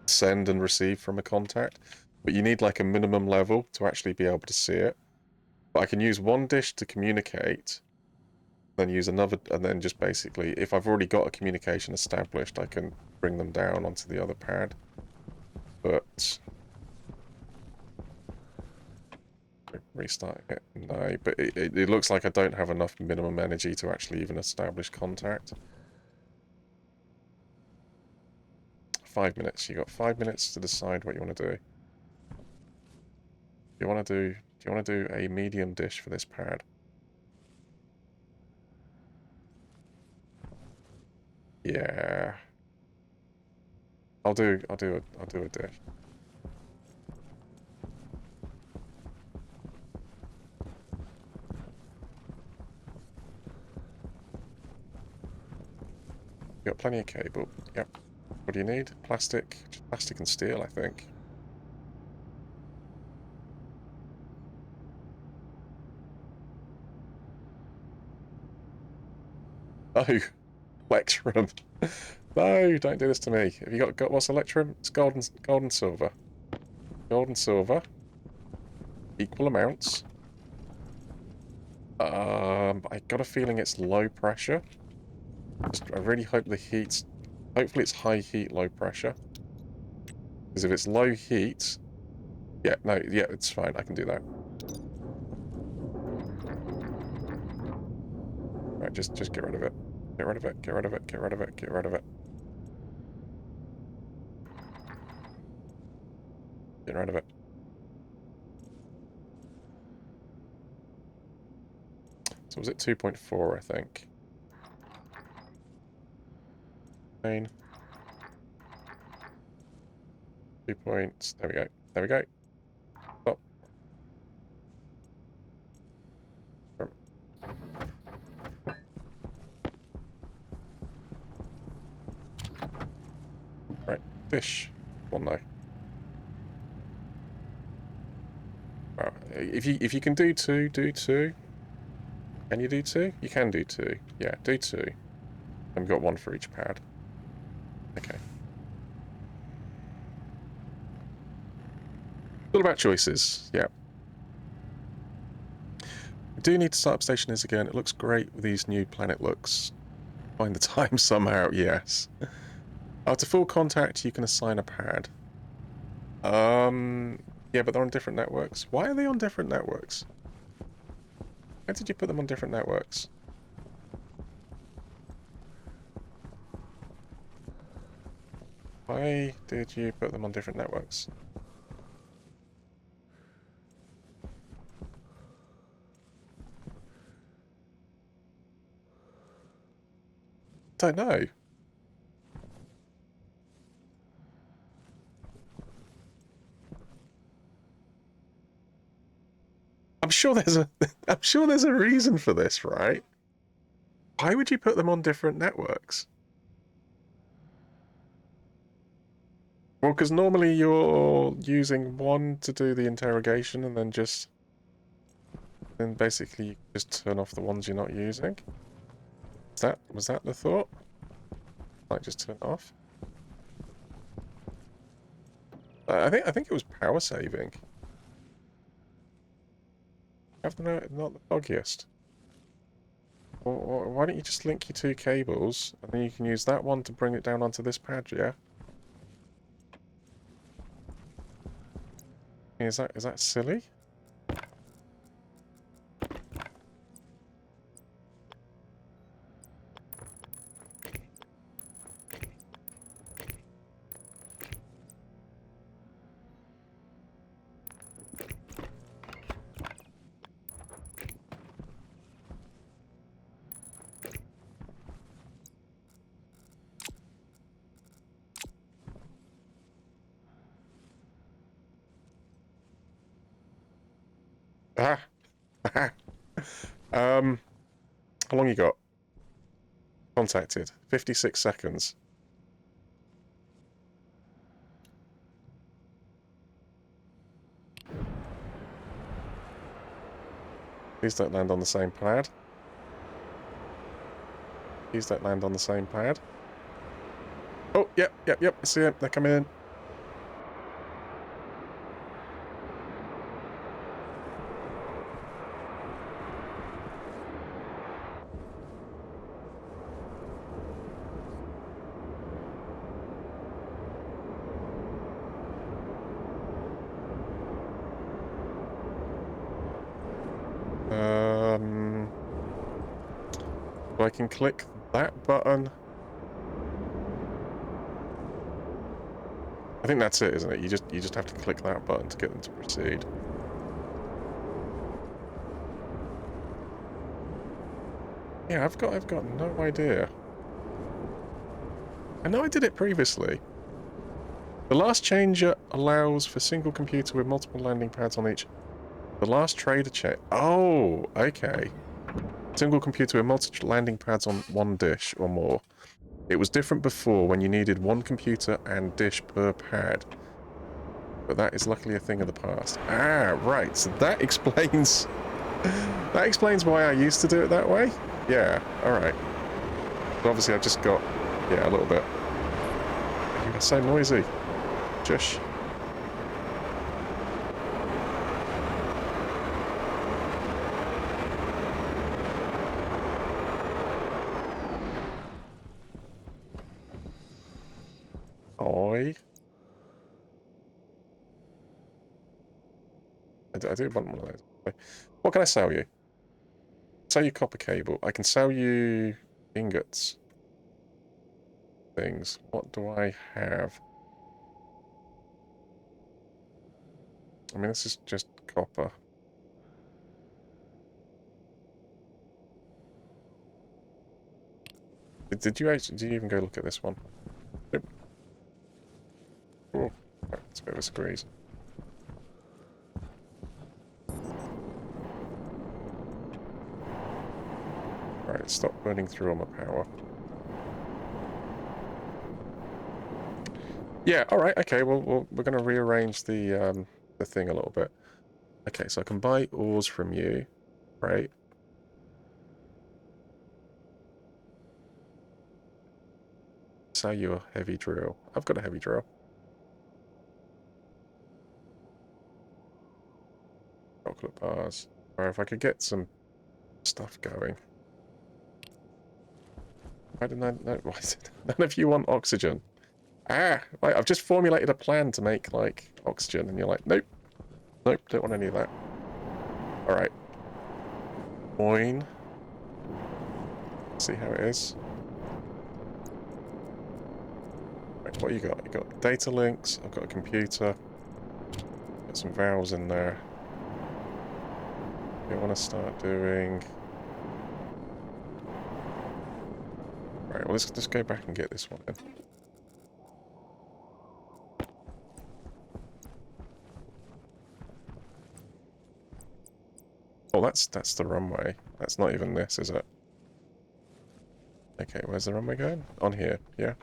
send and receive from a contact. But you need like a minimum level to actually be able to see it. But I can use one dish to communicate... then use another, and then just basically, if I've already got a communication established, I can bring them down onto the other pad. But... restart it? No, but it looks like I don't have enough minimum energy to actually even establish contact. 5 minutes. You got 5 minutes to decide what you want to do. Do you you want to do a medium dish for this pad? Yeah. I'll do a dish. You got plenty of cable. Yep. What do you need? Plastic. Just plastic and steel, I think. Oh, Electrum. No, don't do this to me. Have you got what's Electrum? It's gold and silver. Gold and silver. Equal amounts. I got a feeling it's low pressure. I really hope the heat's... Hopefully it's high heat, low pressure. Because if it's low heat... Yeah, no, yeah, it's fine. I can do that. Right, just get rid of it. Get rid of it, get rid of it, get rid of it, get rid of it. Get rid of it. So was it 2.4, I think? Main. 2 points. There we go. There we go. Stop. Right, fish. Well, no. Well, if you can do two, do two. Can you do two? You can do two. Yeah, do two. And we've got one for each pad. Okay. All about choices. Yeah. We do need to start up Stationeers again. It looks great with these new planet looks. Find the time somehow, yes. After full contact, you can assign a pad. Yeah, but they're on different networks. Why are they on different networks? How did you put them on different networks? Why did you put them on different networks? Don't know. I'm sure there's a reason for this, right? Why would you put them on different networks? Well, because normally you're using one to do the interrogation and then basically you just turn off the ones you're not using. Was that the thought? Like just turn it off? I think it was power saving. Have not the foggiest. Well, why don't you just link your two cables and then you can use that one to bring it down onto this pad, yeah? Is that silly? Ah! How long you got? Contacted. 56 seconds. Please don't land on the same pad. Please don't land on the same pad. Oh, yep. I see it. They're coming in. So I can click that button. I think that's it, isn't it? You just have to click that button to get them to proceed. Yeah, I've got no idea. I know I did it previously. The last changer allows for single computer with multiple landing pads on each. The last trader check. Oh, okay. Single computer with multiple landing pads on one dish or more. It was different before when you needed one computer and dish per pad. But that is luckily a thing of the past. Ah, right. So that explains... that explains why I used to do it that way. Yeah, alright. So obviously I've just got... yeah, a little bit. You are so noisy. Shush. Oi. I do want one of those. What can I sell you? Sell you copper cable. I can sell you ingots. Things. What do I have? I mean, this is just copper. Did you even go look at this one? Nope. Oh, it's a bit of a squeeze. Right, stop burning through all my power. Yeah, alright, okay, well, we're going to rearrange the thing a little bit. Okay, so I can buy ores from you, right? Sell you a heavy drill. I've got a heavy drill. Chocolate bars. Or if I could get some stuff going. Why didn't I... no, why is it, none of you want oxygen. Ah! Like, I've just formulated a plan to make, like, oxygen, and you're like, nope. Nope, don't want any of that. Alright. Coin. See how it is. Right, what you got? You got data links, I've got a computer. Got some valves in there. You want to start doing... right, well, let's just go back and get this one in. Oh, that's the runway. That's not even this, is it? Okay, where's the runway going? On here, yeah.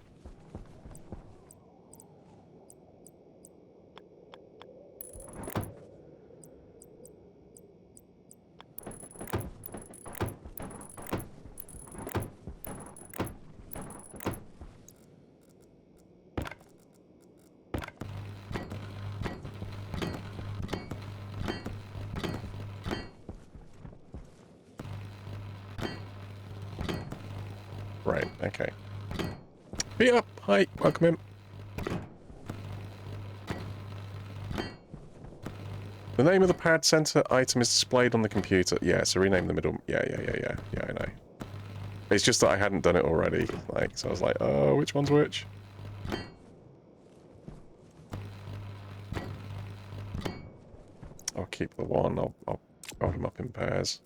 Right, okay. Peter, hi, welcome in. The name of the pad center item is displayed on the computer. Yeah, so rename the middle. Yeah, I know. It's just that I hadn't done it already. Like, so I was like, oh, which one's which? I'll keep the one. I'll hold them up in pairs.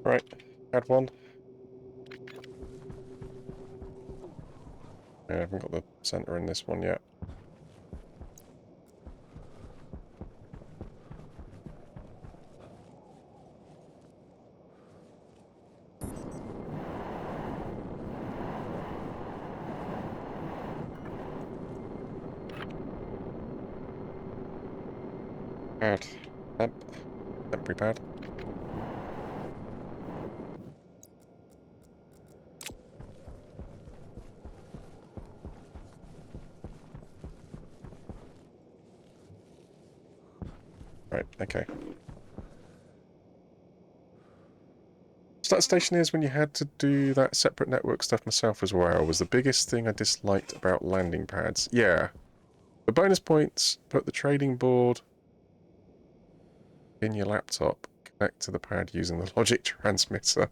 Right, add one. Yeah, I haven't got the center in this one yet. Add temp. Temporary pad. Right, okay. Start Stationeers when you had to do that separate network stuff myself as well was the biggest thing I disliked about landing pads. Yeah. The bonus points, put the trading board in your laptop, connect to the pad using the logic transmitter.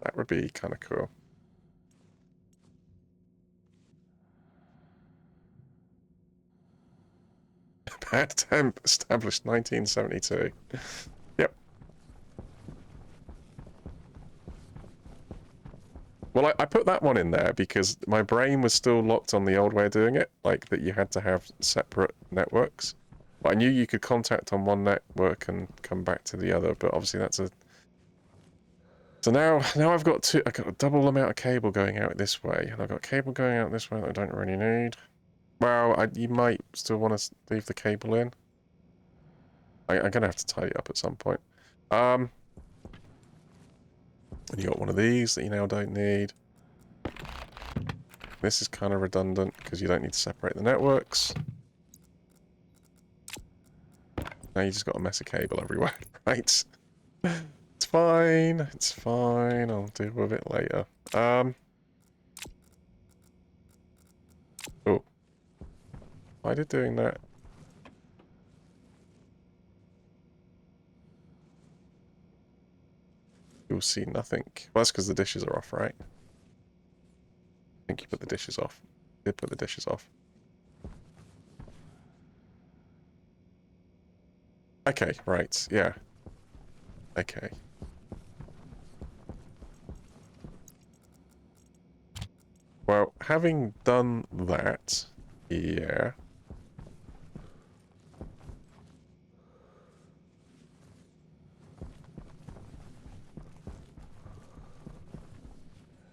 That would be kind of cool. Pad temp established 1972. Yep. Well, I put that one in there because my brain was still locked on the old way of doing it, like that you had to have separate networks. But I knew you could contact on one network and come back to the other, but obviously that's a... So now I've got a double amount of cable going out this way, and I've got cable going out this way that I don't really need. Well, you might still want to leave the cable in. I'm going to have to tidy it up at some point. And you got one of these that you now don't need. This is kind of redundant because you don't need to separate the networks. Now you just got a mess of cable everywhere, right? It's fine, it's fine, I'll deal with it later. Oh. Why did doing that? You'll see nothing. Well, that's because the dishes are off, right? I think you put the dishes off. You did put the dishes off. Okay, right, yeah. Okay. Well, having done that, yeah.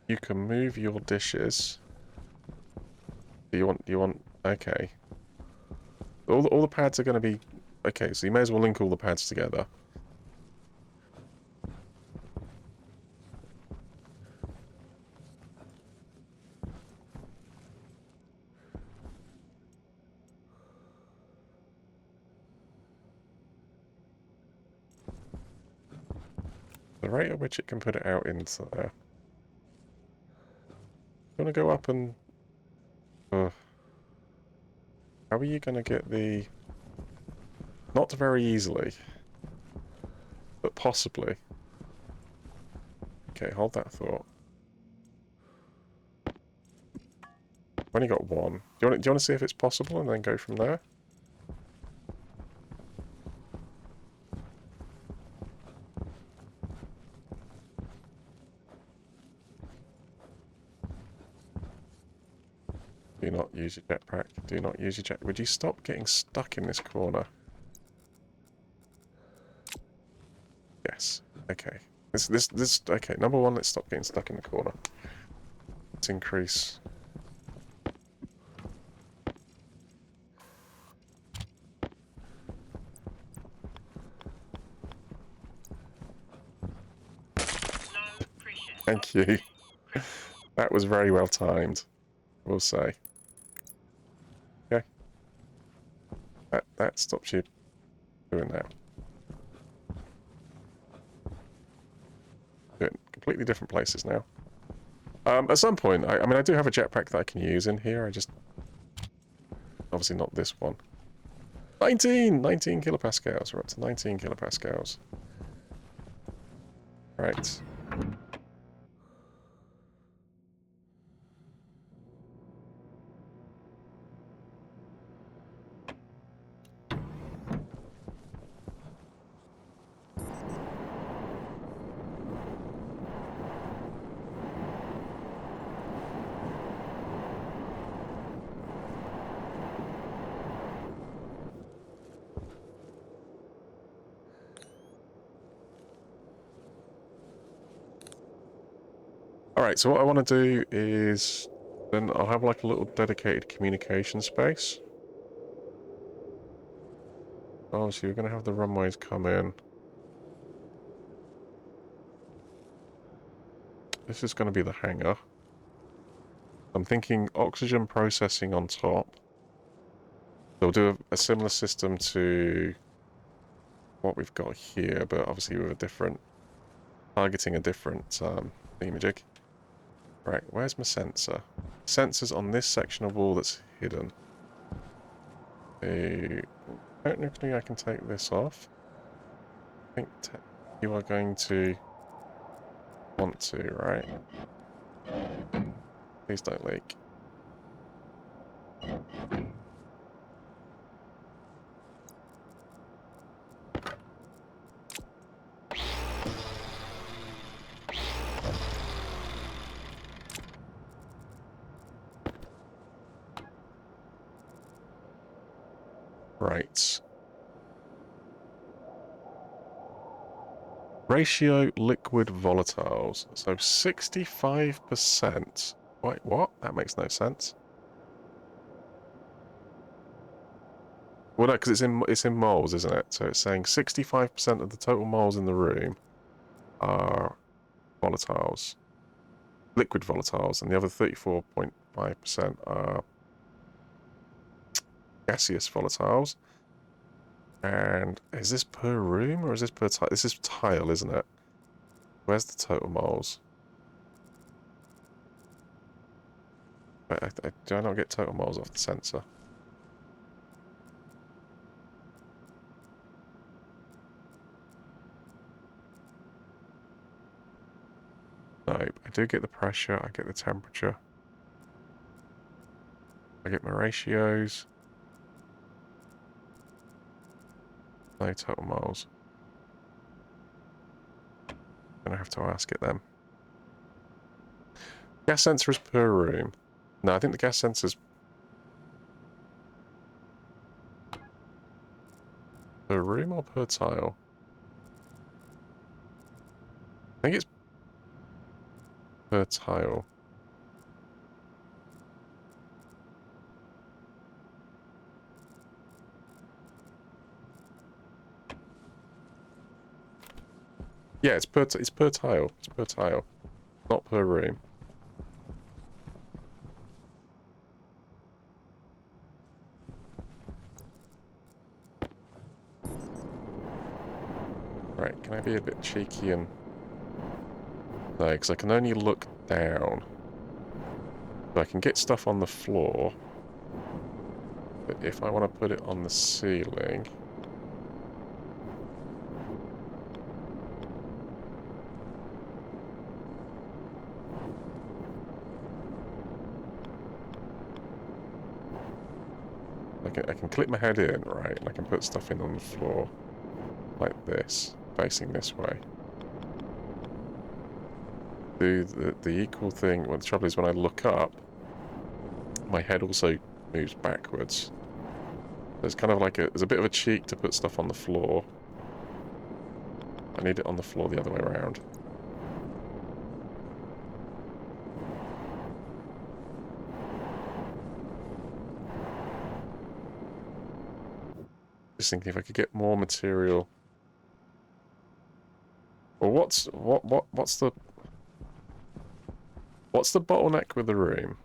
You can move your dishes. Do you want, okay. All the pads are going to be, okay, so you may as well link all the pads together. The rate at which it can put it out into there. You want to go up and... how are you going to get the... Not very easily. But possibly. Okay, hold that thought. I've only got one. Do you want to see if it's possible and then go from there? Do not use your jetpack. Do not use your jetpack. Would you stop getting stuck in this corner? Yes. Okay. Okay, number one, let's stop getting stuck in the corner. Let's increase. Thank you. That was very well timed, we'll say. Okay. That stops you doing that. Doing completely different places now. At some point, I mean, I do have a jetpack that I can use in here. I just... Obviously not this one. 19 kilopascals. We're up to 19 kilopascals. Right. Alright, so what I want to do is... Then I'll have like a little dedicated communication space. Oh, so you're going to have the runways come in. This is going to be the hangar. I'm thinking oxygen processing on top. They'll do a similar system to what we've got here, but obviously with a different... Targeting a different thingamajig. Right, where's my sensor? Sensor's on this section of wall that's hidden. Technically I can take this off. I think you are going to want to, right? Please don't leak. Right. Ratio liquid volatiles. So 65%. Wait, what? That makes no sense. Well, no, because it's in moles, isn't it? So it's saying 65% of the total moles in the room are volatiles, liquid volatiles, and the other 34.5% are gaseous volatiles. And is this per room or is this per tile? This is tile, isn't it? Where's the total moles? Do I not get total moles off the sensor? No, I do get the pressure, I get the temperature. I get my ratios. No total moles. Gonna have to ask it then. Gas sensor is per room. No, I think the gas sensor's per room or per tile? I think it's per tile. Yeah, it's per tile. It's per tile, not per room. Right, can I be a bit cheeky and... No, because I can only look down. So I can get stuff on the floor. But if I want to put it on the ceiling... I can clip my head in, right, and I can put stuff in on the floor. Like this, facing this way. Do the equal thing... Well, the trouble is when I look up, my head also moves backwards. There's kind of like there's a bit of a cheek to put stuff on the floor. I need it on the floor the other way around. Just thinking if I could get more material. Well, what's the bottleneck with the room?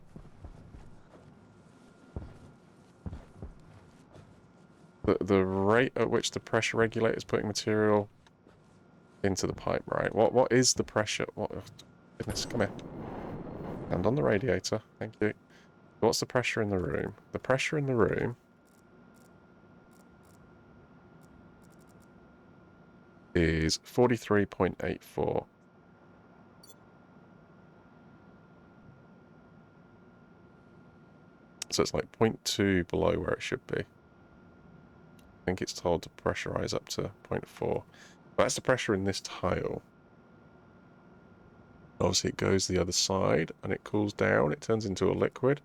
The rate at which the pressure regulator is putting material into the pipe, right? What is the pressure? What? Oh, goodness, come here. Hand on the radiator, thank you. What's the pressure in the room? The pressure in the room is 43.84. So it's like 0.2 below where it should be. I think it's told to pressurize up to 0.4. That's the pressure in this tile. Obviously it goes the other side and it cools down, it turns into a liquid.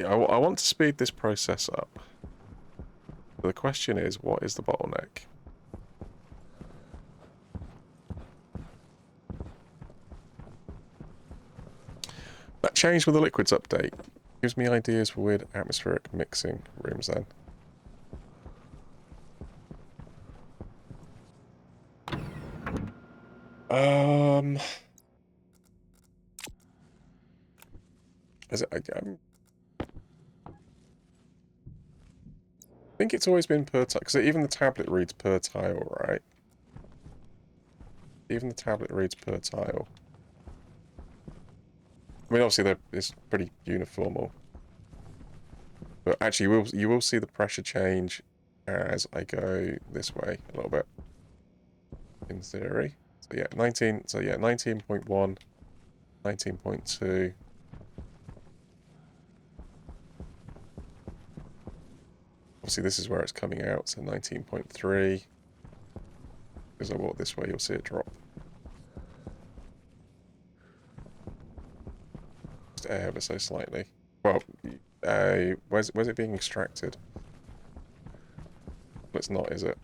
I want to speed this process up. The question is, what is the bottleneck? That changed with the liquids update. Gives me ideas for weird atmospheric mixing rooms then. Is it? think it's always been per tile, because even the tablet reads per tile, right? Even the tablet reads per tile. I mean, obviously, it's pretty uniformal. But actually, you will see the pressure change as I go this way a little bit, in theory. So yeah, 19.1, 19.2. Obviously, this is where it's coming out, so 19.3. As I walk this way, you'll see it drop. Just ever so slightly. Well, where's it being extracted? Well, it's not, is it?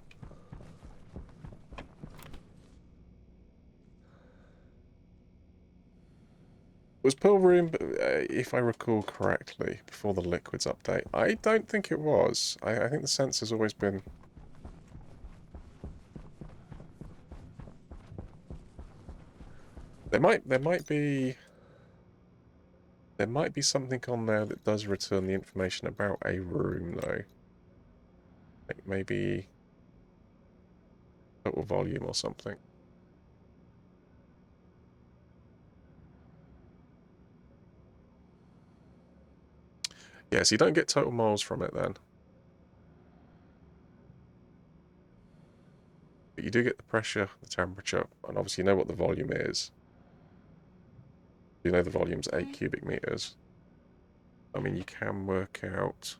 Was Pearl Room, if I recall correctly, before the liquids update? I don't think it was. I think the sense has always been... There might be something on there that does return the information about a room, though. Like maybe total volume or something. Yeah, so you don't get total moles from it then. But you do get the pressure, the temperature, and obviously you know what the volume is. You know the volume's 8 cubic meters. I mean, you can work out...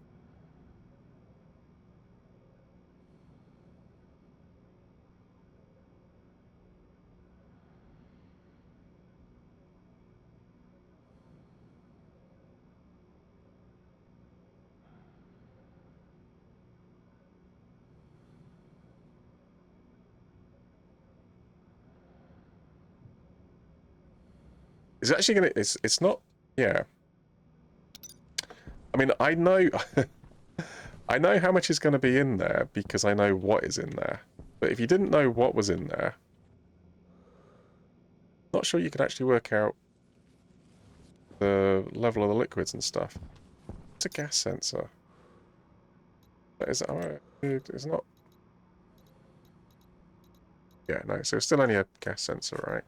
It's actually gonna... It's not... Yeah. I mean, I know... I know how much is going to be in there because I know what is in there. But if you didn't know what was in there, not sure you could actually work out the level of the liquids and stuff. It's a gas sensor. Is it? It's not. Yeah, no. So it's still only a gas sensor, right?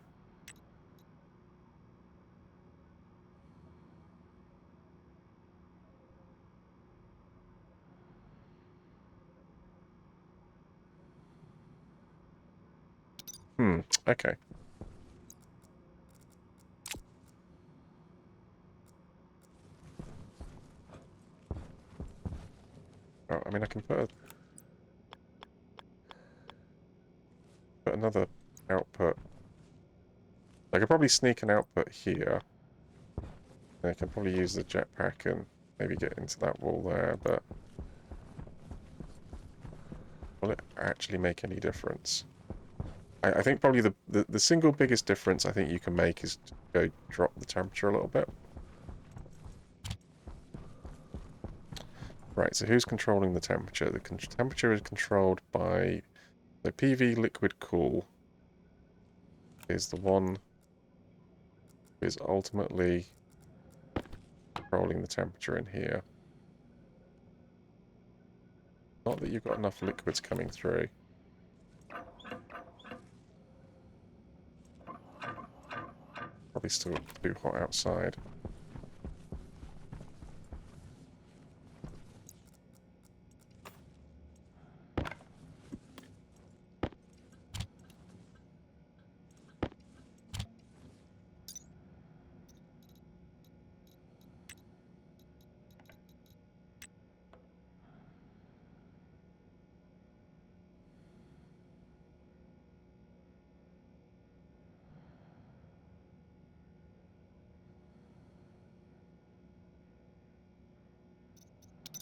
Okay. Oh, I mean, I can put another output. I could probably sneak an output here. I can probably use the jetpack and maybe get into that wall there, but will it actually make any difference? I think probably the single biggest difference I think you can make is to go drop the temperature a little bit. Right, so who's controlling the temperature? The temperature is controlled by the PV liquid cool is the one who is ultimately controlling the temperature in here. Not that you've got enough liquids coming through. Probably still too hot outside.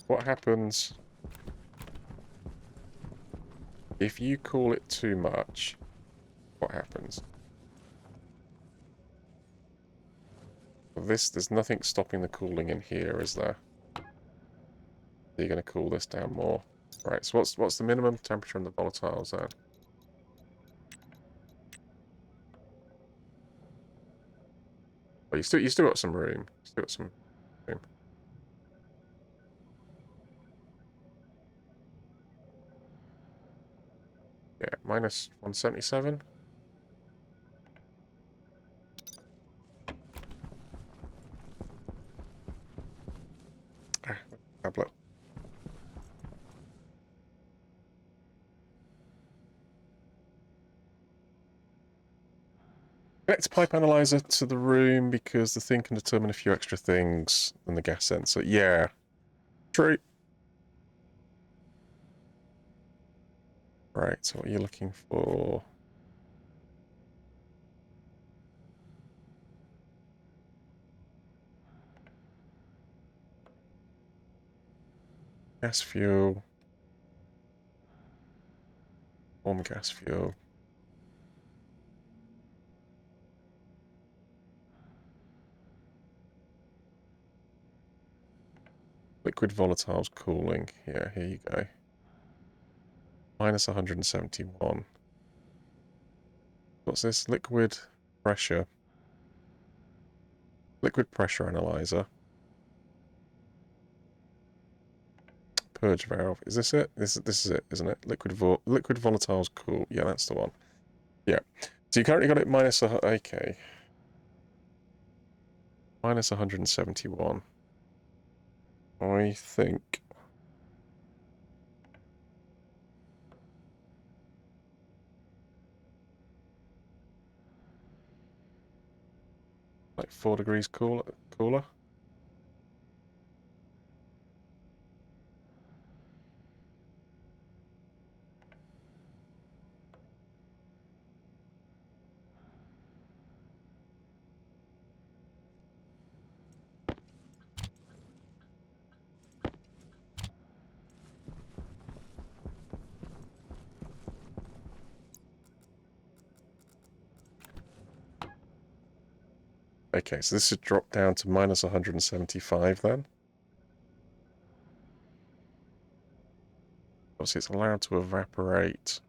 What happens if you cool it too much? What happens? There's nothing stopping the cooling in here, is there? You're going to cool this down more. Right, so what's the minimum temperature in the volatiles then? Oh, you still got some room. You still got some room. minus 177. Tablet. Connect pipe analyzer to the room because the thing can determine a few extra things than the gas sensor. Yeah, true. Right, so what are you looking for? Gas fuel. Warm gas fuel. Liquid volatiles cooling. Yeah, here you go. Minus 171. What's this? Liquid pressure. Liquid pressure analyzer. Purge valve. Is this it? This is it, isn't it? Liquid volatiles cool. Yeah, that's the one. Yeah. So you currently got it minus a... Okay. Minus 171. I think... like 4 degrees cooler. Okay, so this should drop down to minus 175 then. Obviously, it's allowed to evaporate.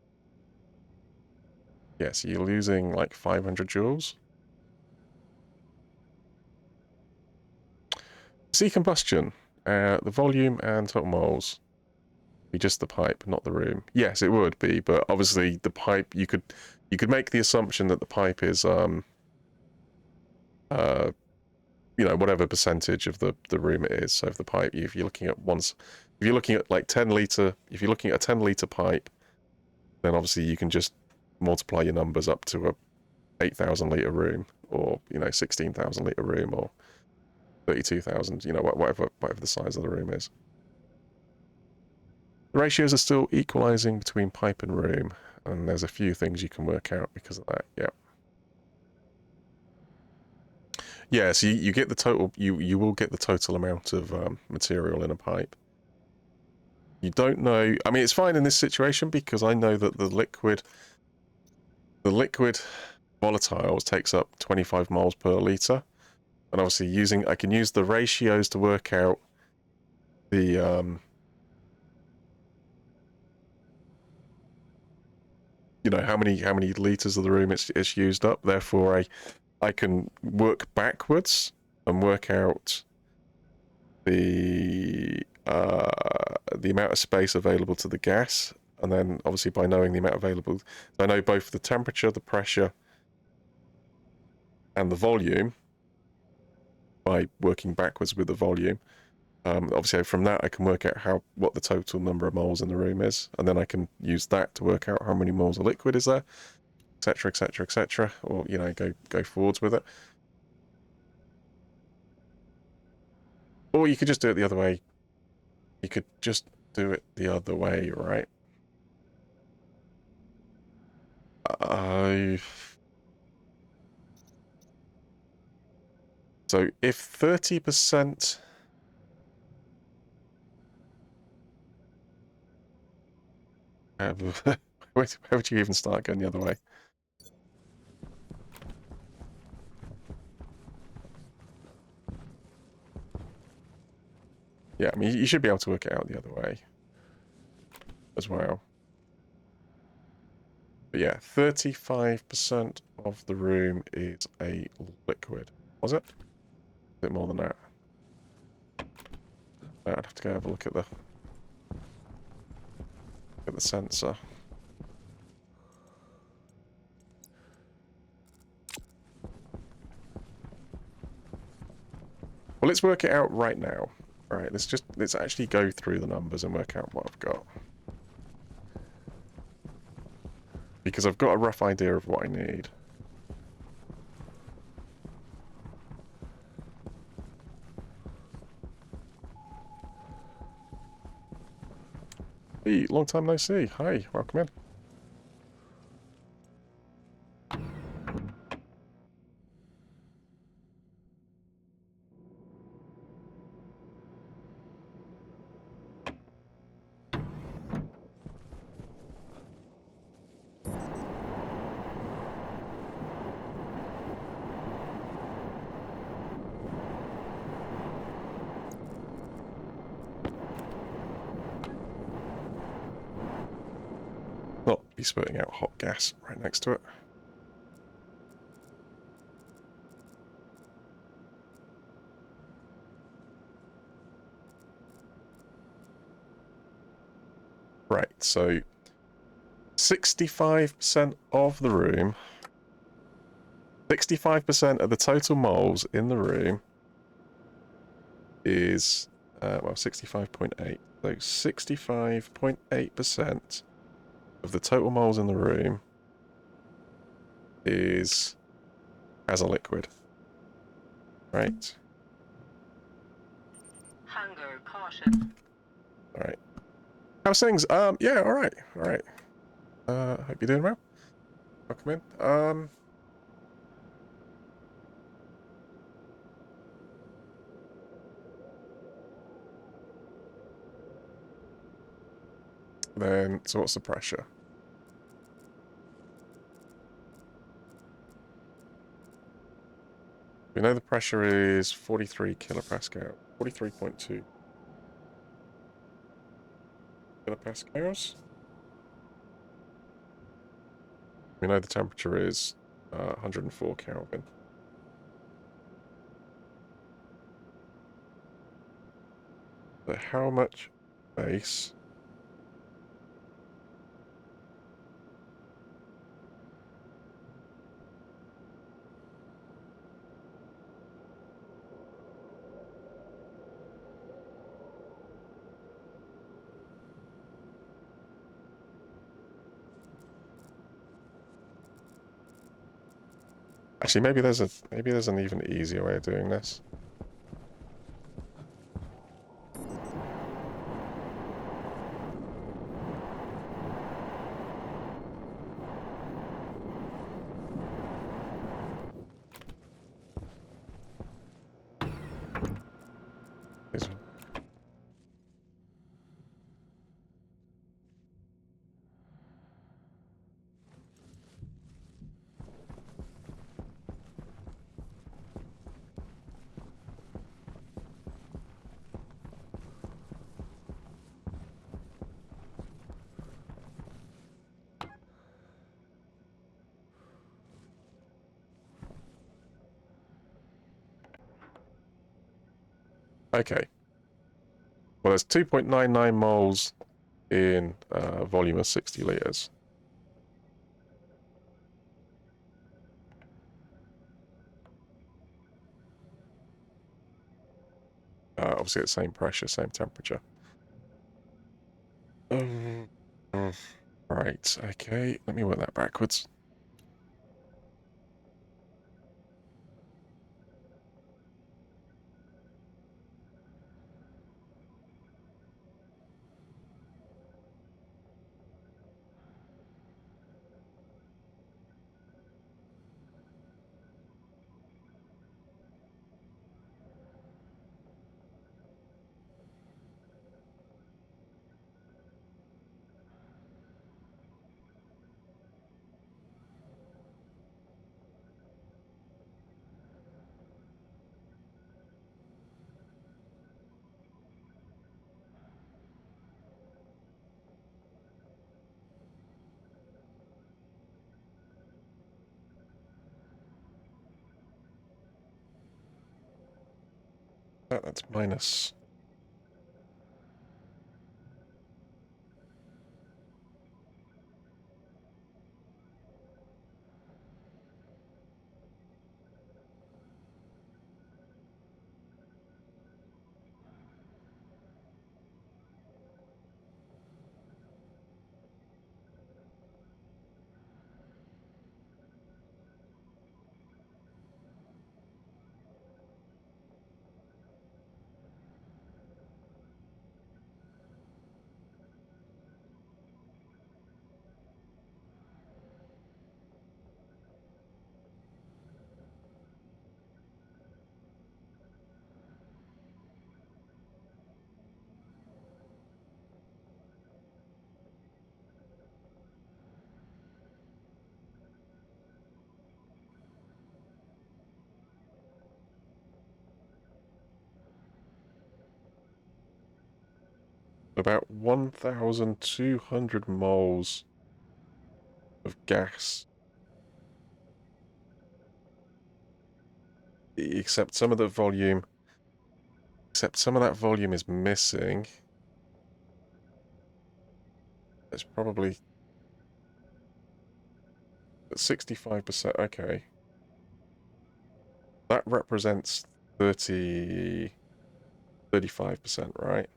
Yeah, so you're losing like 500 joules. See combustion. The volume and total moles. Be just the pipe, not the room. Yes, it would be, but obviously the pipe you could make the assumption that the pipe is you know, whatever percentage of the room it is. So if the pipe, if you're looking at like 10 litre, if you're looking at a 10 litre pipe, then obviously you can just multiply your numbers up to a 8,000 litre room, or, you know, 16,000 litre room, or 32,000, you know, whatever the size of the room is. The ratios are still equalizing between pipe and room, and there's a few things you can work out because of that. Yeah. Yeah, so you get the total, you will get the total amount of material in a pipe. You don't know, I mean, it's fine in this situation because I know that the liquid volatiles takes up 25 moles per litre, and obviously I can use the ratios to work out the you know, how many litres of the room it's used up. Therefore, I can work backwards and work out the amount of space available to the gas, and then obviously by knowing the amount available, I know both the temperature, the pressure, and the volume by working backwards with the volume. Obviously from that I can work out what the total number of moles in the room is, and then I can use that to work out how many moles of liquid is there, etc, etc, etc, or, you know, go forwards with it. Or you could just do it the other way. You could just do it the other way, right? So if 30%... where would you even start going the other way? Yeah, I mean, you should be able to work it out the other way as well. But yeah, 35% of the room is a liquid. Was it? A bit more than that. I'd have to go have a look at the sensor. Well, let's work it out right now. All right, let's actually go through the numbers and work out what I've got. Because I've got a rough idea of what I need. Hey, long time no see. Hi, welcome in. Not be spitting out hot gas right next to it. Right, so 65% of the room, 65% of the total moles in the room is, well, 65.8. So 65.8% of the total moles in the room is as a liquid. Right. Hunger caution. All right. How's things? Yeah, all right, all right. Hope you're doing well. Welcome in. Then, so what's the pressure? We know the pressure is 43 kilopascal, 43.2 kilopascals. We know the temperature is 104 Kelvin. So how much space? Actually, maybe there's an even easier way of doing this. Okay. Well, there's 2.99 moles in volume of 60 litres. Obviously, it's same pressure, same temperature. Right, okay. Let me work that backwards. That's minus. About 1,200 moles of gas. Except some of the volume. Except some of that volume is missing. It's probably 65%. Okay. That represents 35%, right?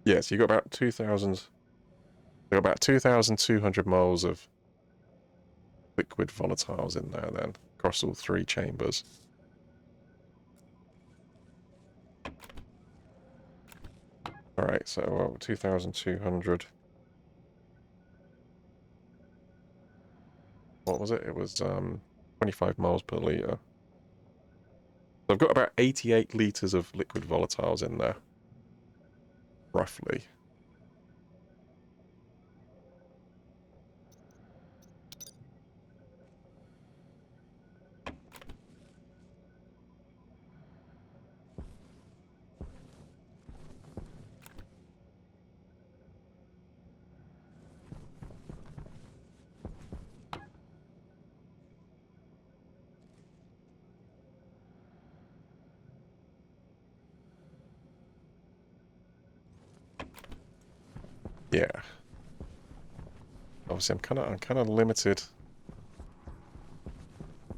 Yeah, so you got about 2,000. You got about 2,200 moles of liquid volatiles in there then, across all three chambers. Alright, so well, 2,200. What was it? It was 25 miles per litre. So I've got about 88 litres of liquid volatiles in there. Roughly. Yeah. Obviously I'm kinda limited.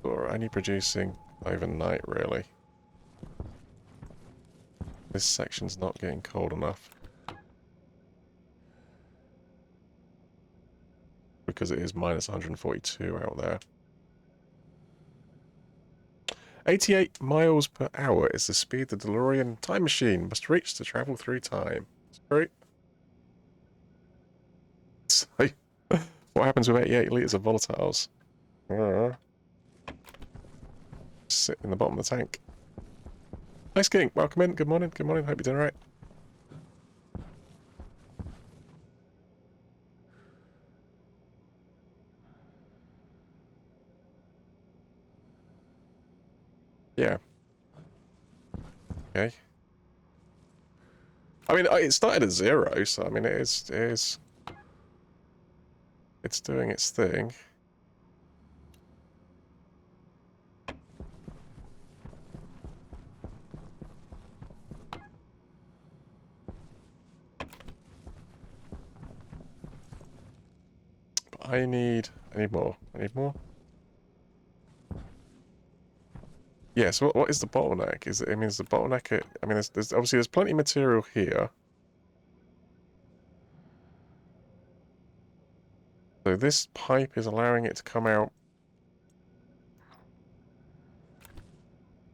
Or only producing overnight really. This section's not getting cold enough. Because it is minus 142 out there. 88 miles per hour is the speed the DeLorean time machine must reach to travel through time. Right? So, what happens with 88 litres of volatiles? Sit in the bottom of the tank. Hi, Skink. Welcome in. Good morning. Good morning. Hope you're doing alright. Yeah. Okay. I mean, it started at 0, so I mean, it's doing its thing. But I need more. I need more. Yeah, so what is the bottleneck? Is the bottleneck? I mean, there's obviously there's plenty of material here. So this pipe is allowing it to come out.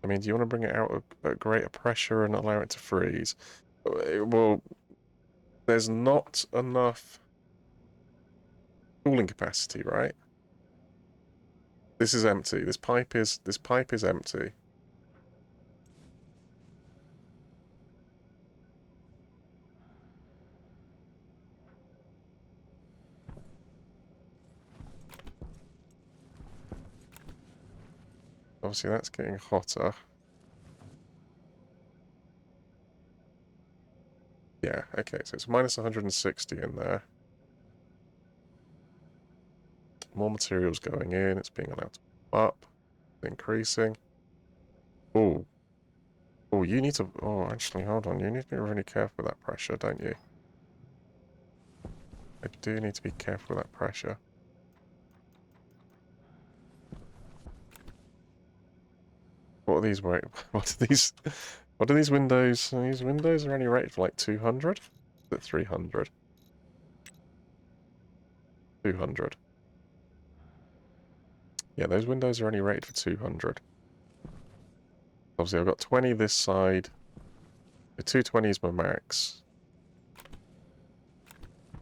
I mean, do you want to bring it out at greater pressure and allow it to freeze? Well, there's not enough cooling capacity, right? This is empty. This pipe is empty. Obviously, that's getting hotter. Yeah, okay, so it's minus 160 in there. More materials going in, it's being allowed to go up, increasing. Oh. Oh, you need to... Oh, actually, hold on. You need to be really careful with that pressure, don't you? I do need to be careful with that pressure. What are these... What are these... What are these windows? These windows are only rated for like 200? Is it 300? 200. Yeah, those windows are only rated for 200. Obviously, I've got 20 this side. The 220 is my max.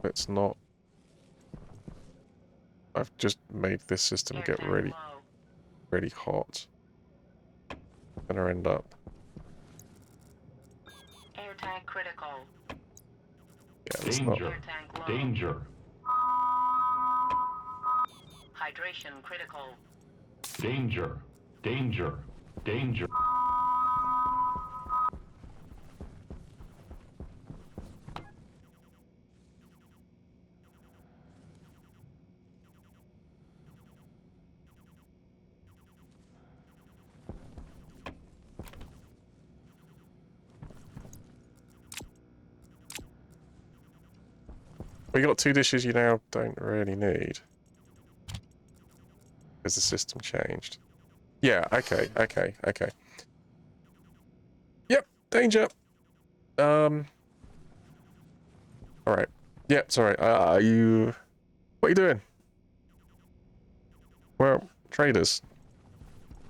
Let's not... I've just made this system Air get tank really, low. really hot. Gonna end up... Air tank critical. Yeah, let's not... Danger. Air tank low. Danger. Hydration critical. Danger. Danger. Danger. We got 2 dishes you now don't really need. Because the system changed. Yeah, okay. Yep, danger! Alright. Yep, sorry. Are you... What are you doing? Well, traders.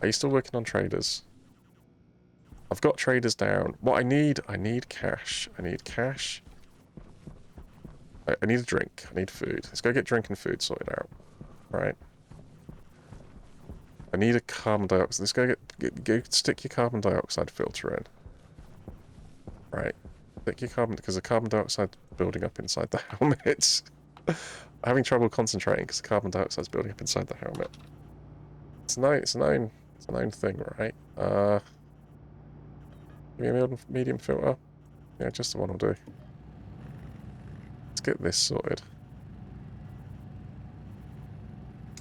Are you still working on traders? I've got traders down. What I need cash. I need cash. I need a drink. I need food. Let's go get drink and food sorted out. Right. I need a carbon dioxide. Let's go stick your carbon dioxide filter in. Right. Stick your carbon, because the carbon dioxide building up inside the helmet. I'm having trouble concentrating because the carbon dioxide's building up inside the helmet. It's a known thing, right? Give me a medium filter. Yeah, just the one will do. Let's get this sorted.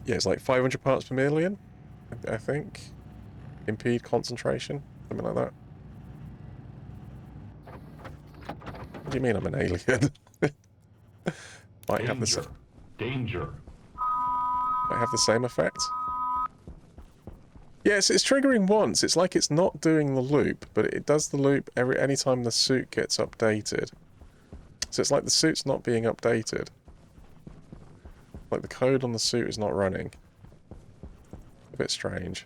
Yeah, it's like 500 parts per million, I think. Impede concentration, something like that. What do you mean I'm an alien? Might have the Danger. might have the same effect. Yes, it's triggering once. It's like it's not doing the loop, but it does the loop anytime the suit gets updated. So it's like the suit's not being updated. Like the code on the suit is not running. A bit strange.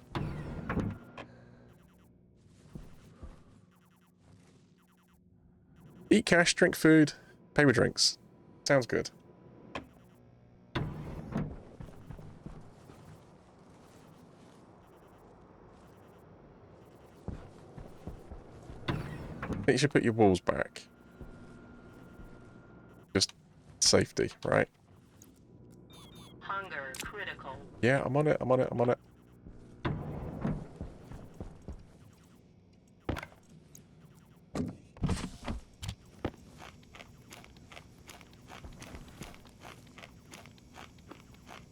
Eat cash, drink food, pay with drinks. Sounds good. I think you should put your walls back. Just safety, right? Hunger critical. Yeah, I'm on it.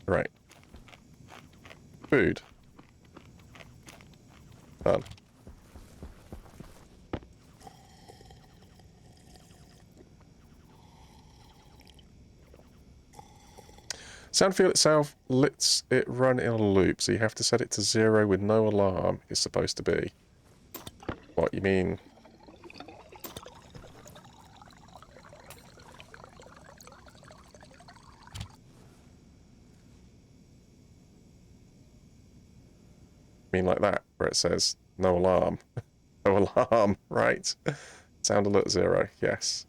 Right. Food. Done. Sound field itself lets it run in a loop, so you have to set it to 0 with no alarm, is supposed to be. What, you mean? Mean like that, where it says no alarm. No alarm, right? Sound alert 0, yes.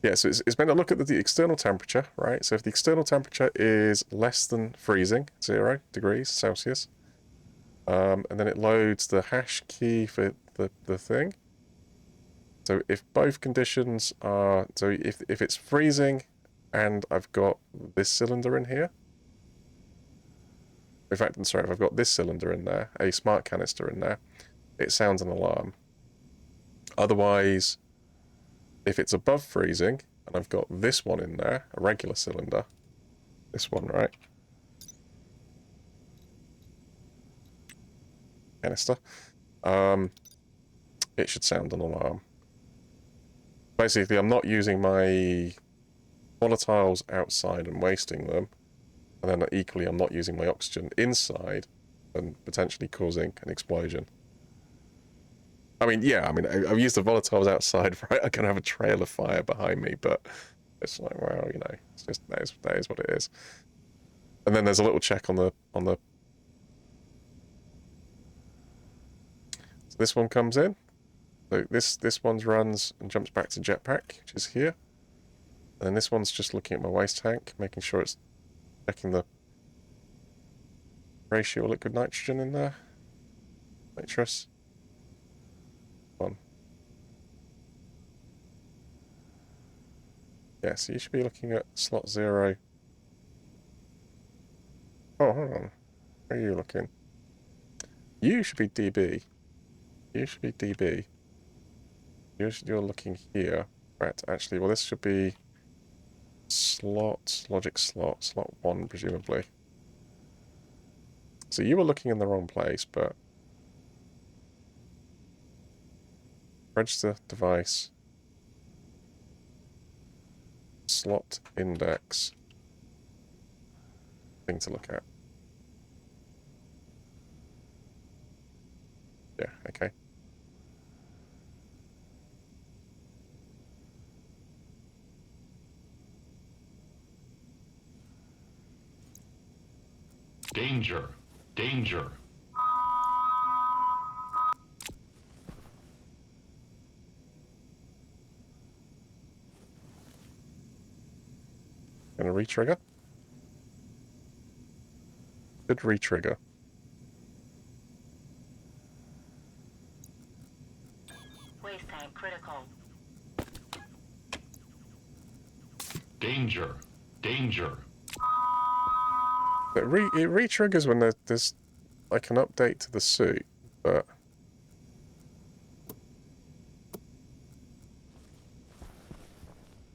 Yeah, so it's meant to look at the external temperature, right? So if the external temperature is less than freezing, 0 degrees Celsius, and then it loads the hash key for the thing. So if both conditions are... So if it's freezing and I've got this cylinder in here... In fact, I'm sorry, if I've got this cylinder in there, a smart canister in there, it sounds an alarm. Otherwise, if it's above freezing, and I've got this one in there, a regular cylinder, this one, right? Canister. It should sound an alarm. Basically, I'm not using my volatiles outside and wasting them, and then equally I'm not using my oxygen inside and potentially causing an explosion. I mean, yeah, I've used the volatiles outside, right? I can have a trail of fire behind me, but it's like, well, you know, it's just that is what it is. And then there's a little check on the So this one comes in. So this one runs and jumps back to jetpack, which is here. And then this one's just looking at my waste tank, making sure it's checking the ratio of liquid nitrogen in there. Nitrous. One. Yeah, so you should be looking at slot 0. Oh, hold on. Where are you looking? You should be DB. You should be DB. You're looking here. Right, actually, well, this should be slot, logic slot 1, presumably. So you were looking in the wrong place, but register device, slot index, thing to look at. Yeah, okay. Danger. Danger. Gonna re-trigger. Good re-trigger. Waste tank critical. Danger. Danger. It re-triggers when there's like an update to the suit, but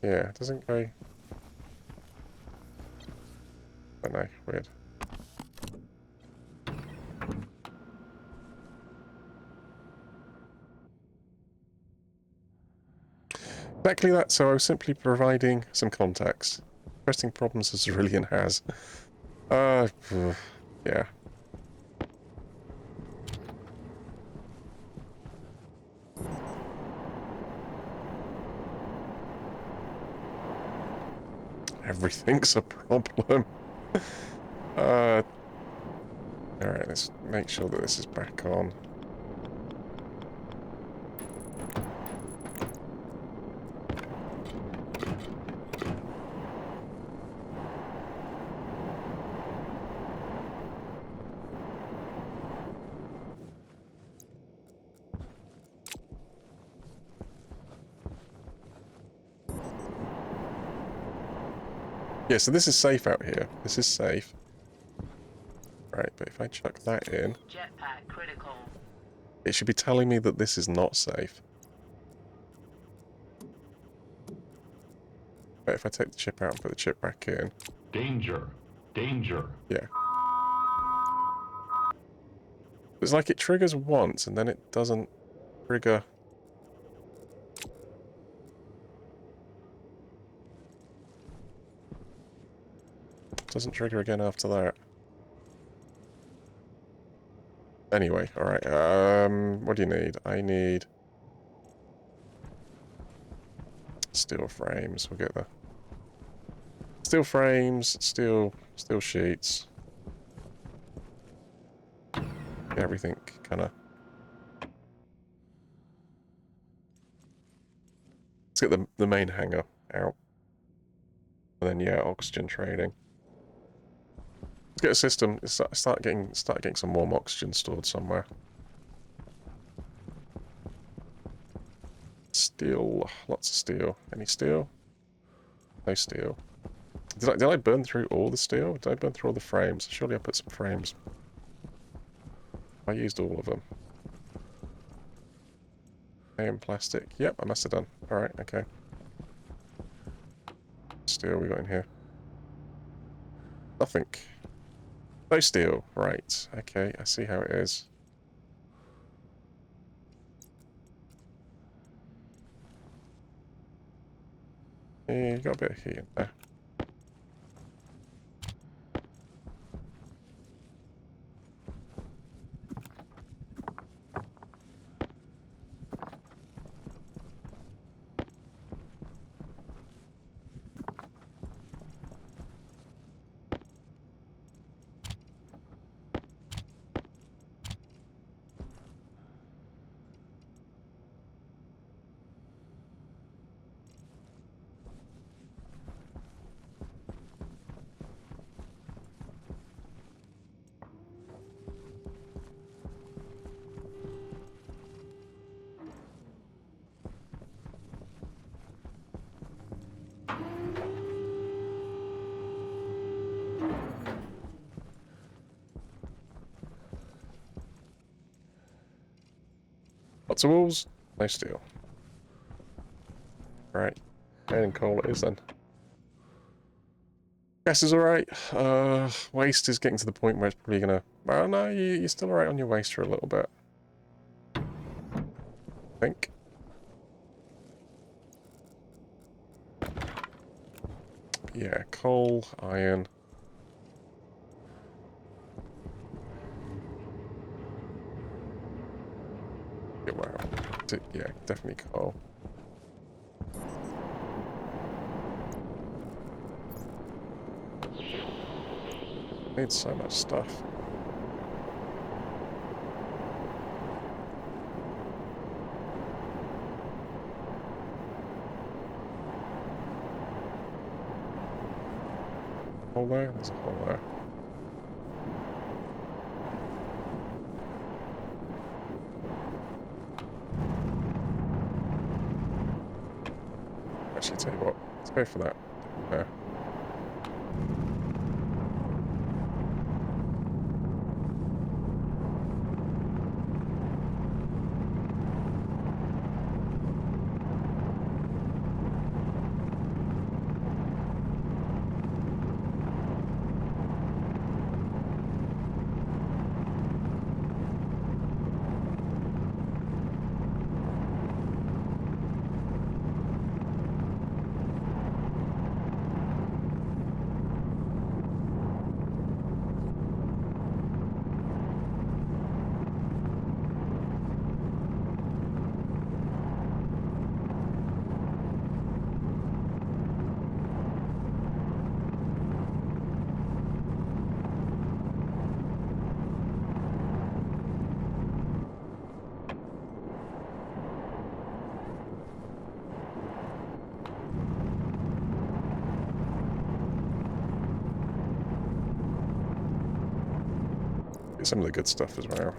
yeah, it doesn't go. I don't know, weird. Exactly that, so I was simply providing some context. Interesting problems as Zrilian has. Yeah. Everything's a problem. Alright, let's make sure that this is back on. Yeah, so this is safe out here. This is safe. Right, but if I chuck that in, Jetpack critical. it should be telling me that this is not safe. But if I take the chip out and put the chip back in, Danger. Danger. yeah. It's like it triggers once and then it doesn't trigger. Doesn't trigger again after that. Anyway, alright, what do you need? I need steel frames. We'll get the steel frames, steel sheets. Everything kinda. Let's get the main hangar out. And then yeah, oxygen trading. Let's get a system, start getting some warm oxygen stored somewhere. Steel, lots of steel. Any steel? No steel. Did I burn through all the steel? Did I burn through all the frames? Surely I put some frames. I used all of them. And plastic. Yep, I must have done. Alright, okay. Steel we got in here. Nothing. No steel. Right. Okay, I see how it is. Yeah, you got a bit of heat in there. Lots of walls, no steel. Right, and coal it is then. Gas is alright. Waste is getting to the point where it's probably gonna... Well, no, you're still alright on your waste for a little bit. I think. Yeah, coal, iron. Yeah, wow. Yeah, definitely coal. Need so much stuff. Hole there? There's a hole there. Actually, tell you what, let's go for that. There. Get some of the good stuff as well.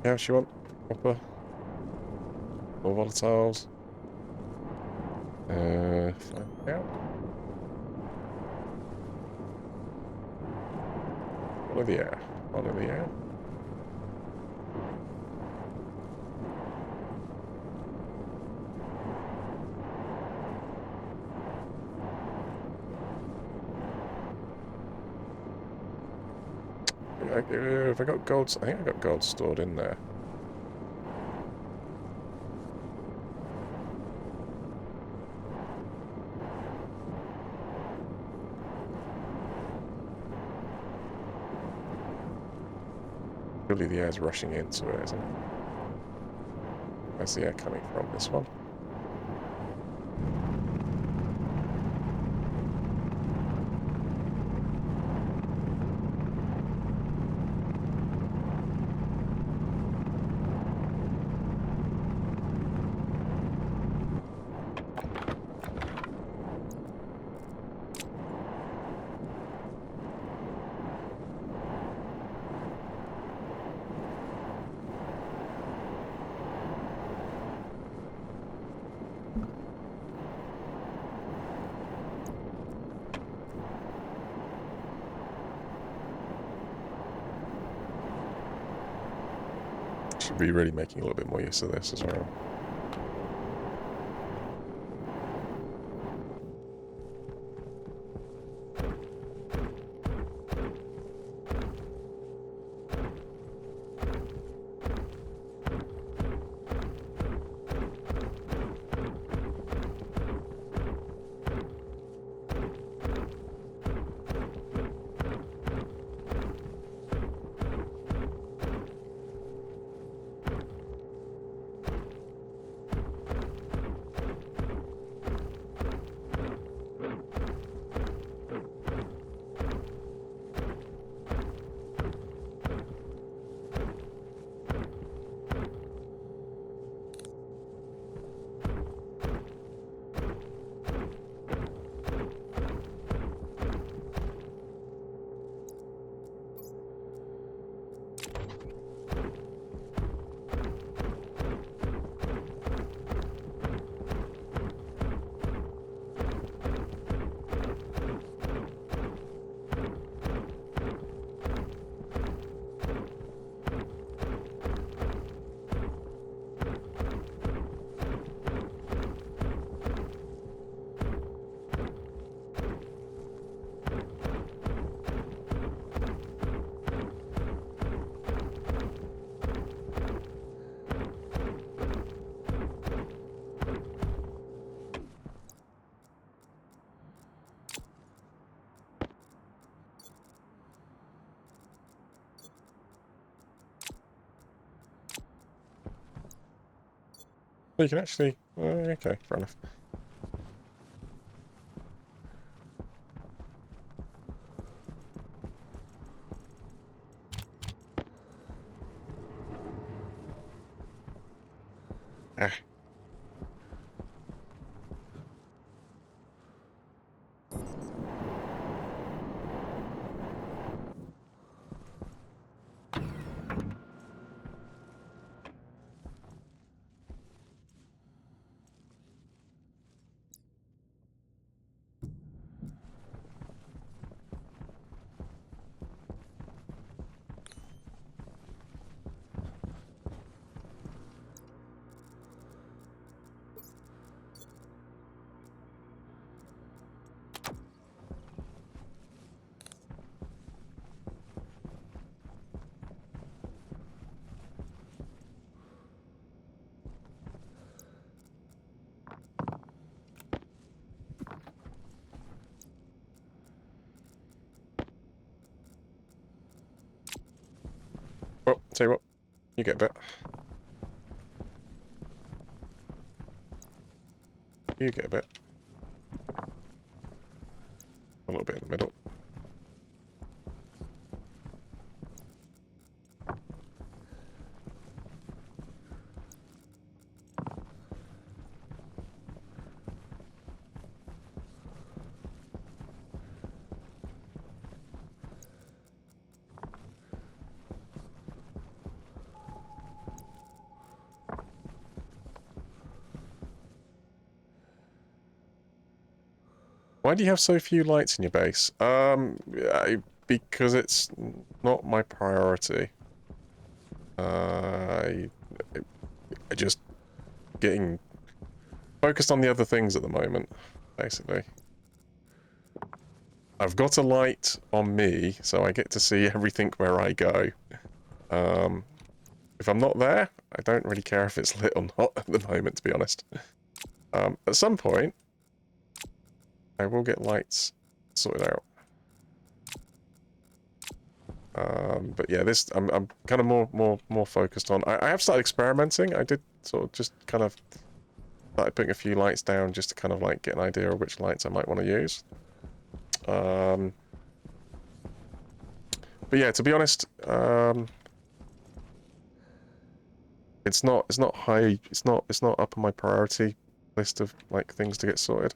Yeah, she want copper. More volatiles. Find out. Follow the air. Follow the air. Have I got gold? I think I got gold stored in there. Surely the air's rushing into it, isn't it? Where's the air coming from? This one? should be really making a little bit more use of this as well. Well, you can actually... okay, fair enough. Ah. Well, tell you what, you get a bit. You get a bit. A little bit in the middle. Why do you have so few lights in your base? Because it's not my priority. I just getting focused on the other things at the moment, basically. I've got a light on me, so I get to see everything where I go. If I'm not there, I don't really care if it's lit or not at the moment, to be honest. At some point, I will get lights sorted out. But yeah, this I'm kind of more focused on. I have started experimenting. I did sort of just kind of started putting a few lights down just to kind of like get an idea of which lights I might want to use. But yeah, to be honest, it's not high. It's not up on my priority list of like things to get sorted.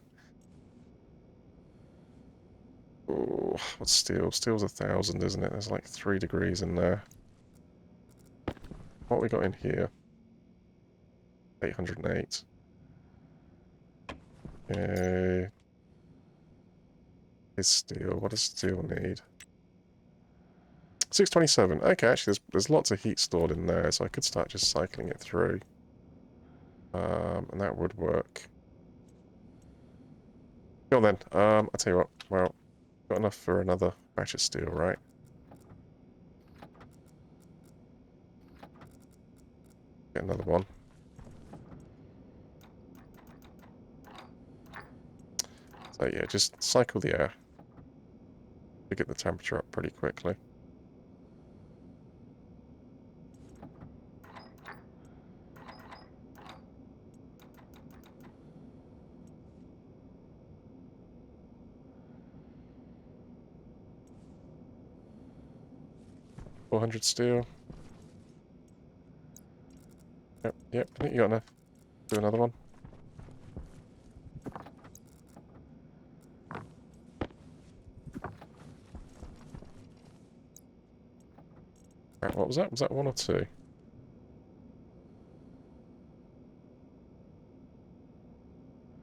Ooh, what's steel? Steel's 1,000, isn't it? There's like 3 degrees in there. What we got in here? 808. Is steel. What does steel need? 627. Okay, actually, there's lots of heat stored in there, so I could start just cycling it through. And that would work. Go on then. I'll tell you what. Well, got enough for another batch of steel, right? Get another one. So yeah, just cycle the air to get the temperature up pretty quickly. $400 steel. Yep, I think you got enough. Do another one. Right, what was that? Was that 1 or 2?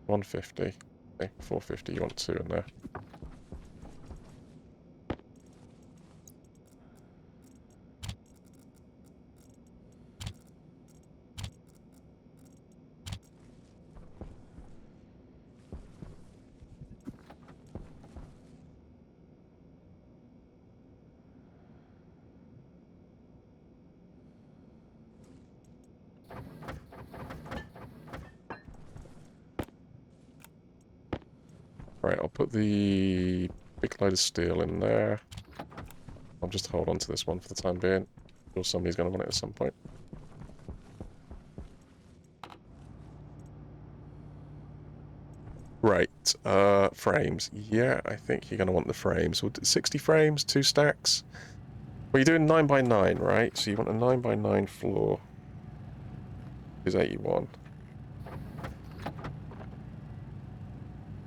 $150. Okay, $450. You want 2 in there. Right, I'll put the big load of steel in there. I'll just hold on to this one for the time being. Or somebody's going to want it at some point. Right, frames. Yeah, I think you're going to want the frames. 60 frames, 2 stacks. Well, you're doing 9 by 9, right? So you want a 9 by 9 floor. Is 81.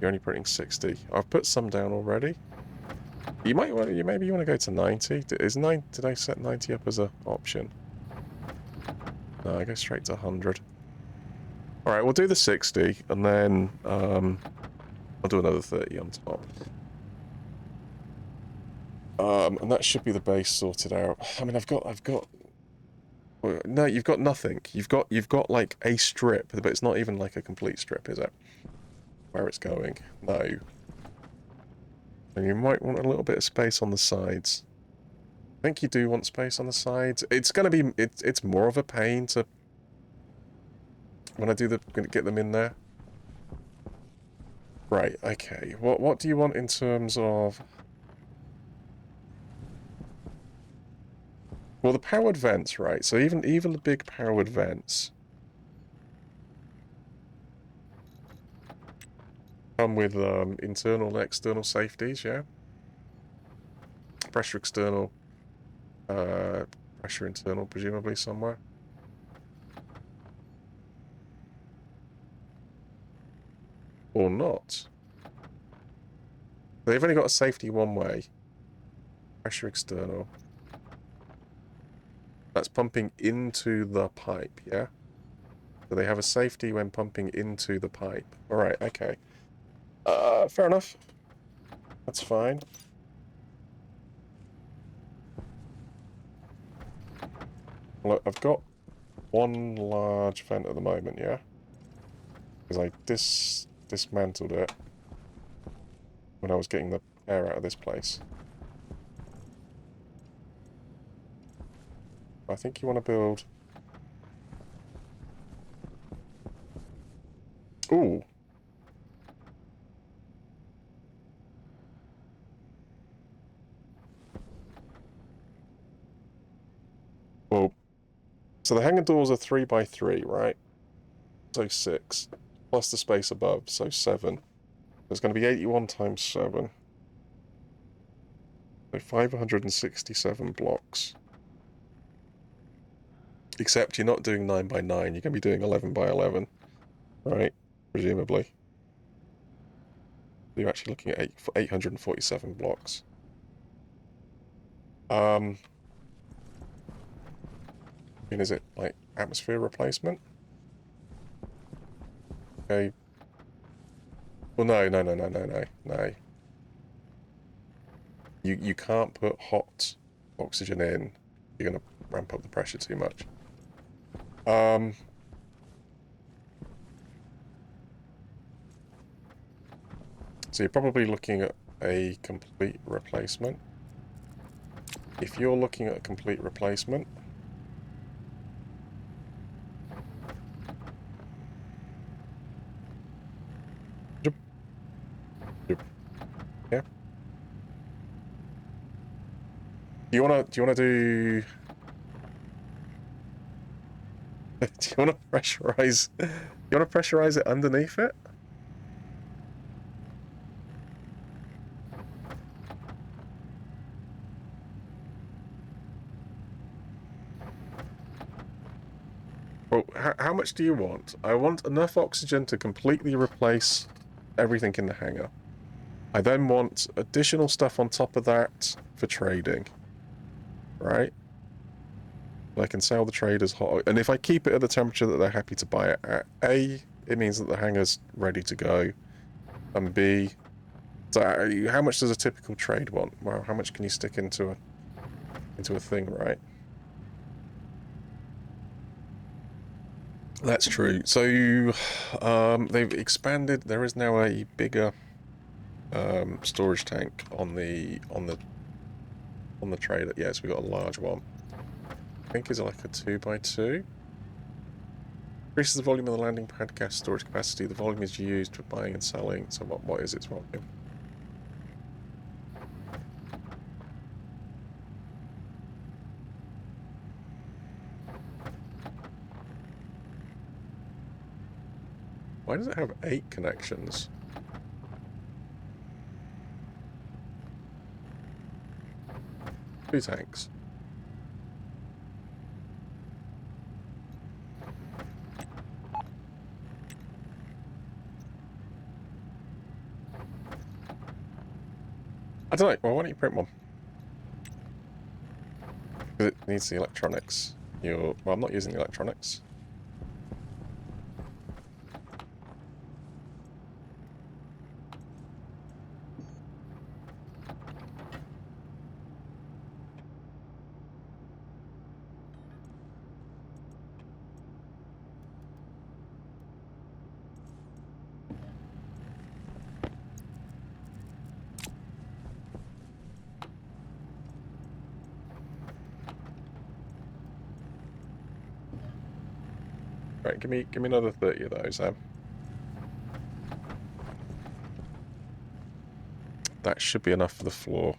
You're only putting 60. I've put some down already. You might want. Maybe you want to go to 90. Is 9? Did I set 90 up as an option? No, I go straight to 100. All right, we'll do the 60, and then I'll do another 30 on top. And that should be the base sorted out. I mean, I've got. No, you've got nothing. You've got like a strip, but it's not even like a complete strip, is it? Where it's going? No. And you might want a little bit of space on the sides. I think you do want space on the sides. It's gonna be. It's more of a pain to. When I do get them in there. Right. Okay. What do you want in terms of? Well, the powered vents, right? So even the big powered vents come with internal and external safeties, yeah? Pressure external, pressure internal, presumably somewhere. Or not. They've only got a safety one way. Pressure external. That's pumping into the pipe, yeah? So they have a safety when pumping into the pipe. Alright, okay. Fair enough. That's fine. Look, I've got one large vent at the moment, yeah? Because I dismantled it when I was getting the air out of this place. I think you want to build... Ooh! Well, so the hangar doors are 3 by 3, right? So 6. Plus the space above, so 7. There's going to be 81 times 7. So 567 blocks. Except you're not doing 9 by 9, you're going to be doing 11 by 11. Right? Presumably. You're actually looking at 847 blocks. I mean, is it like atmosphere replacement? Okay. Well, no. You can't put hot oxygen in, you're going to ramp up the pressure too much. So you're probably looking at a complete replacement. If you're looking at a complete replacement, yeah. Do you wanna do do you wanna pressurize it underneath it? Well, how much do you want? I want enough oxygen to completely replace everything in the hangar. I then want additional stuff on top of that for trading. Right? I can sell the traders hot. And if I keep it at the temperature that they're happy to buy it at, A, it means that the hangar's ready to go. And B, so how much does a typical trade want? Well, how much can you stick into a thing, right? That's true. So they've expanded. There is now a bigger storage tank on the trader. Yes, we got a large one. I think it's like a 2x2. Increases the volume of the landing pad gas storage capacity. The volume is used for buying and selling. So what is its volume? Why does it have 8 connections? Two tanks. I don't know. Well, why don't you print one? Because it needs the electronics. Well, I'm not using the electronics. Right, give me another 30 of those, That should be enough for the floor.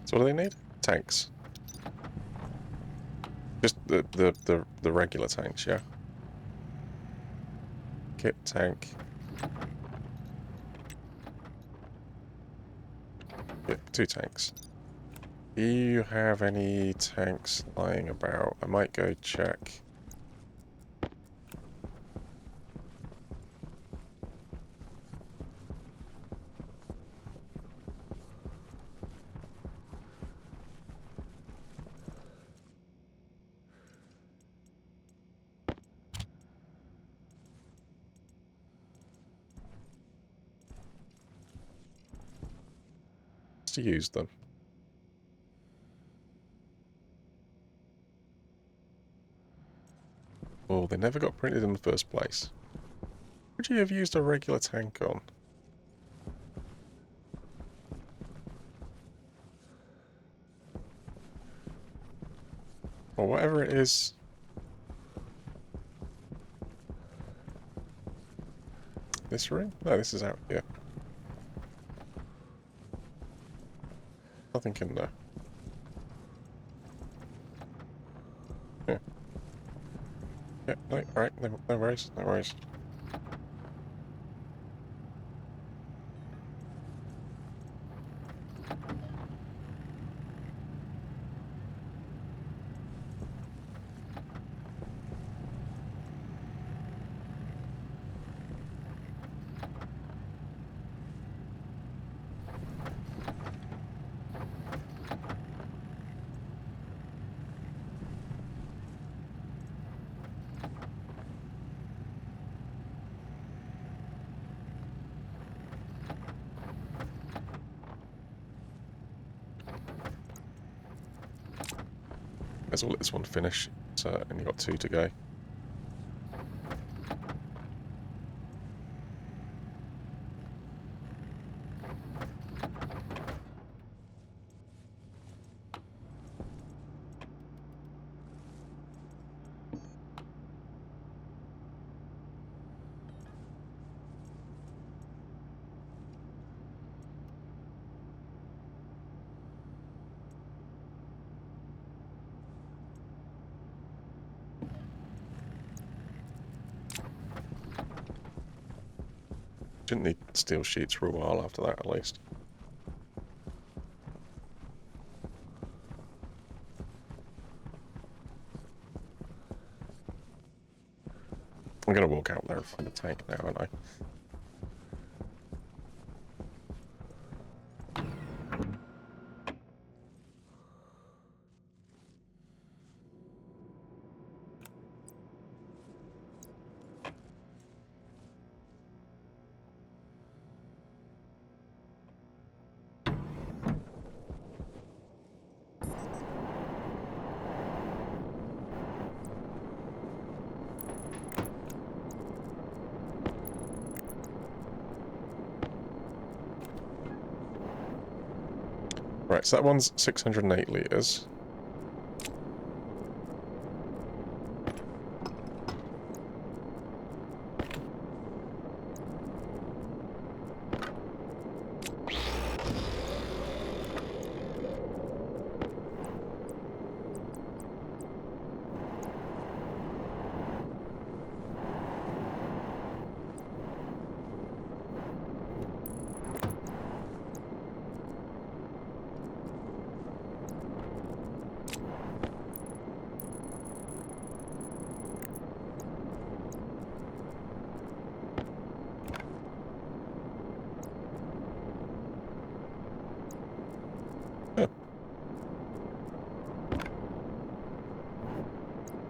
So what do they need? Tanks. Just the regular tanks, yeah. Kit tank. Yep, 2 tanks. Do you have any tanks lying about? I might go check. To use them. Oh, they never got printed in the first place. Would you have used a regular tank on? Or whatever it is. This room? No, this is out here. Nothing in there. Yeah. Yeah, no, alright, no worries, no worries. Let's all let this one finish. So, and you got 2 to go. Shouldn't need steel sheets for a while after that, at least. I'm going to walk out there and find a tank now, aren't I? Right, so that one's 608 litres.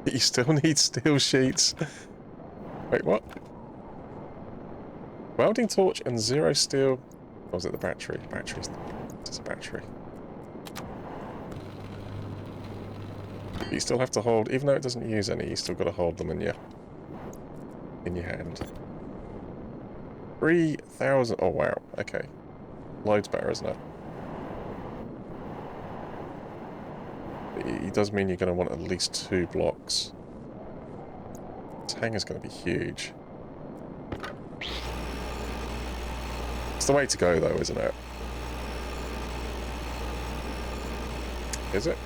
You still need steel sheets. Wait, what? Welding torch and 0 steel. Or was it the battery? Batteries. It's a battery. You still have to hold, even though it doesn't use any, you still got to hold them in your hand. 3,000. Oh wow. Okay. Loads better, isn't it? It does mean you're going to want at least 2 blocks. This hangar's going to be huge. It's the way to go, though, isn't it? Is it?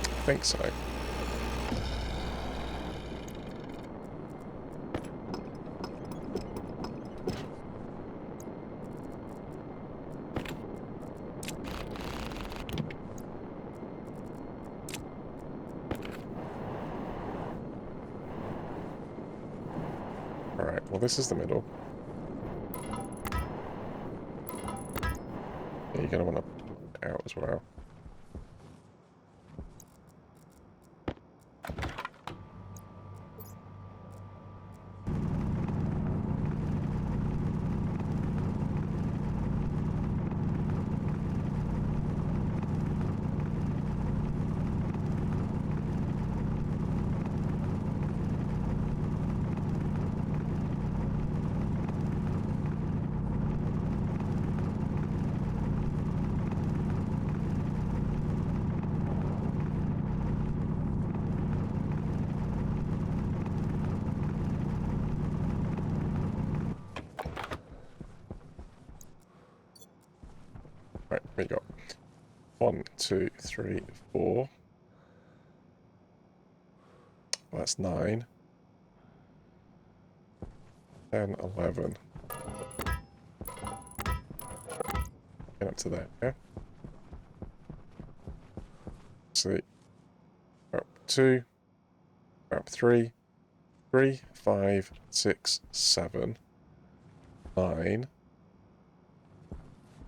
I think so. Alright, well this is the middle. Yeah, you're going to want to put it out as well. Right, we got 1, 2, 3, 4. Well, that's 9. 10, 11. Get up to there, yeah? See. Up 2. Up 3. 3, 5, 6, 7. 9.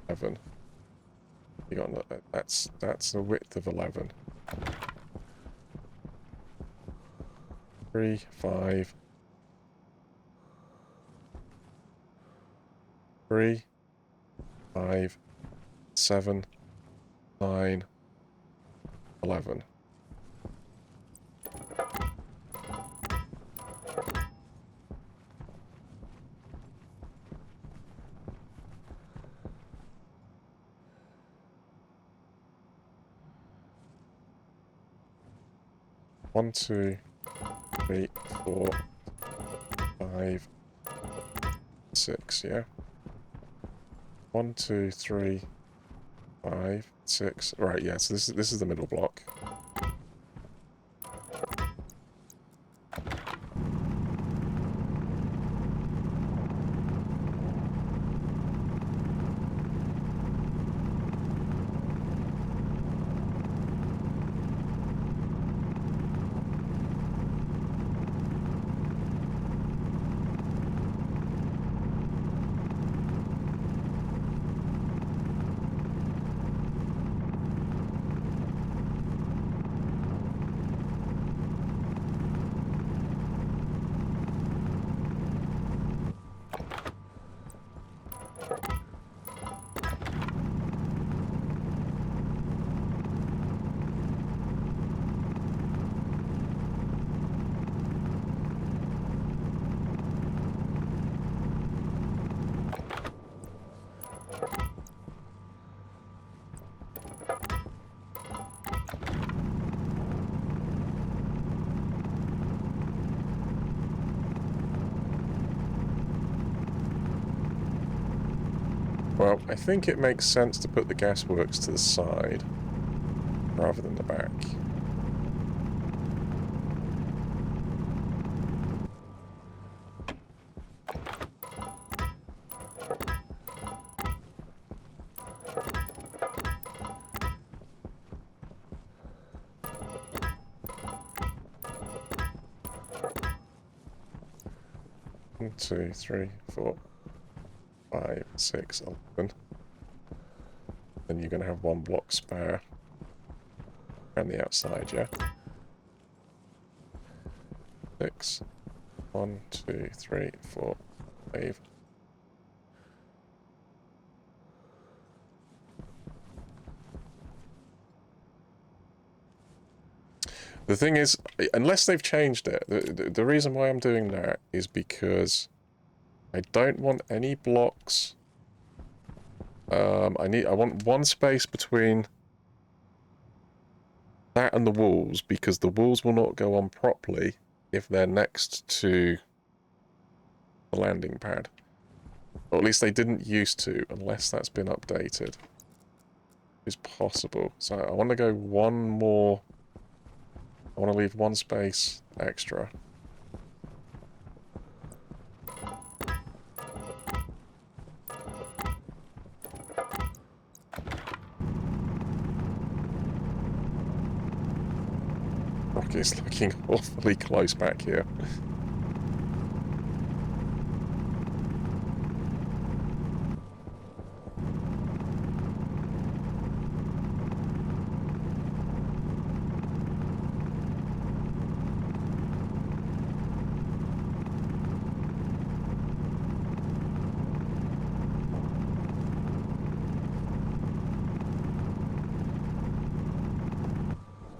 11. You got that's the width of 11. 3, 5. 3, 5, 7, 9, 11. One, 2, 3, 4, 5, 6, yeah. 1, 2, 3, 5, 6. Right, yeah, so this is the middle block. Well, I think it makes sense to put the gasworks to the side rather than the back. One, 2, 3, 4, 5, 6, 11. Then you're going to have one block spare around the outside, yeah? 6. 1, 2, 3, 4, 5. The thing is, unless they've changed it, the reason why I'm doing that is because I don't want any blocks. I want one space between that and the walls, because the walls will not go on properly if they're next to the landing pad. Or at least they didn't used to, unless that's been updated. It's possible. So I want to go one more. I want to leave one space extra. Rocket's looking awfully close back here.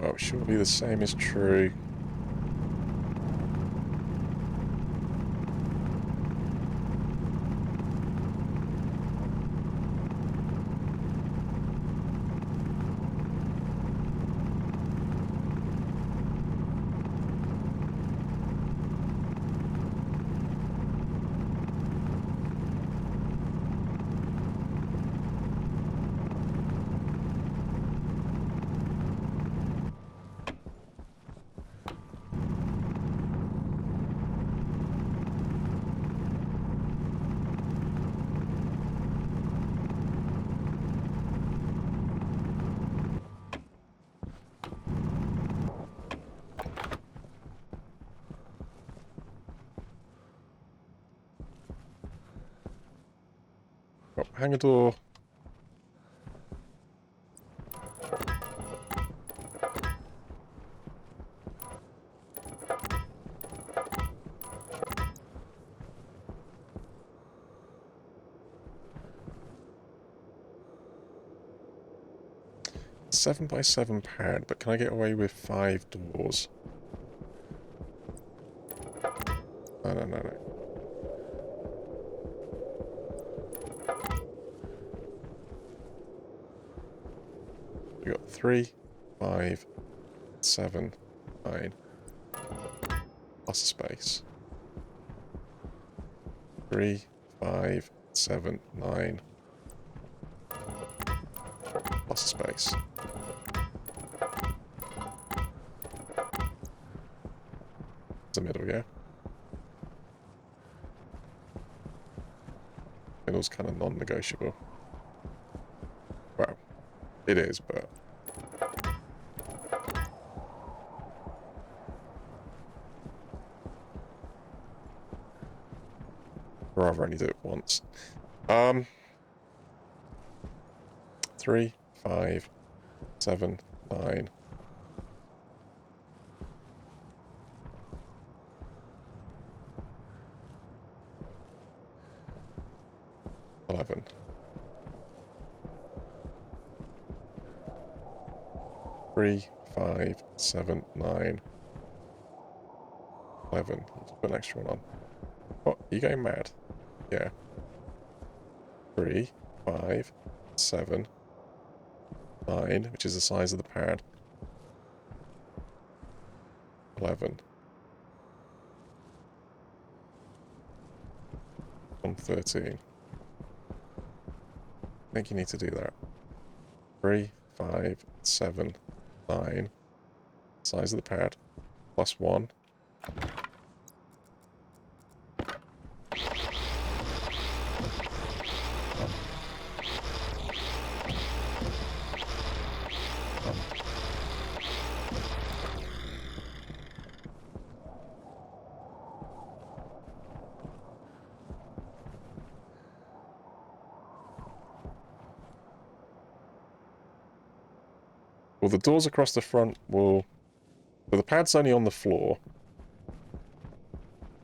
Oh, surely the same is true. Oh, hang a door. 7x7 pad, but can I get away with 5 doors? No, no, no, no. We got 3, 5, 7, 9. Plus a space. 3, 5, 7, 9. Plus a space. The middle, yeah? Middle's kind of non-negotiable. Well, it is, but... I'd rather only do it once. 3, 5, 7, 9. 11. Three, 5, 7, 9, 11. You just put an extra one on. What? Are you going mad? Yeah. 3, 5, 7, 9, which is the size of the pad. 11. On 13. I think you need to do that. 3, 5, 7, 9. Size of the pad. Plus 1. Well, the doors across the front will... So the pad's only on the floor.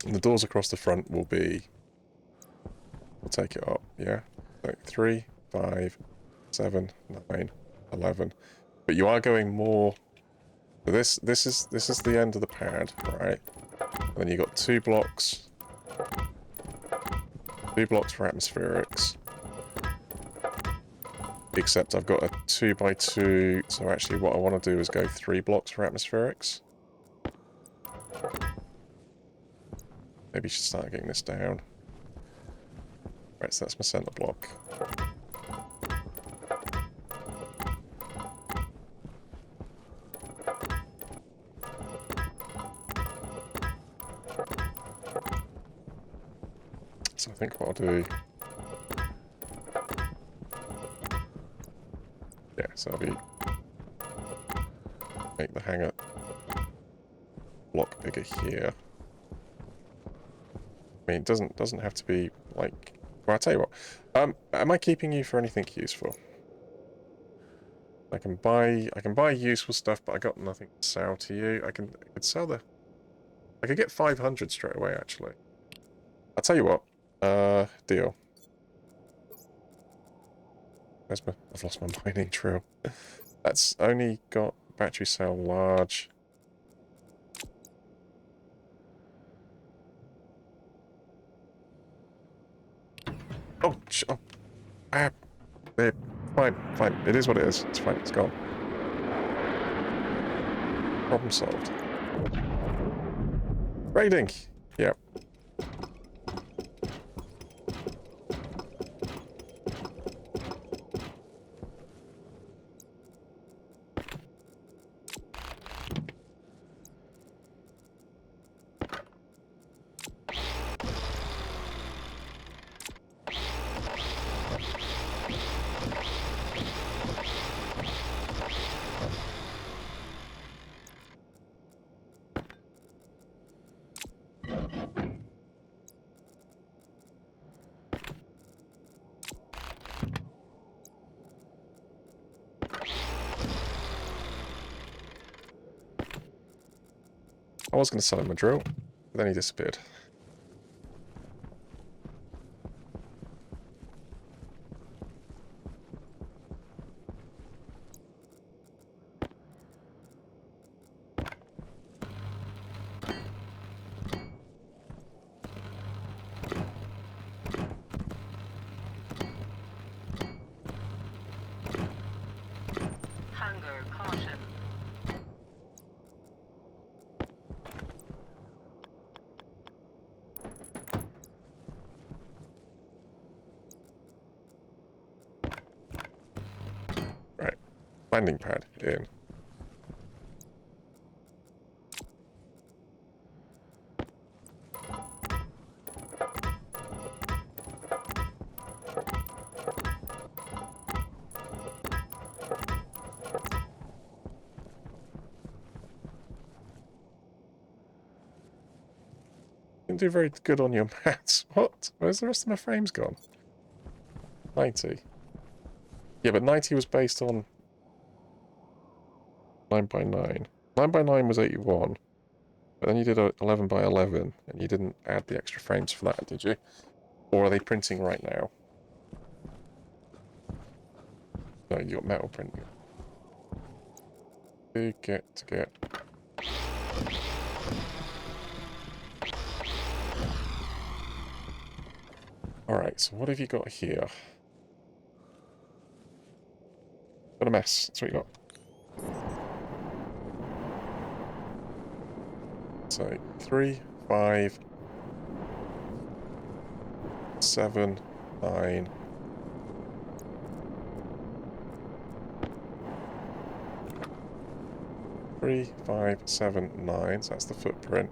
And the doors across the front will be... We'll take it up, yeah? Like 3, 5, 7, 9, 11. But you are going more... So this is the end of the pad, right? And then you got 2 blocks. 2 blocks for atmospherics. Except I've got a 2x2, so actually what I want to do is go 3 blocks for atmospherics. Maybe you should start getting this down. Right, so that's my center block. So I think what I'll do... Yeah, so I'll be... Make the hanger block bigger here. I mean, it doesn't have to be, like... Well, I'll tell you what. Am I keeping you for anything useful? I can buy useful stuff, but I got nothing to sell to you. I could sell the... I could get 500 straight away, actually. I'll tell you what. Deal. I've lost my mining drill. That's only got battery cell large. Oh, ah, fine. It is what it is. It's fine. It's gone. Problem solved. Raiding. Yep. I was going to sell him a drill, but then he disappeared. landing pad in. Didn't do very good on your maths. What? Where's the rest of my frames gone? 90. Yeah, but 90 was based on 9 by 9. 9 by 9 was 81. But then you did a 11 by 11, and you didn't add the extra frames for that, did you? Or are they printing right now? No, you got metal printing. To get. Alright, so what have you got here? Got a mess. That's what you got. So 3, 5, 7, 9. Three, 5, 7, 9. So that's the footprint.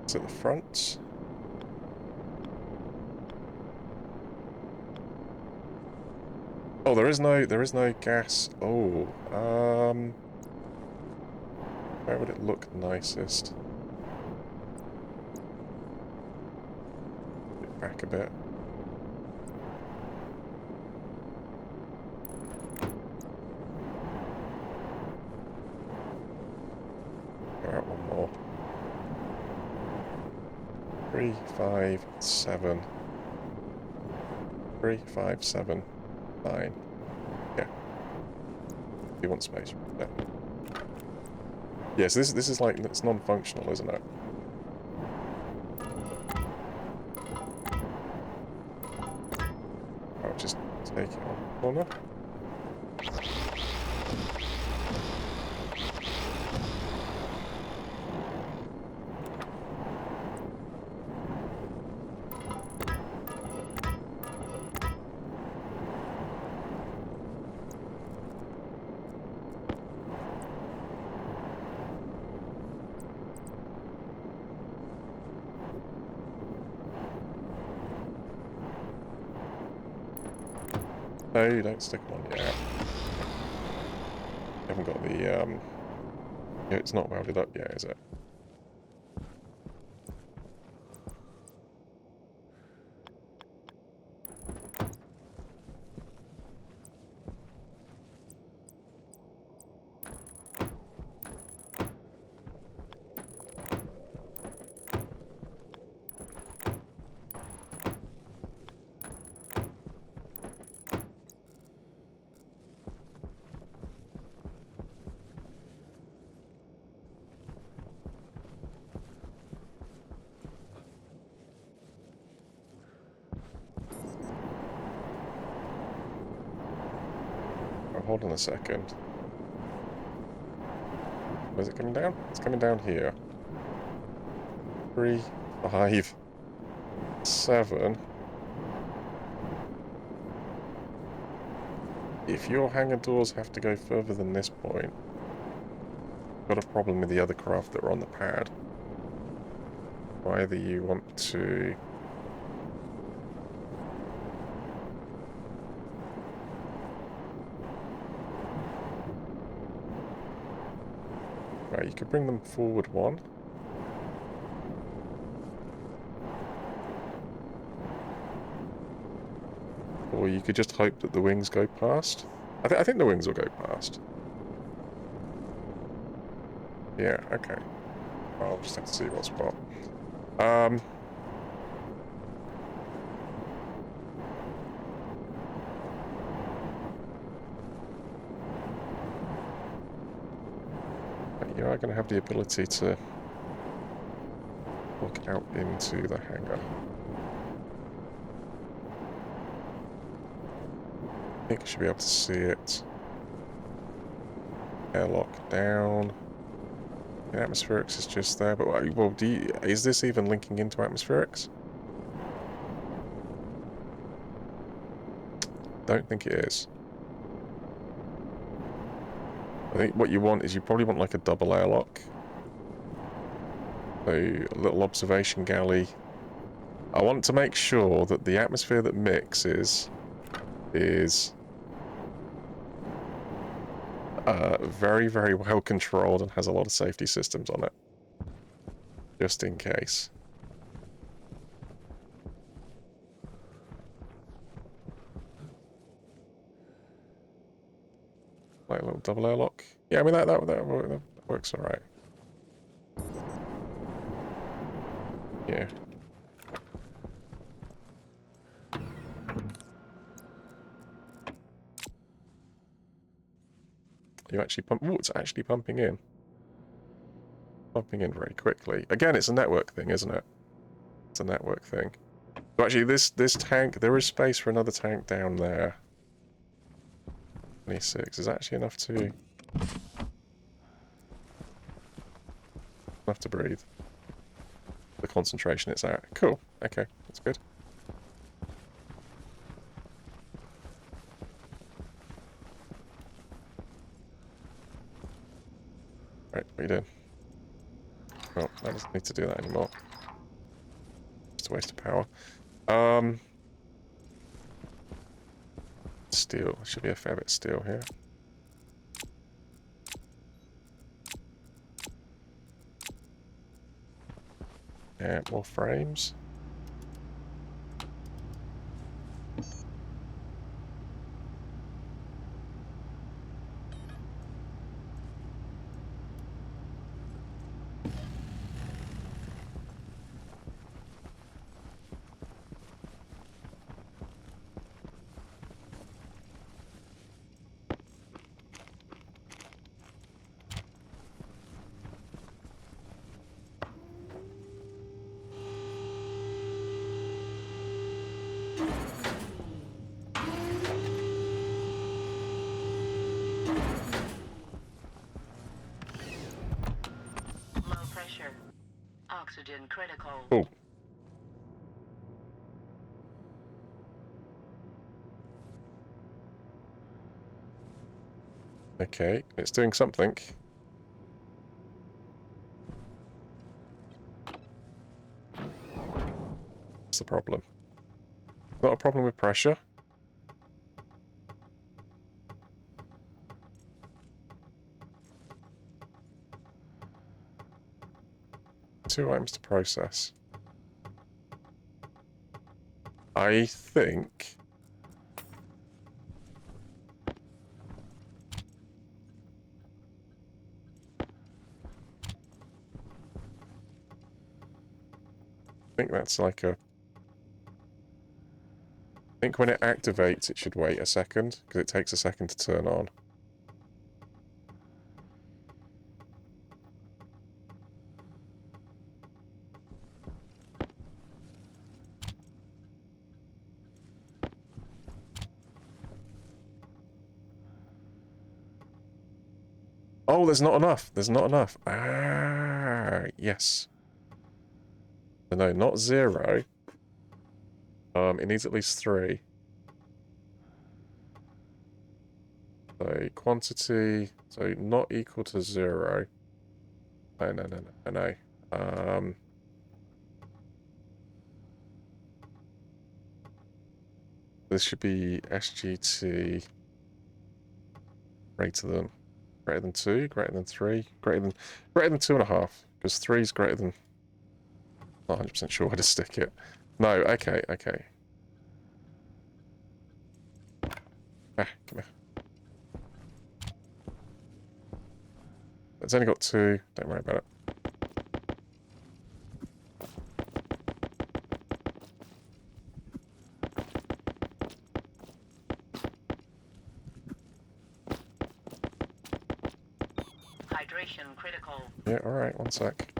To the front. Oh, there is no gas. Oh, where would it look nicest? Get back a bit. Go out one more. 3, 5, 7. 3, 5, 7, 9. Yeah. You want space? Yeah. Yeah, so this is like, it's non-functional, isn't it? I'll just take it on the corner. No, don't stick them on yet. You haven't got the, yeah, it's not welded up yet, is it? Hold on a second. Where's it coming down? It's coming down here. 3, 5, 7. If your hangar doors have to go further than this point, you've got a problem with the other craft that are on the pad. Either you want to... Right, you could bring them forward one. Or you could just hope that the wings go past. I think the wings will go past. Yeah, okay. I'll just have to see what's what. You are going to have the ability to look out into the hangar. I think I should be able to see it. Airlock down. The atmospherics is just there, but well, is this even linking into atmospherics? Don't think it is. I think what you want is you probably want like a double airlock. So a little observation galley. I want to make sure that the atmosphere that mixes is very, very well controlled and has a lot of safety systems on it. Just in case. Like a little double airlock. Yeah, I mean that works alright. Yeah. You actually pump. Ooh, it's actually pumping in. Pumping in very quickly. Again, it's a network thing, isn't it? It's a network thing. So actually, this tank, there is space for another tank down there. 26 is actually enough to breathe. The concentration it's at. Cool. Okay, that's good. Right, what are you doing? Well, I doesn't need to do that anymore. It's a waste of power. Steel. There should be a fair bit of steel here. Yeah, more frames. Low pressure. Oxygen critical. Oh. Okay, it's doing something. What's the problem? Not a problem with pressure. Two items to process. I think... I think that's like a... I think when it activates, it should wait a second, because it takes a second to turn on. Oh, there's not enough. There's not enough. Ah, yes. No, not 0. It needs at least 3. So quantity, so not equal to 0. No. This should be SGT greater than 2, greater than 3, greater than 2.5, because 3 is greater than... Not 100% sure where to stick it. No, okay. Ah, come here. It's only got 2, don't worry about it. Hydration critical. Yeah, alright, one sec.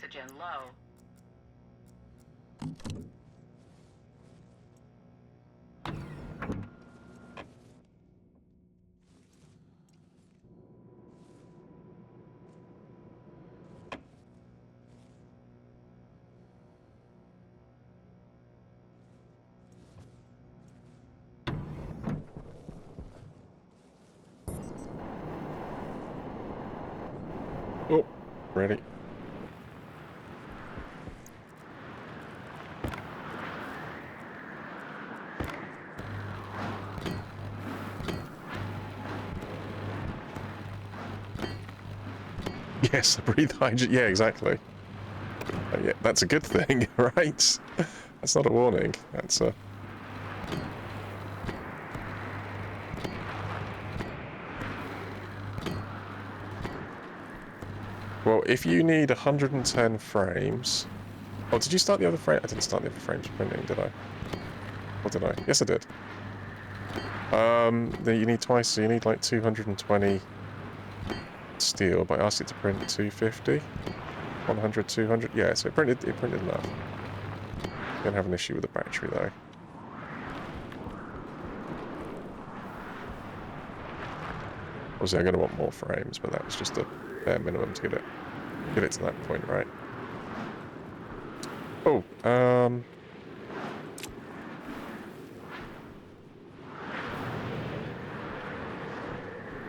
Oxygen low. Oh, ready. Yes, breathe hydrogen. Yeah, exactly. Yeah, that's a good thing, right? That's not a warning. That's a... Well, if you need 110 frames... Oh, did you start the other frame? I didn't start the other frames printing, did I? Or did I? Yes, I did. Then you need twice, so you need like 220 steel, but I asked it to print 250. 100, 200. Yeah, so it printed enough. Gonna have an issue with the battery though. Obviously, I'm gonna want more frames, but that was just a bare minimum to get it to that point, right? Oh,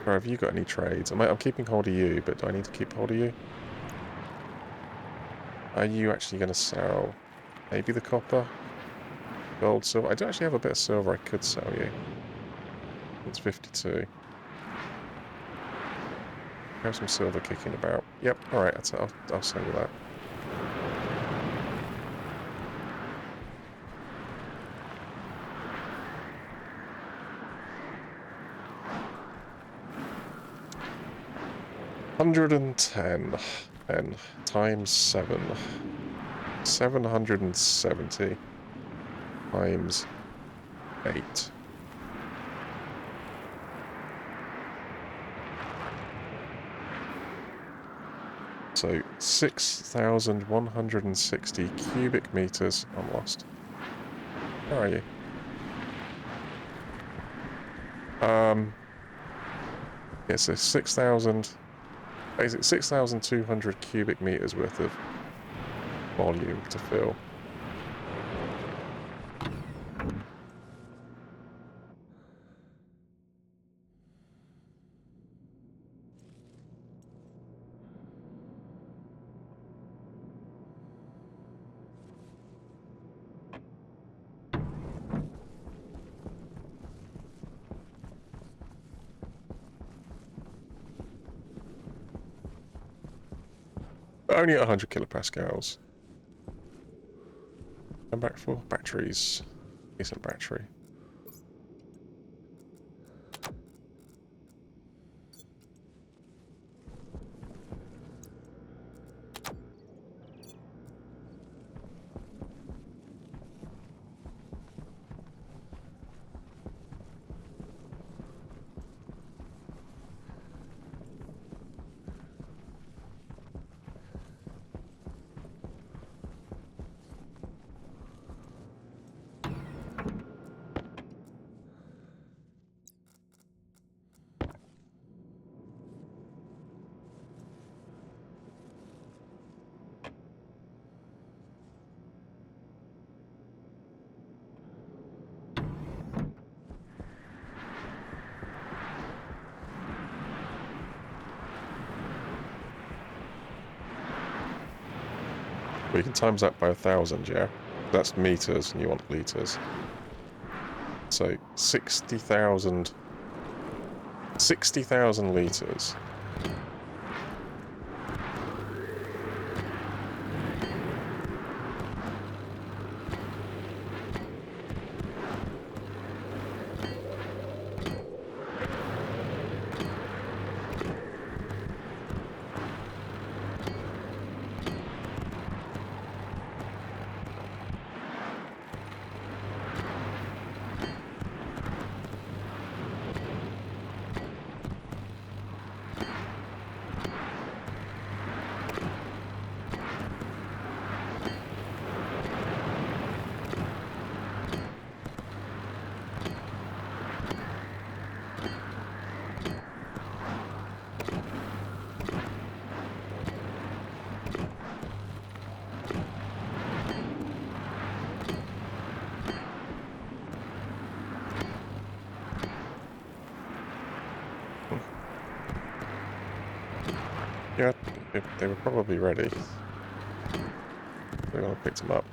or have you got any trades? I'm keeping hold of you, but do I need to keep hold of you? Are you actually going to sell maybe the copper? Gold, silver? I do actually have a bit of silver I could sell you. It's 52. I have some silver kicking about. Yep, alright, I'll sell you that. $110 times 7. 770 times 8. So 6,160 cubic meters. I'm lost. Where are you? Yeah, so 6,000. Basically, 6,200 cubic meters worth of volume to fill. Only at 100 kilopascals. Come back for batteries. Decent battery. We can times that by 1,000, yeah? That's meters, and you want liters. So 60,000 liters. Yeah, they were probably ready. They all picked them up.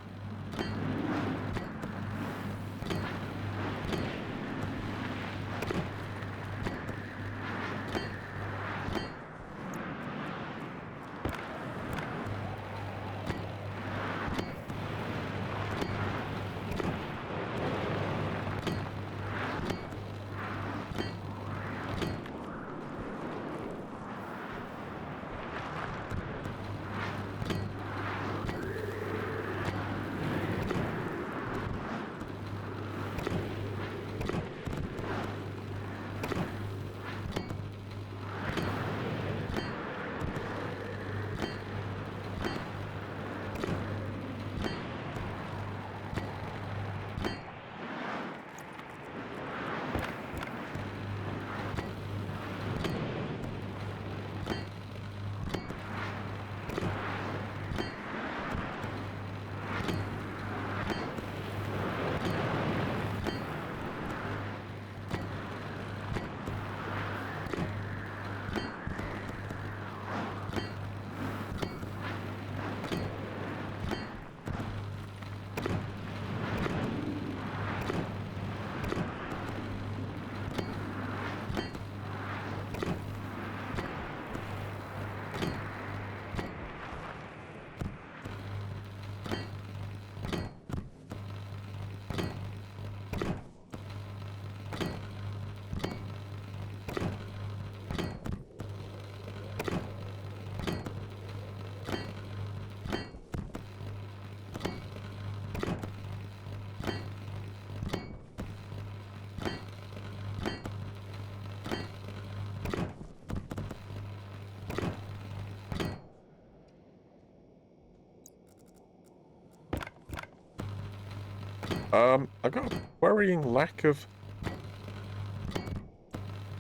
I've got a worrying lack of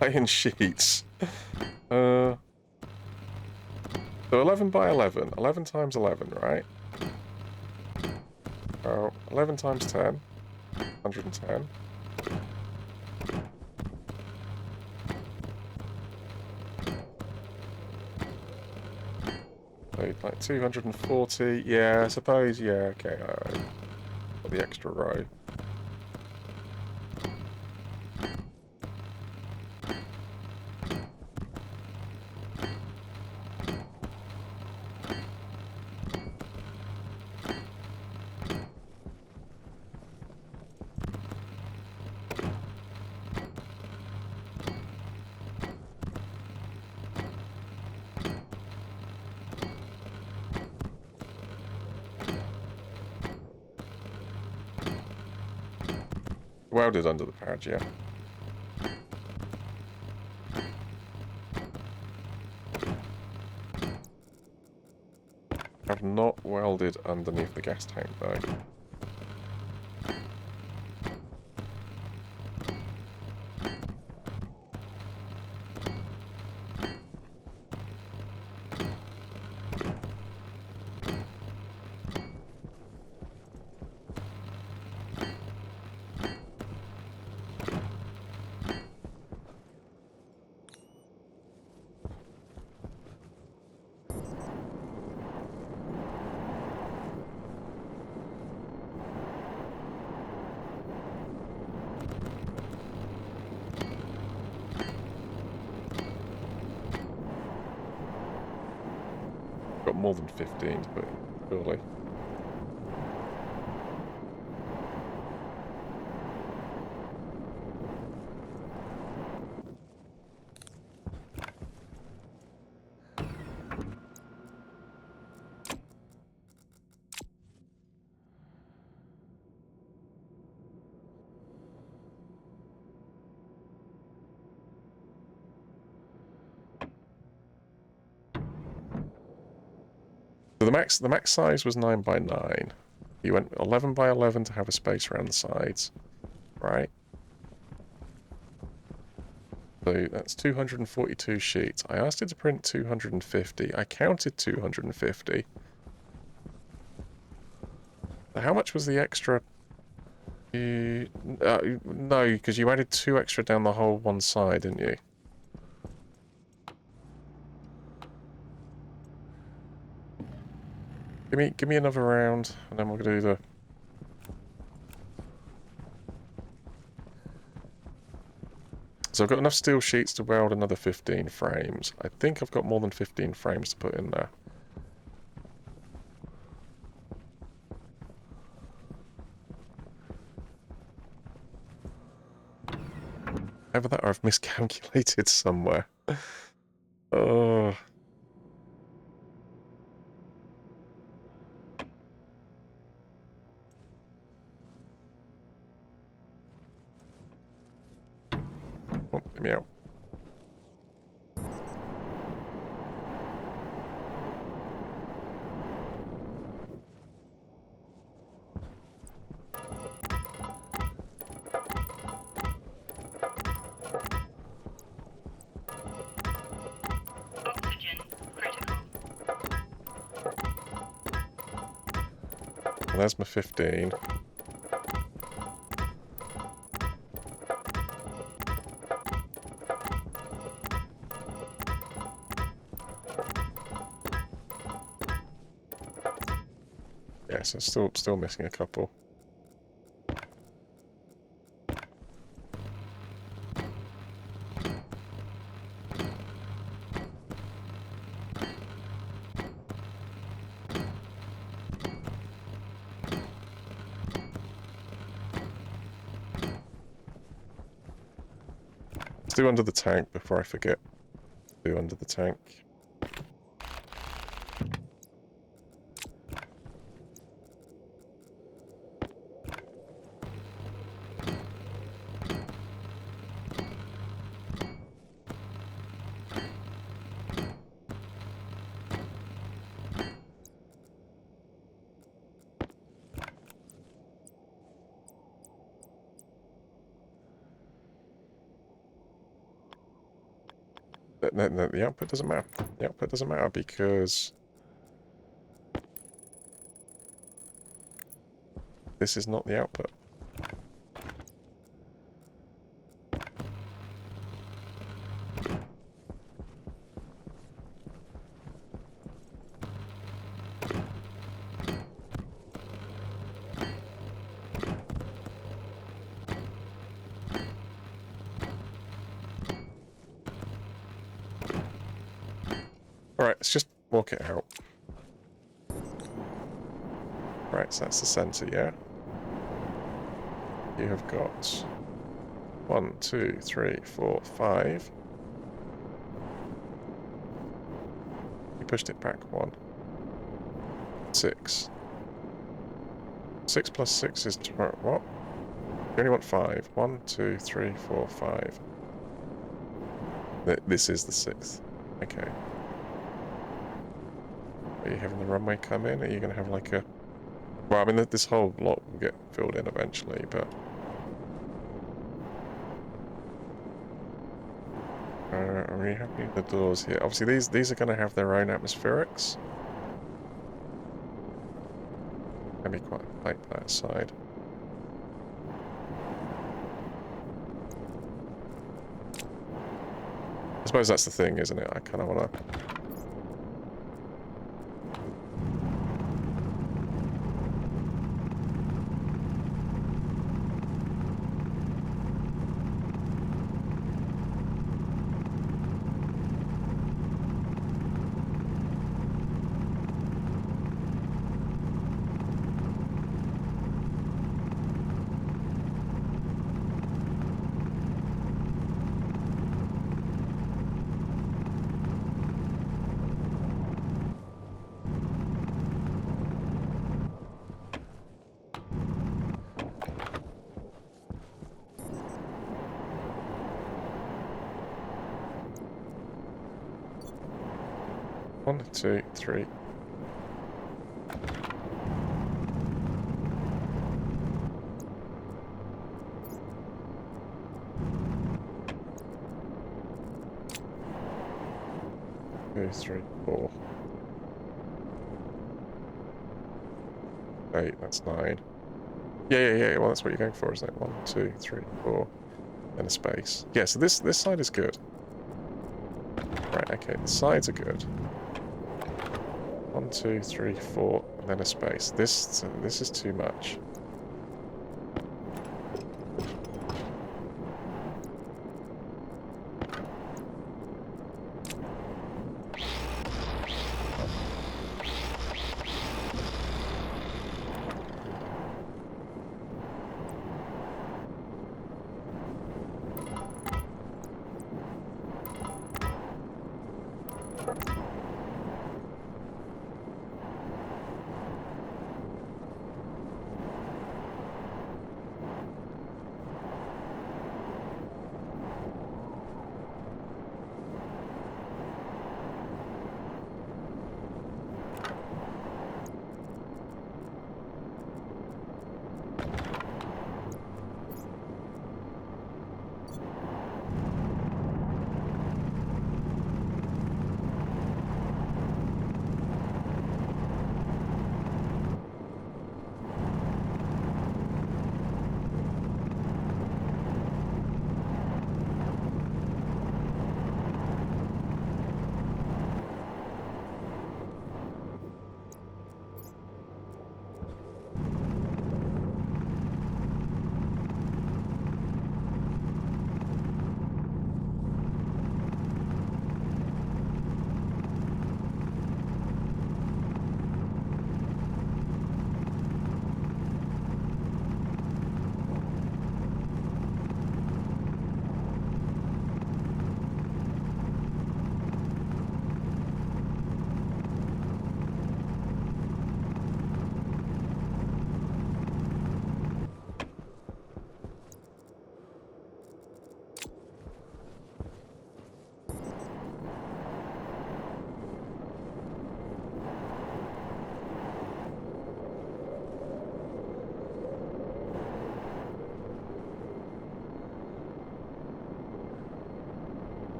iron sheets. So 11 by 11. 11 times 11, right? Oh, 11 times 10. 110. So, like 240. Yeah, I suppose. Yeah, okay. Alright. Got the extra row. Welded under the pad, yeah. I've not welded underneath the gas tank though. Got more than 15 to put in, surely. So the max size was 9 by 9. You went 11 by 11 to have a space around the sides, right? So that's 242 sheets. I asked it to print 250. I counted 250. How much was the extra? No, because you added 2 extra down the whole one side, didn't you? Give me another round, and then we'll do the... So I've got enough steel sheets to weld another 15 frames. I think I've got more than 15 frames to put in there. Either that or I've miscalculated somewhere. Oh. Oh, let me out. Oxygen critical. Well, there's my 15. Yes, I'm still missing a couple. Let's do under the tank before I forget. Do under the tank. No, the output doesn't matter. The output doesn't matter because this is not the output. Alright, let's just walk it out. Right, so that's the center, yeah? You have got 1, 2, 3, 4, 5. You pushed it back 1. 6. 6 plus 6 is what? You only want 5. 1, 2, 3, 4, 5. This is the 6th. Okay. Are you having the runway come in? Are you going to have like a... Well, I mean, this whole lot will get filled in eventually, but... are we happy with the doors here? Obviously, these are going to have their own atmospherics. Can be quite tight that side. I suppose that's the thing, isn't it? I kind of want to... One, two, three. Two, three, 4. 8, that's 9. Yeah. Well, that's what you're going for, isn't it? 1, 2, 3, 4. And a space. Yeah, so this side is good. Right, okay, the sides are good. 1, 2, 3, 4, and then a space. This is too much.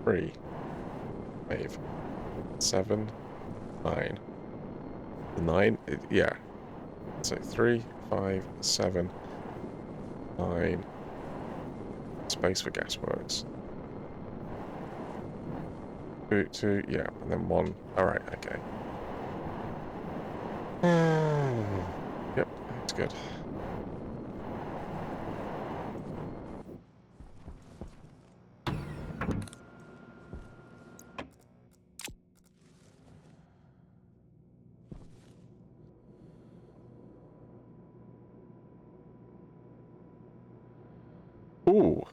Three, 5, 7, 9. The 9, yeah. So 3, 5, 7, 9. Space for gasworks. 2, yeah, and then 1. Alright, okay. Yep, that's good. Ooh.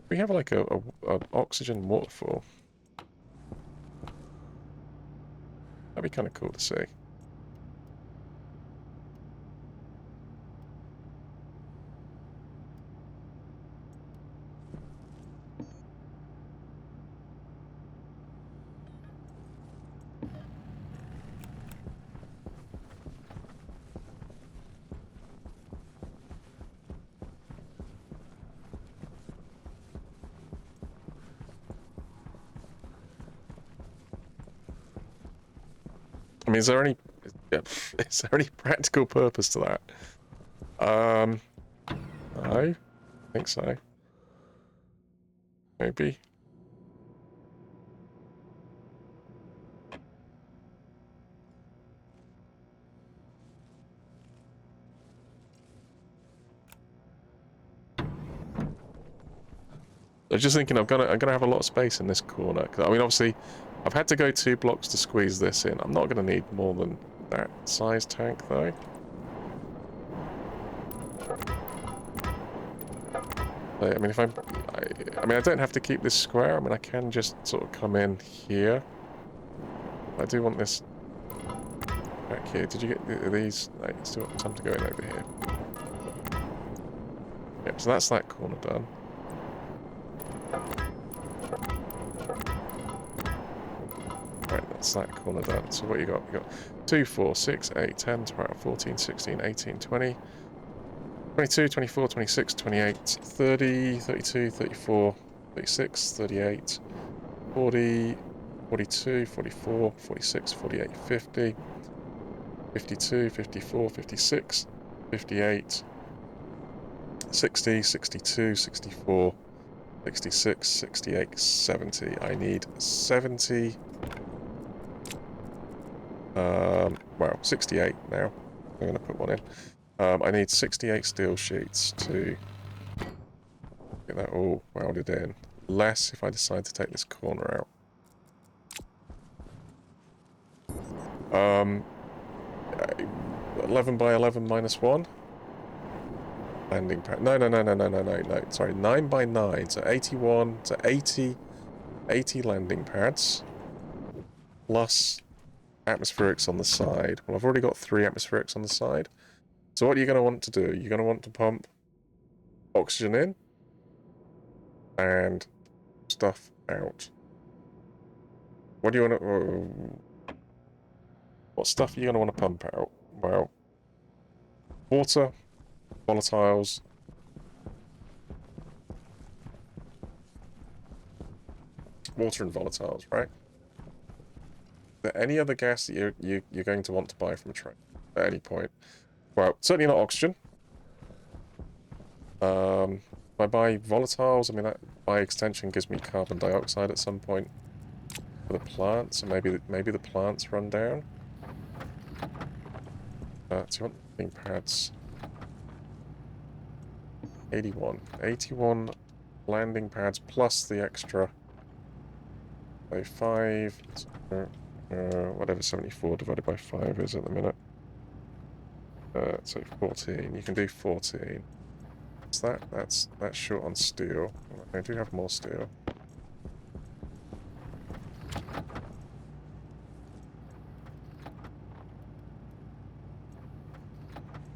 We have like a oxygen waterfall. That'd be kind of cool to see. I mean, is there any practical purpose to that? No, I think so. Maybe. I was just thinking I'm gonna have a lot of space in this corner. I mean, obviously, I've had to go 2 blocks to squeeze this in. I'm not gonna need more than that size tank though. I mean, if I mean, I don't have to keep this square. I mean, I can just sort of come in here. I do want this back here. Did you get these? No, you still got time to go in over here. Yep, so that's that corner done. Right, that's that corner done. So what you got? You got 2, 4, 6, 8, 10, 12, 14, 16, 18, 20, 22, 24, 26, 28, 30, 32, 34. 36, 38, 40, 42, 44, 46, 48, 50, 52, 54, 56, 58, 60, 62, 64, 66, 68, 70. I need 70. Well, 68 now. I'm going to put one in. I need 68 steel sheets to get that all welded in. Less if I decide to take this corner out. 11 by 11 minus 1. Landing pad. No. Sorry, 9 by 9. So 81, so 80 landing pads. Plus atmospherics on the side. Well, I've already got 3 atmospherics on the side. So what are you going to want to do? You're going to want to pump oxygen in and stuff out. What do you want to... what stuff are you going to want to pump out? Well, water, volatiles, water and volatiles, right? Is there any other gas that you're going to want to buy from a train at any point? Well, certainly not oxygen. If I buy volatiles, I mean that by extension gives me carbon dioxide at some point for the plants, so maybe the plants run down. 200 landing pads. 81 landing pads plus the extra. So 5. Whatever 74 divided by 5 is at the minute. So 14. You can do 14. So that's short on steel. I do have more steel.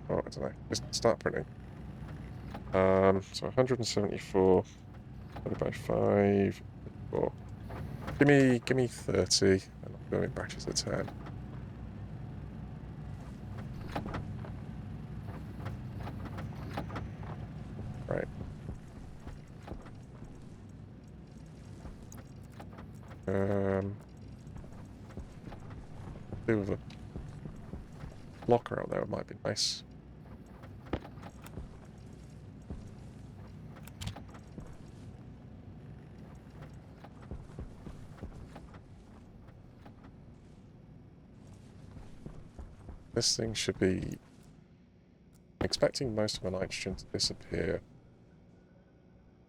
Oh, I don't know. Just start printing. So 174 divided by 5. 4. Give me 30, and I'm going in batches of 10. Right. Do with a locker out there, it might be nice. This thing should be... I'm expecting most of my nitrogen to disappear.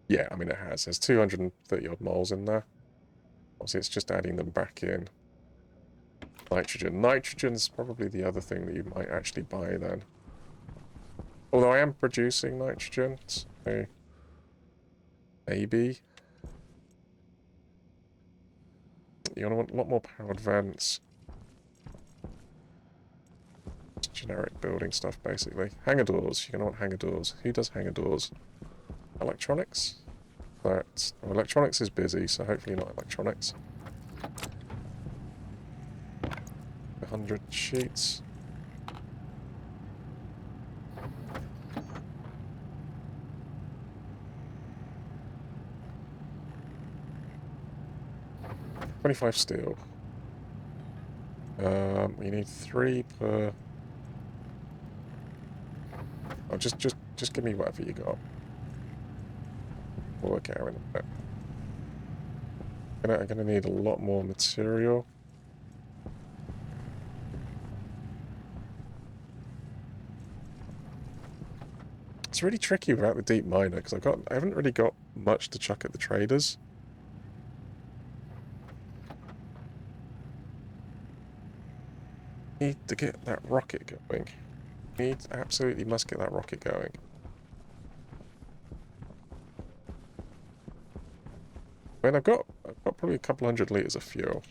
Yeah, I mean it has. There's 230 odd moles in there. Obviously it's just adding them back in. Nitrogen. Nitrogen's probably the other thing that you might actually buy then. Although I am producing nitrogen, so... maybe. You're gonna want a lot more powered vents. Generic building stuff, basically. Hangar doors. You're going to want hangar doors. Who does hangar doors? Electronics? Well, electronics is busy, so hopefully not electronics. 100 sheets. $25 steel. We need 3 per... Oh, just give me whatever you got. We'll work it out in a bit. I'm gonna need a lot more material. It's really tricky without the deep miner because I haven't really got much to chuck at the traders. Need to get that rocket going. Absolutely must get that rocket going. I mean, I've got probably a couple 100 litres of fuel.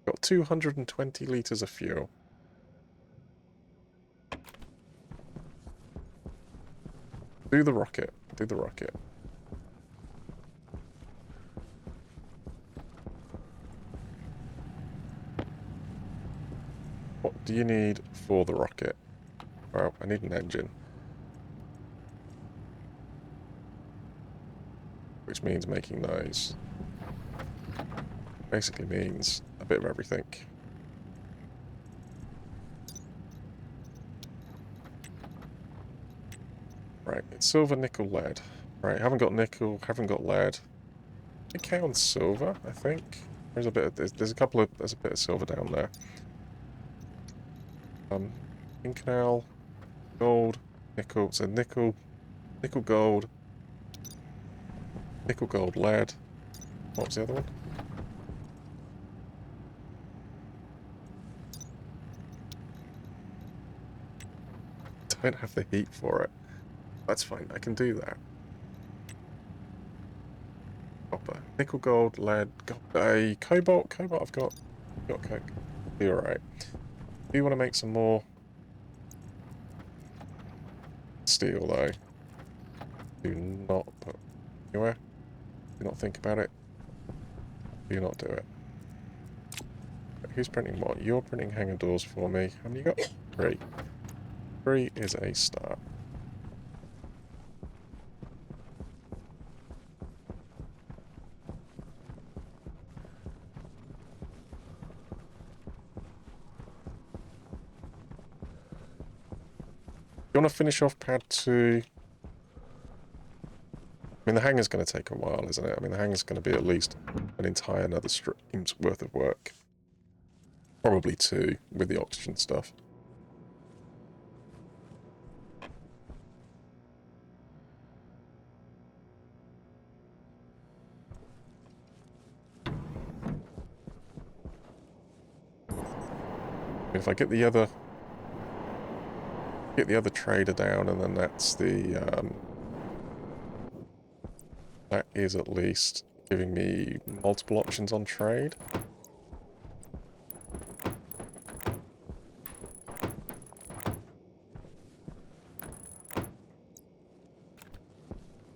Got 220 litres of fuel. Do the rocket. Do the rocket. What do you need for the rocket? Well, I need an engine. which means making those. Basically means a bit of everything. Right, it's silver, nickel, lead. Right, haven't got nickel, haven't got lead. Okay, on silver, I think. There's a bit of, there's a bit of silver down there. Inconel, gold, nickel, so nickel, gold, lead. What was the other one? Don't have the heat for it. That's fine, I can do that. Copper, nickel, gold, lead, cobalt, I've got coke. Be alright. Do you want to make some more steel though? Do not put anywhere. Do not think about it. Do not do it. Who's printing what? You're printing hanger doors for me. How many you got? 3. 3 is a start. You want to finish off pad 2? I mean, the hangar's going to take a while, isn't it? I mean, the hangar's going to be at least an entire another stream's worth of work. Probably 2 with the oxygen stuff. If I get the other trader down, and then that's the that is at least giving me multiple options on trade.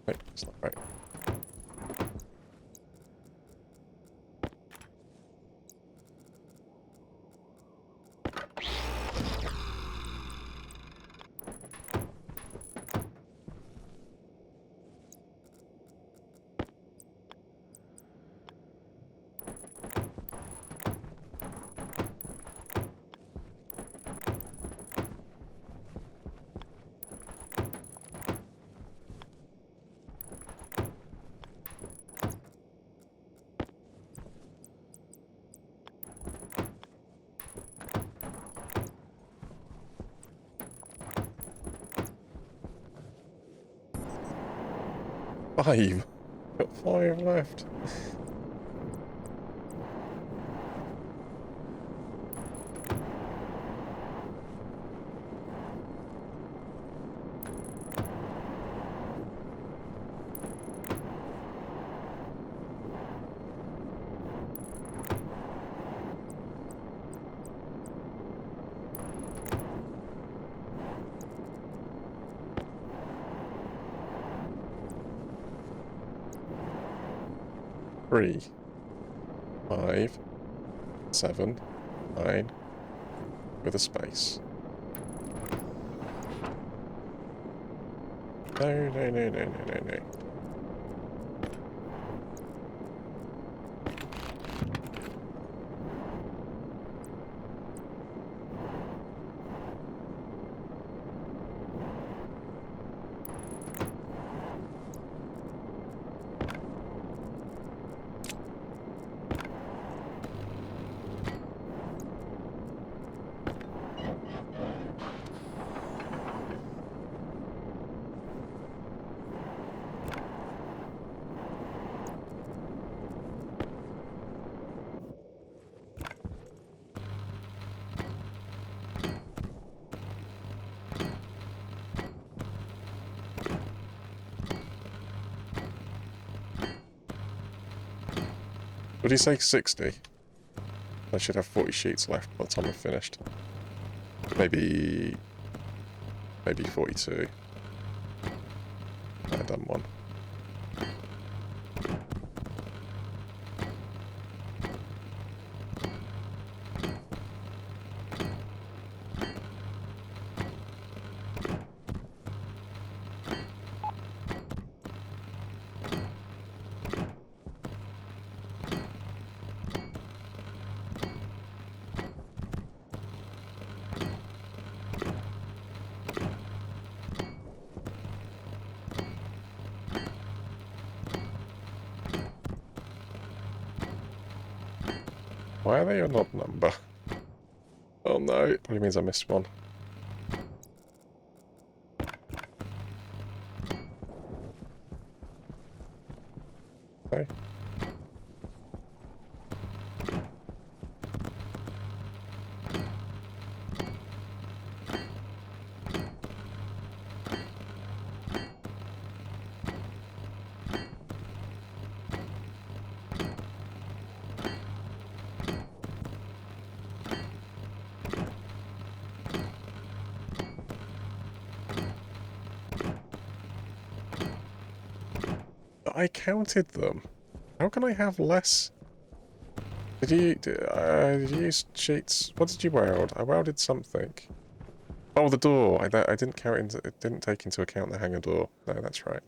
Wait, it's not right. Five. Got 5 left. Three, 5, 7, 9, with a space. No, no, no, no, no, no, no. Would you say 60? I should have 40 sheets left by the time I've finished. Maybe 42. I've done one. Why are they an odd number? Oh no, it probably means I missed one. Okay. I counted them. How can I have less? Did you use cheats? What did you weld? I welded something. Oh, the door. I didn't count into. It didn't take into account the hangar door. No, that's right.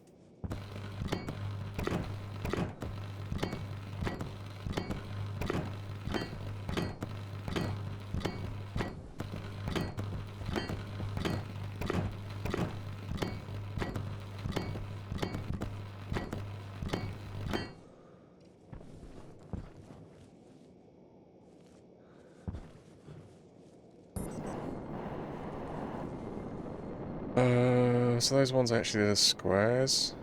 So those ones are actually the squares.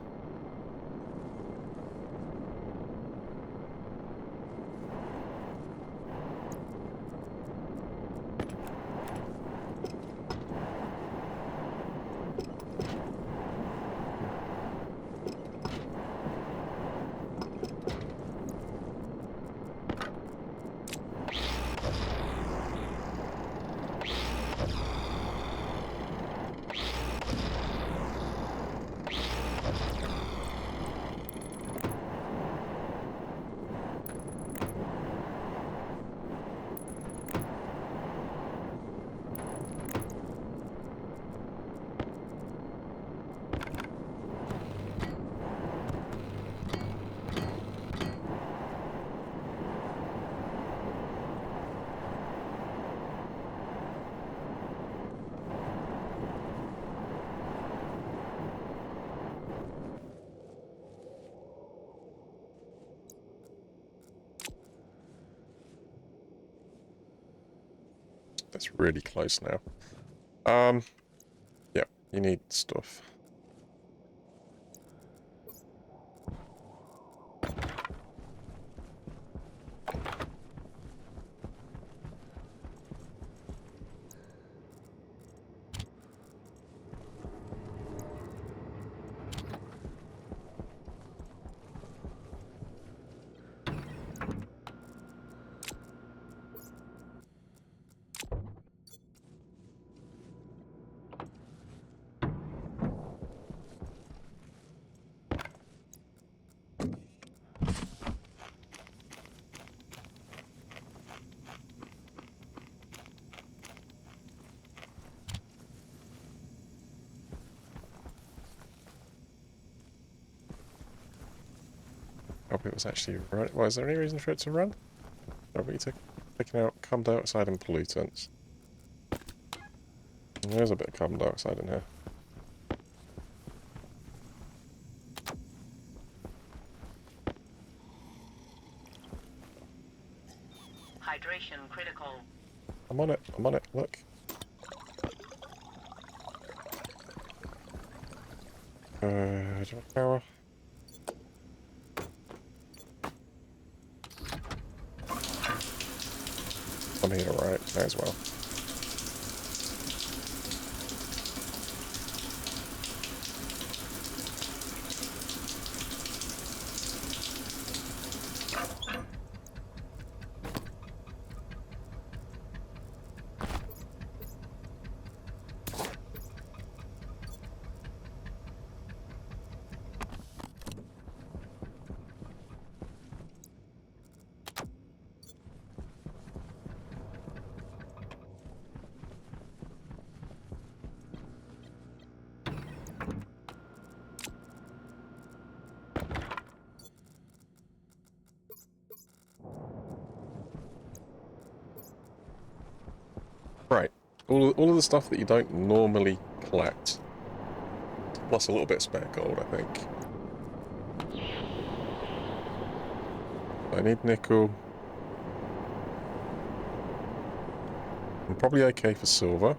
That's really close now. Yeah, you need stuff. Hope it was actually run. Well, is there any reason for it to run? Or are we taking out carbon dioxide and pollutants? There's a bit of carbon dioxide in here. Hydration critical. I'm on it, look. Do you have power? I'm here, right? May as well. Right. All of the stuff that you don't normally collect. Plus a little bit of spare gold, I think. I need nickel. I'm probably okay for silver.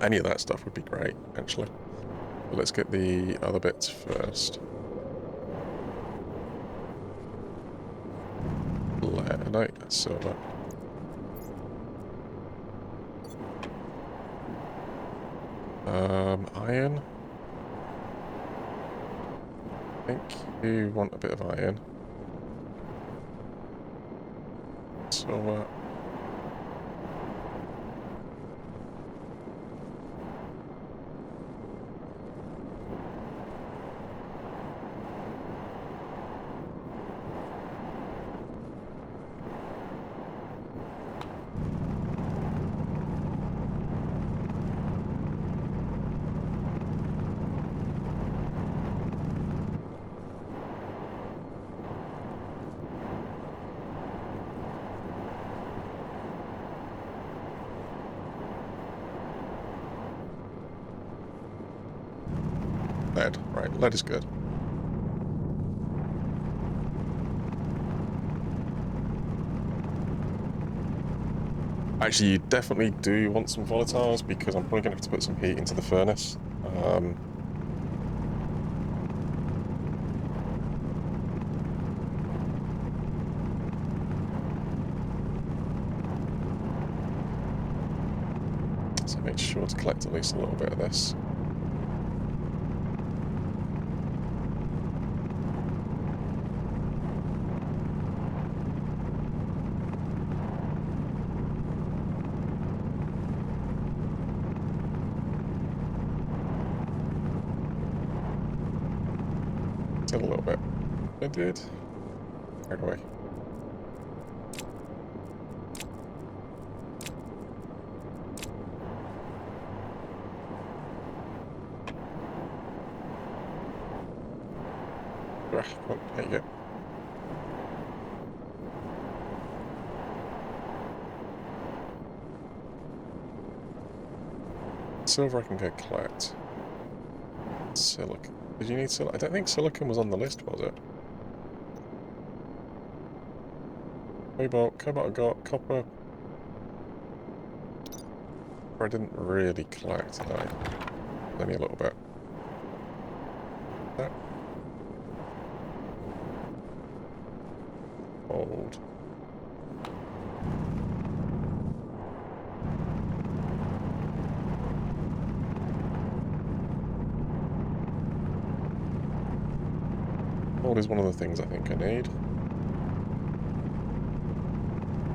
Any of that stuff would be great, actually. But let's get the other bits first. Lead, no, that's silver. Iron. I think you want a bit of iron. Silver. Lead. Right, lead is good. Actually, you definitely do want some volatiles because I'm probably going to have to put some heat into the furnace. So make sure to collect at least a little bit of this. Still a little bit. I did. Right away. Oh, there you go. Silver I can go collect. Silicon. Did you need silicon? I don't think silicon was on the list, was it? Cobalt I got. Copper. I didn't really collect, did I? Only a little bit. That. Gold. Gold is one of the things I think I need.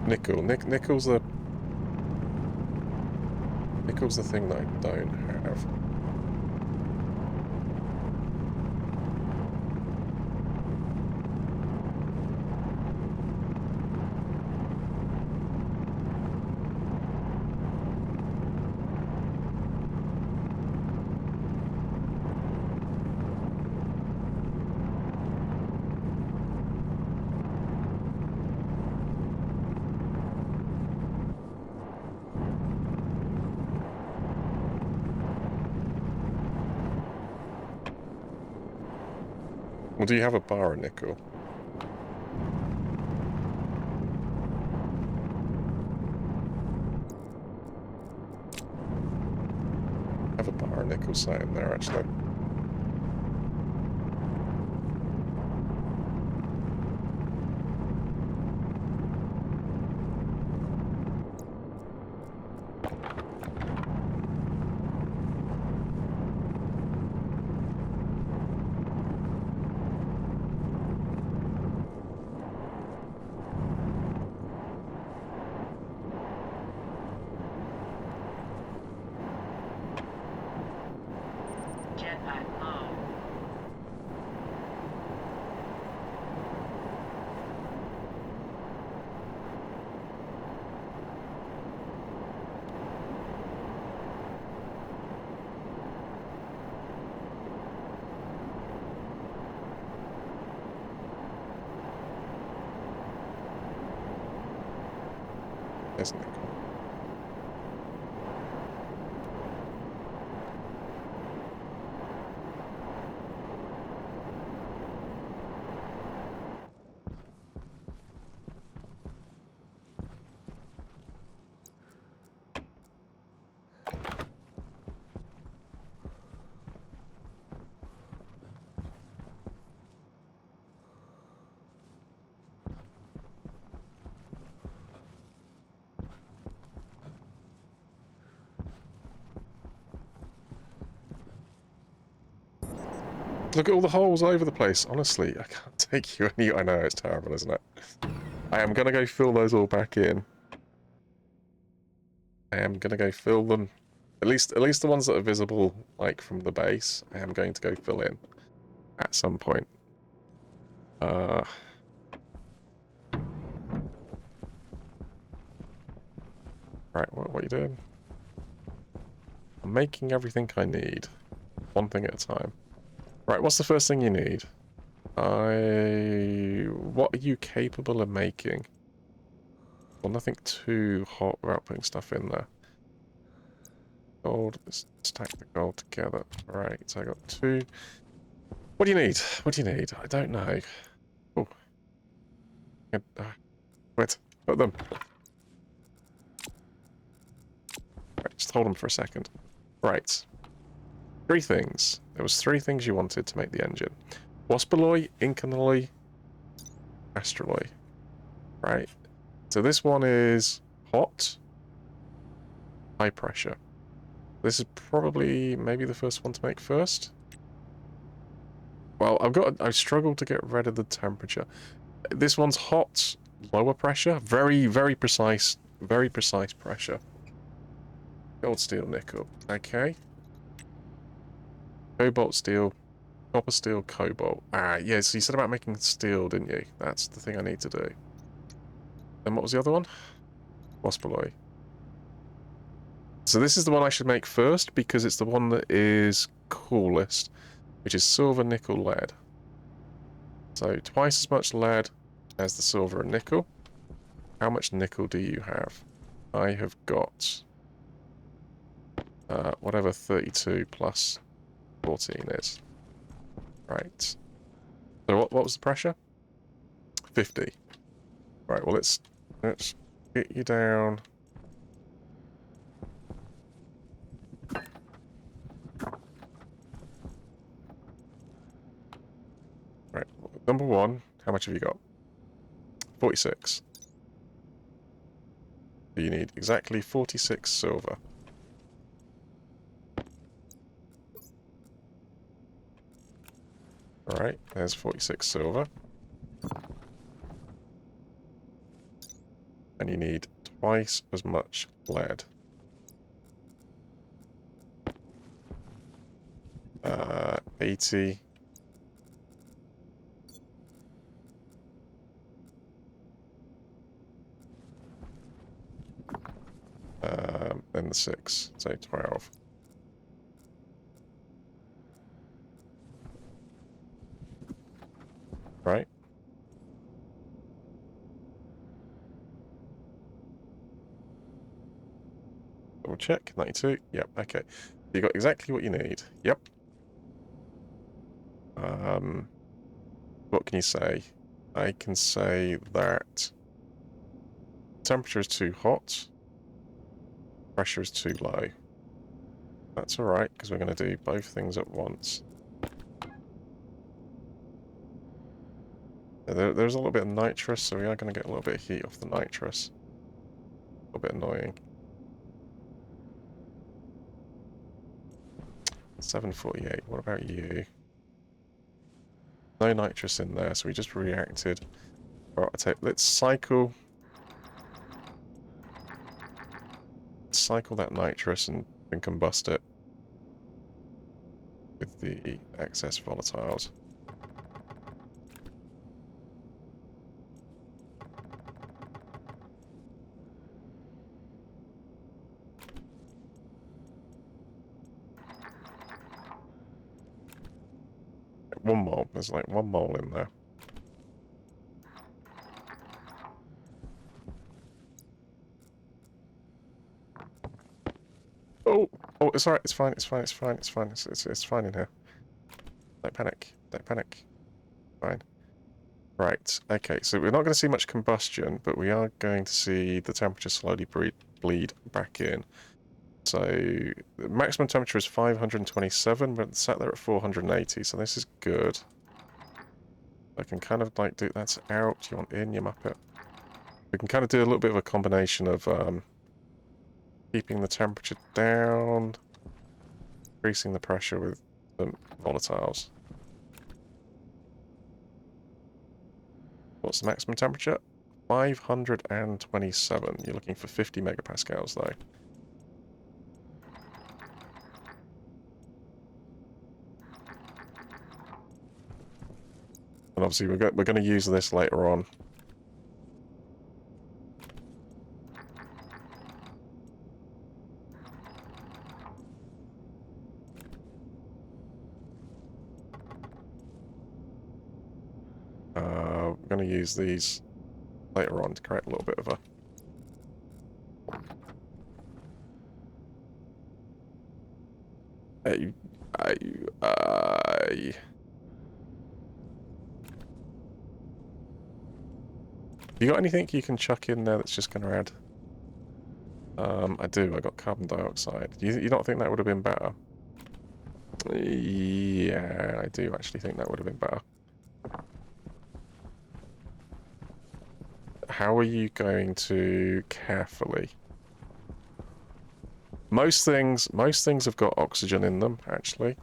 Nickel. Nickel's the thing that I don't have. Well, do you have a bar of nickel? I have a bar of nickel sitting there, actually. Jetpack low. There's nickel. Look at all the holes over the place. Honestly, I can't take you any... I know, it's terrible, isn't it? I am going to go fill those all back in. I am going to go fill them. At least the ones that are visible, like, from the base, I am going to go fill in at some point. Right, what are you doing? I'm making everything I need. One thing at a time. Right, what's the first thing you need? What are you capable of making? Well, nothing too hot without putting stuff in there. Gold, let's stack the gold together. Right, so I got 2. What do you need? What do you need? I don't know. Oh. Wait, put them. Right, just hold them for a second. Right. 3 things. There was 3 things you wanted to make the engine. Waspalloy, Incanalloy, Astralloy. Right. So this one is hot, high pressure. This is probably maybe the first one to make first. Well, I've struggled to get rid of the temperature. This one's hot, lower pressure, very precise pressure. Gold, steel, nickel. Okay. Cobalt, steel, copper, steel, cobalt. Ah, yeah, so you said about making steel, didn't you? That's the thing I need to do. Then what was the other one? Waspalloy. So this is the one I should make first because it's the one that is coolest, which is silver, nickel, lead. So twice as much lead as the silver and nickel. How much nickel do you have? I have got whatever 32 plus 14 is. Right. So what was the pressure? 50. Right, well let's get you down. Right, number 1, how much have you got? 46. You need exactly 46 silver. Alright, there's 46 silver. And you need twice as much lead. 80. Then the 6, so 12. Right? Double check, 92. Yep, okay. You got exactly what you need. Yep. What can you say? I can say that temperature is too hot, pressure is too low. That's alright, because we're going to do both things at once. There's a little bit of nitrous, so we are going to get a little bit of heat off the nitrous. A little bit annoying. 748, what about you? No nitrous in there, so we just reacted. Alright, let's cycle that nitrous and combust it with the excess volatiles. One mole. There's like 1 mole in there. Oh, it's alright. It's fine. It's fine. It's fine. It's fine. It's fine in here. Don't panic. Don't panic. Fine. Right. Okay. So we're not going to see much combustion, but we are going to see the temperature slowly bleed back in. So the maximum temperature is 527. We're sat there at 480. So this is good. I can kind of like do that's out. You want in? You map it. We can kind of do a little bit of a combination of keeping the temperature down, increasing the pressure with the volatiles. What's the maximum temperature? 527. You're looking for 50 megapascals though. And obviously we're going to use this later on. We're going to use these later on to create a little bit of a... You got anything you can chuck in there that's just going to add? I do. I got carbon dioxide. You don't think that would have been better? Yeah, I do actually think that would have been better. How are you going to carefully? Most things have got oxygen in them, actually.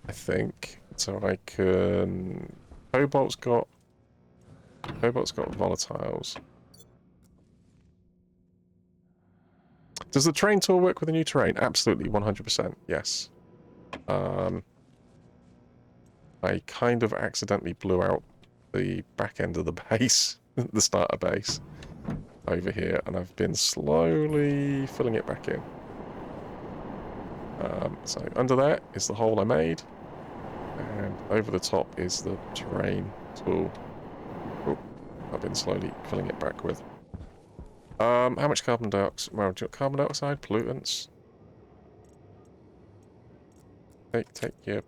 I think. So I can... Cobalt's got volatiles. Does the terrain tool work with the new terrain? Absolutely, 100%, yes. I kind of accidentally blew out the back end of the base, the starter base, over here, and I've been slowly filling it back in. So under there is the hole I made, and over the top is the terrain tool. Oh, I've been slowly filling it back with. How much carbon dioxide? Well, do you want carbon dioxide? Pollutants? Take your...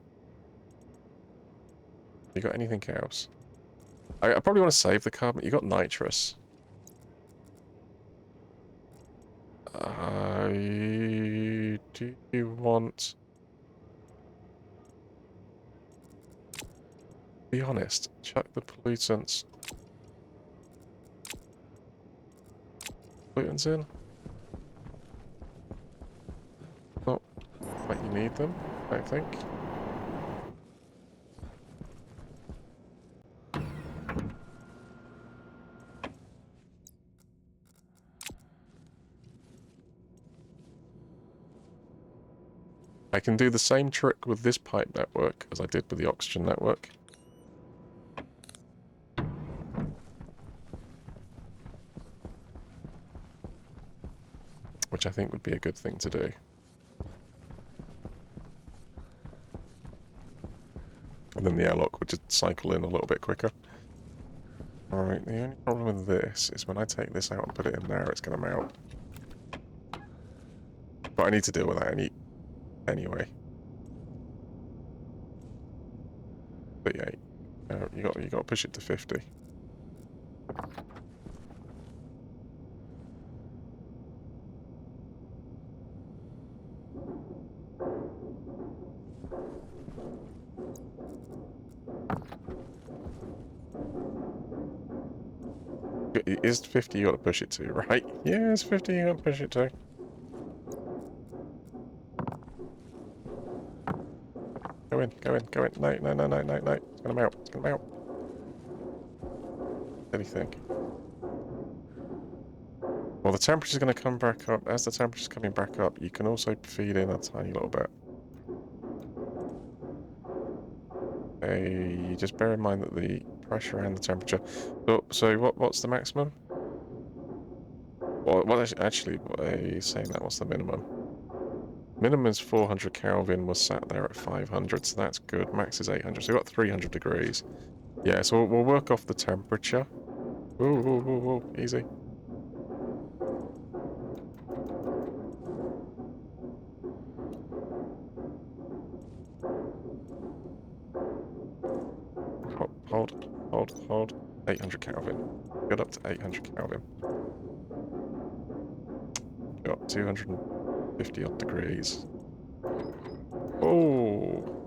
You got anything else? I probably want to save the carbon. You got nitrous. Do you want... Be honest, chuck the pollutants. Pollutants in? Not like you need them, I think. I can do the same trick with this pipe network as I did with the oxygen network. Which I think would be a good thing to do. And then the airlock would just cycle in a little bit quicker. Alright, the only problem with this is when I take this out and put it in there, it's going to melt. But I need to deal with that anyway. 38. You got to push it to 50. It is 50 you got to push it to, right? Yeah, it's 50 you got to push it to. Go in. No. It's gonna melt. Anything. Well, the temperature's gonna come back up. As the temperature's coming back up, you can also feed in a tiny little bit. Just bear in mind that the pressure and the temperature... So what's the maximum? Well, actually, saying that, what's the minimum? Minimum is 400 Kelvin, was sat there at 500, so that's good. Max is 800, so we've got 300 degrees. Yeah, so we'll work off the temperature. Ooh, easy. Hold. 800 Kelvin. Got up to 800 Kelvin. Got 250 odd degrees. Oh!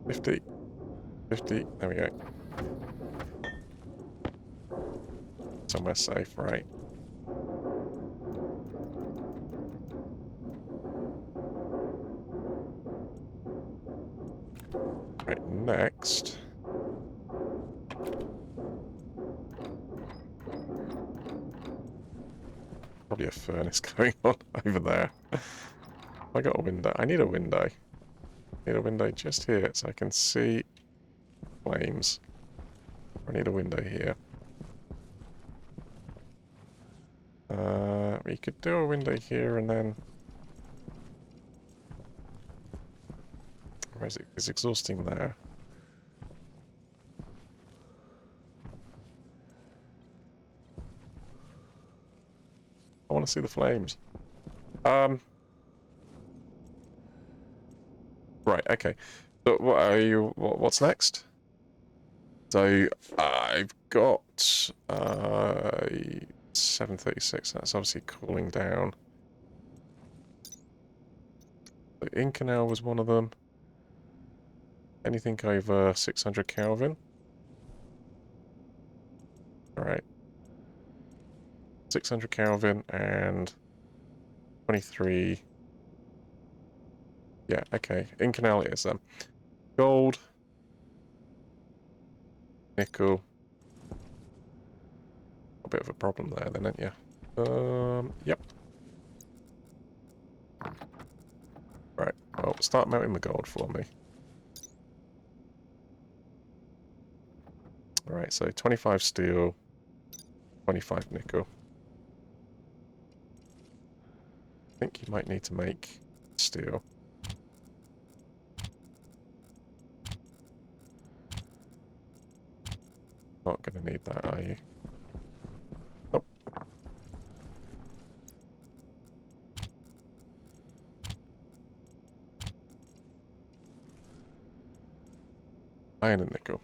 50. 50. There we go. Somewhere safe, right? Right, next. Probably a furnace going on over there. I got a window. I need a window. I need a window just here so I can see flames. I need a window here. We could do a window here and then... Where is it? It's exhausting there. I want to see the flames. Right, okay. So what are you... What's next? So I've got 736. That's obviously cooling down. The Incanal was one of them. Anything over 600 Kelvin. Alright. 600 Kelvin and 23. Yeah, okay. Incanal it is then. Gold. Nickel. A bit of a problem there then, aren't you? Yep. Right, well, start melting the gold for me. Alright, so 25 steel, 25 nickel. I think you might need to make steel. Not going to need that, are you? Nope. Iron and nickel.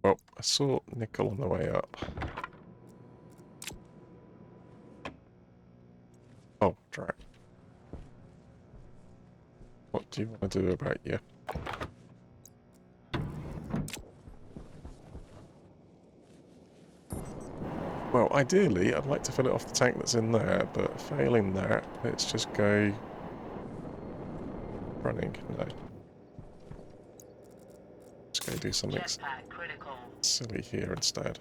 Well, I saw nickel on the way up. Oh, drat. What do you want to do about you? Well, ideally, I'd like to fill it off the tank that's in there, but failing that, let's just go... running. No. Just go do something Jetpack critical. silly here instead.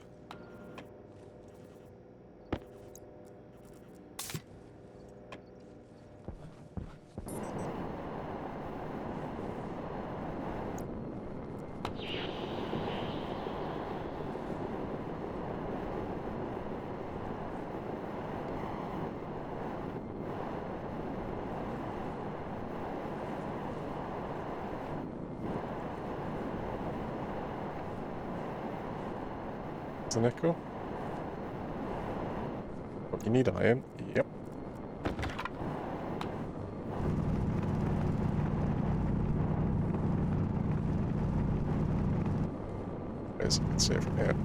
The nickel. Oh, you need iron. Yep. As you can see it from here.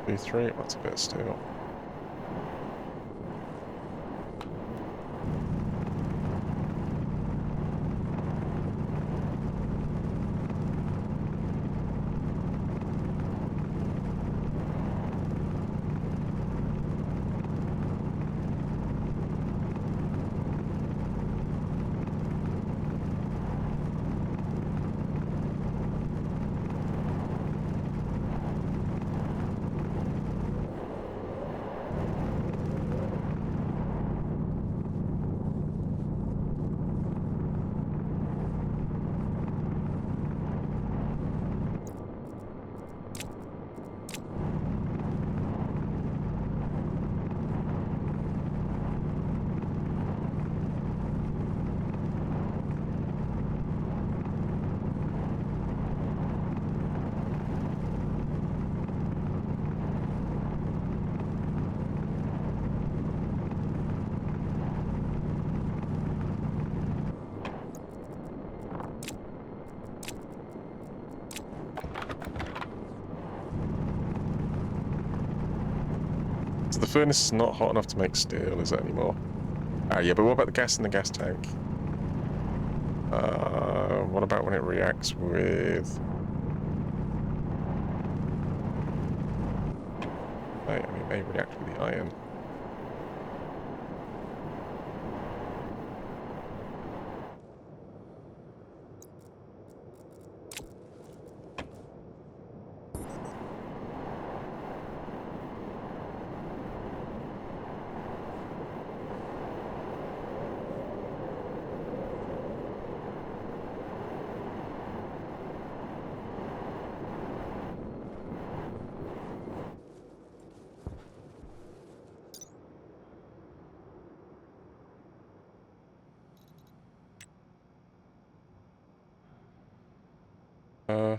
B3, that's a bit of steel. the furnace is not hot enough to make steel, is it anymore? Ah, yeah, but what about the gas in the gas tank? What about when it reacts with... I mean, it may react with the iron.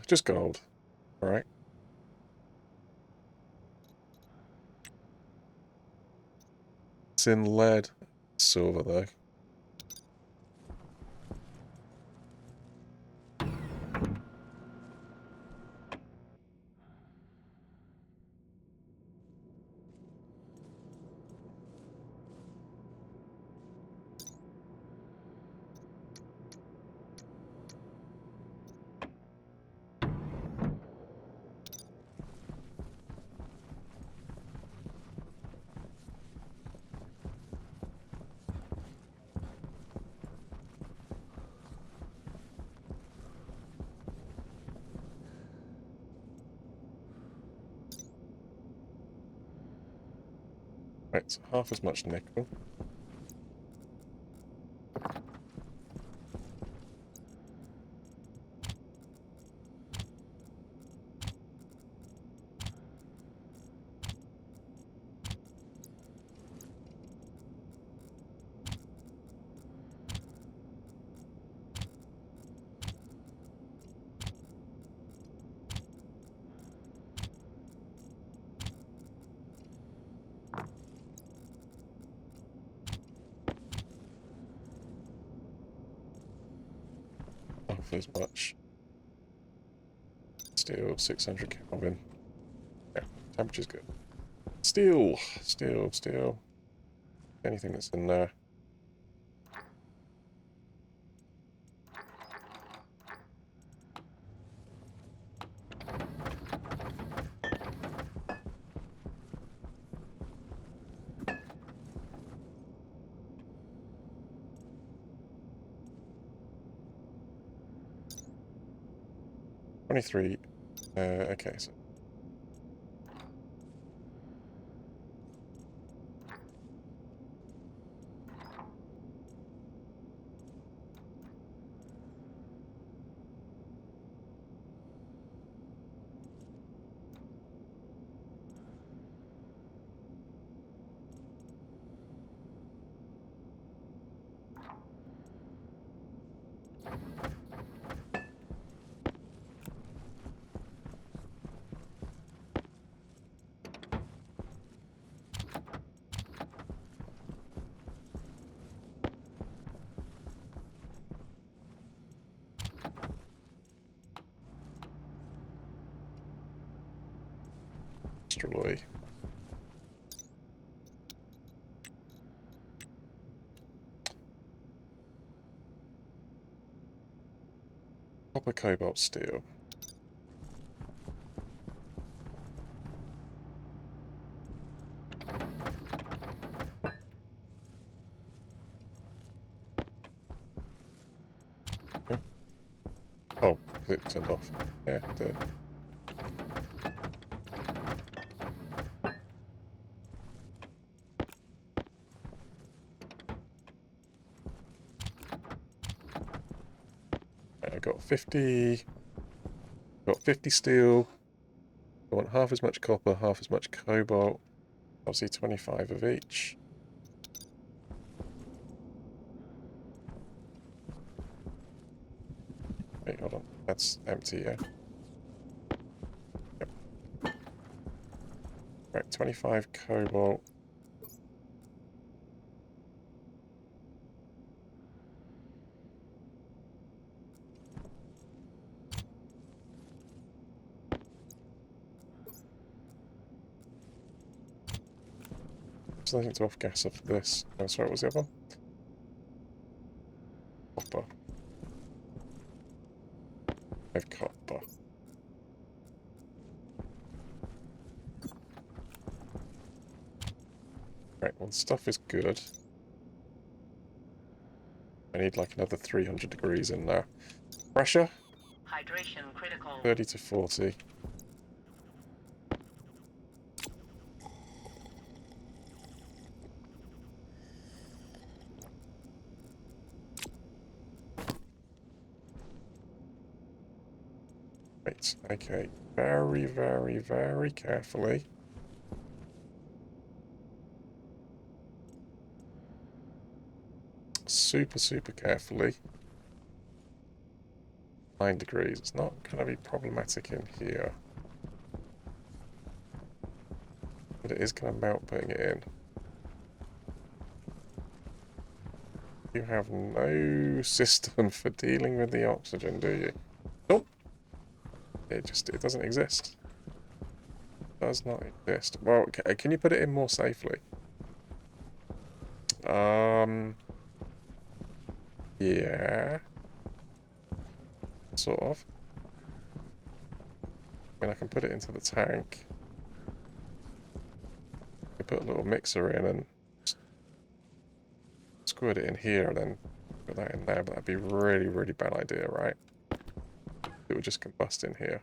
Just gold. Alright. It's in lead. Silver, though. Right, so half as much nickel. Half as much. Steel, 600 Kelvin. Yeah, temperature's good. Steel! Steel, steel. Anything that's in there. $23. Okay, so... Destroy. Copper, cobalt, steel. Yeah. Oh, it turned off. Yeah, it did. I got 50. Got 50 steel. I want half as much copper, half as much cobalt. Obviously 25 of each. Wait, hold on. That's empty, yeah? Yep. Right, 25 cobalt. Something to off gas off this. Oh, sorry, what was the other one? Copper. I have copper. Right, well, the stuff is good. I need like another 300 degrees in there. Pressure? Hydration critical. 30 to 40. Right, okay. Very, very, very carefully. Super, super carefully. 9 degrees. It's not going to be problematic in here. But it is going to melt putting it in. You have no system for dealing with the oxygen, do you? Nope. It doesn't exist. It does not exist. Well, can you put it in more safely? Yeah. Sort of. I mean, I can put it into the tank. I put a little mixer in and squirt it in here and then put that in there, but that'd be a really, really bad idea, right? It would just combust in here.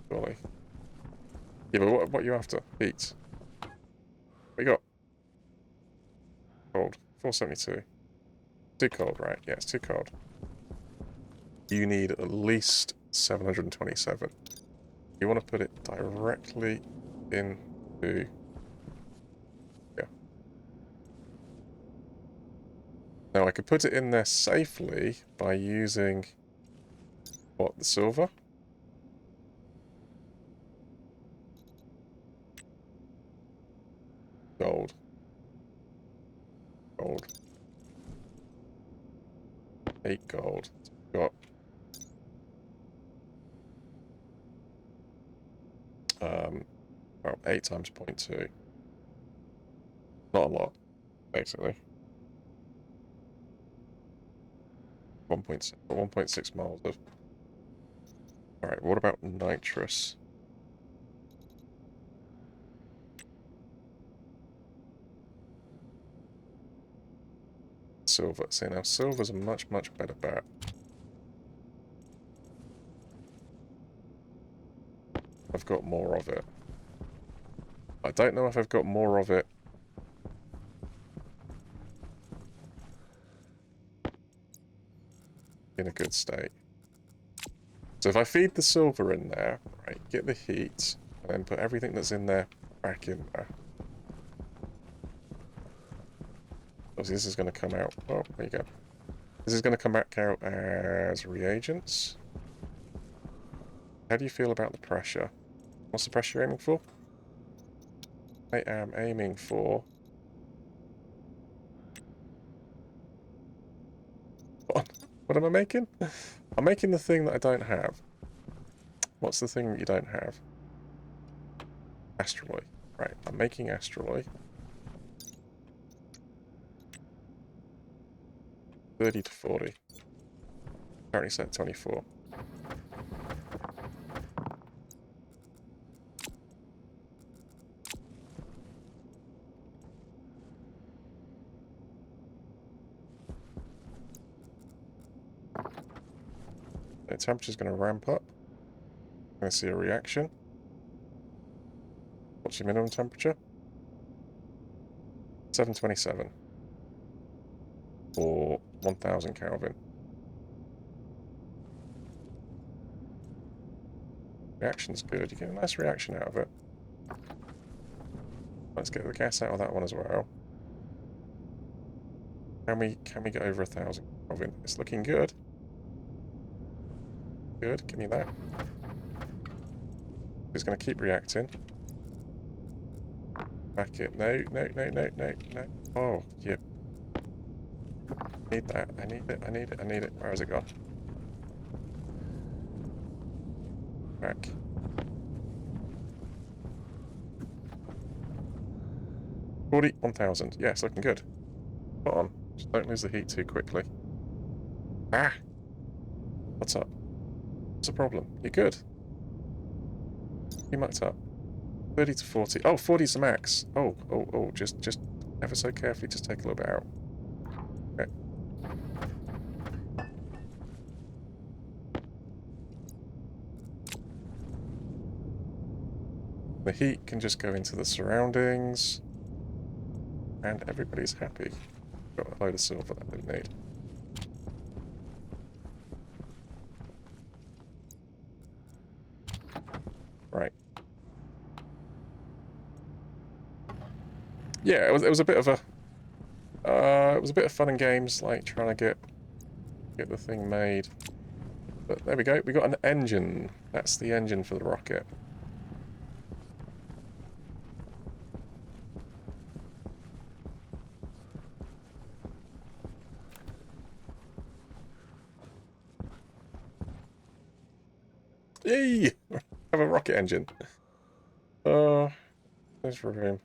Surely. Yeah, but what are you after? Heat. What you got? Cold. 472. Too cold, right? Yeah, it's too cold. You need at least 727. You want to put it directly into... Yeah. Now, I could put it in there safely by using... What, the silver? Gold. Gold. 8 gold. Got... Well, 8 times 0.2. Not a lot, basically. 1.6 miles of... Alright, what about nitrous? Silver. See, now silver's a much, much better bet. I've got more of it. I don't know if I've got more of it in a good state. So if I feed the silver in there, right, get the heat, and then put everything that's in there back in there. Obviously this is going to come out, oh, there you go. This is going to come back out as reagents. How do you feel about the pressure? What's the pressure you're aiming for? I am aiming for... What am I making? I'm making the thing that I don't have. What's the thing that you don't have? Astraloy. Right, I'm making astraloy. 30 to 40. Currently set 24. The temperature's going to ramp up. I'm going to see a reaction. What's your minimum temperature? 727. Or 1000 Kelvin. Reaction's good. You get a nice reaction out of it. Let's get the gas out of that one as well. Can we get over 1000 Kelvin? It's looking good. Good, give me that. It's going to keep reacting. Back it. No. Oh, yeah. Need that. I need it. Where has it gone? Back. 41,000. Yeah, it's looking good. Spot on. Just don't lose the heat too quickly. Ah! What's up? What's the problem? You're good. You mucked up. 30 to 40. Oh, 40 is the max. Oh, just ever so carefully, just take a little bit out. Okay. The heat can just go into the surroundings. And everybody's happy. Got a load of silver that I didn't need. Right. Yeah, it was a bit of a it was a bit of fun and games, like trying to get the thing made. But there we go. We got an engine. That's the engine for the rocket. Yay! Have a rocket engine. There's room.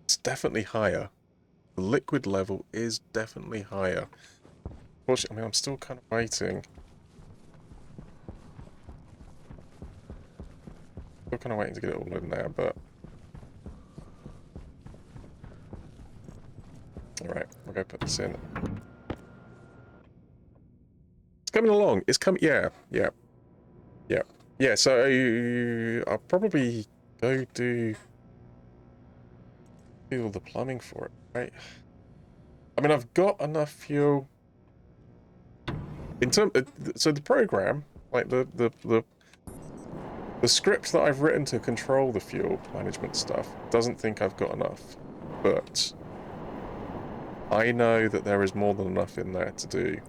It's definitely higher. The liquid level is definitely higher. Unfortunately, I mean, I'm still kind of waiting. Still kind of waiting to get it all in there, but... Alright, we'll go put this in. It's coming along. It's coming... Yeah. Yeah, so I'll probably go do all the plumbing for it, right? I mean, I've got enough fuel. In term, so the program, like the script that I've written to control the fuel management stuff, doesn't think I've got enough, but I know that there is more than enough in there to do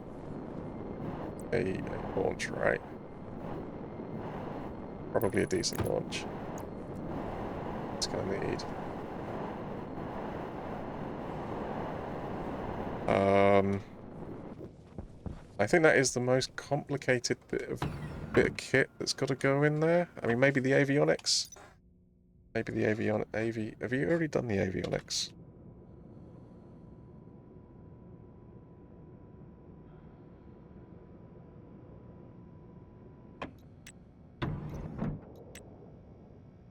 a launch, right? Probably a decent launch. It's gonna need. I think that is the most complicated bit of kit that's got to go in there. I mean, maybe the avionics. Maybe the have you already done the avionics?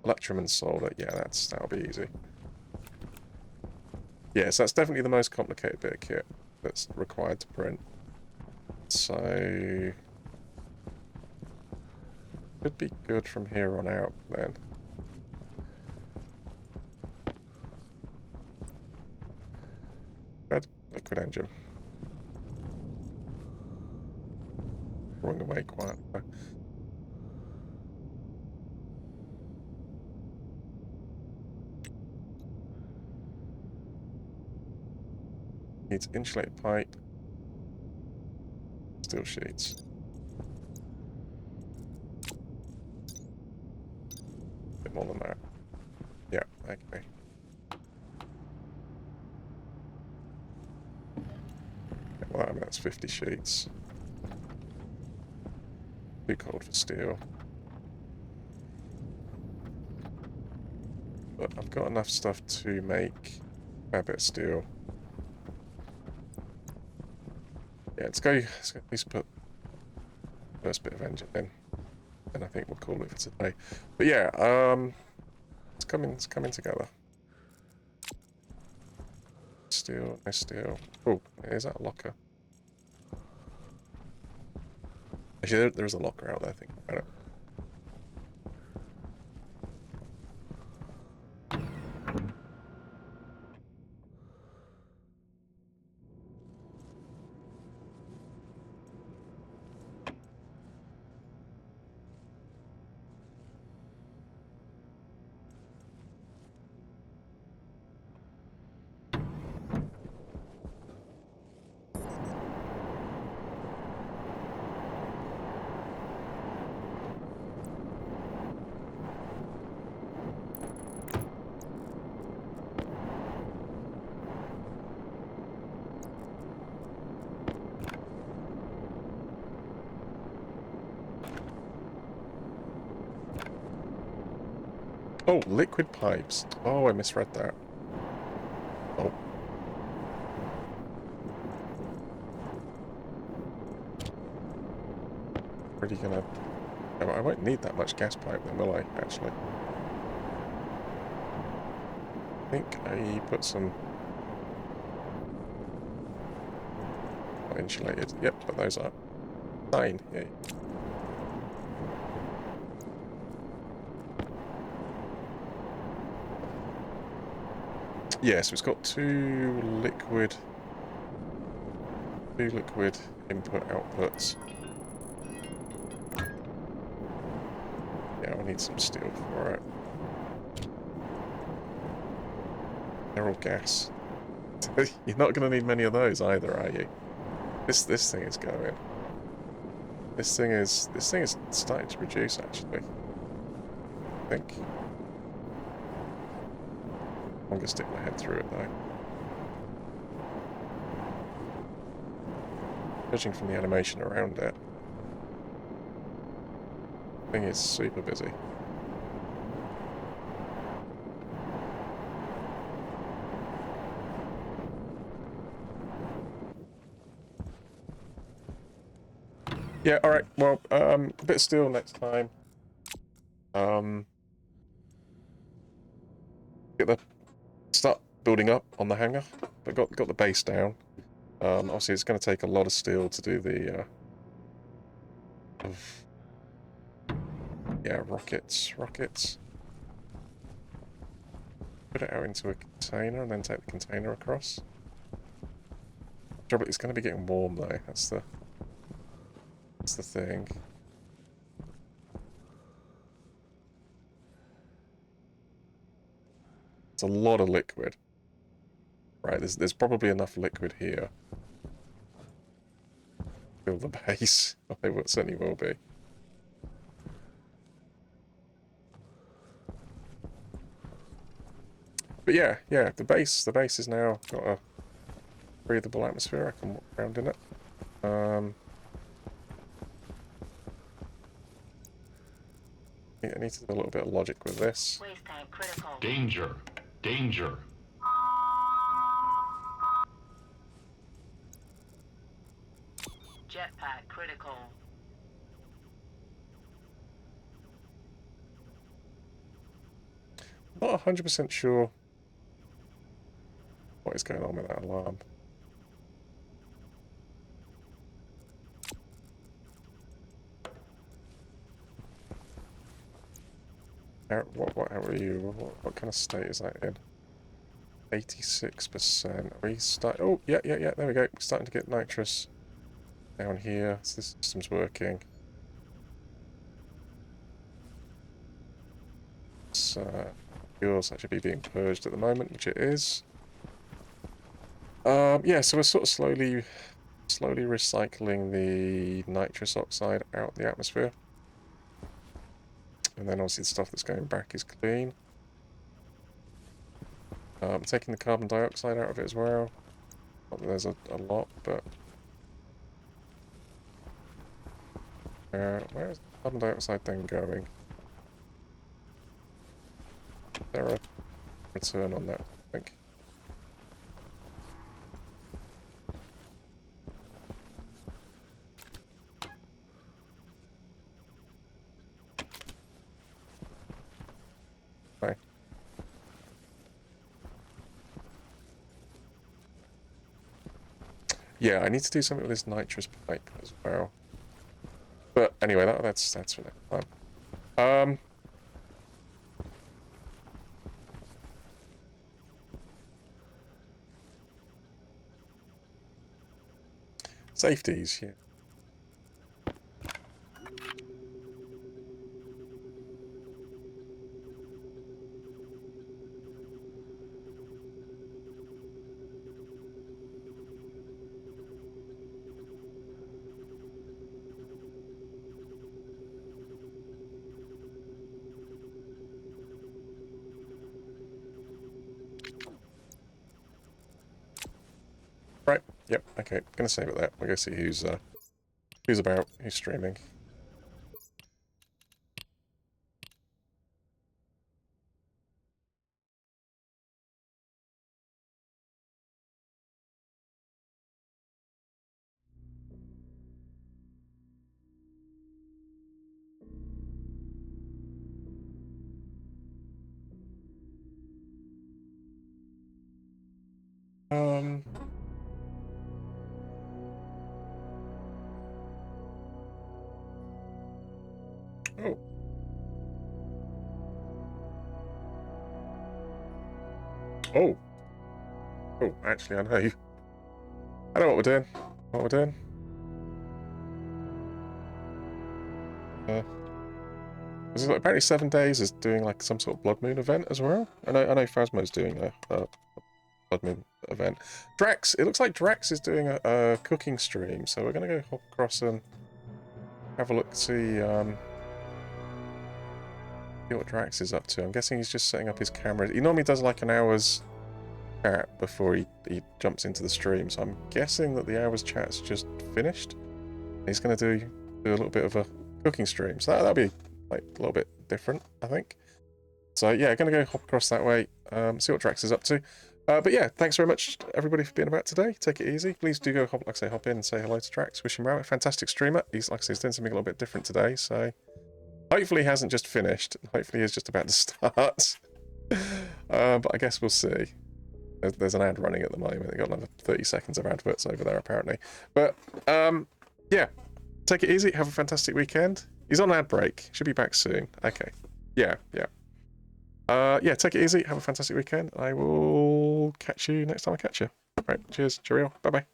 Electrum and solder, yeah, that'll be easy. Yeah, so that's definitely the most complicated bit of kit that's required to print. So should be good from here on out then. Red liquid engine. Rolling away quietly. Needs insulated pipe. Steel sheets. Bit more than that. Yeah, okay. Well, I mean, that's 50 sheets. Too cold for steel. But I've got enough stuff to make a bit of steel. Yeah, let's go at least put the first bit of engine in. And I think we'll call it for today. But yeah, it's coming together. Steel, no steel. Oh, is that a locker? Actually, there is a locker out there, I think about it. Oh, liquid pipes. Oh, I misread that. Oh. Really gonna... I won't need that much gas pipe then, will I, actually? I think I put some... Not insulated. Yep, put those up. 9, yeah. Yeah, so it's got two liquid input outputs. Yeah, I need some steel for it. They're all gas. You're not going to need many of those either, are you? This thing is going. This thing is starting to reduce actually. I think. I'm gonna stick my head through it though. Judging from the animation around it, the thing is super busy. Yeah, alright, well, a bit of steel next time. Get the start building up on the hangar. But got the base down. Obviously it's gonna take a lot of steel to do the yeah, rockets. Put it out into a container and then take the container across. Trouble, it's gonna be getting warm though, that's the thing. It's a lot of liquid. Right, there's probably enough liquid here. Fill the base. Oh, there certainly will be. But yeah, the base has now got a breathable atmosphere. I can walk around in it. I need to do a little bit of logic with this. Waste tank critical. Danger. Danger. Jetpack critical. Not 100% sure what is going on with that alarm. What are you? What kind of state is that in? 86%. Are we start? Oh, yeah. There we go. We're starting to get nitrous down here. So this system's working. Fuel's actually being purged at the moment, which it is. Yeah, so we're sort of slowly recycling the nitrous oxide out of the atmosphere. And then obviously the stuff that's going back is clean. Taking the carbon dioxide out of it as well. Not that there's a lot, but... where is the carbon dioxide then going? Is there a return on that, I think? Okay. Yeah, I need to do something with this nitrous pipe as well. But anyway, that's for next time. Safeties, yeah. Right, yep, okay, gonna save it there. We'll go see who's about, who's streaming. Oh. Oh. Oh, actually, I know. I know what we're doing. What we're doing. This is like, apparently 7 days is doing like some sort of Blood Moon event as well. I know Phasmo's doing a Blood Moon event. Drax, it looks like Drax is doing a cooking stream, so we're gonna go hop across and have a look, see what Drax is up to. I'm guessing he's just setting up his camera. He normally does like an hour's chat before he jumps into the stream, so I'm guessing that the hour's chat's just finished. He's gonna do a little bit of a cooking stream, so that'll be like a little bit different, I think. So yeah, gonna go hop across that way, see what Drax is up to. But yeah, thanks very much everybody for being about today. Take it easy. Please do go hop in and say hello to Drax. Wish him well. A fantastic streamer. He's like I say, he's doing something a little bit different today. So hopefully he hasn't just finished. Hopefully he's just about to start. But I guess we'll see. There's an ad running at the moment. They've got another 30 seconds of adverts over there apparently. But yeah, take it easy. Have a fantastic weekend. He's on ad break. Should be back soon. Okay. Yeah. Yeah, take it easy. Have a fantastic weekend. I will catch you next time I catch you. Right, cheers. Cheerio. Bye-bye.